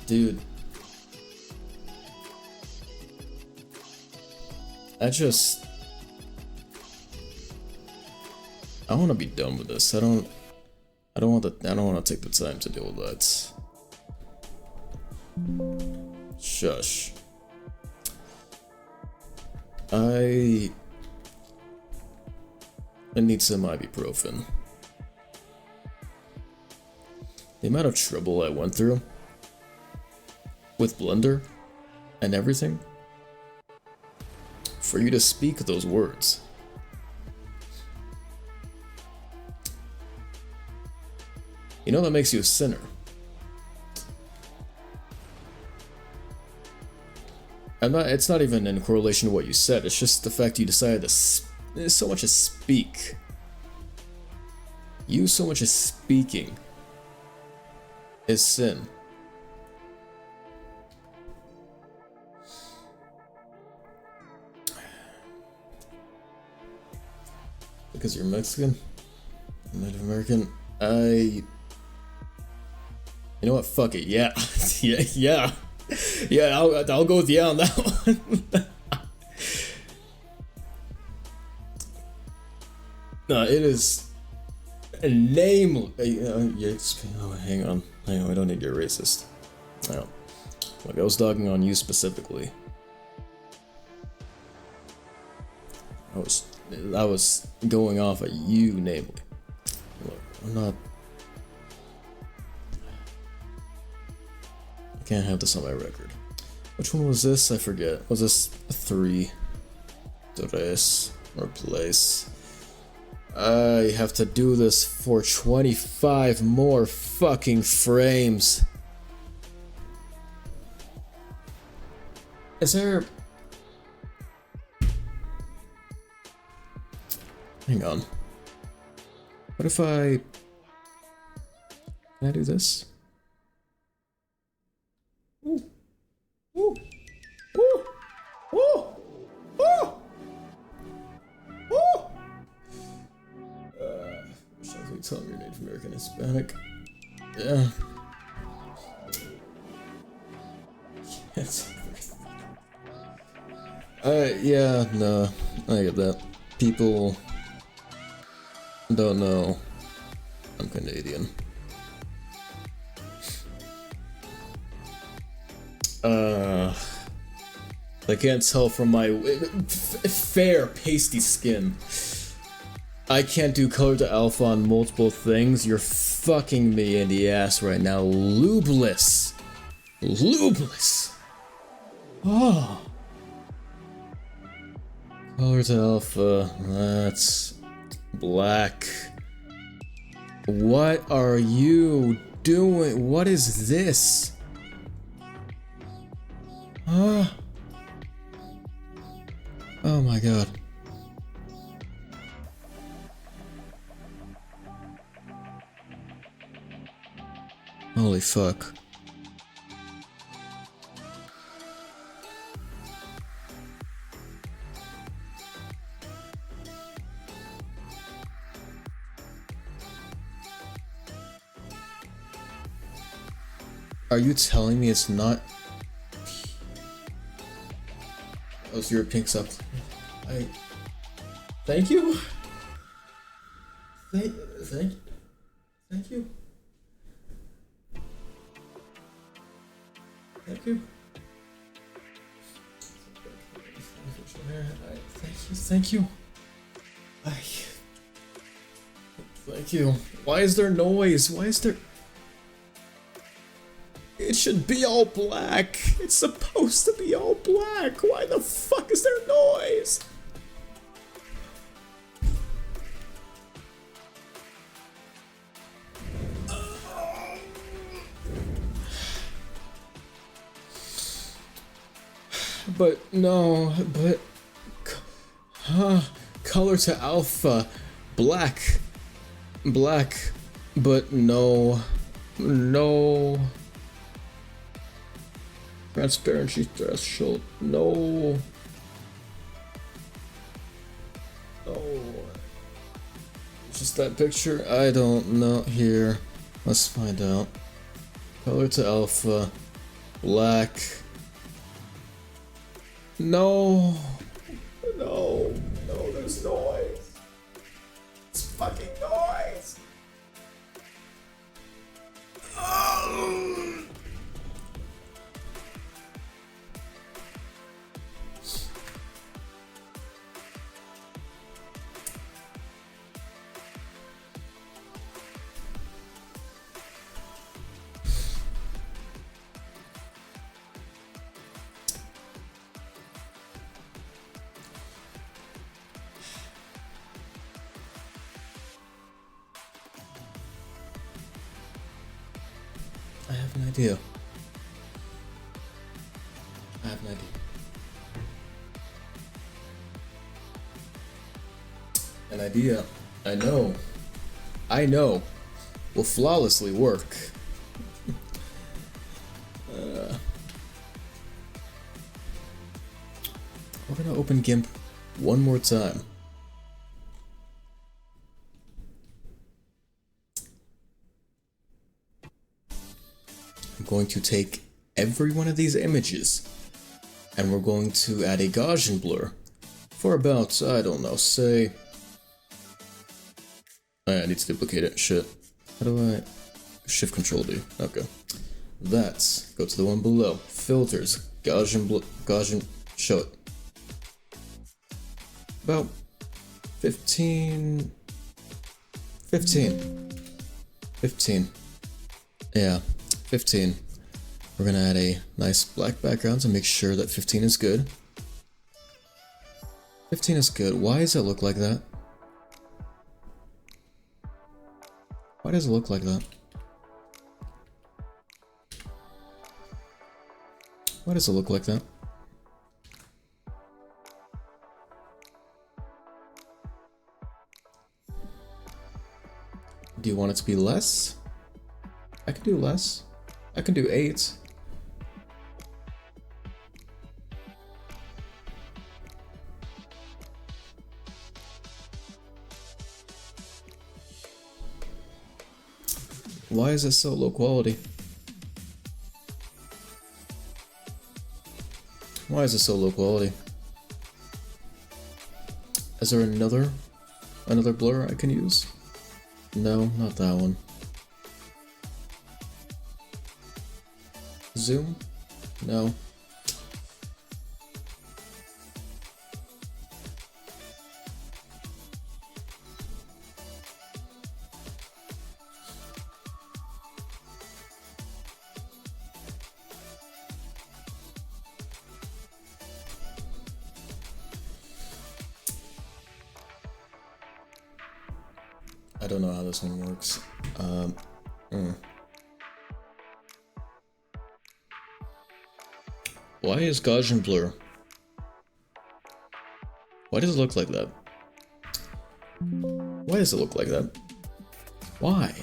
Dude. I want to be done with this. I don't want to take the time to do all that. Shush. I need some ibuprofen. The amount of trouble I went through with Blender and everything for you to speak those words. You know that makes you a sinner. It's not even in correlation to what you said, it's just the fact you decided to so much as speak. You so much as speaking is sin. Because you're Mexican? Native American? You know what? Fuck it. Yeah. yeah. I'll go with yeah on that one. No, it is name. Oh, hang on, I don't need to get racist. No, look, I was dogging on you specifically. I was going off at you, namely. Look, I'm not. I can't have this on my record. Which one was this? I forget. Was this 3? Tres or place? I have to do this for 25 more fucking frames. Is there... Hang on. What if I... Can I do this? Ooh. Ooh. Ooh. Ooh. Ooh. Ooh. Wish I could tell me you're Native American Hispanic. Yeah. Yeah, no, I get that. People don't know I'm Canadian. They can't tell from my fair, pasty skin. I can't do color to alpha on multiple things. You're fucking me in the ass right now. Lubeless. Lubeless. Oh. Color to alpha. That's black. What are you doing? What is this? Oh my god. Holy fuck. Are you telling me it's not? Oh, so your pink's up. Thank you. Thank you. Thank you. Thank you. Thank you. Why is there noise? Why is there... It should be all black. It's supposed to be all black. Why the fuck is there noise? But no, but color to alpha, black, but no. Transparency threshold, no. Just that picture? I don't know. Here, let's find out. Color to alpha, black. No, there's noise. It's fucking noise. I have an idea. An idea I know will flawlessly work. We're gonna open GIMP one more time. I'm going to take every one of these images and we're going to add a Gaussian blur for about, I don't know, say Oh, yeah, I need to duplicate it. Shit. How do I... Shift Control D. Okay. That's... Go to the one below. Filters. Gaussian... Show it. About... 15... 15. Yeah. 15. We're gonna add a nice black background to make sure that 15 is good. 15 is good. Why does it look like that? Why does it look like that? Why does it look like that? Do you want it to be less? I can do less. I can do 8. Why is this so low quality? Why is it so low quality? Is there another blur I can use? No, not that one. Zoom? No. I don't know how this one works. Why is Gaussian blur? Why does it look like that? Why does it look like that? Why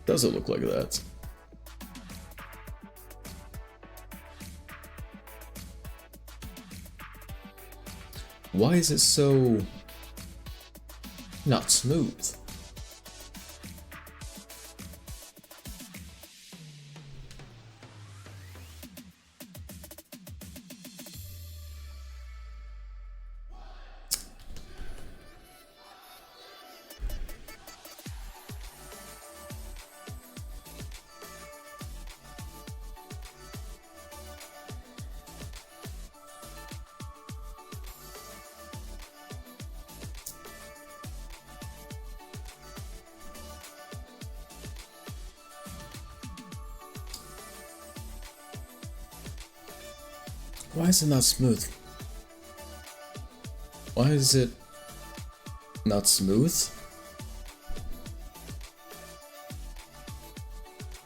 does it look like that? Why is it so not smooth? Why is it not smooth? Why is it not smooth?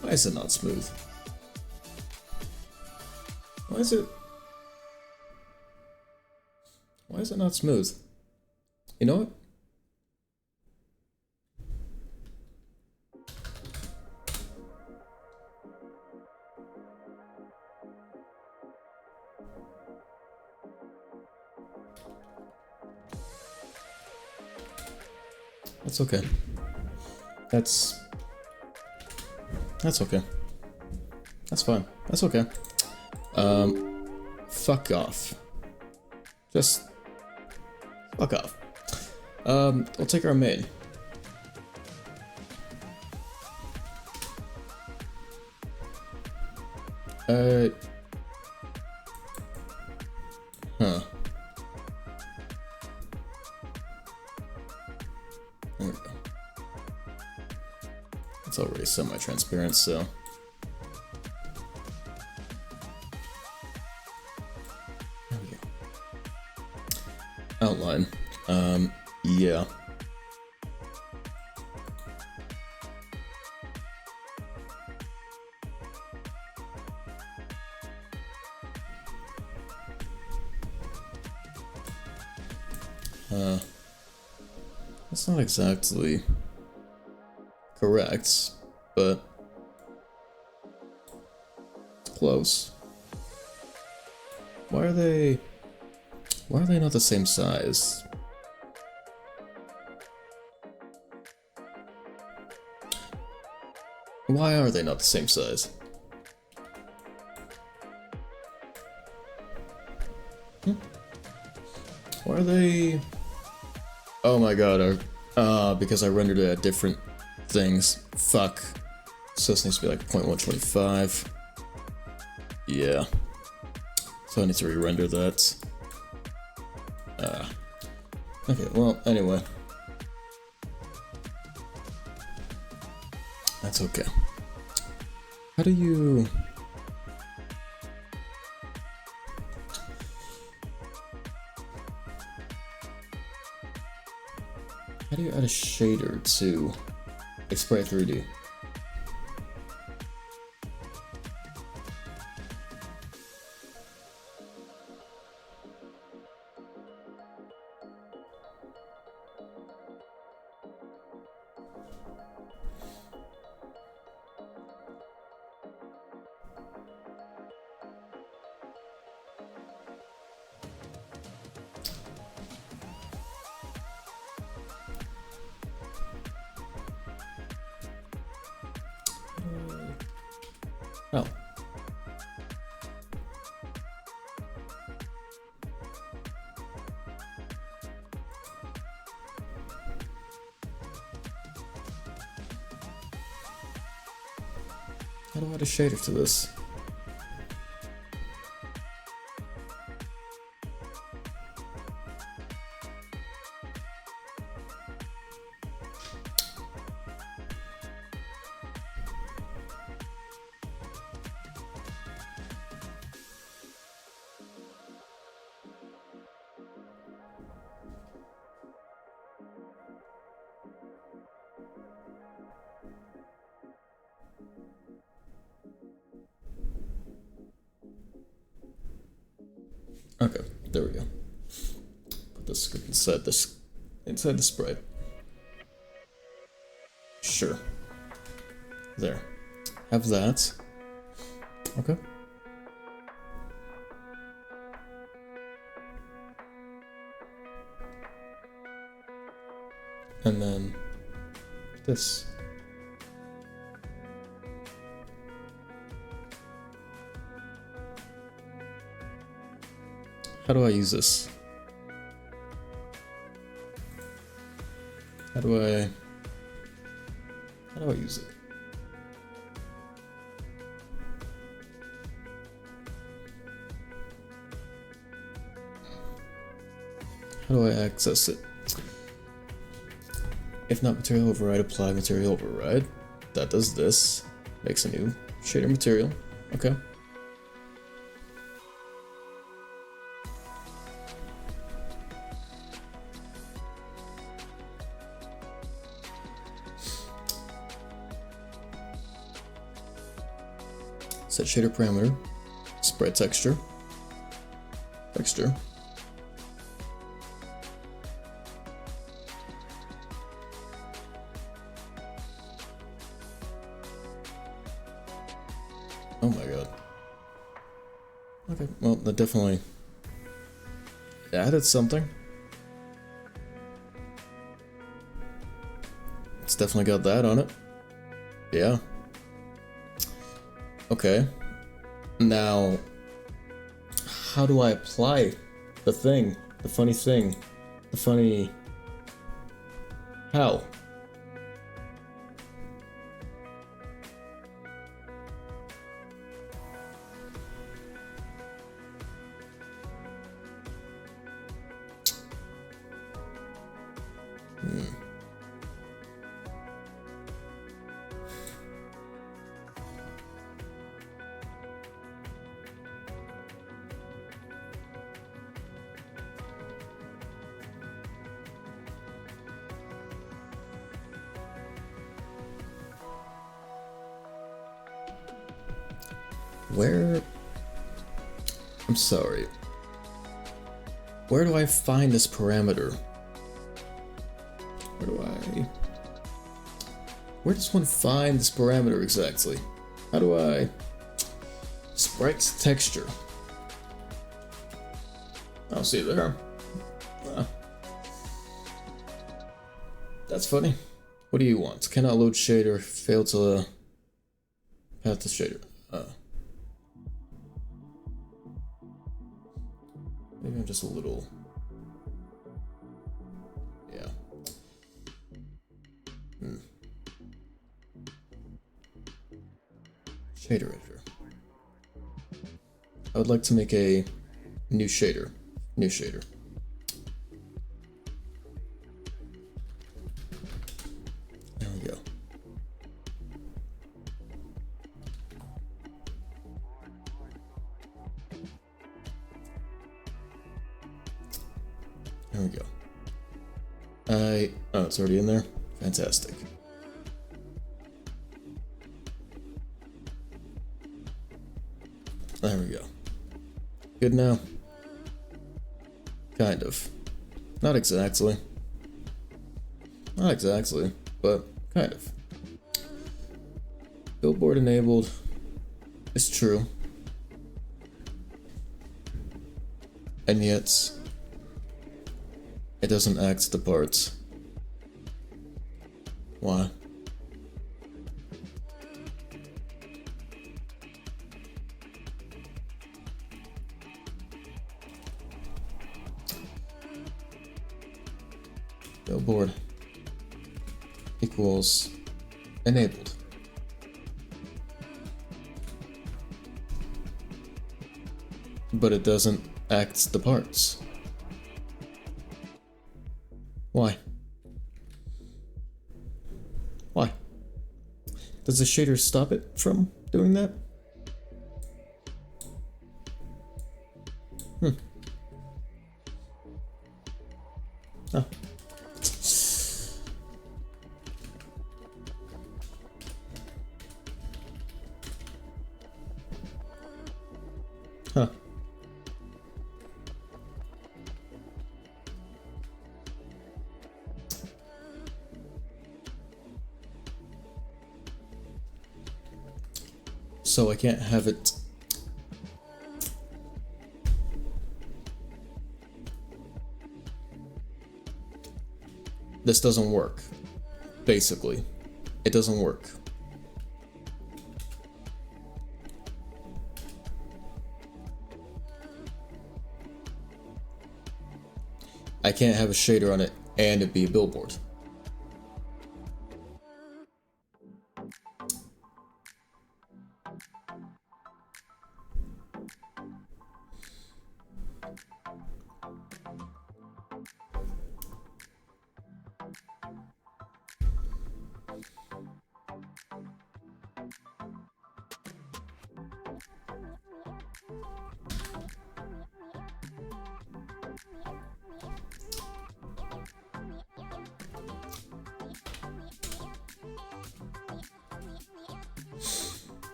Why is it not smooth? Why is it not smooth? You know what? That's okay. That's okay. That's fine. That's okay. Fuck off. Just fuck off. We'll take our main. Huh. There we go. It's already semi-transparent, so. There we go. Outline. Yeah. That's not exactly correct, but it's close. Why are they not the same size? Why are they not the same size? Why are they... Oh my god, Because I rendered it at different things. Fuck. So this needs to be like 0.125. Yeah. So I need to re-render that. Okay, well, anyway. That's okay. How do you... How do you add a shader to Sprite 3D? Oh. How do I add a shader to this? Okay, there we go. Put the script inside the sprite. Sure. There. Have that. Okay. And then this. How do I use this? How do I use it? How do I access it? If not material override, apply material override. That does this. Makes a new shader material. Okay. Set shader parameter, sprite texture, oh my god. Okay, well, that definitely added something. It's definitely got that on it. Yeah. Okay. Now, how do I apply the thing? The funny thing? The funny... How? Where... I'm sorry. Where do I find this parameter? Where does one find this parameter exactly? How do I... Sprite texture. I'll see there. That's funny. What do you want? Cannot load shader. Fail to path to shader. Maybe I'm just a little... Yeah. Shader editor. I would like to make a new shader. New shader. There we go. There we go. Oh, it's already in there? Fantastic. There we go. Good now? Kind of. Not exactly. Not exactly, but kind of. Billboard enabled. It's true. And yet, it doesn't act the parts. Why? Billboard equals enabled. But it doesn't act the parts. Why? Why? Does the shader stop it from doing that? Oh. Huh. So I can't have it. This doesn't work. Basically, it doesn't work. I can't have a shader on it and it be a billboard.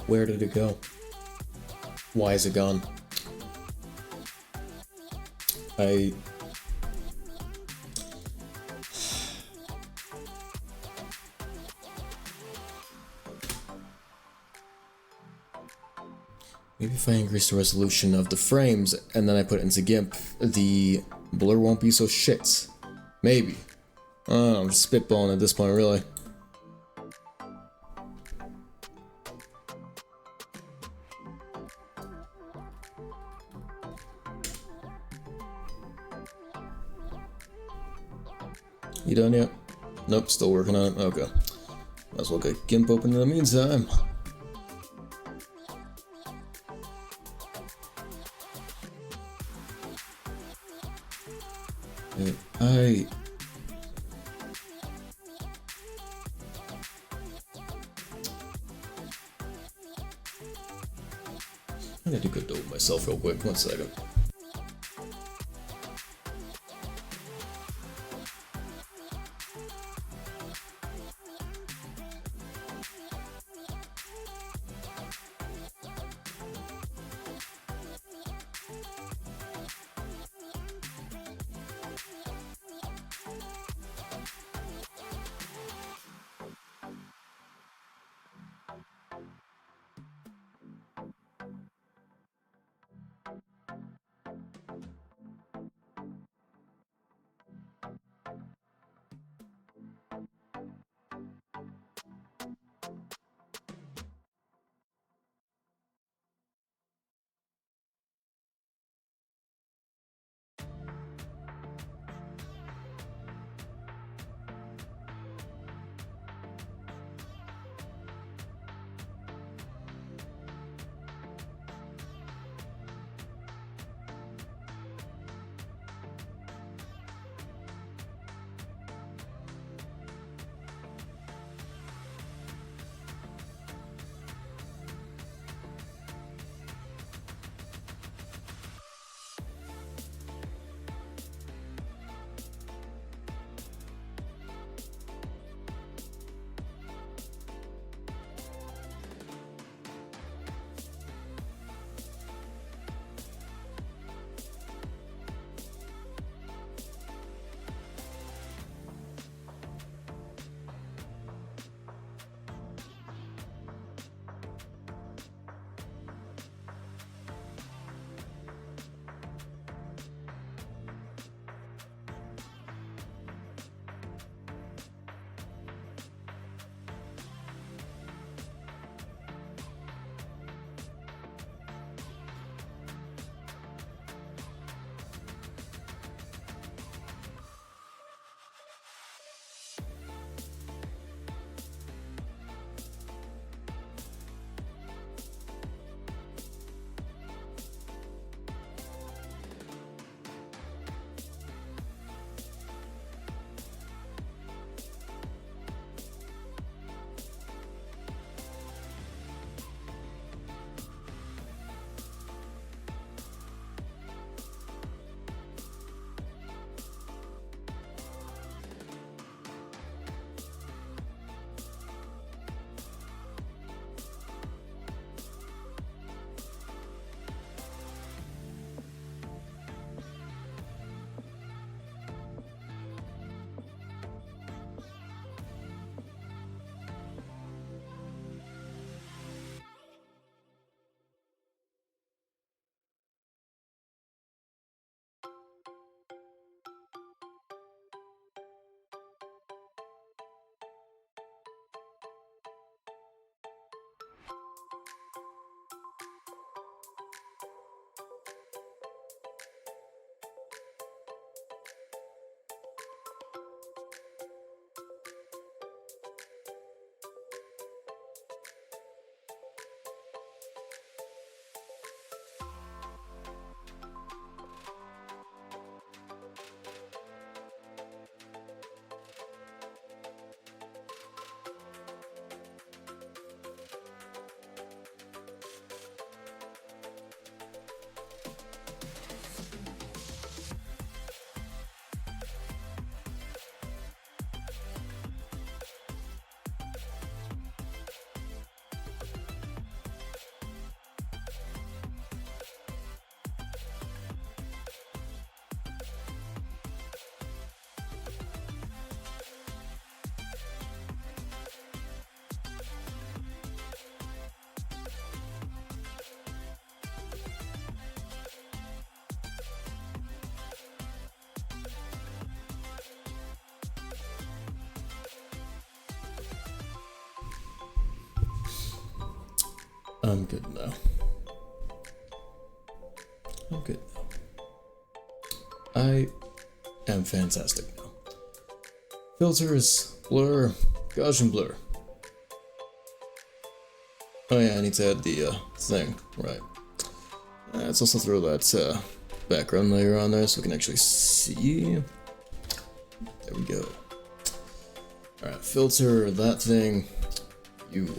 Where did it go? Why is it gone? Maybe if I increase the resolution of the frames and then I put it into GIMP, the blur won't be so shit. Maybe. I don't know, I'm just spitballing at this point, really. You done yet? Nope, still working on it. Okay. Might as well get GIMP open in the meantime. I gotta do good with myself real quick. 1 second. I'm good now. I'm good now. I am fantastic now. Filters, blur, Gaussian blur. Oh yeah, I need to add the thing, right. Let's also throw that background layer on there so we can actually see. There we go. Alright, filter that thing. You.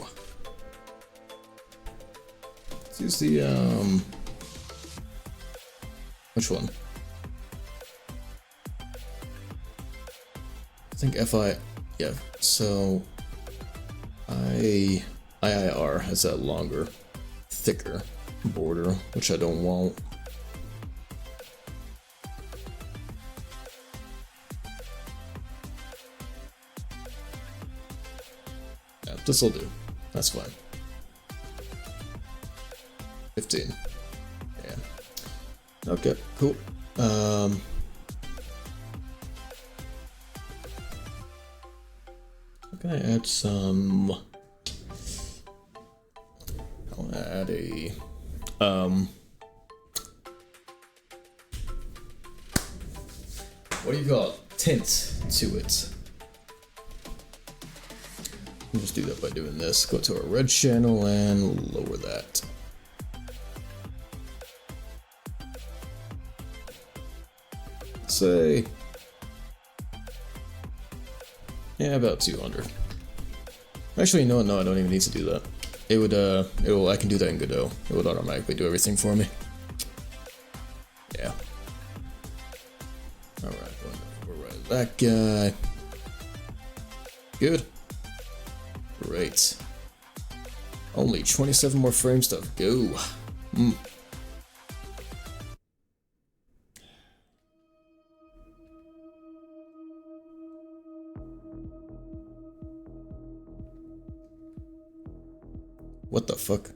Let's use the, which one? I think FI, yeah, so IIR has that longer, thicker border, which I don't want. Yeah, this'll do. That's fine. 15. Yeah. Okay, cool. Can I add some? I'll add a what do you call it? Tint to it. We'll just do that by doing this. Go to our red channel and lower that. Say, yeah, about 200. Actually, no, I don't even need to do that. It would, I can do that in Godot. It would automatically do everything for me. Yeah. Alright, override that guy. Good. Great. Only 27 more frames to go. What the fuck?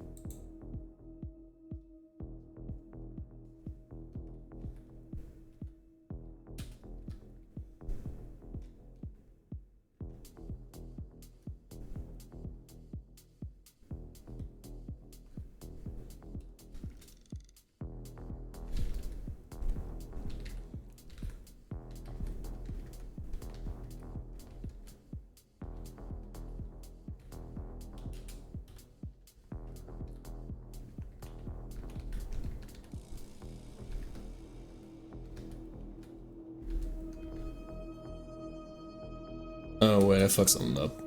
Oh wait, I fucked something up.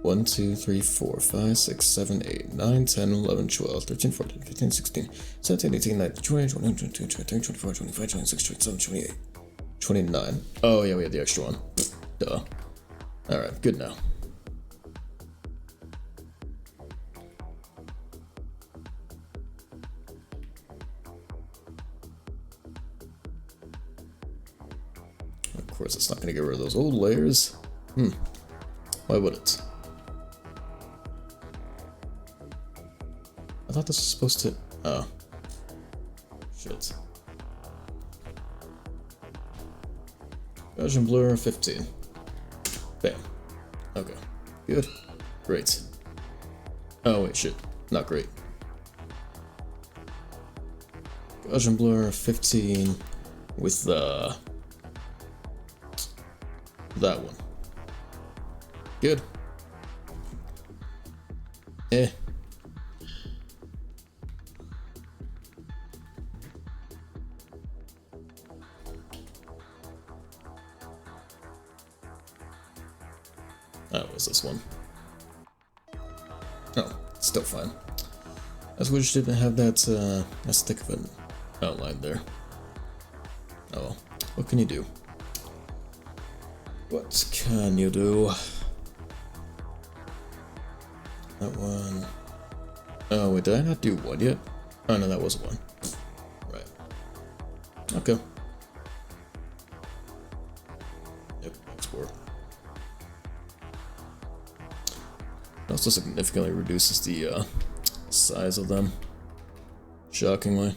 1, 2, 3, 4, 5, 6, 7, 8, 9, 10, 11, 12, 13, 14, 15, 16, 17, 18, 19, 20, 21, 22, 23, 24, 25, 26, 27, 28, 29. Oh yeah, we had the extra one. Duh. Alright, good now. Of course, it's not going to get rid of those old layers. Why would it? I thought this was supposed to... Oh. Shit. Gaussian blur 15. Bam. Okay. Good. Great. Oh wait, shit. Not great. Gaussian blur 15 with the... that one. Good. Eh. That was this one. Oh, still fine. As we just didn't have that, as thick of an outline there. Oh well. What can you do? What can you do? That one. Oh wait, did I not do one yet? Oh no, that was one. Right. Okay. Yep, export. It also significantly reduces the size of them. Shockingly.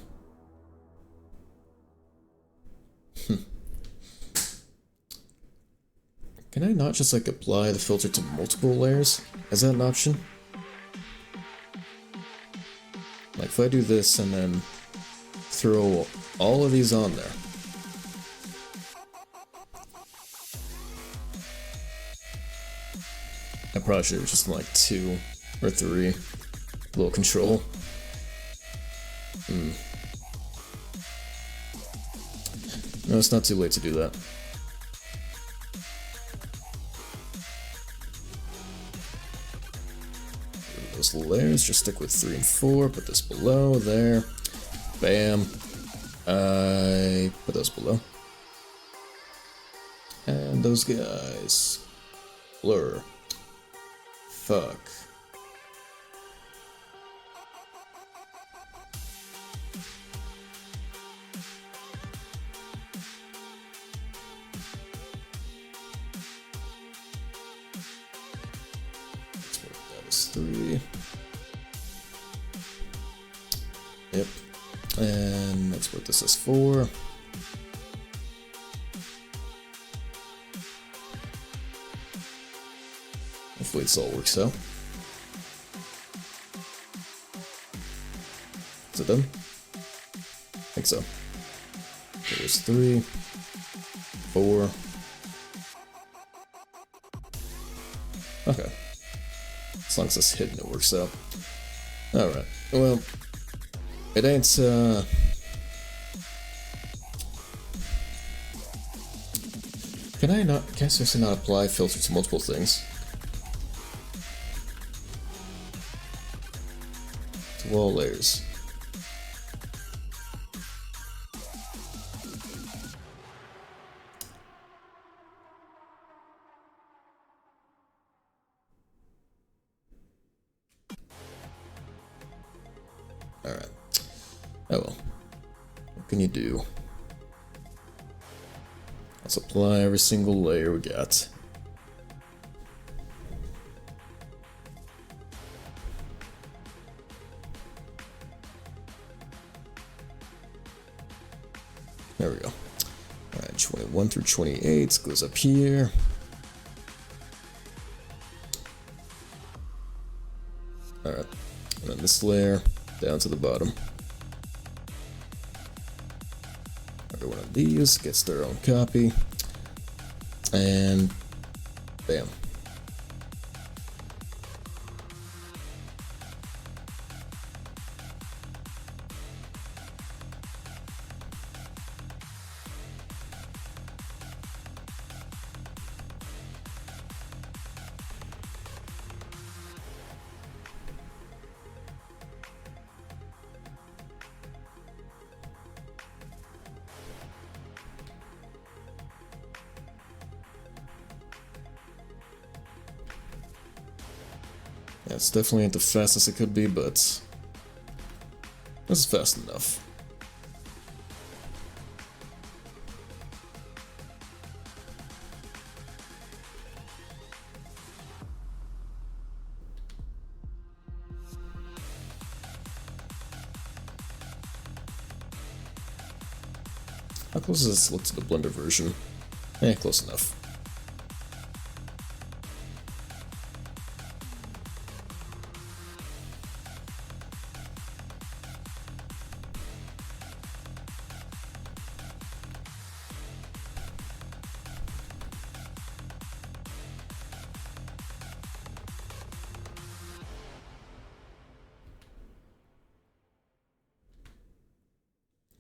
Can I not just like apply the filter to multiple layers? Is that an option? Like if I do this and then throw all of these on there. I probably should have just done like 2 or 3. Little control. No, it's not too late to do that. Those layers, just stick with 3 and 4, put this below, there. Bam. I put those below. And those guys. Blur. Fuck. That is 3. Yep. And let's put this as 4. Hopefully this all works out. Is it done? I think so. There's 3, 4. Okay. As long as it's hidden, it works out. Alright. Well, it ain't, Can I seriously not apply filter to multiple things? To all layers. Alright. Oh well. What can you do? Let's apply every single layer we got. There we go. Alright, 21 through 28 goes up here. Alright, and then this layer down to the bottom. Every one of these gets their own copy. And bam. Yeah, it's definitely ain't the fastest it could be, but this is fast enough. How close does this look to the Blender version? Eh, close enough.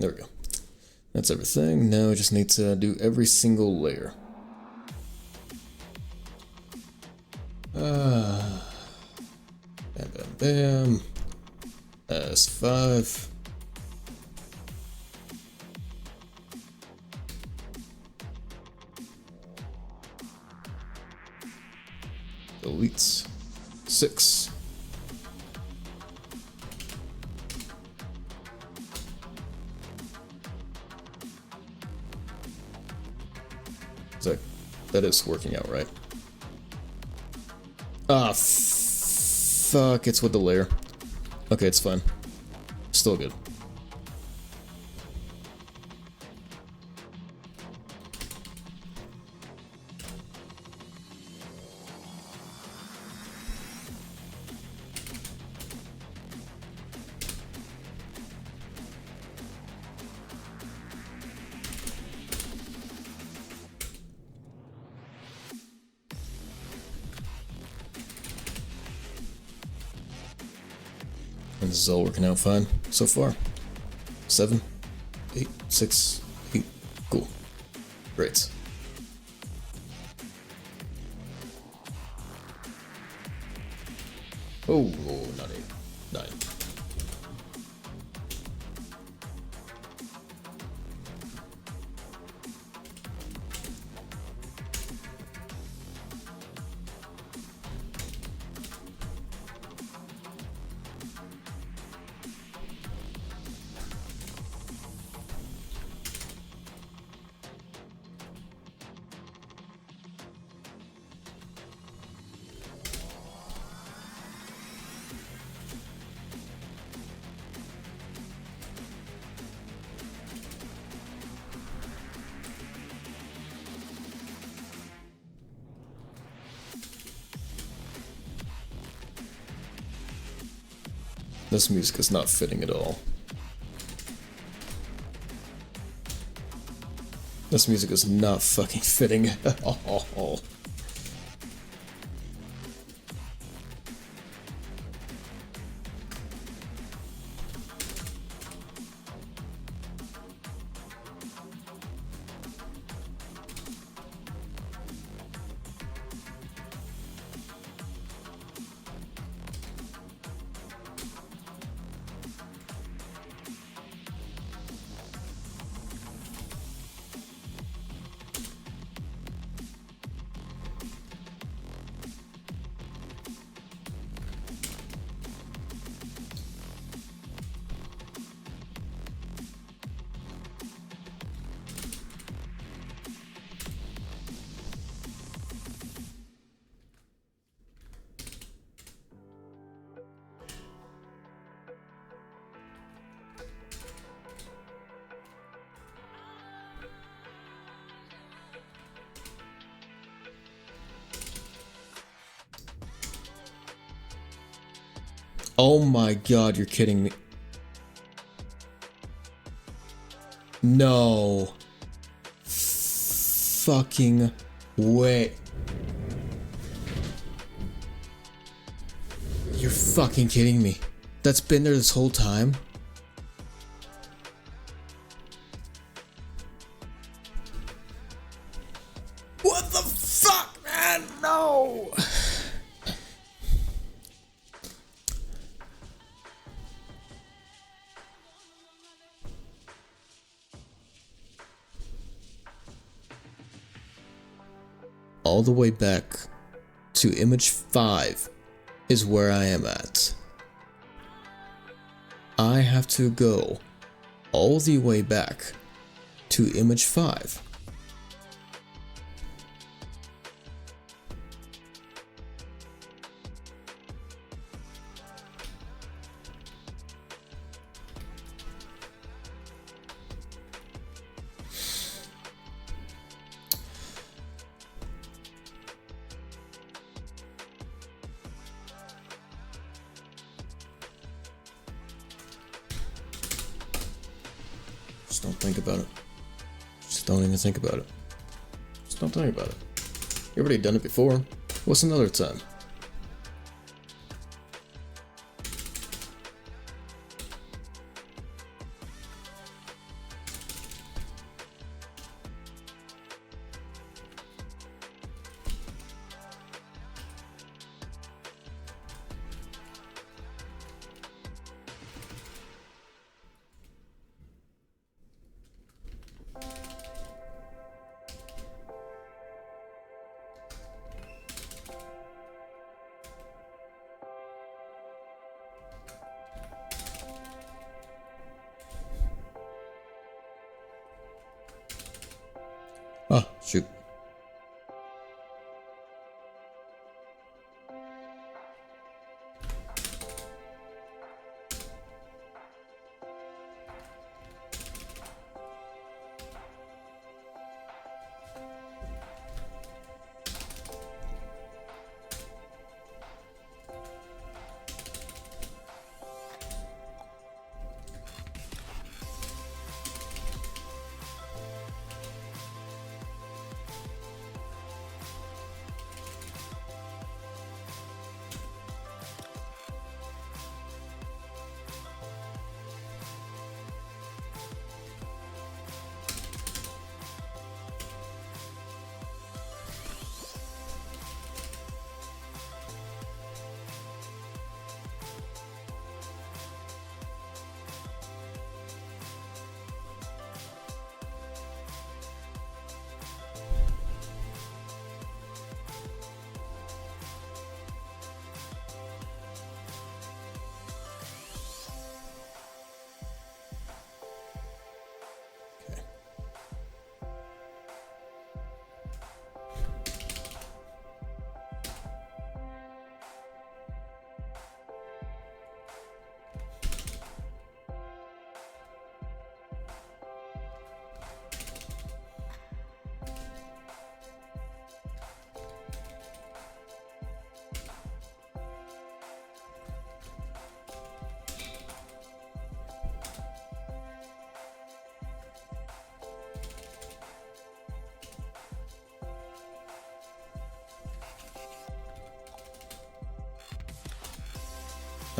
There we go. That's everything. Now I just need to do every single layer. Bam, bam, bam. S5. Delete. 6. That is working out right. Ah, fuck, it's with the layer. Okay, it's fine. Still good. And this is all working out fine so far. 7, 8, 6, 8. Cool. Great. Oh, not 8. 9. This music is not fitting at all. This music is not fucking fitting at all. Oh my god, you're kidding me. No. Fucking way. You're fucking kidding me. That's been there this whole time? What the fuck, man? No! All the way back to image 5 is where I am at. I have to go all the way back to image 5. Just don't think about it. Just don't even think about it. Just don't think about it. You've already done it before. What's another time? Ah, shoot.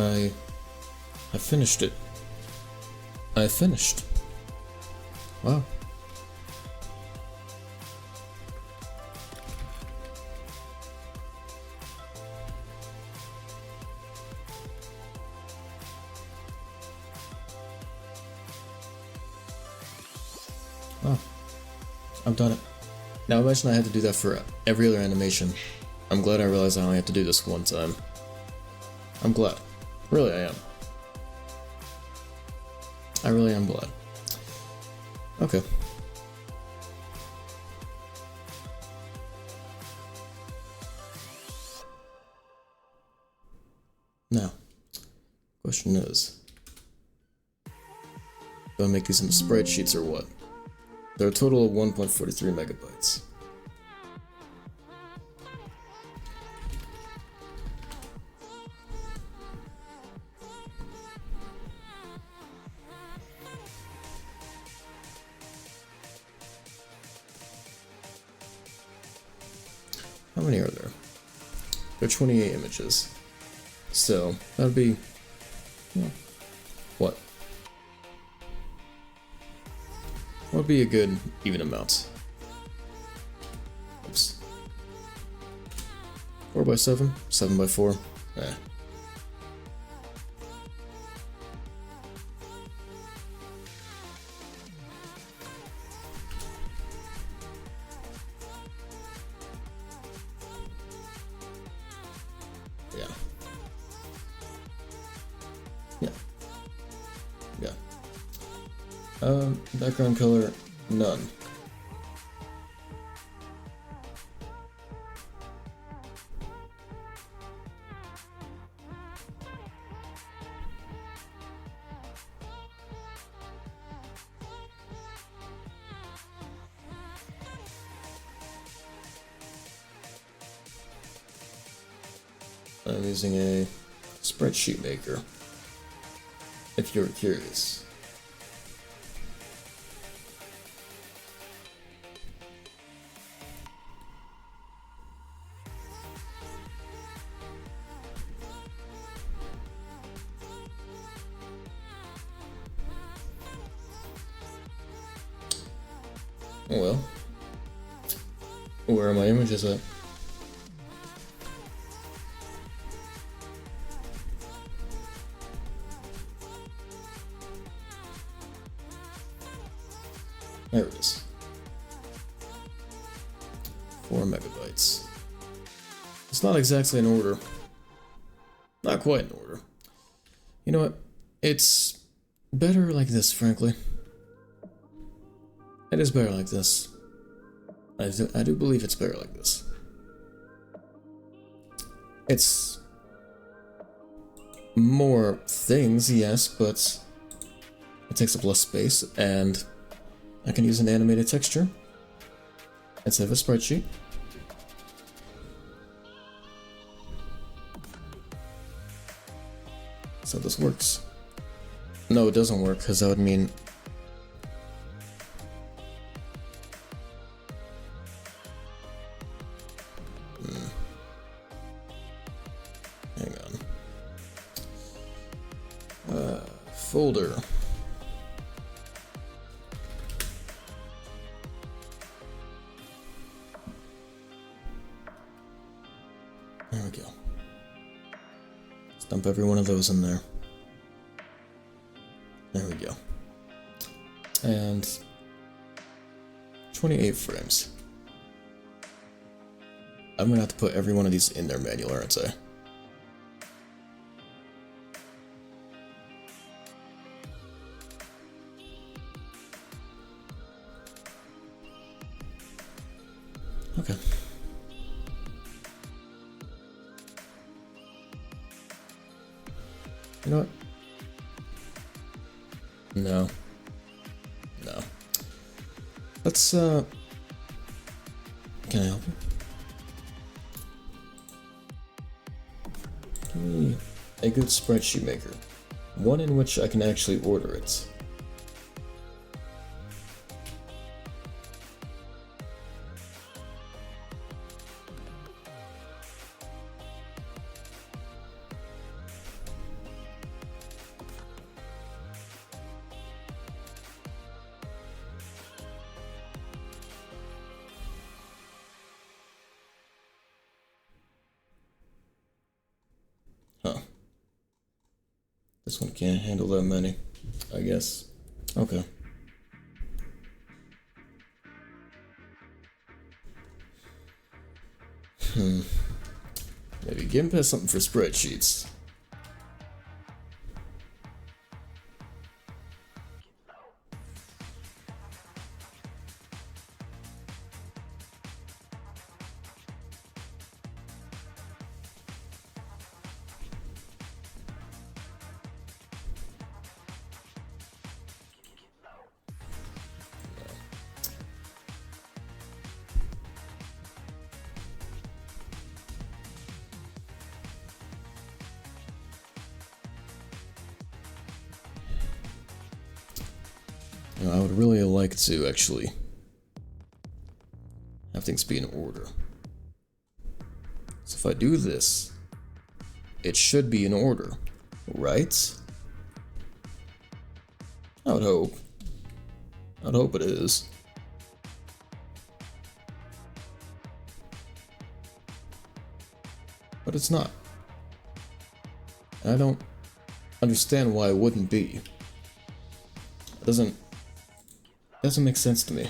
I finished it. I finished. Wow. Oh, I've done it. Now imagine I had to do that for every other animation. I'm glad I realized I only have to do this one time. I'm glad. Really, I am. I really am glad. Okay. Now, question is, do I make these into spreadsheets or what? They're a total of 1.43 megabytes. How many are there? There are 28 images. So, that'd be... well, what? What would be a good even amount? Oops. 4 by 7? 7 by 4? Eh. Yeah. Yeah. Yeah. Background color, none. I'm using a spreadsheet maker, if you're curious. Well, where are my images at? There it is. 4 megabytes. It's not exactly in order. Not quite in order. You know what? It's better like this, frankly. It is better like this. I do believe it's better like this. It's more things, yes, but it takes up less space, and I can use an animated texture instead of a spreadsheet. So this works. No, it doesn't work, because that would mean... Hang on. Folder. There we go. Let's dump every one of those in there. There we go. And 28 frames. I'm gonna have to put every one of these in there manually, aren't I? Okay. You know what? No. No. Let's, can I help you? Give me a good spreadsheet maker. One in which I can actually order it. This one can't handle that many, I guess. Okay. Maybe GIMP has something for spreadsheets. You know, I would really like to actually have things be in order. So if I do this, it should be in order, right? I would hope. I'd hope it is. But it's not. I don't understand why it wouldn't be. It doesn't make sense to me.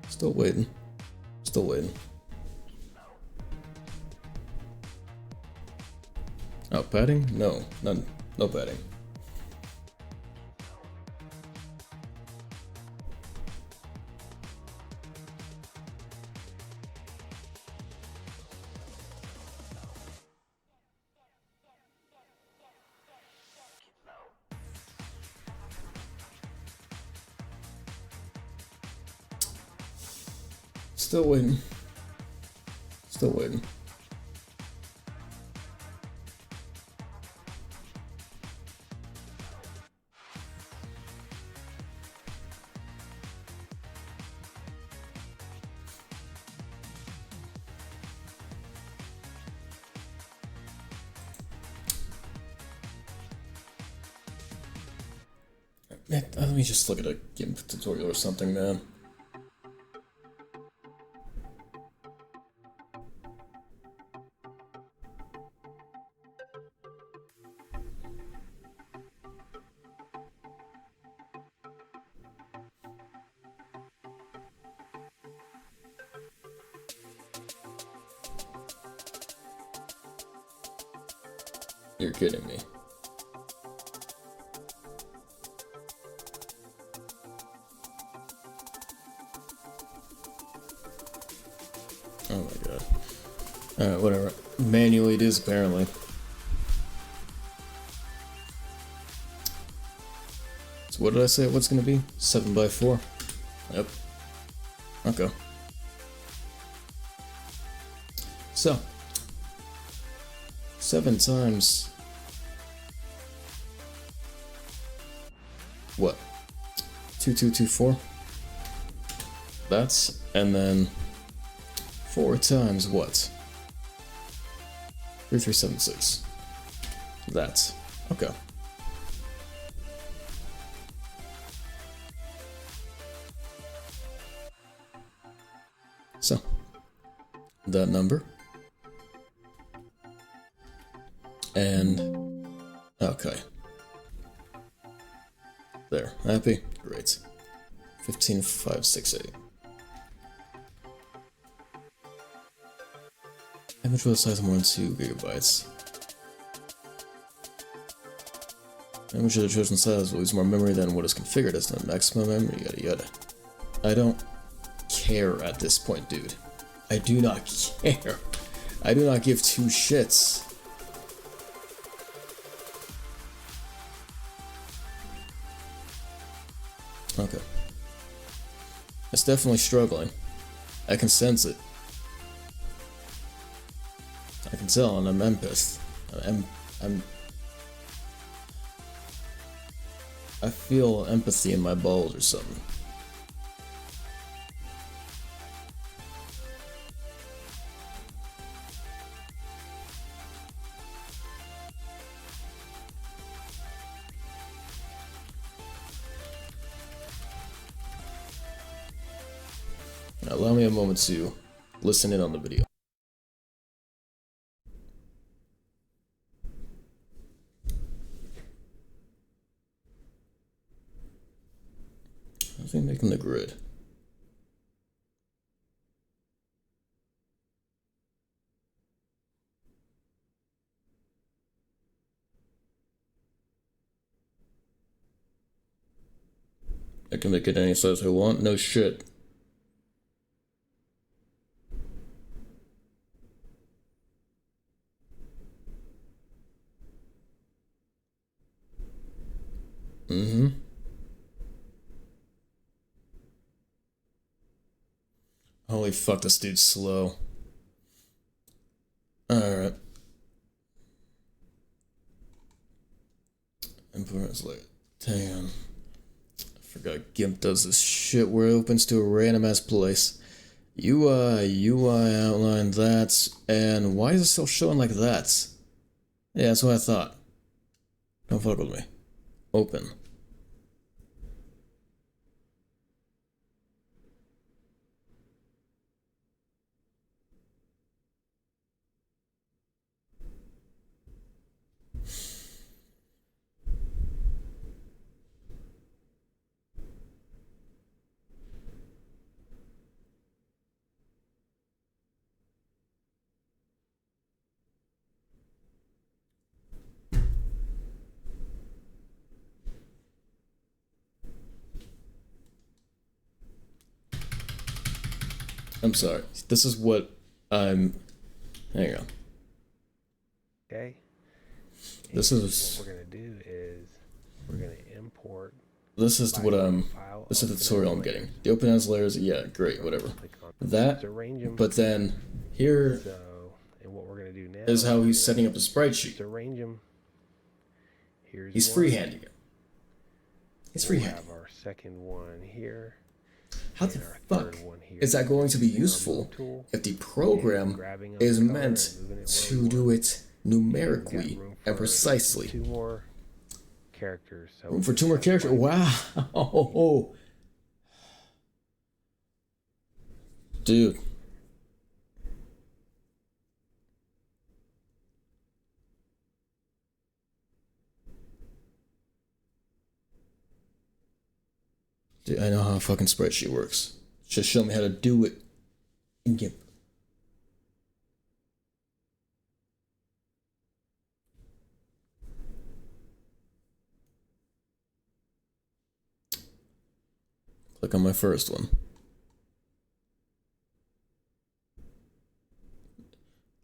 Still waiting. Still waiting. Oh, padding? No, none. No padding. Still waiting. Still waiting. Let me just look at a GIMP tutorial or something, man. You're kidding me. Oh my god. Alright, whatever. Manually it is, apparently. So what did I say what's gonna be? 7x4? Yep. Okay. So. 7 times... what? 2224? That's... and then... 4 times what? 3376. That's... okay. So, that number. And... okay. There. Happy? Great. 15568. Image with a size of more than 2 gigabytes. Image of the chosen size will use more memory than what is configured as the maximum memory, yada yada. I don't care at this point, dude. I do not care. I do not give 2 shits. Okay. It's definitely struggling. I can sense it. I can tell, and I'm empath. I feel empathy in my balls or something. Now, allow me a moment to listen in on the video. How's he making the grid? I can make it any size I want. No shit. Mm-hmm. Holy fuck, this dude's slow. Alright. Influence like, damn. I forgot GIMP does this shit where it opens to a random ass place. UI outline that, and why is it still showing like that? Yeah, that's what I thought. Don't fuck with me. Open. I'm sorry. This is what I'm. Hang on. Okay. This is. What we're gonna do is we're gonna import. This is what I'm. This is the tutorial I'm getting. The open as layers. Yeah, great. Whatever. That. But then here So, and what we're gonna do now is how he's setting up the sprite sheet. arrange them. He's freehanding it. He's We'll freehanding. have our second one here. How the and our fuck third one here. is that going to be Our useful move tool, if the program grabbing on is the color meant and moving it where to we do want. it And we've got numerically room and for precisely? 2 more characters. So Room for 2 more characters. Wow. Dude. Dude, I know how a fucking spreadsheet works. Just show me how to do it in GIMP. Click on my first one.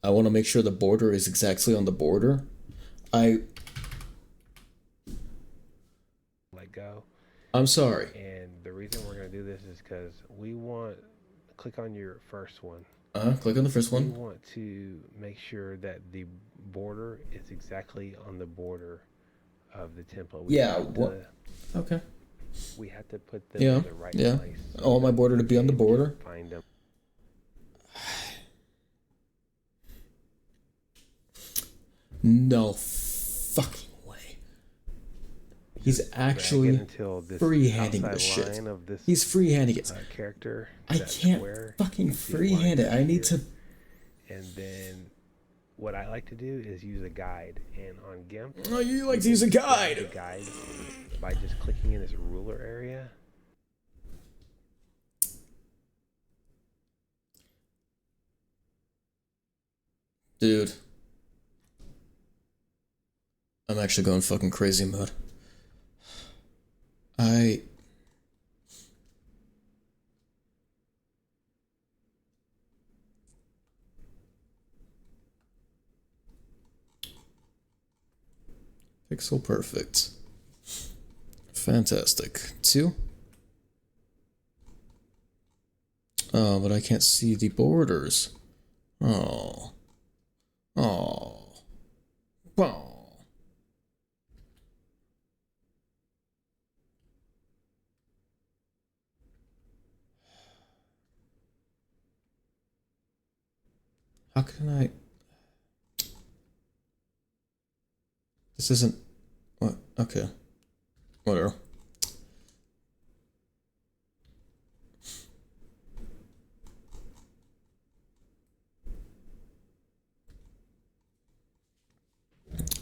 I want to make sure the border is exactly on the border. let go. I'm sorry. And the reason we're going to do this is because we want, click on your first one. Click on the first We one. want to make sure that the border is exactly on the border of the template. Yeah, have what- Okay. We have to put them Yeah, in the right yeah. place. I want my border to be on the border. Find them. No fucking way. He's actually freehanding this shit. He's freehanding it. Character. I that can't square, fucking you see the freehand line it. I need here. to. And then what I like to do is use a guide. And on GIMP, Oh, you like to use a grab guide. the guide by just clicking in this ruler area. Dude. I'm actually going fucking crazy mode. Pixel perfect. Fantastic. 2. Oh, but I can't see the borders. Oh. Oh. Oh. How can I... This isn't... What? Okay. Whatever.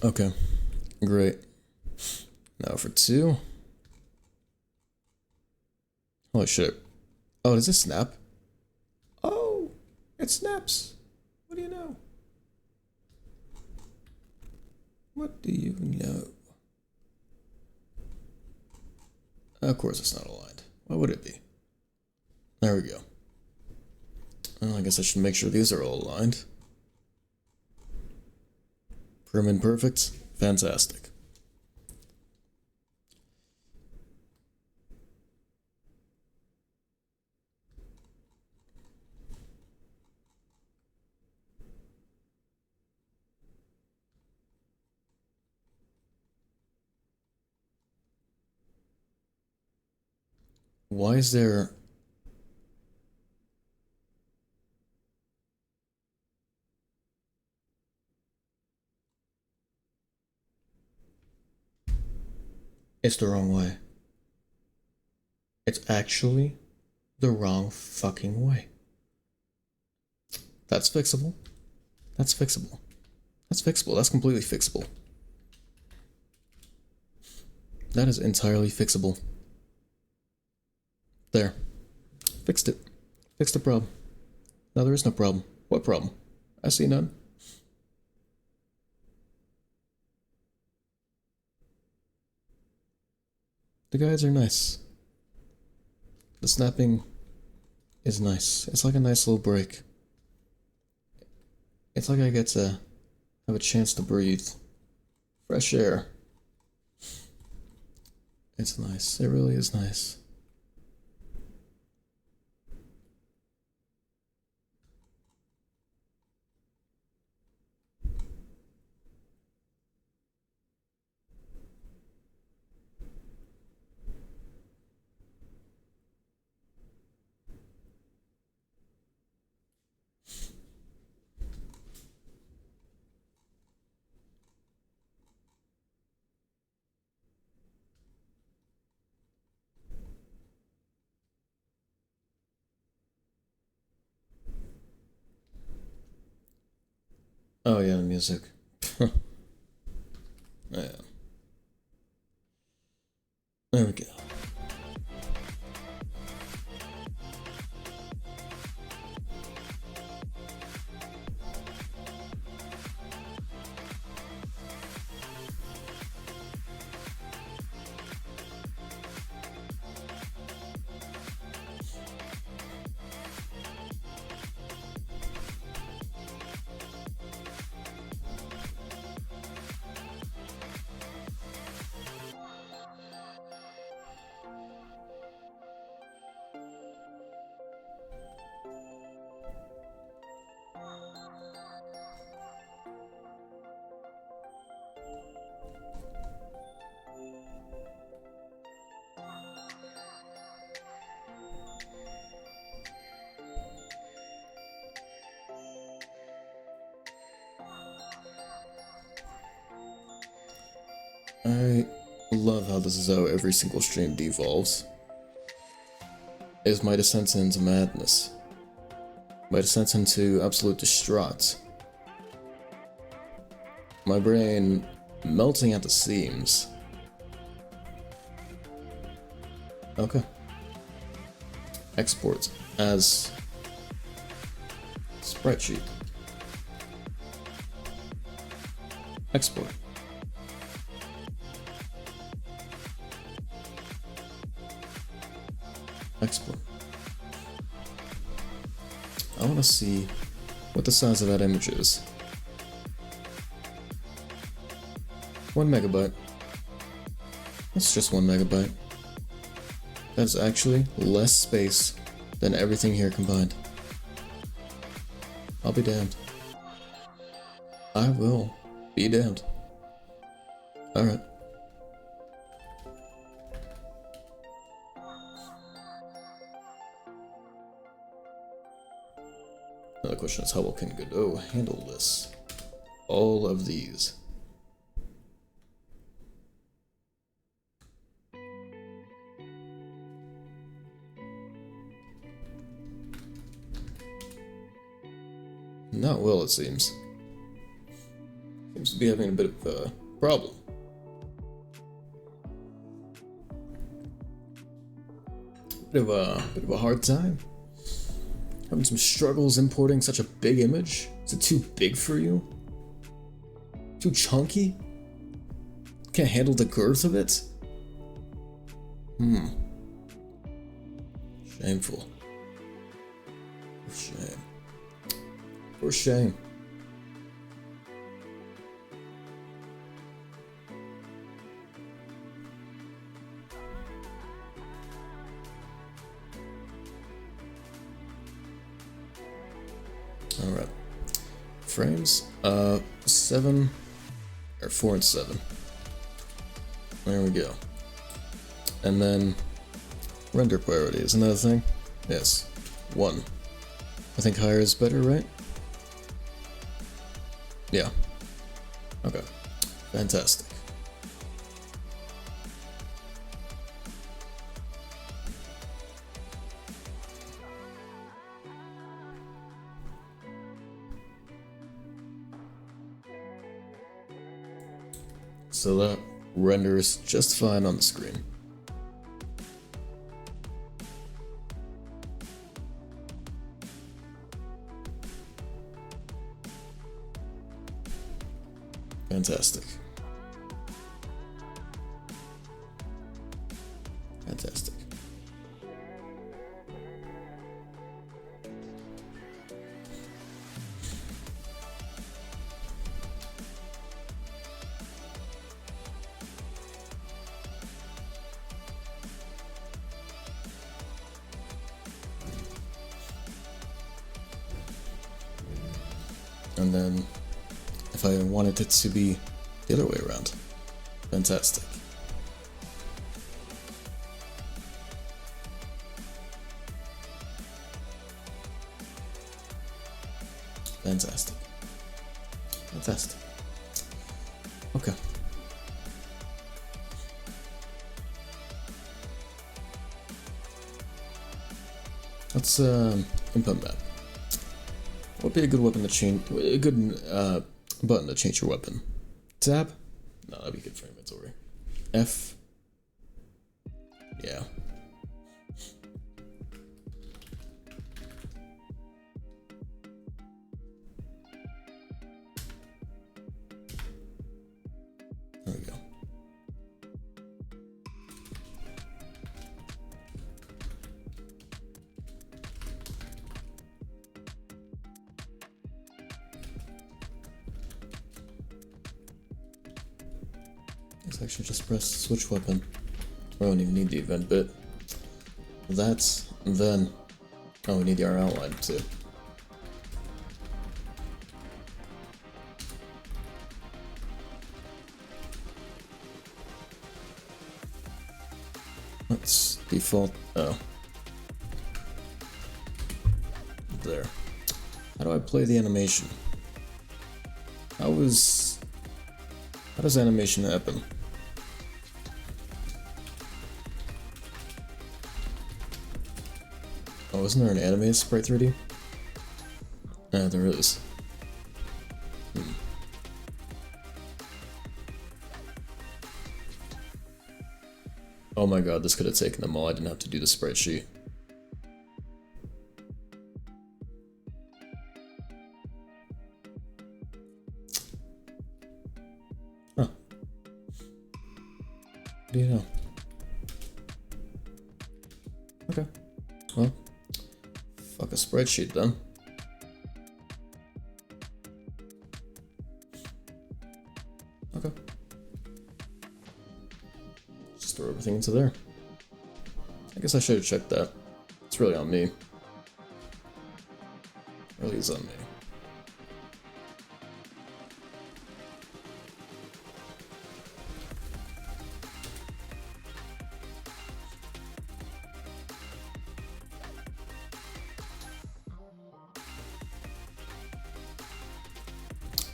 Okay. Great. Now for 2. Holy shit. Oh, does this snap? Oh! It snaps! What do you know? What do you know? Of course it's not aligned. Why would it be? There we go. Well, I guess I should make sure these are all aligned. Prim and perfect. Fantastic. Why is there... It's the wrong way. It's actually the wrong fucking way. That's fixable. That's fixable. That's fixable. That's completely fixable. That is entirely fixable. There. Fixed it. Fixed the problem. Now there is no problem. What problem? I see none. The guides are nice. The snapping is nice. It's like a nice little break. It's like I get to have a chance to breathe. Fresh air. It's nice. It really is nice. Oh yeah, the music. Yeah. There we go. I love how this is how every single stream devolves. Is my descent into madness. My descent into absolute distraught. My brain melting at the seams. Okay. Export as spreadsheet. Export. Export. I want to see what the size of that image is. 1 megabyte. That's just 1 megabyte. That's actually less space than everything here combined. I'll be damned. I will be damned. Alright. Now the question is, how well can Godot handle this? All of these. Not well, it seems. Seems to be having a bit of a problem. Bit of a hard time. Having some struggles importing such a big image. Is it too big for you? Too chunky? Can't handle the girth of it? Shameful. For shame. For shame. Alright. Frames? 7 or 4 and 7. There we go. And then render priority is another thing. Yes. 1. I think higher is better, right? Yeah. Okay. Fantastic. So that renders just fine on the screen. Fantastic. Fantastic. And then if I wanted it to be the other way around. Fantastic. Fantastic. Fantastic. Okay. Let's input map. What would be a good weapon to change? A good button to change your weapon. Tab? No, that'd be good for inventory. F. Yeah. There we go. Let's actually just press switch weapon. I don't even need the event bit. That, and then... Oh, we need the R outline too. Let's default... Oh. There. How do I play the animation? How does animation happen? Oh, isn't there an animated sprite 3D? Ah, there is. Oh my god, this could have taken them all. I didn't have to do the sprite sheet. Huh. What do you know? Okay. Well, fuck a spreadsheet then. Okay. Just throw everything into there. I guess I should have checked that. It's really on me. Really is on me.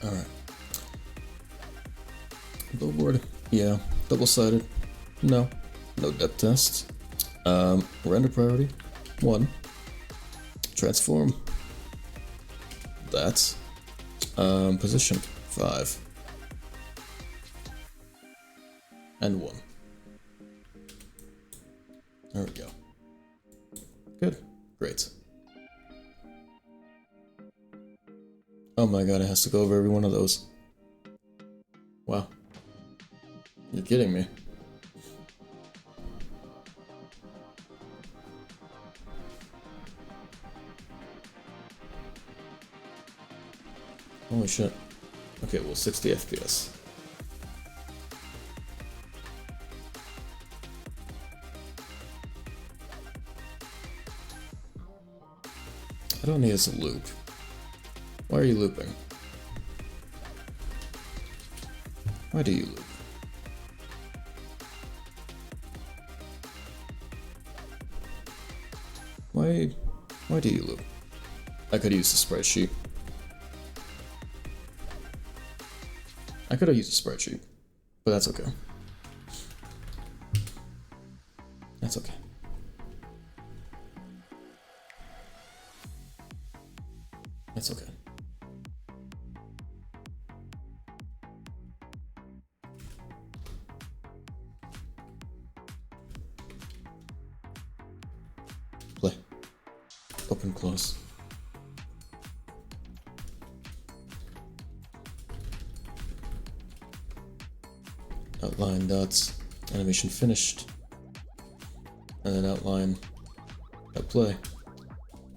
Alright. Billboard, yeah. Double-sided, no. No depth test. Render priority, 1. Transform, that. Position, 5. And 1. There we go. Good. Great. Oh my god, it has to go over every one of those. Wow. You're kidding me. Holy shit. Okay, well, 60 FPS. I don't need this to loop. Why are you looping? Why do you loop? Why do you loop? I could use the sprite sheet. I could have used a sprite sheet, but that's okay. That's okay. That's okay. Play. Open, close. Outline dots, animation finished. And then outline at play.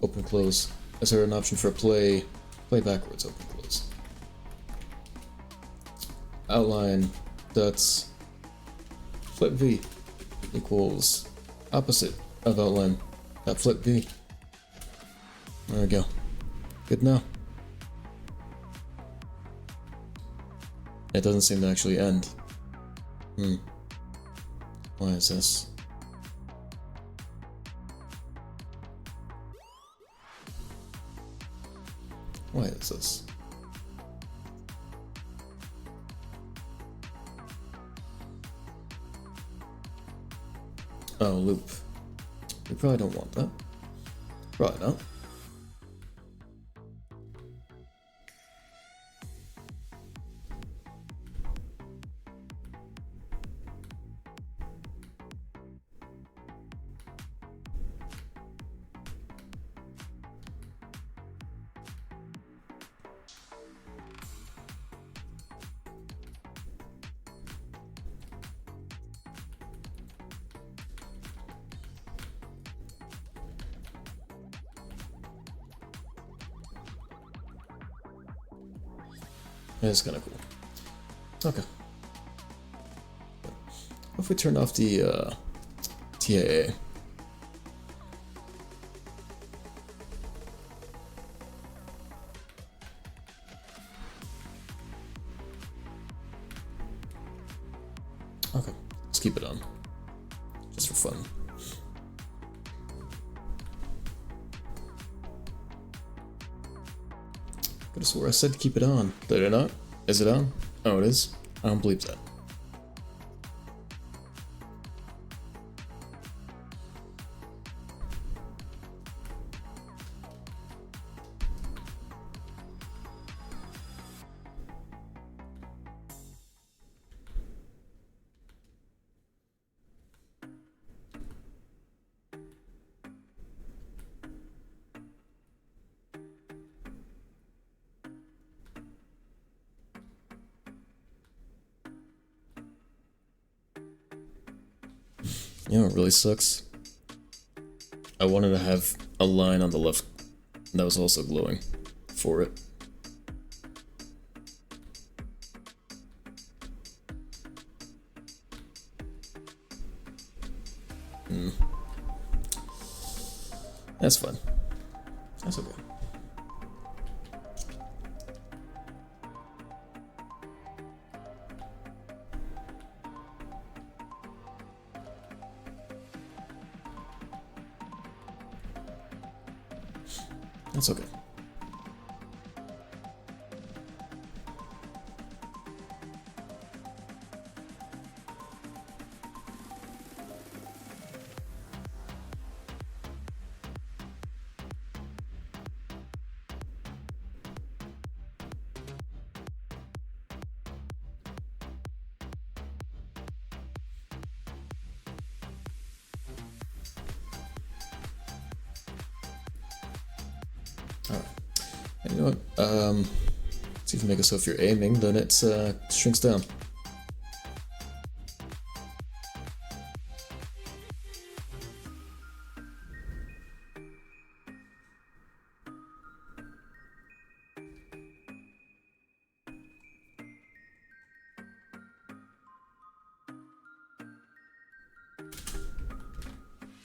Open, close. Is there an option for play backwards, open, close? Outline dots flip V equals opposite of outline dot flip V. There we go. Good now. It doesn't seem to actually end. Why is this? Why is this? Oh, loop. We probably don't want that. Probably not. It's kind of cool. Okay. What if we turned off the TAA? Okay, let's keep it on. Just for fun. Could have swore I said to keep it on. Did I not? Is it on? Oh, it is? I don't believe that. You know what really sucks? I wanted to have a line on the left that was also glowing for it. That's fine. That's okay. That's okay. Alright. And you know what? See if you make it so if you're aiming, then it shrinks down.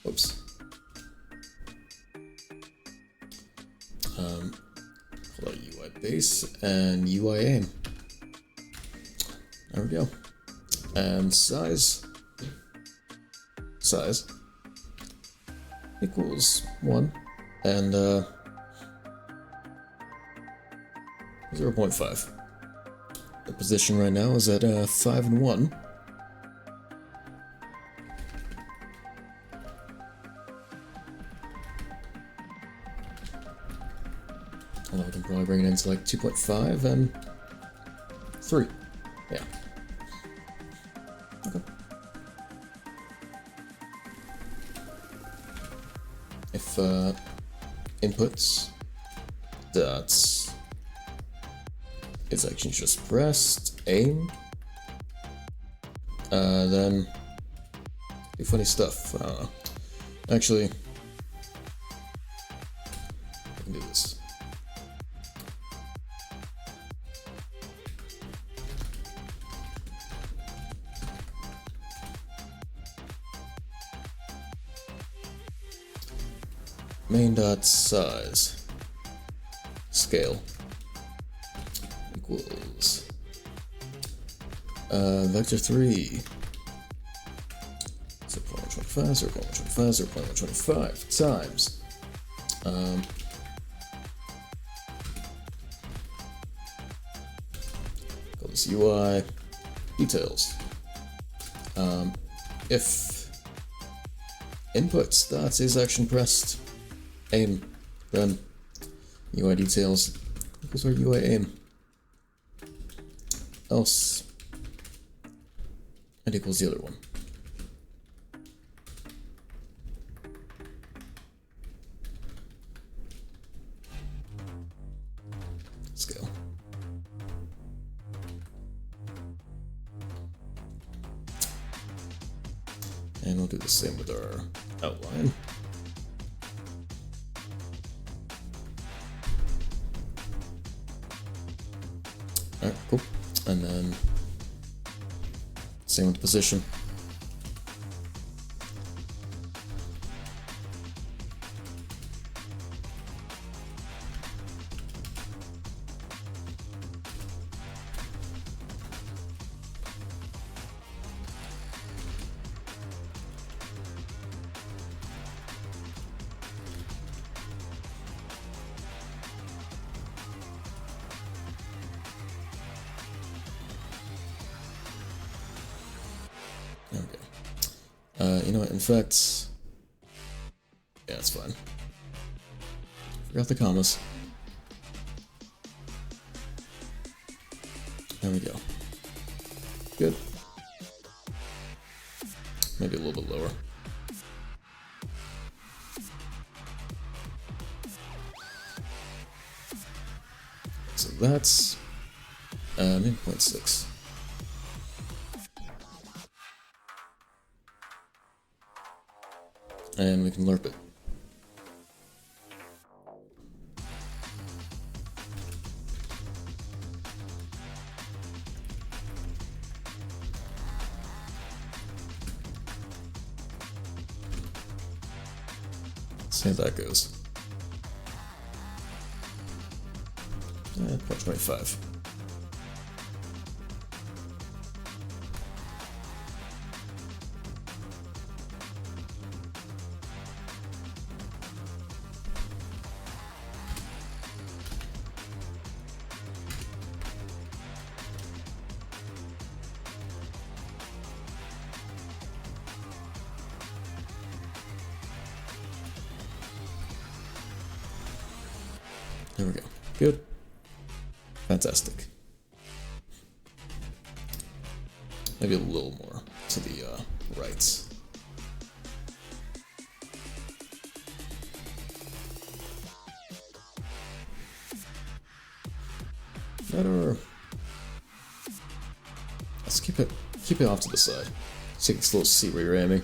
Oops. Call out UI base and UI aim. There we go. And size equals 1 and 0.5. The position right now is at 5 and 1. Although we can probably bring it into like 2.5 and 3. Yeah. Okay. If inputs dots is actually just pressed aim, then do funny stuff. I don't know. Actually, I can do this. Main dot size scale equals vector 3 0.125 0.125 0.125 times call this UI details. If inputs dots is action pressed aim, then UI details equals our UI aim. Else it equals the other one. Scale. And we'll do the same with our outline. Alright, cool. And then same with the position. Okay. You know what, in fact, yeah, it's fine. Forgot the commas. There we go. Good. Maybe a little bit lower. So that's maybe 0.6. And we can lerp it. See how that goes. 0.25. There we go. Good. Fantastic. Maybe a little more to the right. Better. Let's keep it off to the side, so you can still see where you're aiming.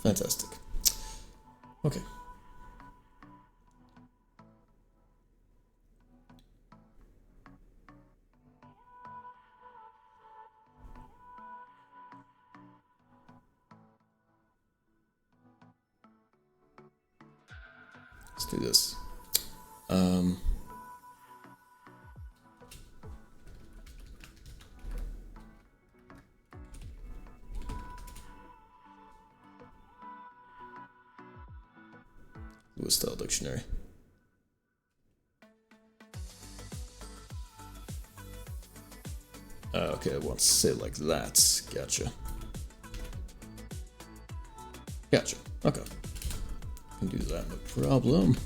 Fantastic. Okay. Let's do this. Lewis style dictionary. Okay, I want to say it like that. Gotcha. Gotcha. Okay. Can do that, no problem.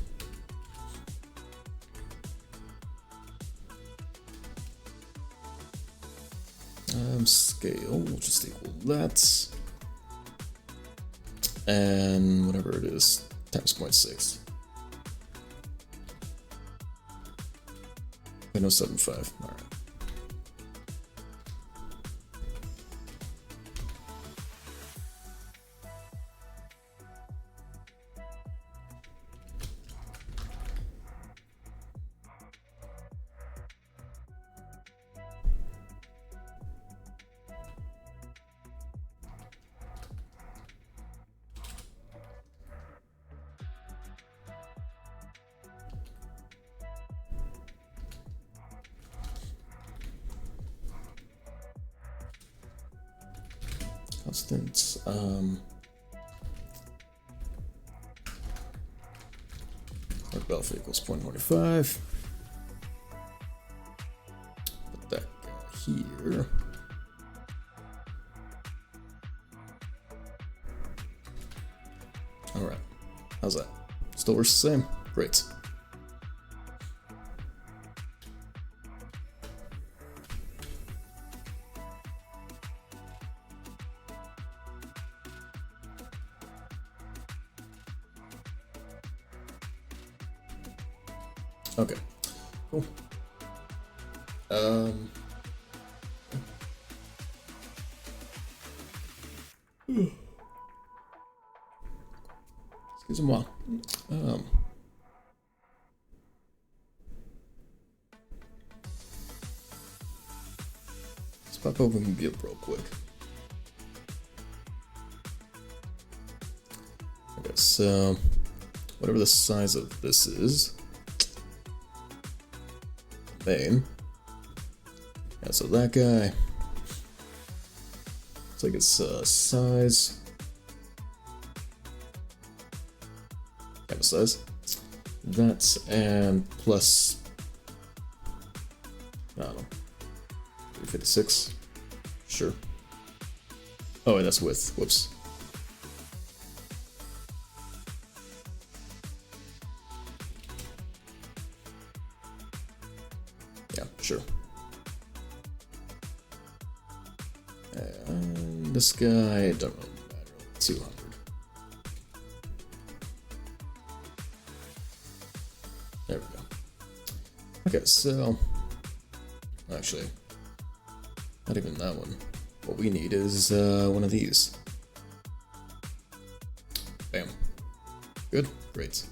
Scale, we'll just equal that. And whatever it is, times 0.6. Wait, no, 7.5. Alright. Constant, arc alpha equals 0.25. Put that guy here. Alright, how's that? Still works the same? Great. Okay, cool. Excusez-moi. Let's pop open Gimp real quick. Okay, so whatever the size of this is. Main. Yeah, so that guy. It's like its size. Canvas size. That and plus. I don't know. 356. Sure. Oh, and that's width. Whoops. Yeah, sure. And this guy, don't really matter. 200. There we go. Okay, so actually, not even that one. What we need is one of these. Bam. Good. Great.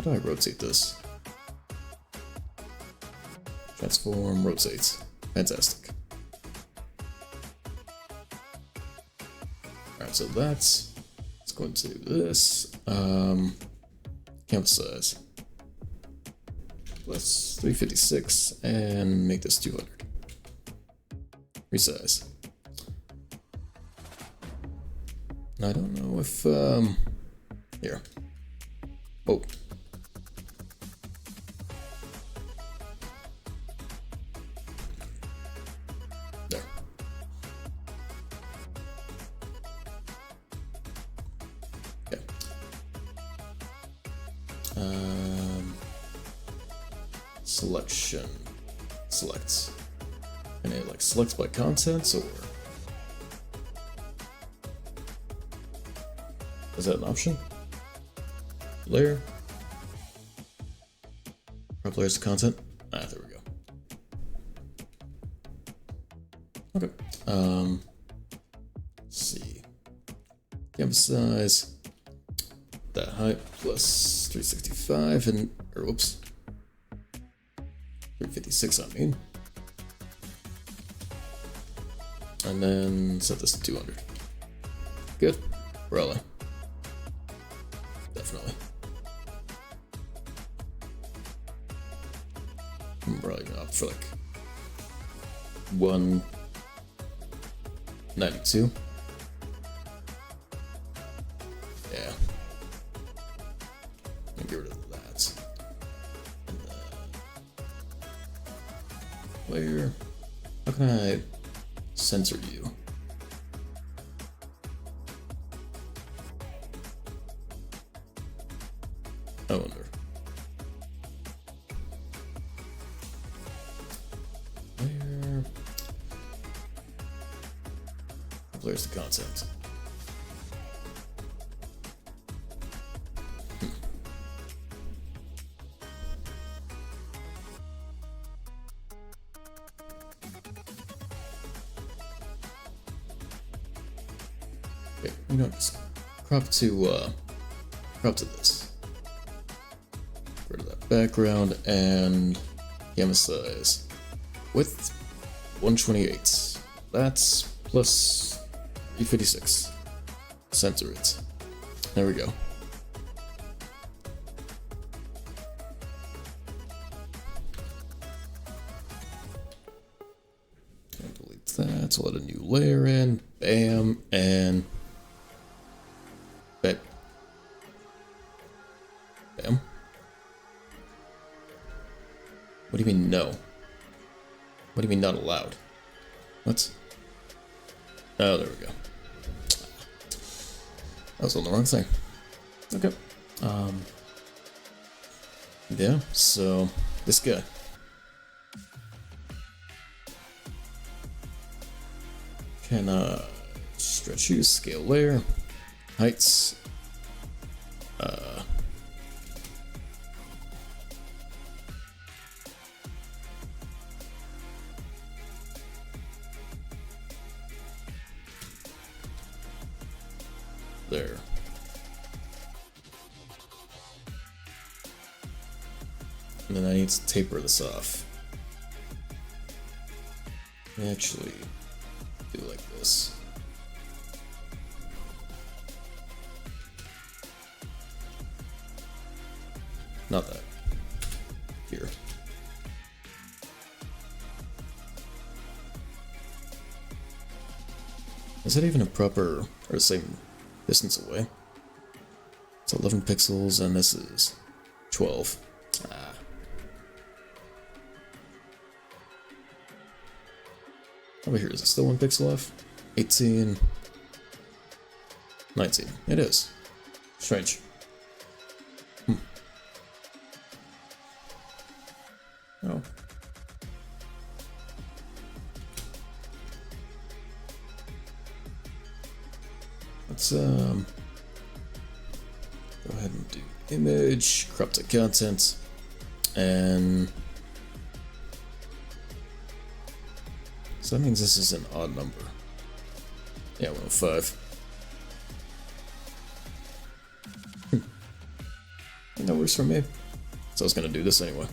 How do I rotate this? Transform, rotate. Fantastic. Alright, so let's go into this. Canvas size. Plus 356 and make this 200. Resize. I don't know if here. Oh. There. Okay. Selection. Select. Can I like select by contents or is that an option? Layer. Crop layers to content. Ah, there we go. Okay. Let's see. Canvas size. That height plus 365 and or whoops. 356 I mean. And then set this to 200. Good. Really. Definitely. I'm probably gonna opt for like 192. Yeah. I'll get rid of that. And layer. How can I censor you? I wonder. Layer. Layers to content. Okay, I'm gonna just crop to this. Rid of that background and canvas size. Width 128. That's plus 356. Center it. There we go. Delete that. So let a new layer in. Bam and bam. Bam. What do you mean no? What do you mean not allowed? What? Oh, there we go. I was on the wrong thing. Okay. Yeah, so this guy. Can stretch you, scale layer, heights. There. And then I need to taper this off. Actually, do like this. Not that. Here. Is that even a proper or the same distance away? It's 11 pixels and this is 12. Ah. Over here, is it still 1 pixel off? 18. 19. It is. Strange. Oh. Let's go ahead and do image, crop to content, and so that means this is an odd number. Yeah, 105. think that works for me. So I was gonna do this anyway.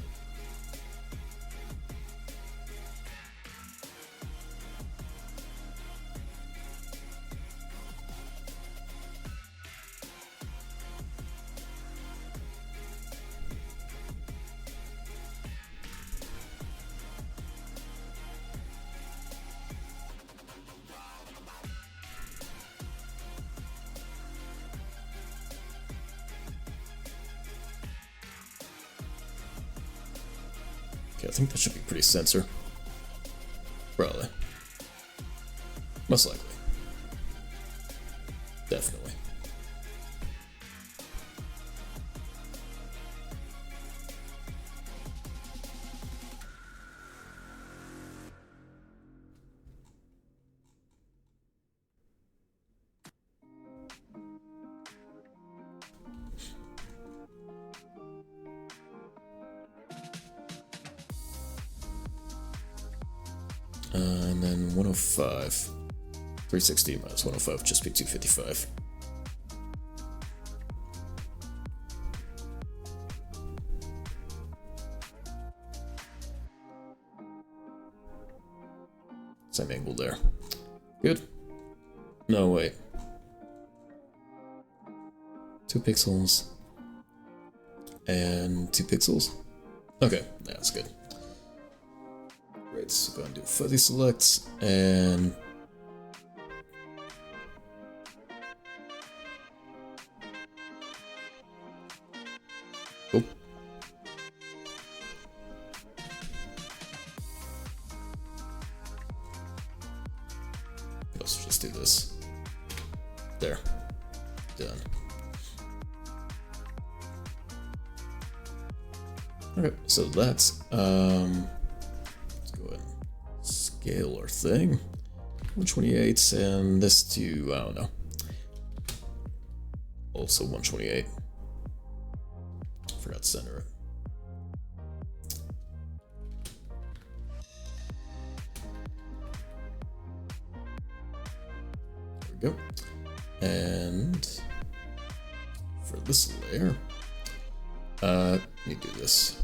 Okay, I think that should be pretty sensor. Probably. Most likely. Definitely. And then 105. 360 minus 105 just be 255. Same angle there. Good. No, wait. 2 pixels. And 2 pixels? Okay, that's good. Great, so go ahead and do fuzzy select, and oh. Let's just do this. There. Done. Okay, so that's scale our thing. 128 and this to, I don't know. Also 128. Forgot to center it. There we go. And for this layer, need to do this.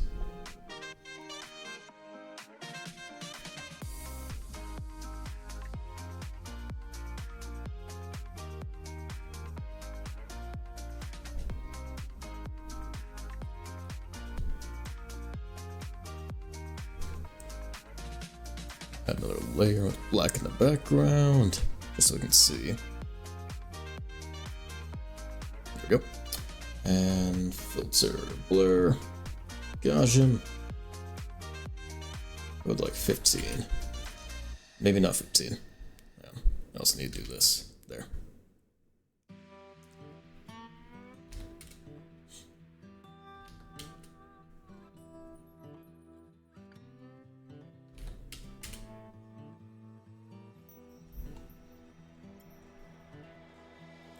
Add another layer with black in the background, just so we can see. There we go. And filter, blur, Gaussian. I would like 15. Maybe not 15. Yeah, I also need to do this. There.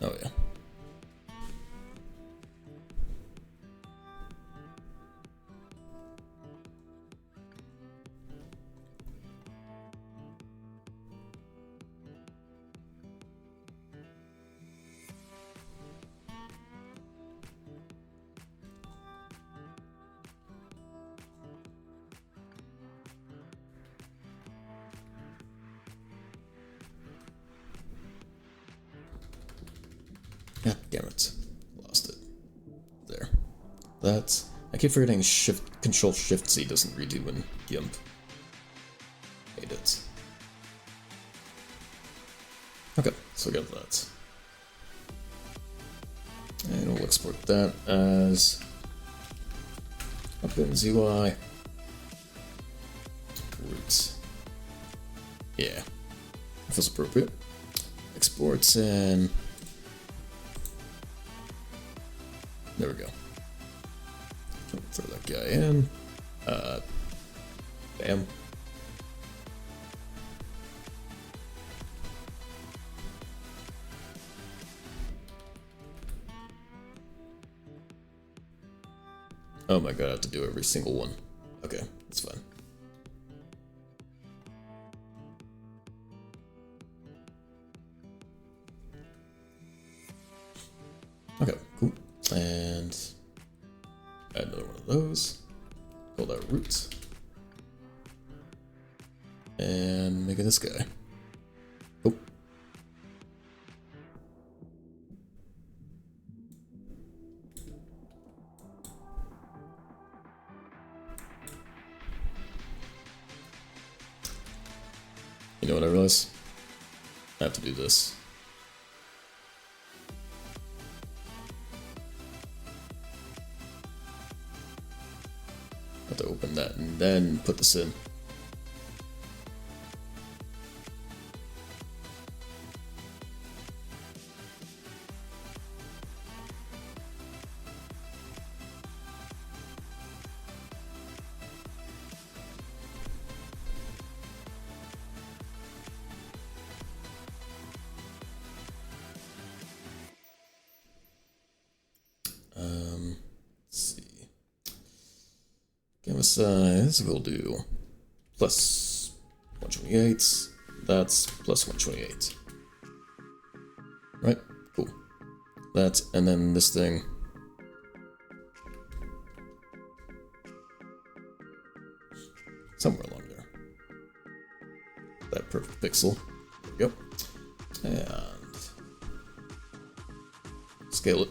Oh yeah. God damn it. Lost it. There. That's... I keep forgetting Control Shift Z doesn't redo in GIMP. Hate it. Okay, so we got that. And we'll export that as Uplands UI. Roots. Yeah. Feels appropriate. Exports and there we go. Throw that guy in. Bam. Oh my god, I have to do every single one. Okay, that's fine. Okay, cool. And Add another one of those. Call that root. And make it this guy. Oh. You know what I realize? I have to do this. I have to open that and then put this in. Let's see. Canvas size, we'll do plus 128. That's plus 128. Right? Cool. That, and then this thing. Somewhere along there. That perfect pixel. There we go. And scale it.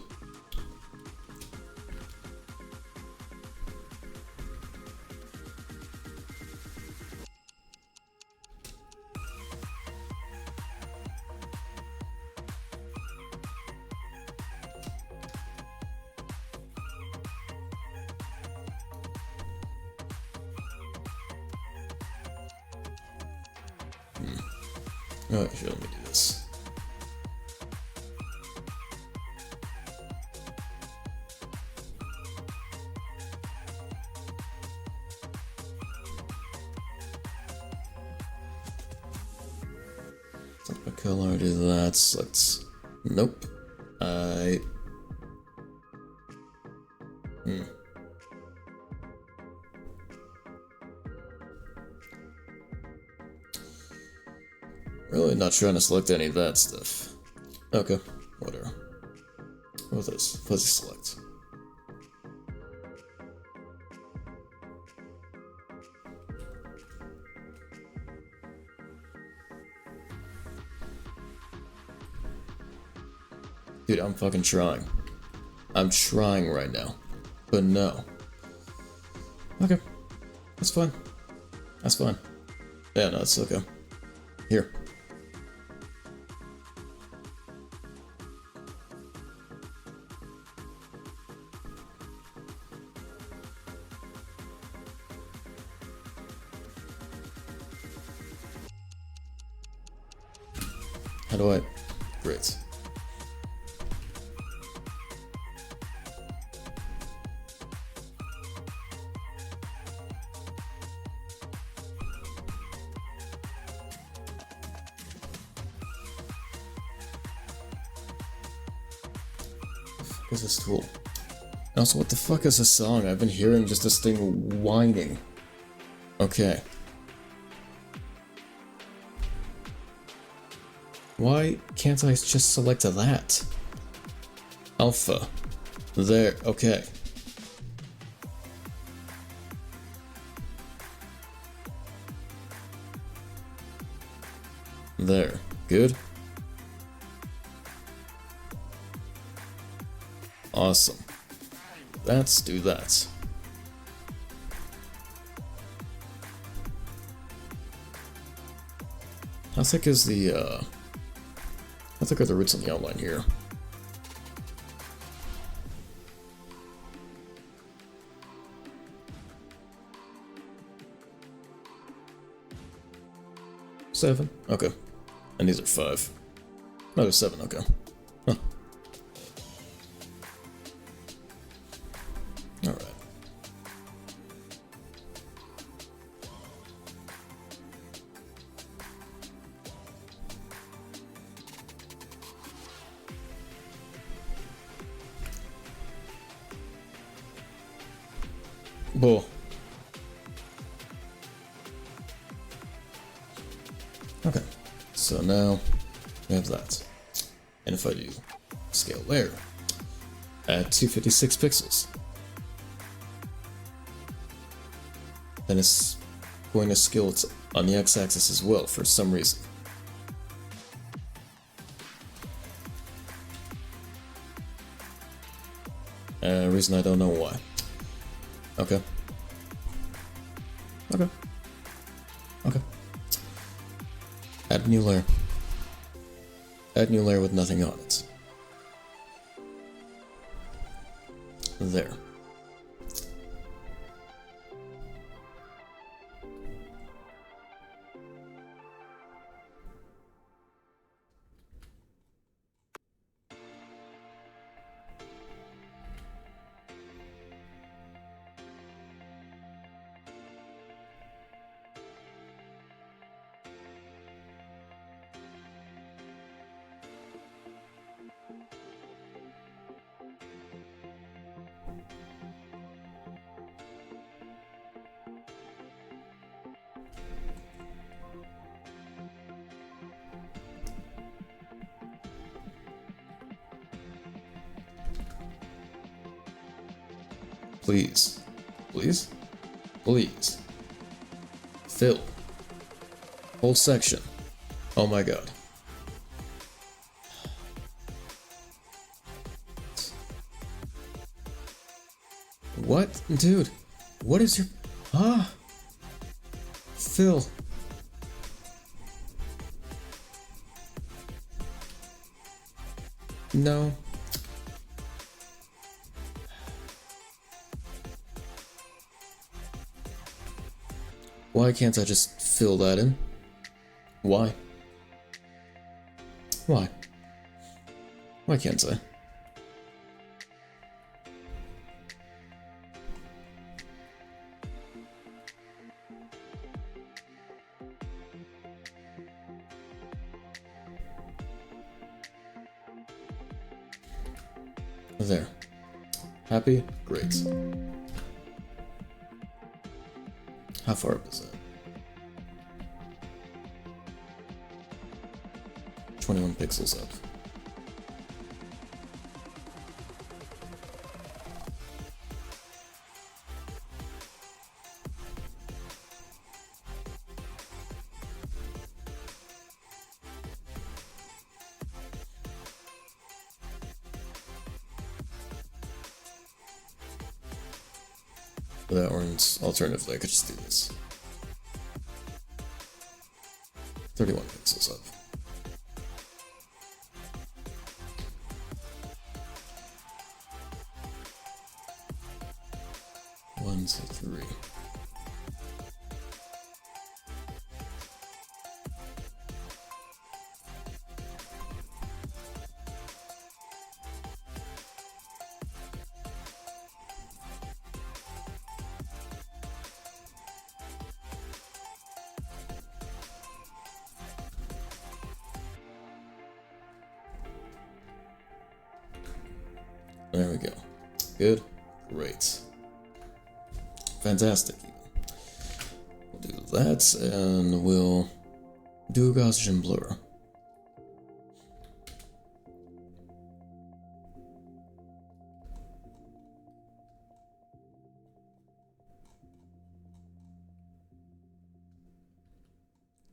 Oh, sure, let me do this. Select my color, do that, select. Nope. Really not trying to select any of that stuff. Okay, whatever. What was this? Fuzzy select. Dude, I'm fucking trying. I'm trying right now. But no. Okay. That's fine. That's fine. Yeah, no, it's okay. Here. How do I? Great. What is this tool? And also, what the fuck is this song? I've been hearing just this thing whining. Okay. Why can't I just select that? Alpha. There, okay. There, good. Awesome. Let's do that. How thick is the, how thick are the roots on the outline here? Seven? Okay. And these are 5. No, they're 7, okay. Huh. Alright. Whoa. Okay, so now we have that. And if I do scale layer, add 256 pixels. then it's going to scale it on the x-axis as well for some reason. Reason I don't know why. Okay. Okay. Okay. Add new layer. Add new layer with nothing on it. There. Please. Please? Please. Fill. Whole section. Oh my god. What? Dude. What is your... Ah! Fill. No. Why can't I just fill that in? Why? Why? Why can't I? There. Happy? Great. How far up is that? 21 pixels up. That one's alternatively, I could just do this. 31 pixels up. One, two, three. There we go. Good. Great. Fantastic. We'll do that, and we'll do Gaussian blur.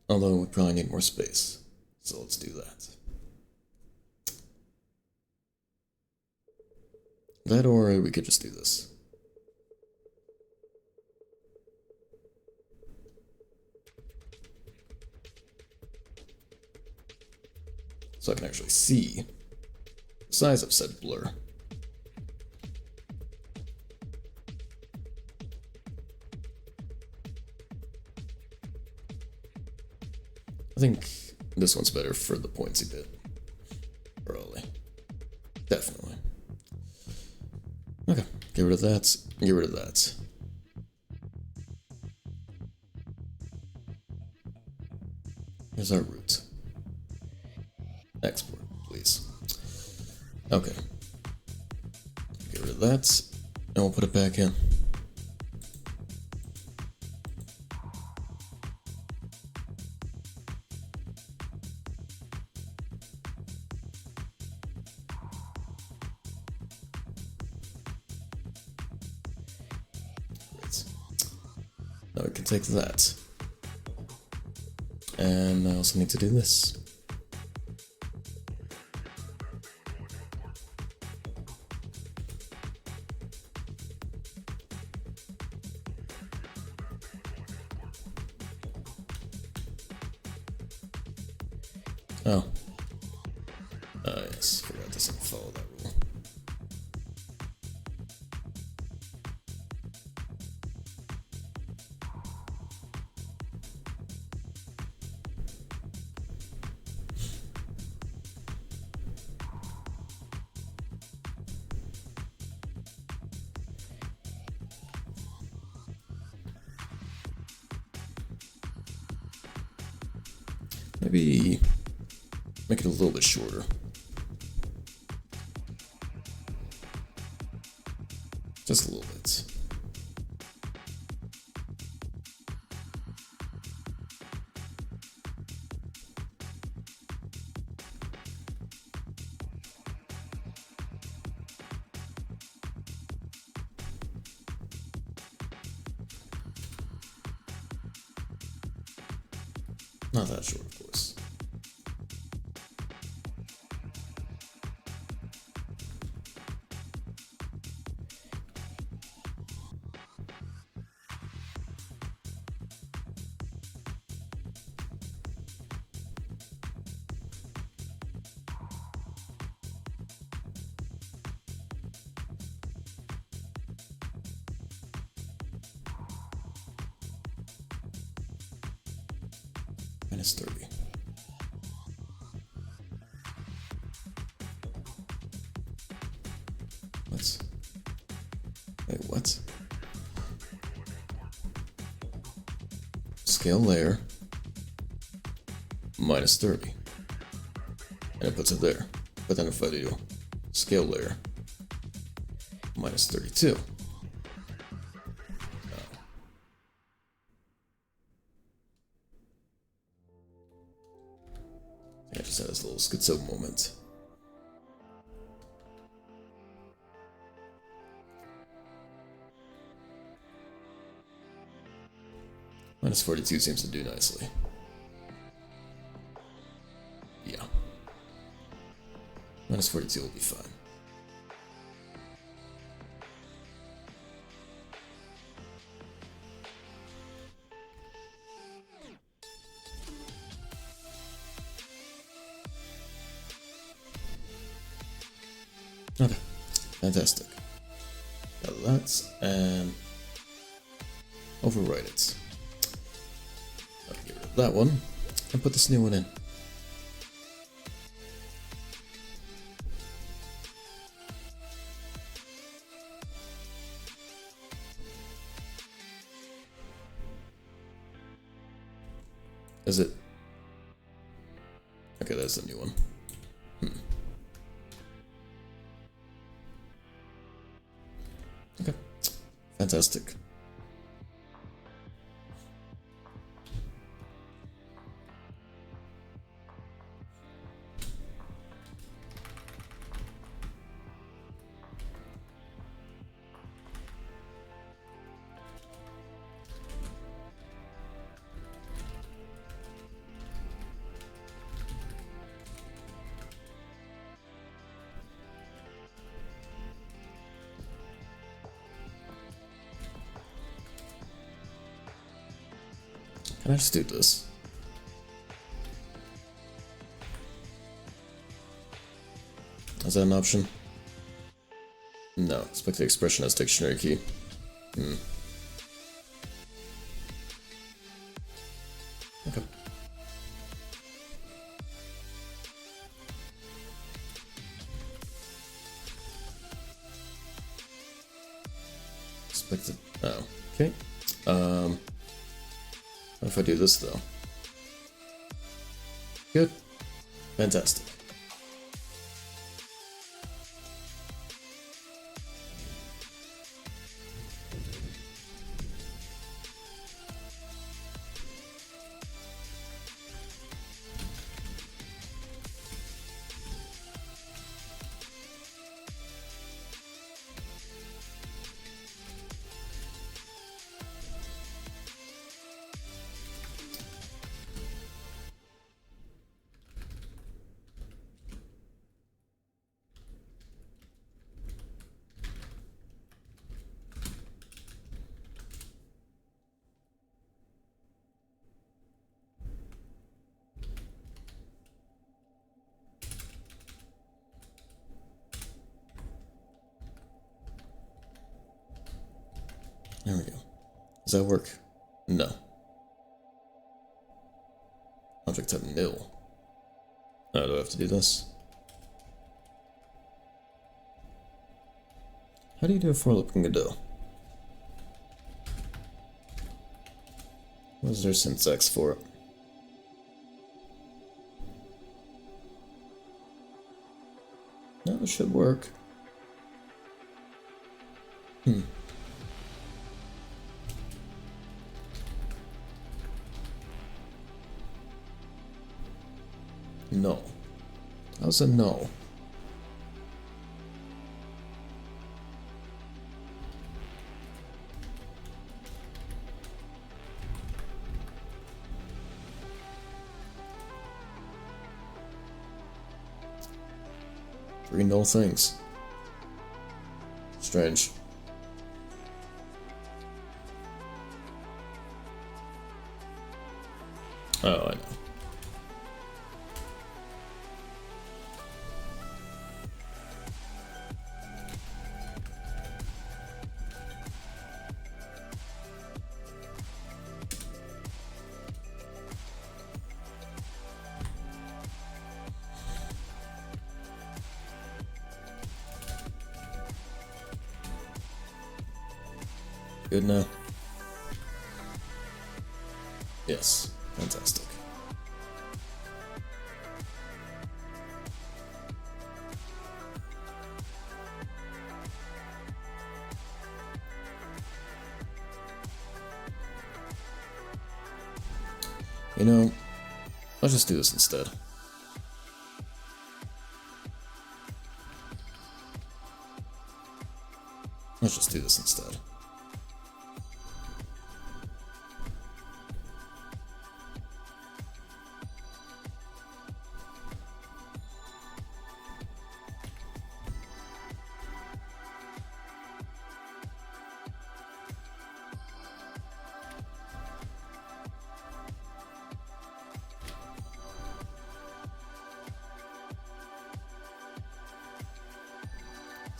Although we probably need more space, so let's do that. That, or we could just do this. So I can actually see the size of said blur. I think this one's better for the pointsy bit. Probably. Definitely. Okay, get rid of that, get rid of that. Here's our root. Export, please. Okay. Get rid of that, and we'll put it back in. Now we can take that. And I also need to do this. Oh. Yes, forgot this didn't follow that rule. Maybe make it a little bit shorter. Just a little bit. Not that short, of course. Minus 30. What? Wait, what? Scale layer. Minus 30. And it puts it there. But then if I do scale layer. Minus 32. I just had this little schizo moment. Minus 42 seems to do nicely. Yeah. Minus 42 will be fine. Okay, fantastic. Got that, and overwrite it. I'll get rid of that one, and put this new one in. Is it? Okay, that's the new one. Okay, fantastic. Can I just do this? Is that an option? No, expect the expression as dictionary key. Okay. Expect it. Oh, okay. What if I do this though? Good. Fantastic. There we go. Does that work? No. Object type nil. Oh, do I have to do this? How do you do a for loop in Godot? What is their syntax for it? No, it should work. No. How's a no? Three null things. Strange. Oh, I know. Good now. Yes, fantastic. You know, let's just do this instead. Let's just do this instead.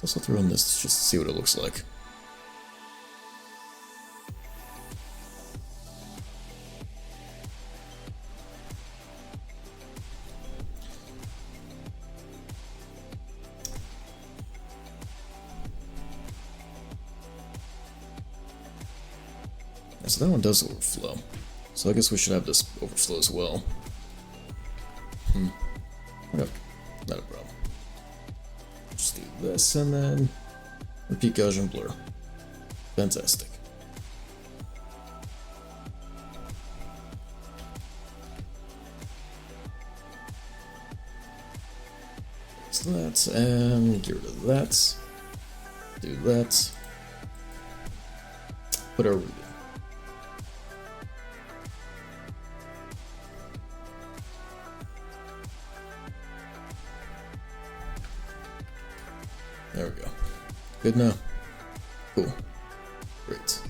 Let's also throw in this just to see what it looks like. Yeah, so that one does overflow. So I guess we should have this overflow as well. Okay, not a problem. Just do this and then repeat Gaussian blur. Fantastic. So that and get rid of that. Do that. Put our redo. There we go. Good now. Cool. Great.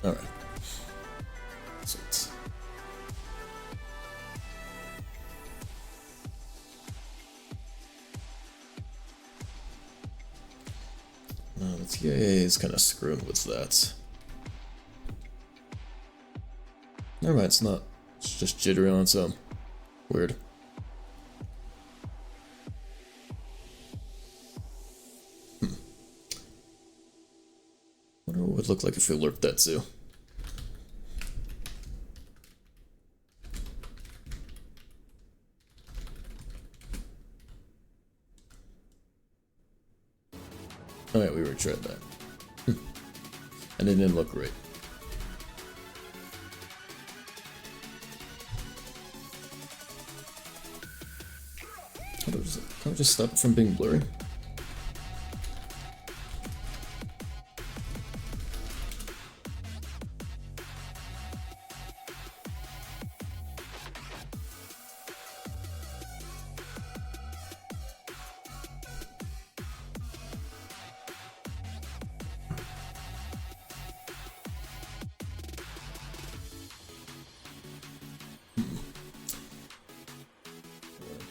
Alright. Sweet. The TIA is kind of screwing with that. Never mind, it's not. It's just jittery on its own. Weird. Wonder what it would look like if we lurked that zoo. Oh yeah, we retried that. And it didn't look great. Can I just stop it from being blurry?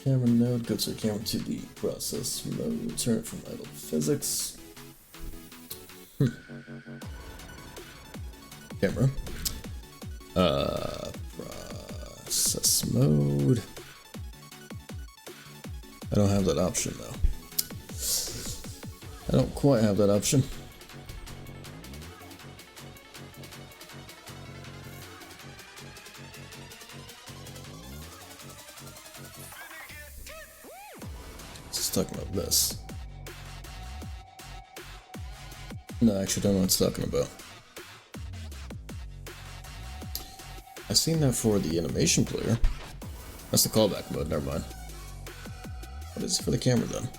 camera node, go to the camera 2D process mode, turn it from idle to physics. Camera. Process mode. I don't have that option though. I don't quite have that option. It's talking about this. No, I actually don't know what it's talking about. I've seen that for the animation player. That's the callback mode, never mind. What is it for the camera then?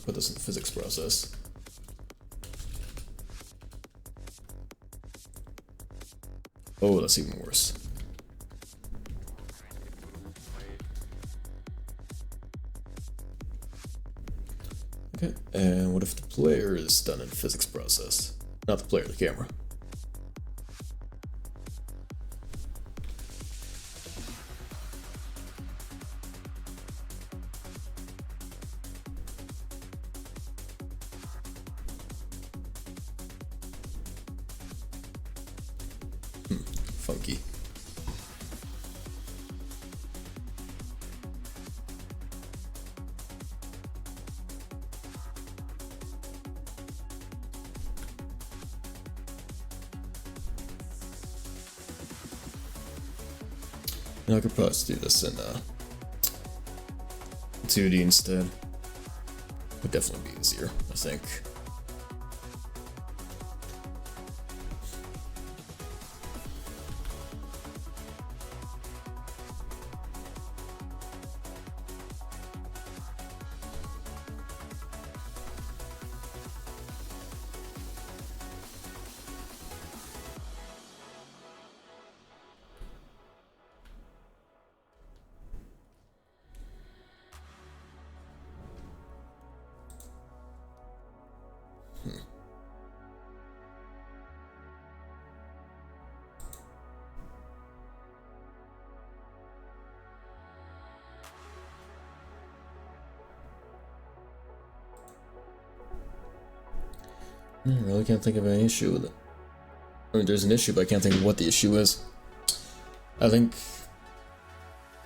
Put this in the physics process. Oh, that's even worse. Okay, and what if the player is done in physics process? Not the player, the camera. Funky. You know, I could probably just do this in 2D instead. Would definitely be easier, I think. I really can't think of any issue with it. I mean, there's an issue, but I can't think of what the issue is. I think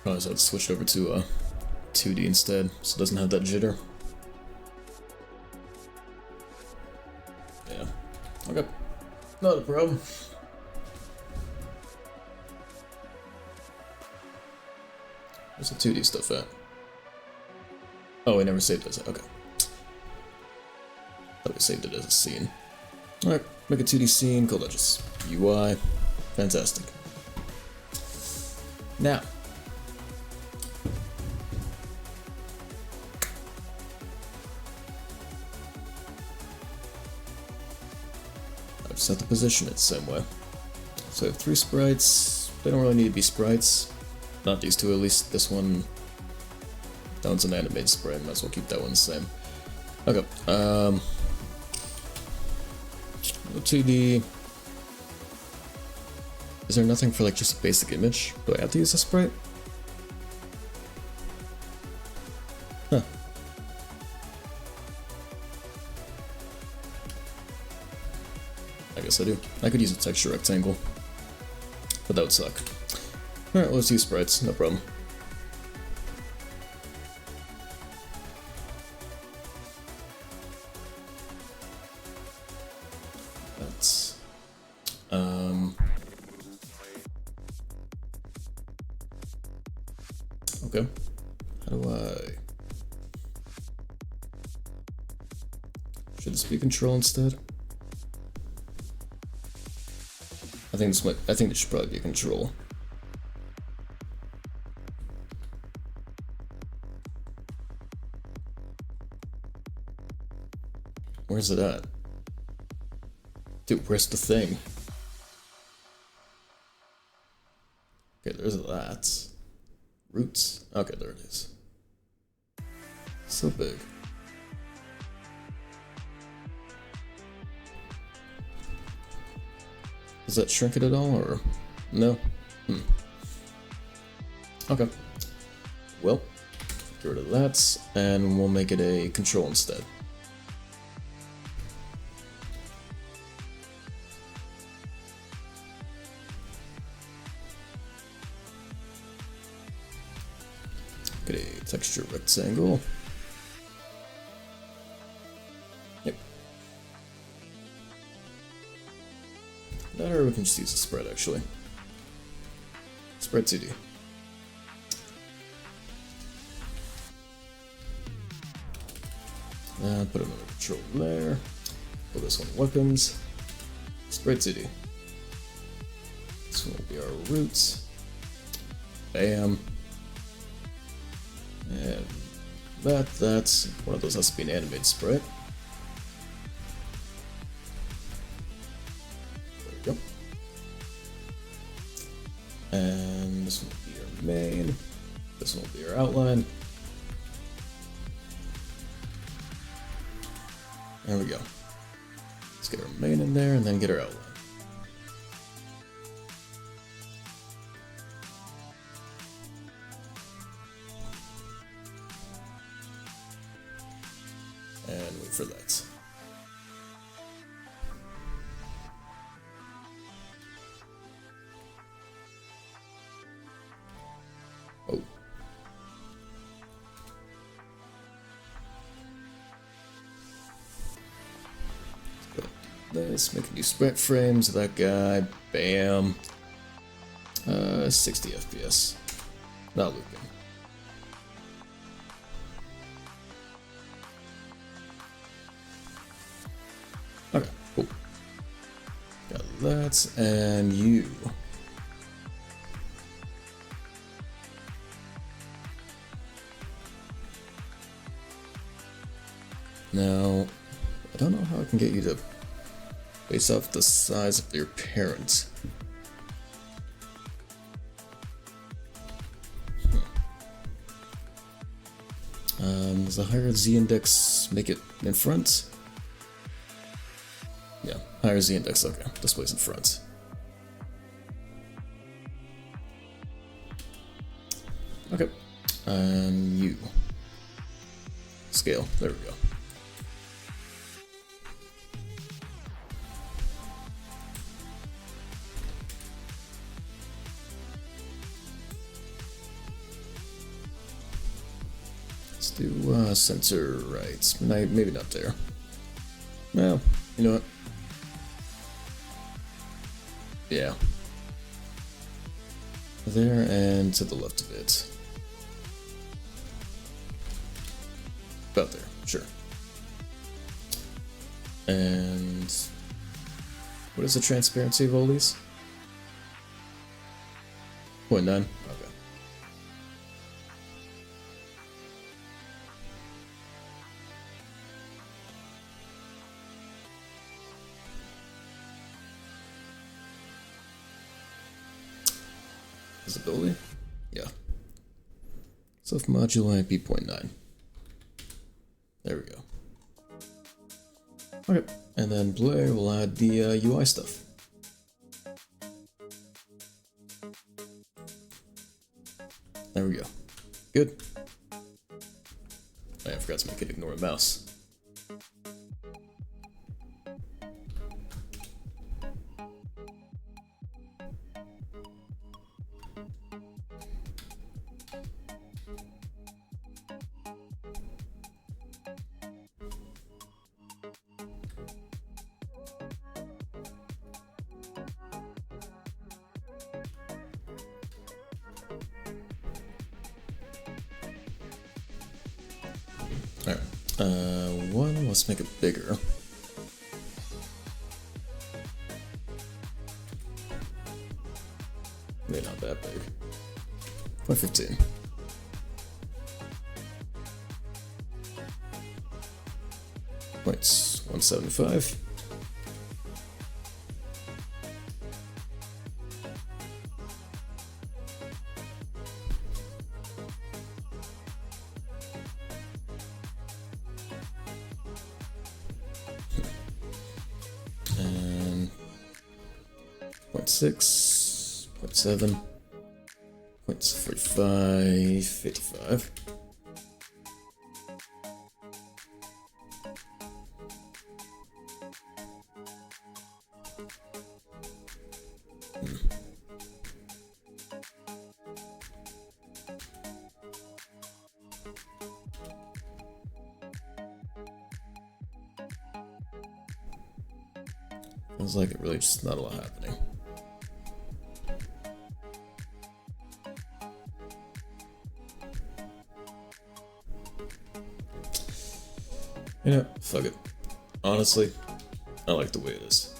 probably just have to switch over to 2D instead, so it doesn't have that jitter. Yeah. Okay. Not a problem. Where's the 2D stuff at? Oh, I never saved this. Okay. Thought we saved it as a scene. Alright, make a 2D scene, call that just UI. Fantastic. Now. I've set the position it the same way. So I have 3 sprites. They don't really need to be sprites. Not these two, at least. This one. That one's an animated sprite. Might as well keep that one the same. Okay. 2D. Is there nothing for like just a basic image? Do I have to use a sprite? Huh. I guess I do. I could use a texture rectangle, but that would suck. Alright, well, let's use sprites, no problem. That's okay. How do I? Should this be control instead? I think this should probably be control. Where's it at? Dude, where's the thing? Okay, there's that. Roots. Okay, there it is. So big. Does that shrink it at all, or no? Okay. Well, get rid of that, and we'll make it a control instead. Get a texture rectangle. Yep. Or we can just use a spread, actually. Spread 2D. Put another control there. Put this one weapons. Spread 2D. This one will be our roots. Bam. And that's one of those has to be an animated spread. There we go. And this one will be our main. This one will be our outline. There we go. Let's get our main in there and then get our outline. And wait for that. Oh. Let's make a new sprite frames of that guy. Bam. 60 FPS. Not looping. Okay, cool. Got that, and you. Now, I don't know how I can get you to base off the size of your parents. Does a higher z-index make it in front? Yeah, higher z-index, okay. Displays in front. Okay, and you. Scale, there we go. Let's do center right. Maybe not there. Well, you know what? Yeah. There and to the left of it. About there, sure. And what is the transparency of all these? 0.9? Okay. Visibility? Yeah. Self-moduli p.9. There we go. Okay, and then Blair will add the UI stuff. There we go. Good. I forgot to make it ignore a mouse. Alright, let's make it bigger. Maybe not that big. 0.15. Points 175. 0.6, 0.7, 0.45, 55. Feels like it really just not a lot happening. You know, fuck it. Honestly, I like the way it is.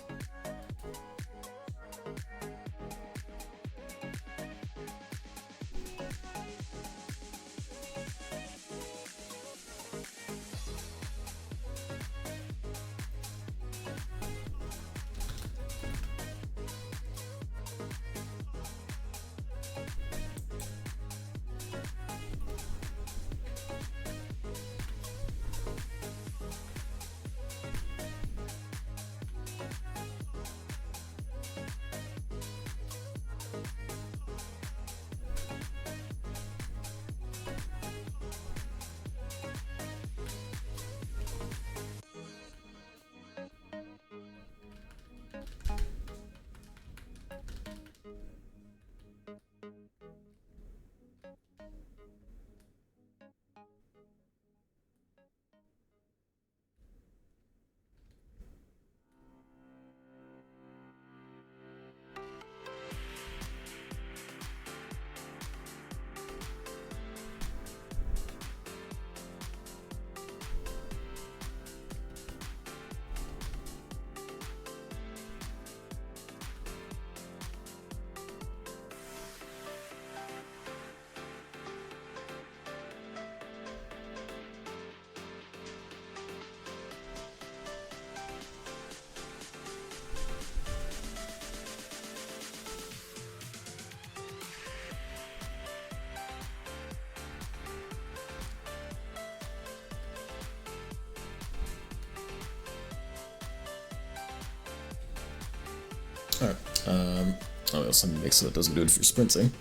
Alright, oh, I also need to make so that doesn't do it for sprinting.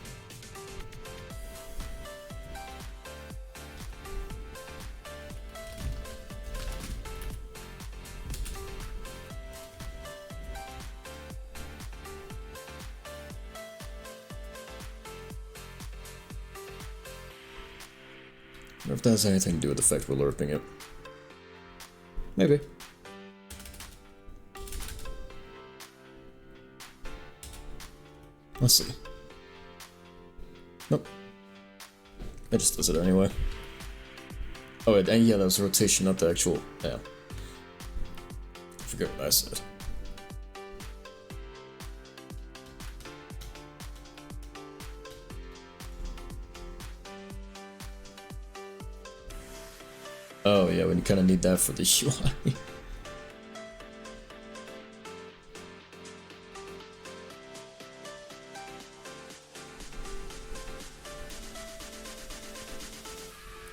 I wonder if that has anything to do with the fact we're LARPing it. Maybe. Let's see. Nope. It just does it anyway. Oh, and yeah, that was rotation, not the actual. Yeah. I forget what I said. Oh, yeah, when you kind of need that for the UI.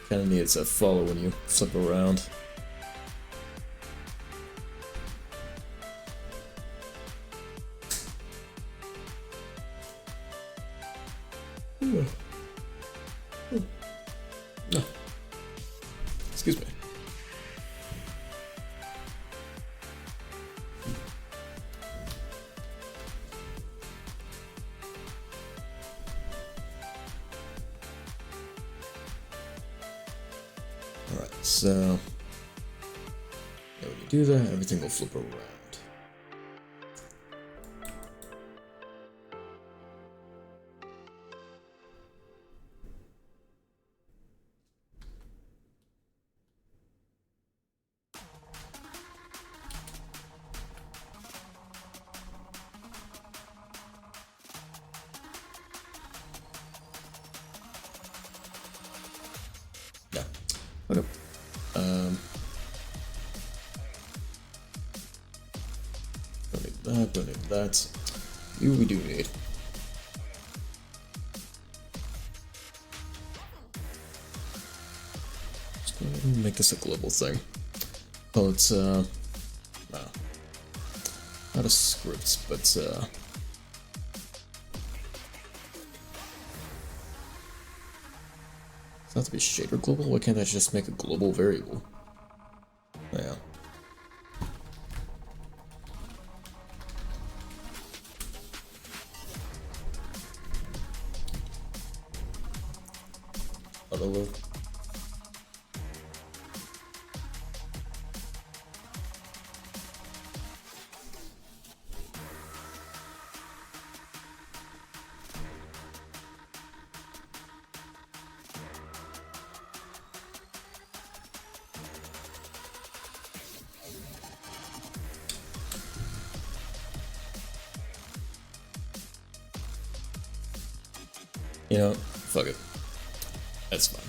Kind of needs a follow when you flip around. No. Excuse me. Alright, so yeah, when you do that, everything will flip around. Yeah. Okay. Don't need that, don't need that. You we do need. Just go ahead and make this a global thing. Call it, no. Not a script, but, Not to be shader global? Why can't I just make a global variable? Yeah. Auto load. You know, fuck it. That's fine.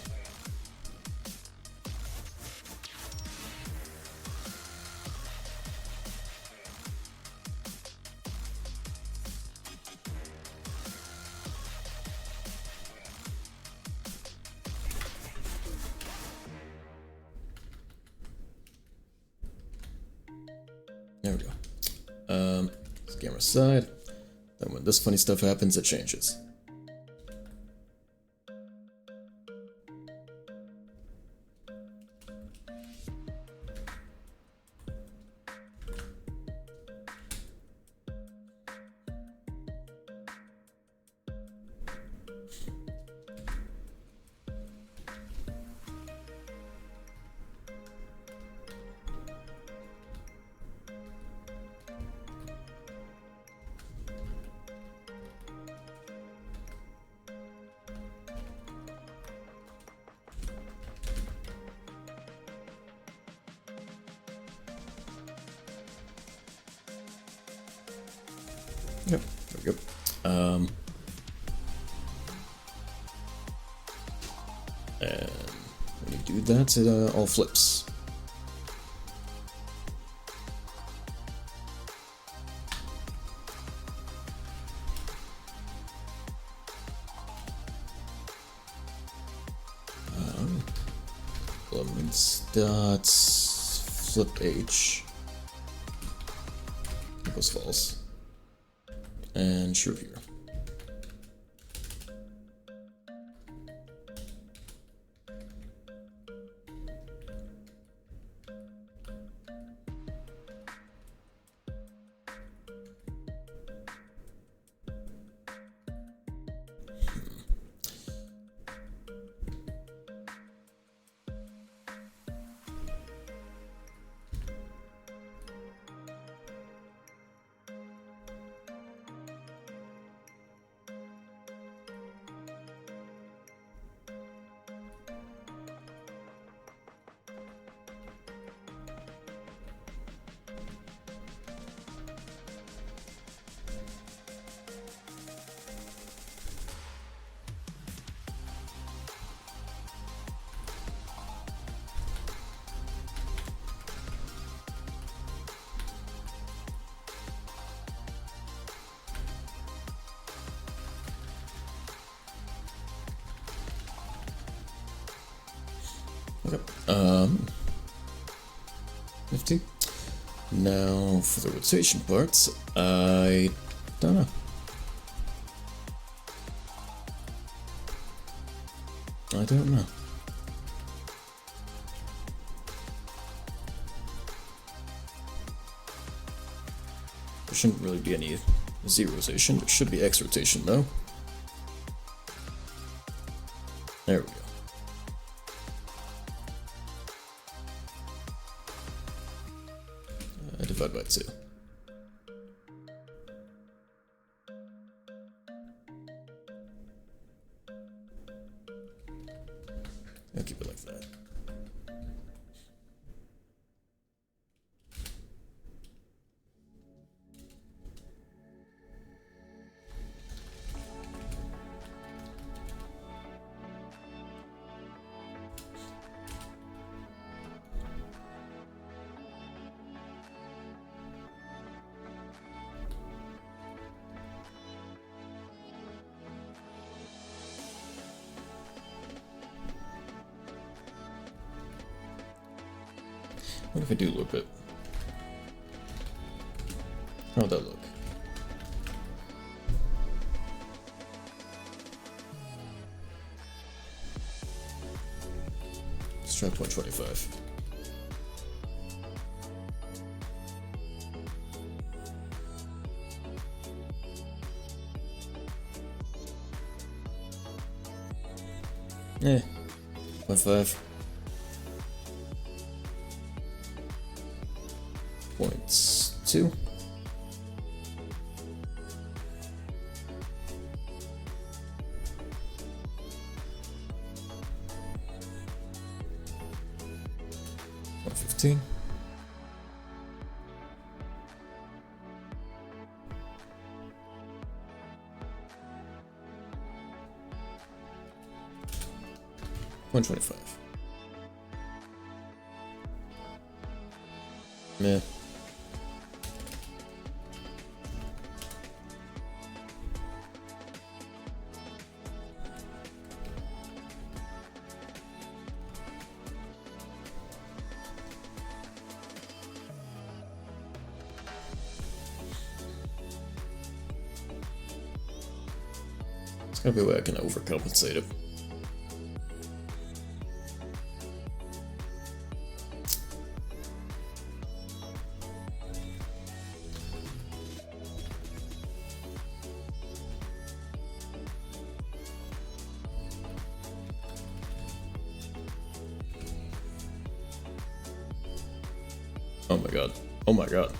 There we go. Camera side. Then when this funny stuff happens, it changes. Yep, there we go. And when you do that, it all flips. Elements dots flip H equals false. And true here. Okay. 50. Now for the rotation parts, I don't know. I don't know. There shouldn't really be any Z rotation. There should be X rotation though. There we go. Divide by 2. I'll keep it like that. What if I do loop it? How would that look? Let's try 0.25. Yeah, 0.5. 0.2. 115. 125. Meh. It's gotta be a way I can overcompensate it. Oh my god. Oh my god.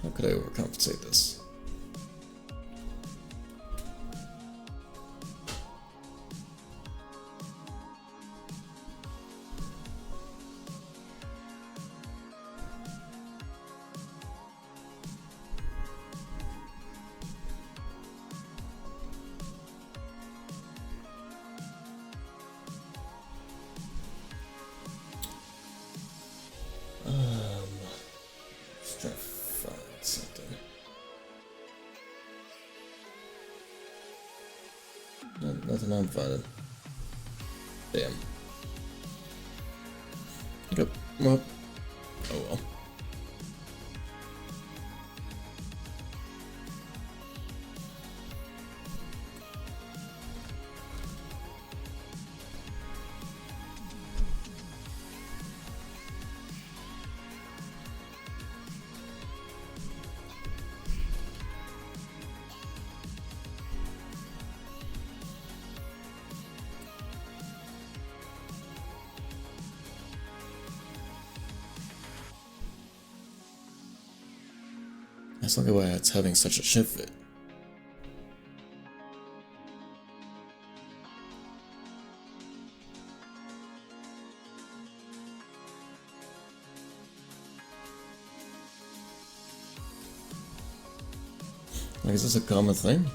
How could I overcompensate this? Let's try to find something. Nothing I'm finding. Damn. Yep. Well. Oh well. That's not why it's having such a shit fit. Like, is this a common thing?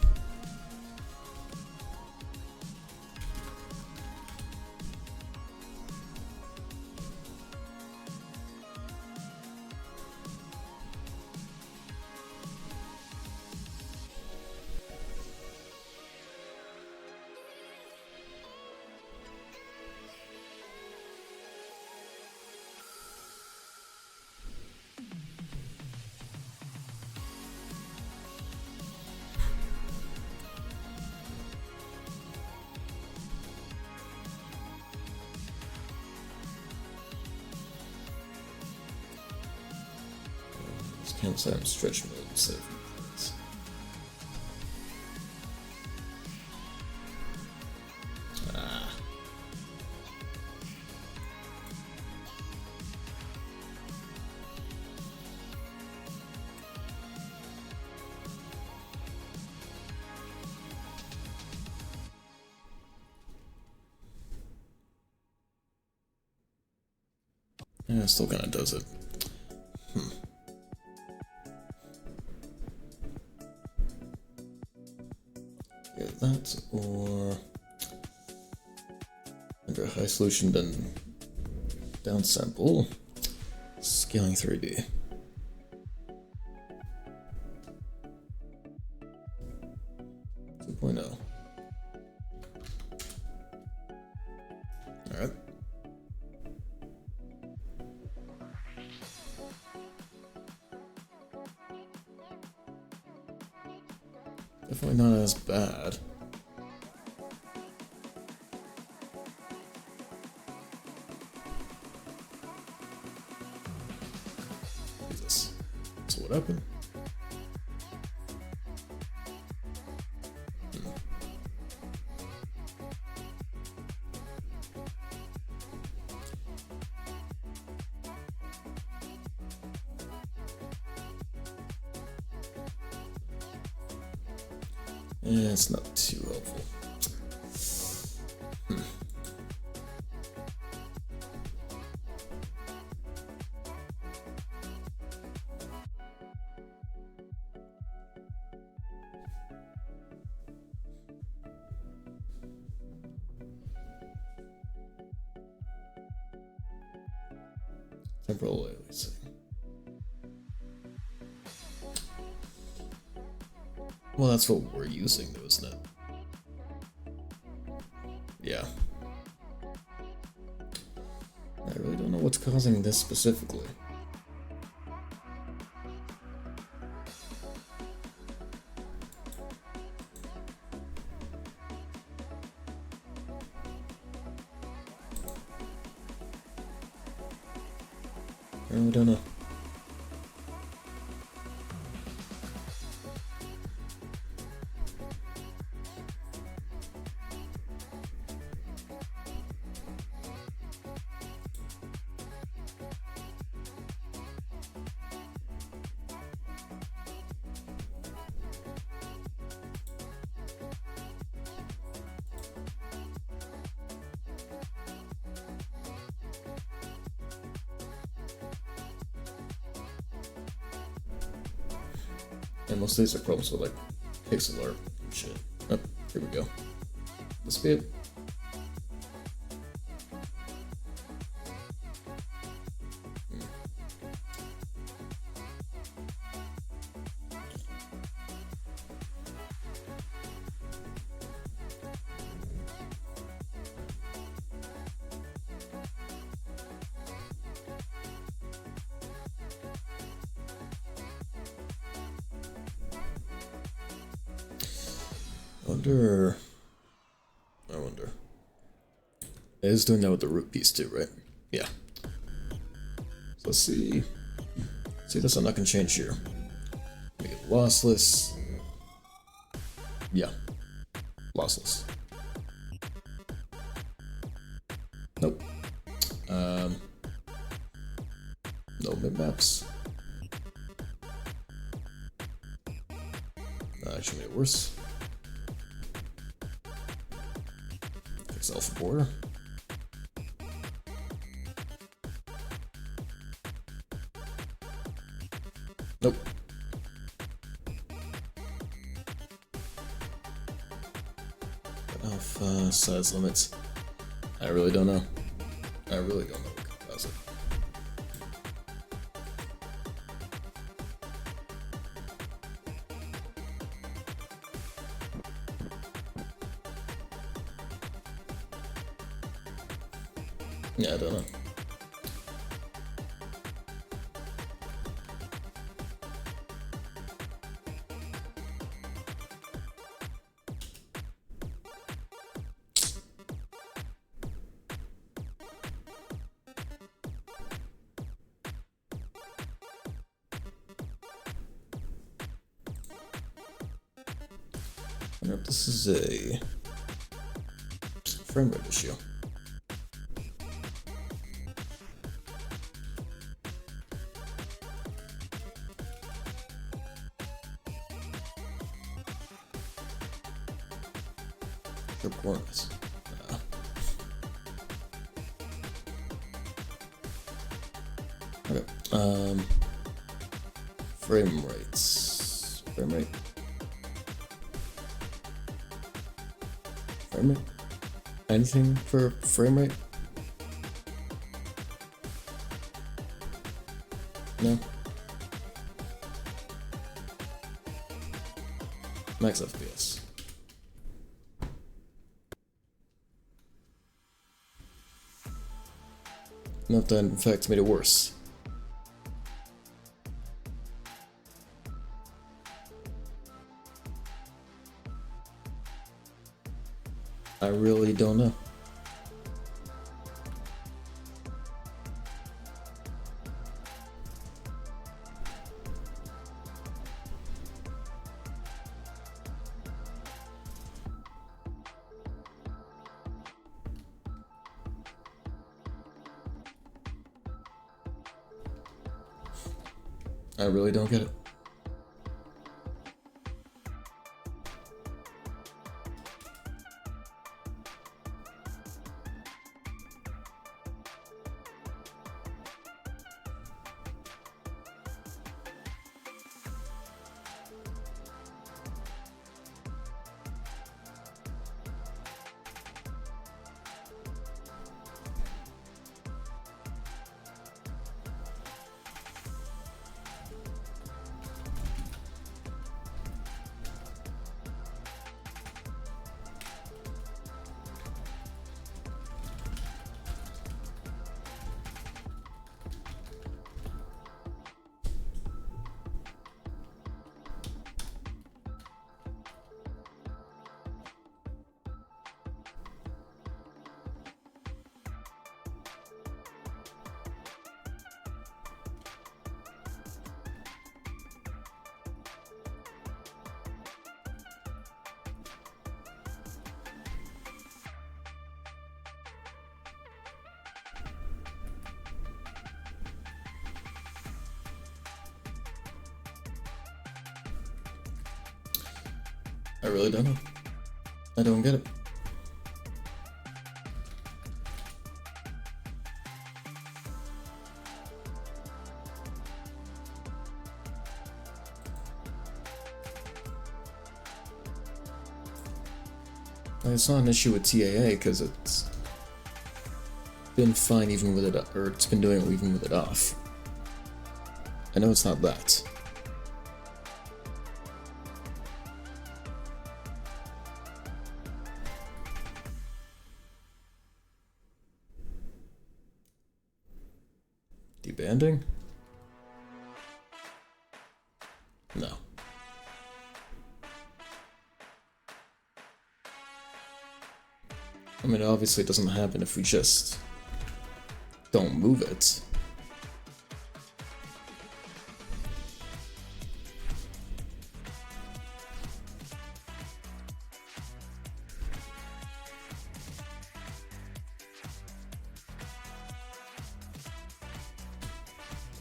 Cancel out stretch mode instead of this. Ah. Yeah, it still kind of does it. That or under high solution, then downsample, scaling 3D. definitely not as bad. Jesus. So what happened? Yeah, it's not too helpful. Temporal aliasing. Well, that's what we're using, though, isn't it? Yeah. I really don't know what's causing this specifically. I really don't know. And most of these are problems with like pixel art and shit. Oh, here we go. This be it. I wonder. It is doing that with the root piece too, right? Yeah. So let's see. See, this I'm not gonna change here. Make it lossless. Yeah. Lossless. Nope. No mid-maps. Actually made it worse. Fix alpha border. Nope. Alpha size limits. I really don't know. I really don't know what could cause it. Yeah, I don't know. I wonder if this is a frame rate issue. Corners. Okay. Frame rates. Frame rate. Frame rate. Anything for frame rate? No. Max FPS. Not that in fact made it worse. I really don't know. I really don't get it. I really don't know. I don't get it. It's not an issue with TAA because it's been fine even with it, or it's been doing it even with it off. I know it's not that. Debanding? No. I mean, obviously it doesn't happen if we just don't move it.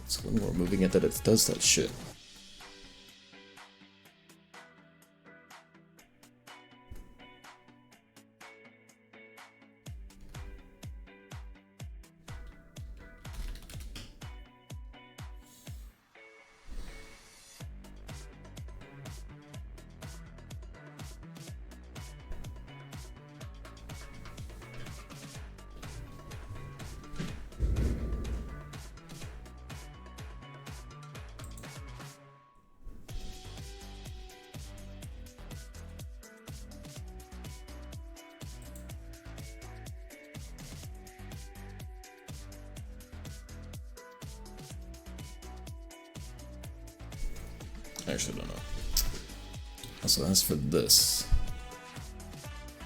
It's when we're moving it that it does that shit. I actually don't know. Also, as for this,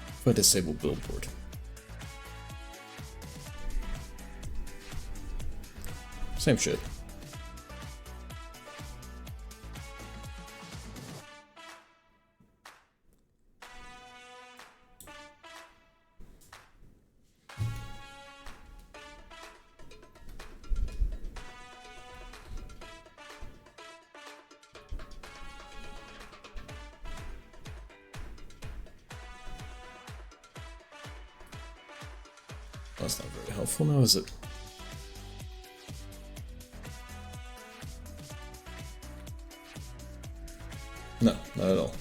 if I disable billboard, same shit. That's not very helpful now, is it? No, not at all.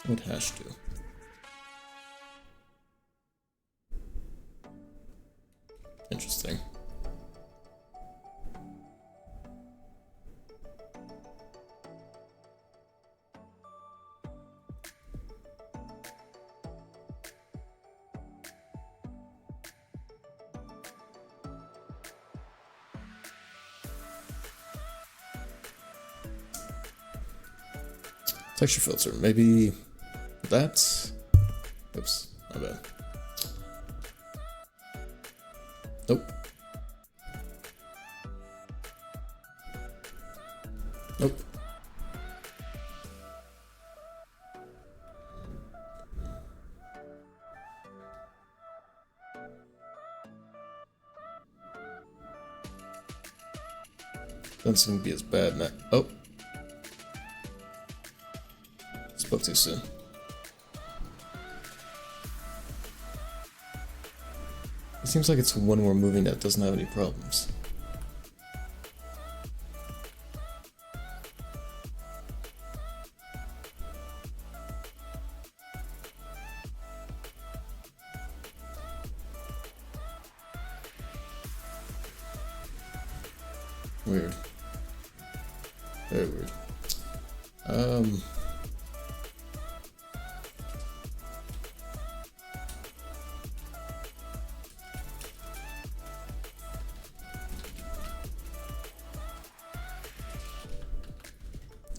What hash do? Interesting. Texture filter, maybe that? Oops, my bad. Nope. Nope. That's gonna be as bad now. Oh. Spoke too soon. It seems like it's one more moving that doesn't have any problems. Weird. Very weird.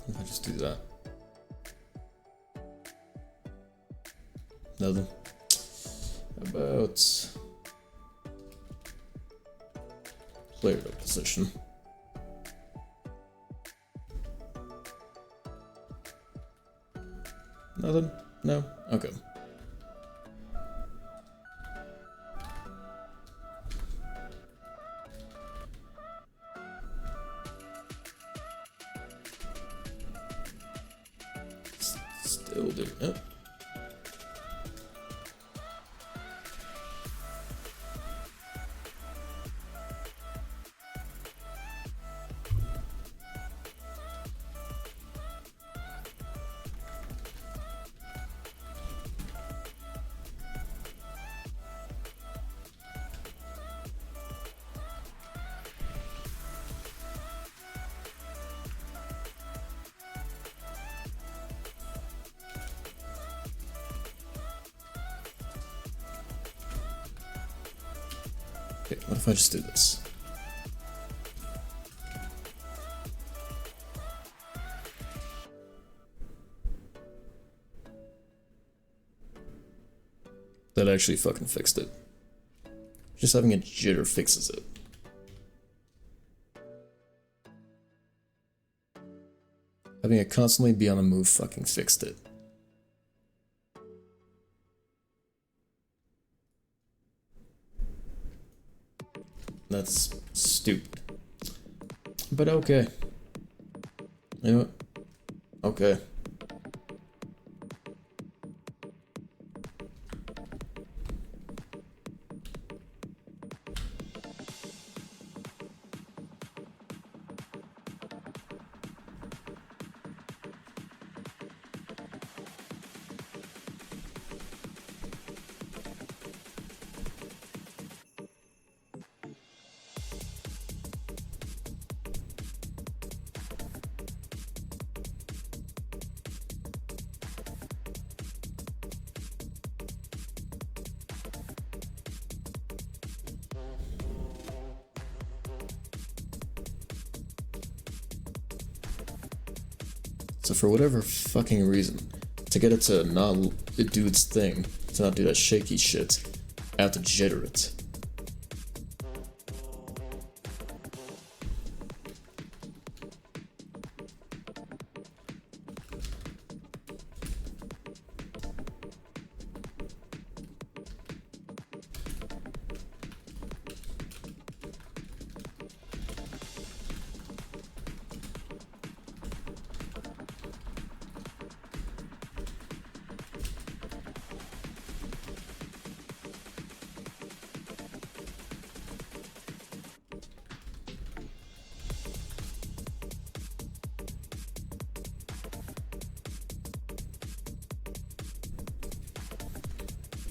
If I just do that. Nothing. How about player position? Nothing? No? Okay. Still do. Oh. Okay, what if I just do this? That actually fucking fixed it. Just having a jitter fixes it. Having it constantly be on the move fucking fixed it. That's stupid. But okay. You know what? Okay. So for whatever fucking reason, to get it to not do its thing, to not do that shaky shit, I have to jitter it.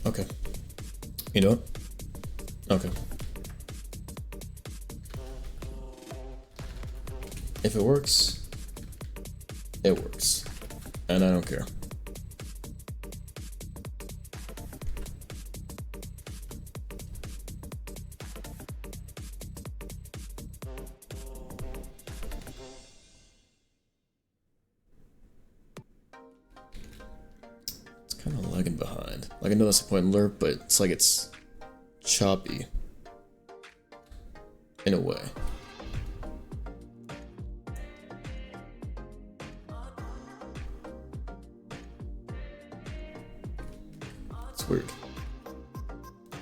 Okay. You know what? Okay. If it works, it works. And I don't care. It's kind of lagging behind. Like, I know that's the point in Lerp, but it's like it's choppy. In a way. It's weird.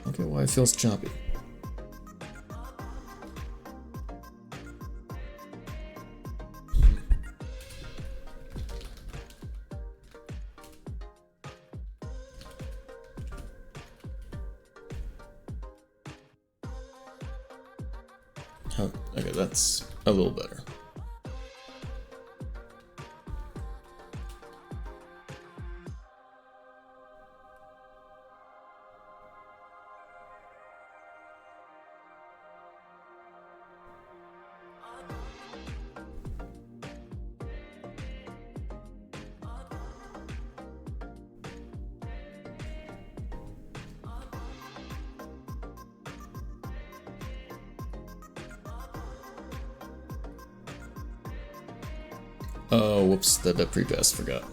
Okay, why it feels choppy. Oh, okay, that's a little better. Oh, whoops, the pre-pass, forgot.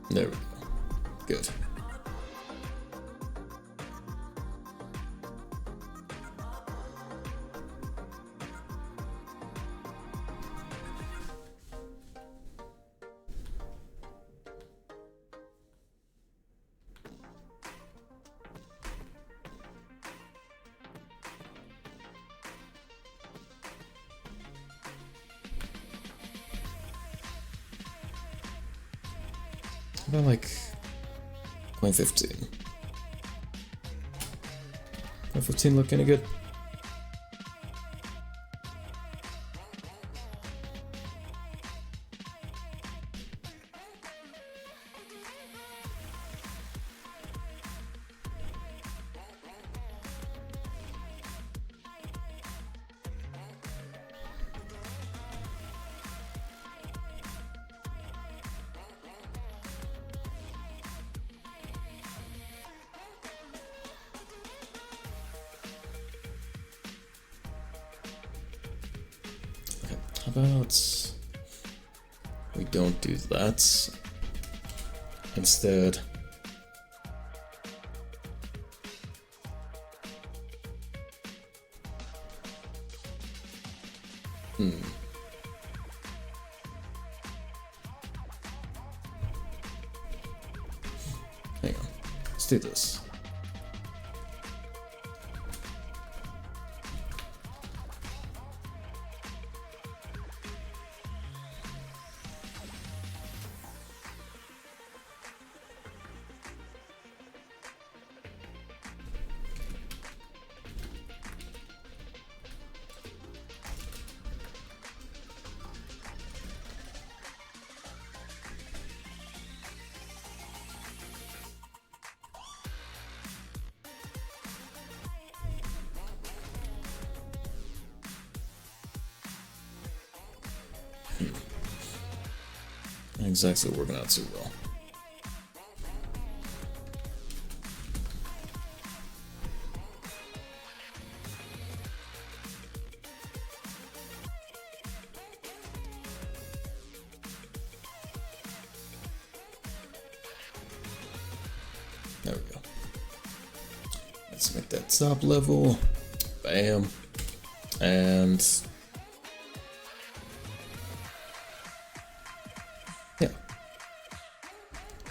There we go. Good. How about like point 15? Point 15 look kinda good. How about we don't do that? Instead, hang on. Let's do this. Not exactly working out too well. There we go. Let's make that top level. Bam. And yeah.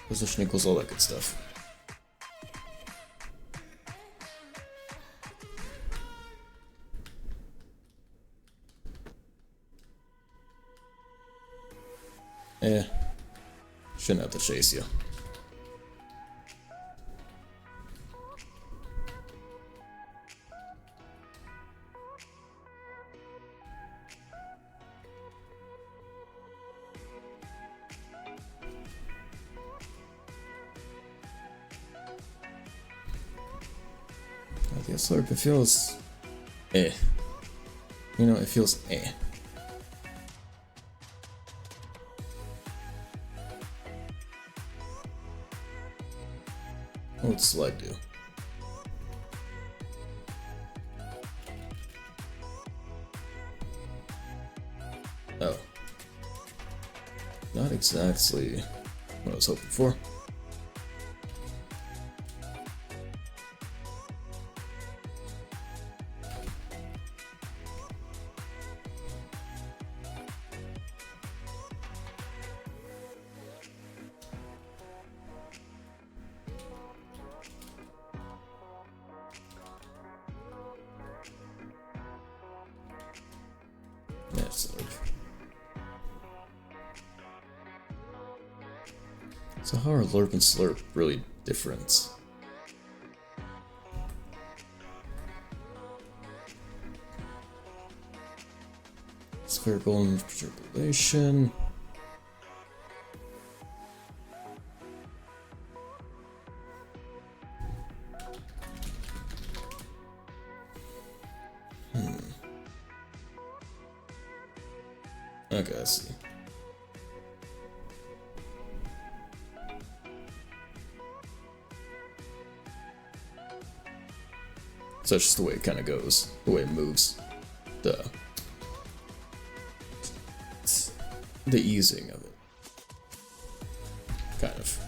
Position equals all that good stuff. Shouldn't have to chase you. guess slurp, it feels eh. You know, it feels eh. What would sled do? Oh. Not exactly what I was hoping for. That's like. So how are Lurp and Slurp really different? Spherical interpolation. Okay, I see. So that's just the way it kind of goes, the way it moves, the easing of it, kind of.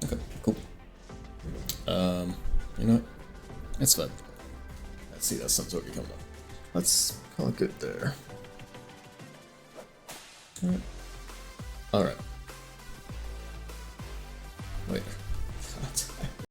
Okay, cool. You know what? It's fine. Let's see, that sun's already coming up. Let's call it good there. Alright. Alright. Wait.